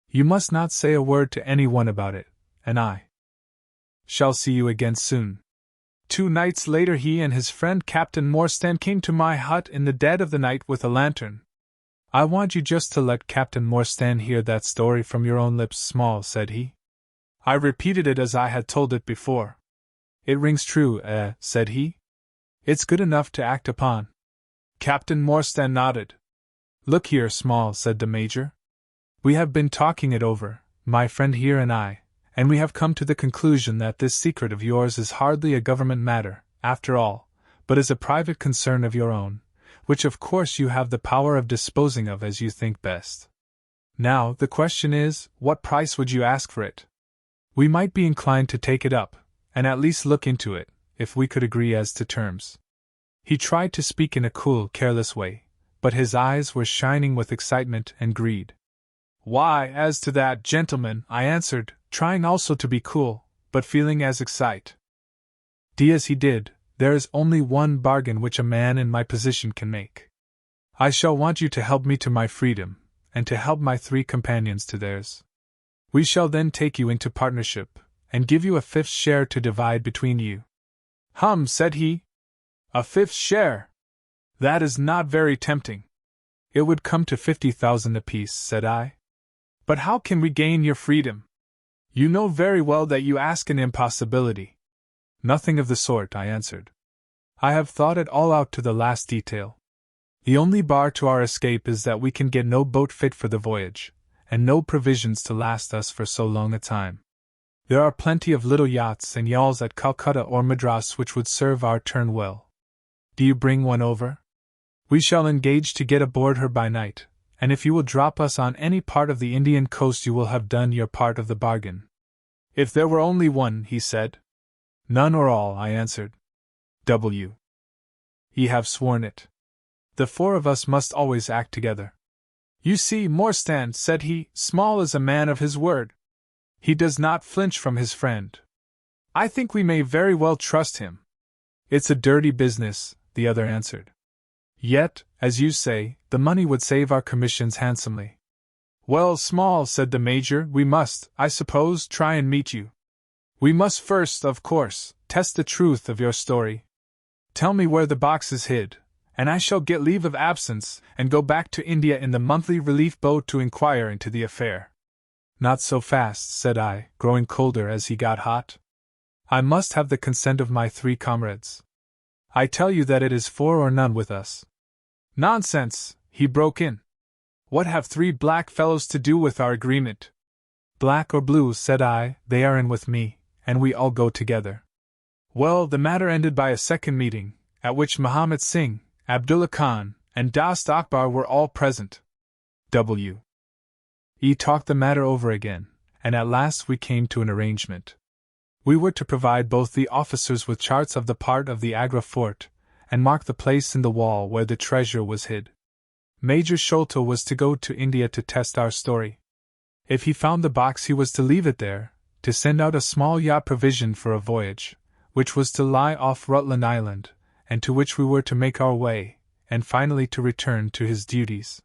You must not say a word to anyone about it, and I shall see you again soon. 2 nights later he and his friend Captain Morstan came to my hut in the dead of the night with a lantern. I want you just to let Captain Morstan hear that story from your own lips, Small, said he. I repeated it as I had told it before. It rings true, said he. It's good enough to act upon. Captain Morstan nodded. Look here, Small, said the Major. We have been talking it over, my friend here and I, and we have come to the conclusion that this secret of yours is hardly a government matter, after all, but is a private concern of your own, which of course you have the power of disposing of as you think best. Now, the question is, what price would you ask for it? We might be inclined to take it up, and at least look into it, if we could agree as to terms. He tried to speak in a cool, careless way, but his eyes were shining with excitement and greed. Why, as to that, gentlemen, I answered, trying also to be cool, but feeling as excited as he did, there is only one bargain which a man in my position can make. I shall want you to help me to my freedom, and to help my 3 companions to theirs. We shall then take you into partnership, and give you a 5th share to divide between you. Hum, said he. A 5th share? That is not very tempting. It would come to 50,000 apiece, said I. But how can we gain your freedom? You know very well that you ask an impossibility. Nothing of the sort, I answered. I have thought it all out to the last detail. The only bar to our escape is that we can get no boat fit for the voyage, and no provisions to last us for so long a time. There are plenty of little yachts and yawls at Calcutta or Madras which would serve our turn well. Do you bring one over? We shall engage to get aboard her by night, and if you will drop us on any part of the Indian coast you will have done your part of the bargain. If there were only one, he said. None or all, I answered. W. Ye have sworn it. The 4 of us must always act together. You see, Morstan, said he, Small is a man of his word. He does not flinch from his friend. I think we may very well trust him. It's a dirty business, the other answered. Yet, as you say, the money would save our commissions handsomely. Well, Small, said the Major, we must, I suppose, try and meet you. We must first, of course, test the truth of your story. Tell me where the box is hid, and I shall get leave of absence and go back to India in the monthly relief boat to inquire into the affair. Not so fast, said I, growing colder as he got hot. I must have the consent of my 3 comrades. I tell you that it is 4 or none with us. Nonsense, he broke in. What have 3 black fellows to do with our agreement? Black or blue, said I, they are in with me, and we all go together. Well, the matter ended by a second meeting, at which Muhammad Singh, Abdullah Khan, and Dost Akbar were all present. W. E. talked the matter over again, and at last we came to an arrangement. We were to provide both the officers with charts of the part of the Agra fort, and mark the place in the wall where the treasure was hid. Major Sholto was to go to India to test our story. If he found the box he was to leave it there, to send out a small yacht provisioned for a voyage, which was to lie off Rutland Island, and to which we were to make our way, and finally to return to his duties.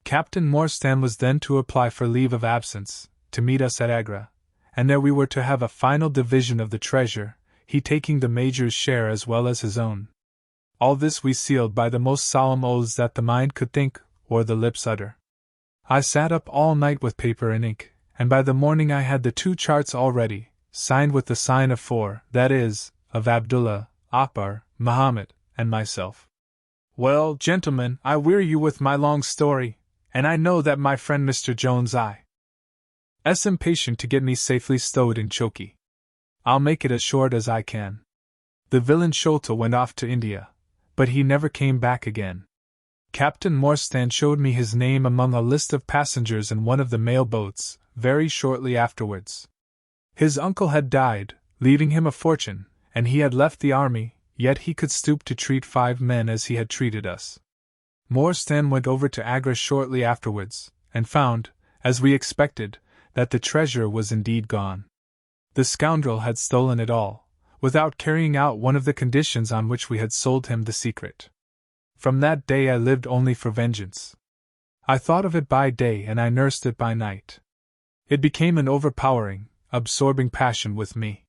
Captain Morstan was then to apply for leave of absence, to meet us at Agra, and there we were to have a final division of the treasure, he taking the Major's share as well as his own. All this we sealed by the most solemn oaths that the mind could think, or the lips utter. I sat up all night with paper and ink, and by the morning I had the 2 charts all ready, signed with the sign of 4, that is, of Abdullah, Akbar, Muhammad, and myself. Well, gentlemen, I weary you with my long story, and I know that my friend Mr. Jones is impatient to get me safely stowed in Choki. I'll make it as short as I can. The villain Sholto went off to India, but he never came back again. Captain Morstan showed me his name among a list of passengers in one of the mail boats, very shortly afterwards. His uncle had died, leaving him a fortune, and he had left the army, yet he could stoop to treat 5 men as he had treated us. Morstan went over to Agra shortly afterwards, and found, as we expected, that the treasure was indeed gone. The scoundrel had stolen it all, without carrying out one of the conditions on which we had sold him the secret. From that day I lived only for vengeance. I thought of it by day and I nursed it by night. It became an overpowering, absorbing passion with me.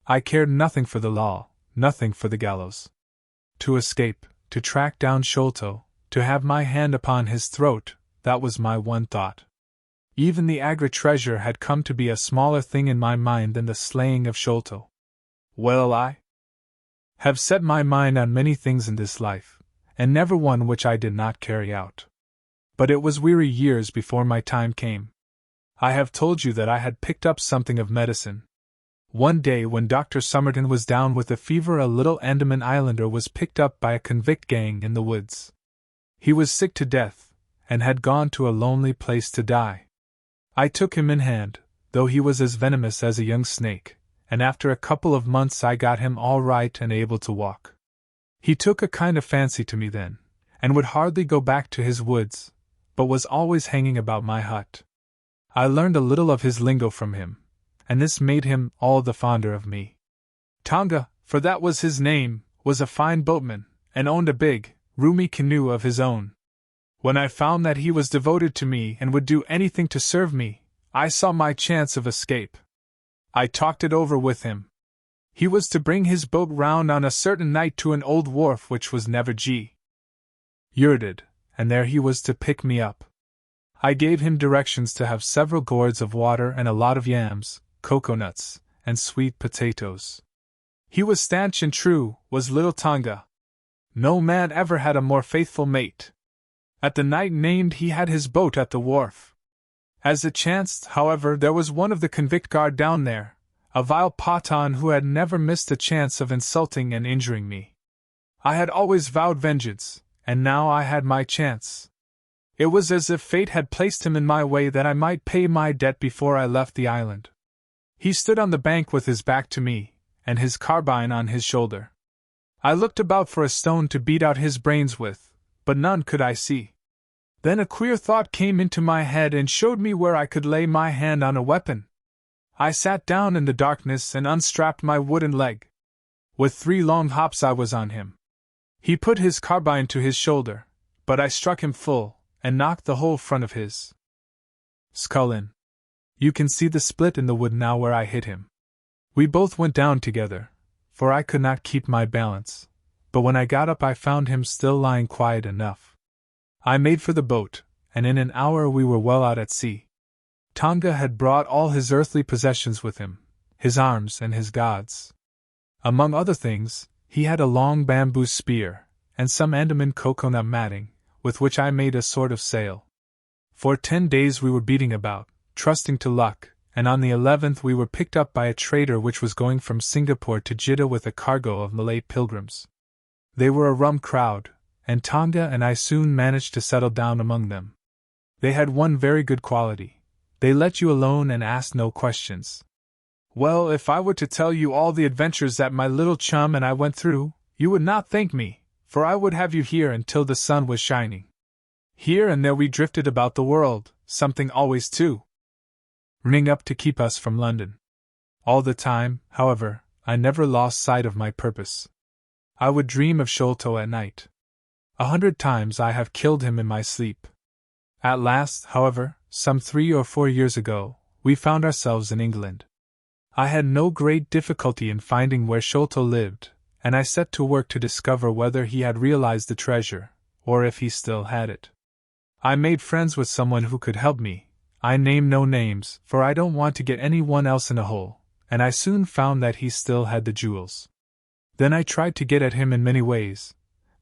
I cared nothing for the law, nothing for the gallows. To escape, to track down Sholto, to have my hand upon his throat, that was my one thought. Even the Agra treasure had come to be a smaller thing in my mind than the slaying of Sholto. Well, I have set my mind on many things in this life, and never one which I did not carry out. But it was weary years before my time came. I have told you that I had picked up something of medicine. One day when Dr. Somerton was down with a fever, a little Andaman islander was picked up by a convict gang in the woods. He was sick to death, and had gone to a lonely place to die. I took him in hand, though he was as venomous as a young snake, and after a couple of months I got him all right and able to walk. He took a kind of fancy to me then, and would hardly go back to his woods, but was always hanging about my hut. I learned a little of his lingo from him, and this made him all the fonder of me. Tonga, for that was his name, was a fine boatman, and owned a big, roomy canoe of his own. When I found that he was devoted to me and would do anything to serve me, I saw my chance of escape. I talked it over with him. He was to bring his boat round on a certain night to an old wharf which was never yurted, and there he was to pick me up. I gave him directions to have several gourds of water and a lot of yams, coconuts, and sweet potatoes. He was stanch and true, was little Tonga. No man ever had a more faithful mate. At the night named he had his boat at the wharf. As it chanced, however, there was one of the convict guard down there, a vile Pathan who had never missed a chance of insulting and injuring me. I had always vowed vengeance, and now I had my chance. It was as if fate had placed him in my way that I might pay my debt before I left the island. He stood on the bank with his back to me, and his carbine on his shoulder. I looked about for a stone to beat out his brains with, but none could I see. Then a queer thought came into my head and showed me where I could lay my hand on a weapon. I sat down in the darkness and unstrapped my wooden leg. With 3 long hops I was on him. He put his carbine to his shoulder, but I struck him full, and knocked the whole front of his skull in. You can see the split in the wood now where I hit him. We both went down together, for I could not keep my balance, but when I got up I found him still lying quiet enough. I made for the boat, and in an hour we were well out at sea. Tonga had brought all his earthly possessions with him, his arms and his gods. Among other things, he had a long bamboo spear, and some Andaman coconut matting, with which I made a sort of sail. For 10 days we were beating about, trusting to luck, and on the 11th we were picked up by a trader which was going from Singapore to Jeddah with a cargo of Malay pilgrims. They were a rum crowd, and Tonga and I soon managed to settle down among them. They had one very good quality: they let you alone and asked no questions. Well, if I were to tell you all the adventures that my little chum and I went through, you would not thank me, for I would have you here until the sun was shining. Here and there we drifted about the world, something always to ring up to keep us from London. All the time, however, I never lost sight of my purpose. I would dream of Sholto at night. 100 times I have killed him in my sleep. At last, however, some 3 or 4 years ago, we found ourselves in England. I had no great difficulty in finding where Sholto lived, and I set to work to discover whether he had realized the treasure, or if he still had it. I made friends with someone who could help me. I name no names, for I don't want to get anyone else in a hole, and I soon found that he still had the jewels. Then I tried to get at him in many ways,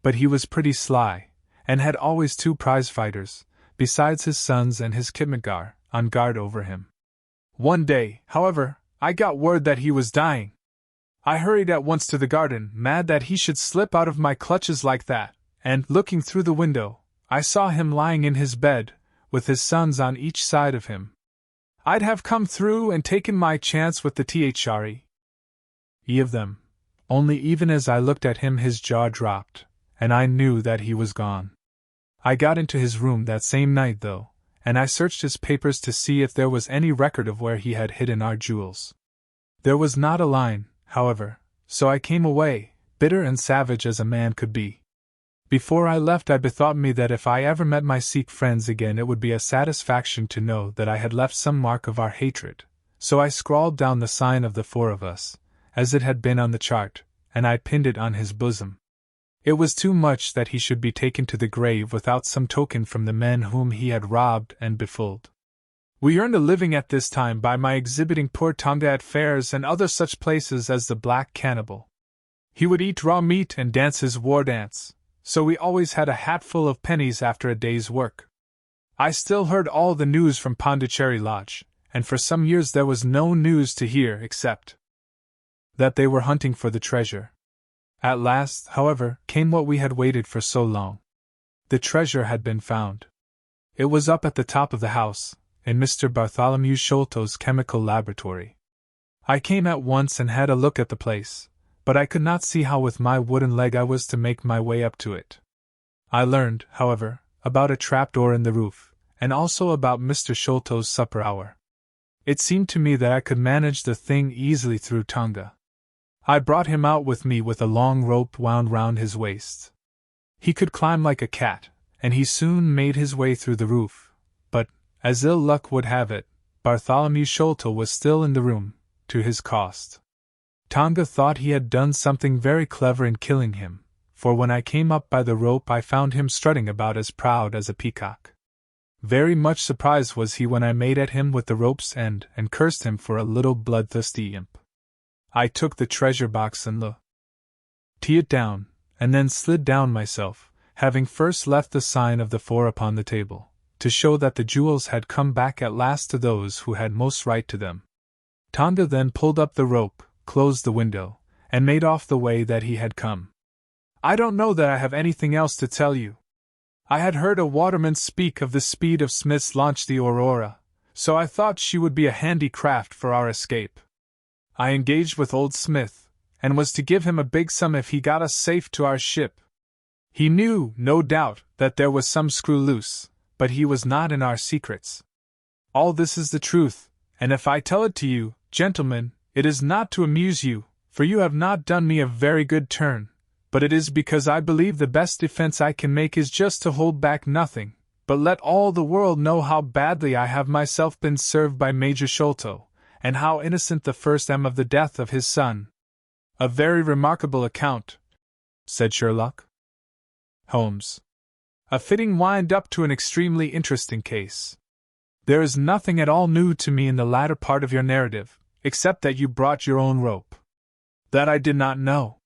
but he was pretty sly, and had always 2 prize-fighters, besides his sons and his khitmatgar, on guard over him. One day, however, I got word that he was dying. I hurried at once to the garden, mad that he should slip out of my clutches like that, and, looking through the window, I saw him lying in his bed, with his sons on each side of him. I'd have come through and taken my chance with the thre of them, only even as I looked at him his jaw dropped, and I knew that he was gone. I got into his room that same night, though, and I searched his papers to see if there was any record of where he had hidden our jewels. There was not a line, however, so I came away, bitter and savage as a man could be. Before I left, I bethought me that if I ever met my Sikh friends again, it would be a satisfaction to know that I had left some mark of our hatred, so I scrawled down the sign of the 4 of us, as it had been on the chart, and I pinned it on his bosom. It was too much that he should be taken to the grave without some token from the men whom he had robbed and befooled. We earned a living at this time by my exhibiting poor Tonga at fairs and other such places as the Black Cannibal. He would eat raw meat and dance his war dance, so we always had a hatful of pennies after a day's work. I still heard all the news from Pondicherry Lodge, and for some years there was no news to hear except that they were hunting for the treasure. At last, however, came what we had waited for so long. The treasure had been found. It was up at the top of the house, in Mr. Bartholomew Sholto's chemical laboratory. I came at once and had a look at the place, but I could not see how with my wooden leg I was to make my way up to it. I learned, however, about a trapdoor in the roof, and also about Mr. Sholto's supper hour. It seemed to me that I could manage the thing easily through Tonga. I brought him out with me with a long rope wound round his waist. He could climb like a cat, and he soon made his way through the roof, but, as ill luck would have it, Bartholomew Sholto was still in the room, to his cost. Tonga thought he had done something very clever in killing him, for when I came up by the rope I found him strutting about as proud as a peacock. Very much surprised was he when I made at him with the rope's end and cursed him for a little bloodthirsty imp. I took the treasure box and looked it down, and then slid down myself, having first left the sign of the 4 upon the table, to show that the jewels had come back at last to those who had most right to them. Tonga then pulled up the rope, closed the window, and made off the way that he had come. I don't know that I have anything else to tell you. I had heard a waterman speak of the speed of Smith's launch, the Aurora, so I thought she would be a handy craft for our escape. I engaged with old Smith, and was to give him a big sum if he got us safe to our ship. He knew, no doubt, that there was some screw loose, but he was not in our secrets. All this is the truth, and if I tell it to you, gentlemen, it is not to amuse you, for you have not done me a very good turn, but it is because I believe the best defense I can make is just to hold back nothing, but let all the world know how badly I have myself been served by Major Sholto, and how innocent the first am of the death of his son. A very remarkable account, said Sherlock Holmes. A fitting wind-up to an extremely interesting case. There is nothing at all new to me in the latter part of your narrative, except that you brought your own rope. That I did not know.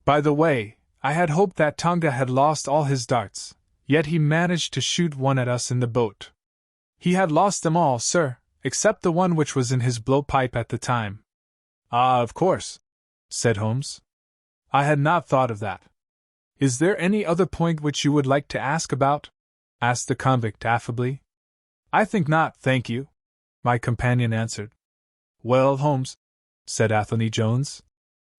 By the way, I had hoped that Tonga had lost all his darts, yet he managed to shoot one at us in the boat. He had lost them all, sir, except the one which was in his blowpipe at the time. Ah, of course, said Holmes. I had not thought of that. Is there any other point which you would like to ask about? Asked the convict affably. I think not, thank you, my companion answered. Well, Holmes, said Anthony Jones,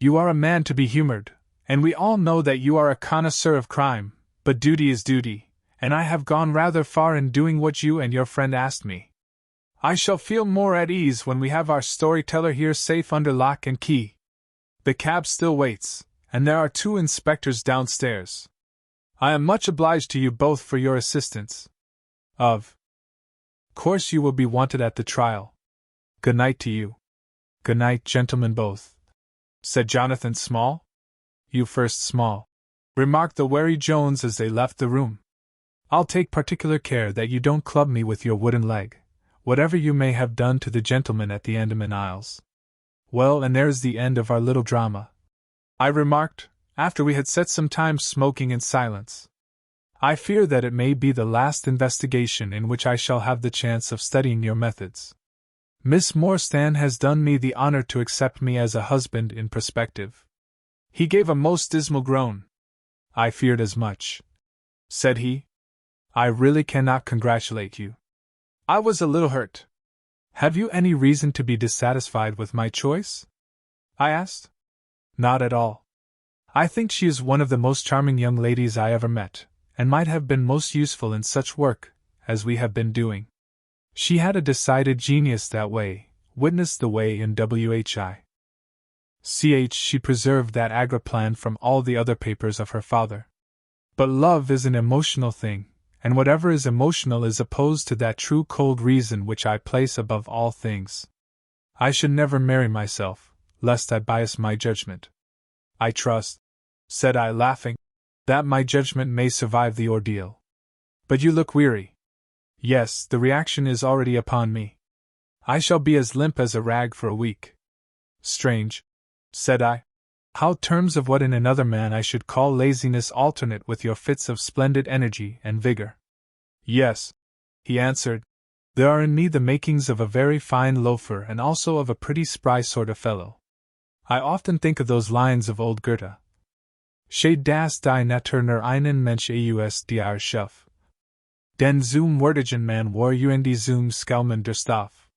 you are a man to be humored, and we all know that you are a connoisseur of crime, but duty is duty, and I have gone rather far in doing what you and your friend asked me. I shall feel more at ease when we have our storyteller here safe under lock and key. The cab still waits, and there are 2 inspectors downstairs. I am much obliged to you both for your assistance. Of course you will be wanted at the trial. Good night to you. Good night, gentlemen both, said Jonathan Small. You first, Small, remarked the wary Jones as they left the room. I'll take particular care that you don't club me with your wooden leg, whatever you may have done to the gentleman at the Andaman Isles. Well, and there's the end of our little drama, I remarked, after we had sat some time smoking in silence. I fear that it may be the last investigation in which I shall have the chance of studying your methods. Miss Morstan has done me the honor to accept me as a husband in prospective. He gave a most dismal groan. I feared as much, said he. I really cannot congratulate you. I was a little hurt. Have you any reason to be dissatisfied with my choice? I asked. Not at all. I think she is one of the most charming young ladies I ever met, and might have been most useful in such work as we have been doing. She had a decided genius that way, witness the way in WHI. She preserved that agriplan from all the other papers of her father. But love is an emotional thing, and whatever is emotional is opposed to that true cold reason which I place above all things. I should never marry myself, lest I bias my judgment. I trust, said I, laughing, that my judgment may survive the ordeal. But you look weary. Yes, the reaction is already upon me. I shall be as limp as a rag for a week. Strange, said I, how terms of what in another man I should call laziness alternate with your fits of splendid energy and vigor. Yes, he answered, there are in me the makings of a very fine loafer and also of a pretty spry sort of fellow. I often think of those lines of old Goethe. Sche das die Natur nur einen Mensch aus dir schuf. Den zum Wertigen man war die zum Skalman der Stoff.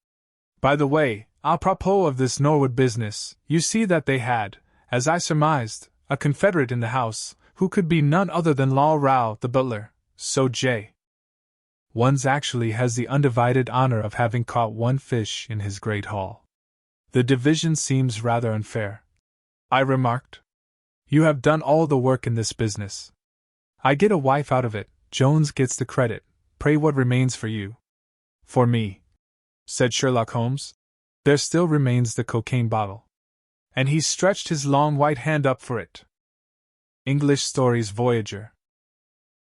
By the way, à propos of this Norwood business, you see that they had, as I surmised, a confederate in the house, who could be none other than Law Rao, the butler, so J. One's actually has the undivided honor of having caught one fish in his great hall. The division seems rather unfair, I remarked. You have done all the work in this business. I get a wife out of it, Jones gets the credit. Pray, what remains for you? For me, said Sherlock Holmes, there still remains the cocaine bottle. And he stretched his long white hand up for it. English Stories Voyager.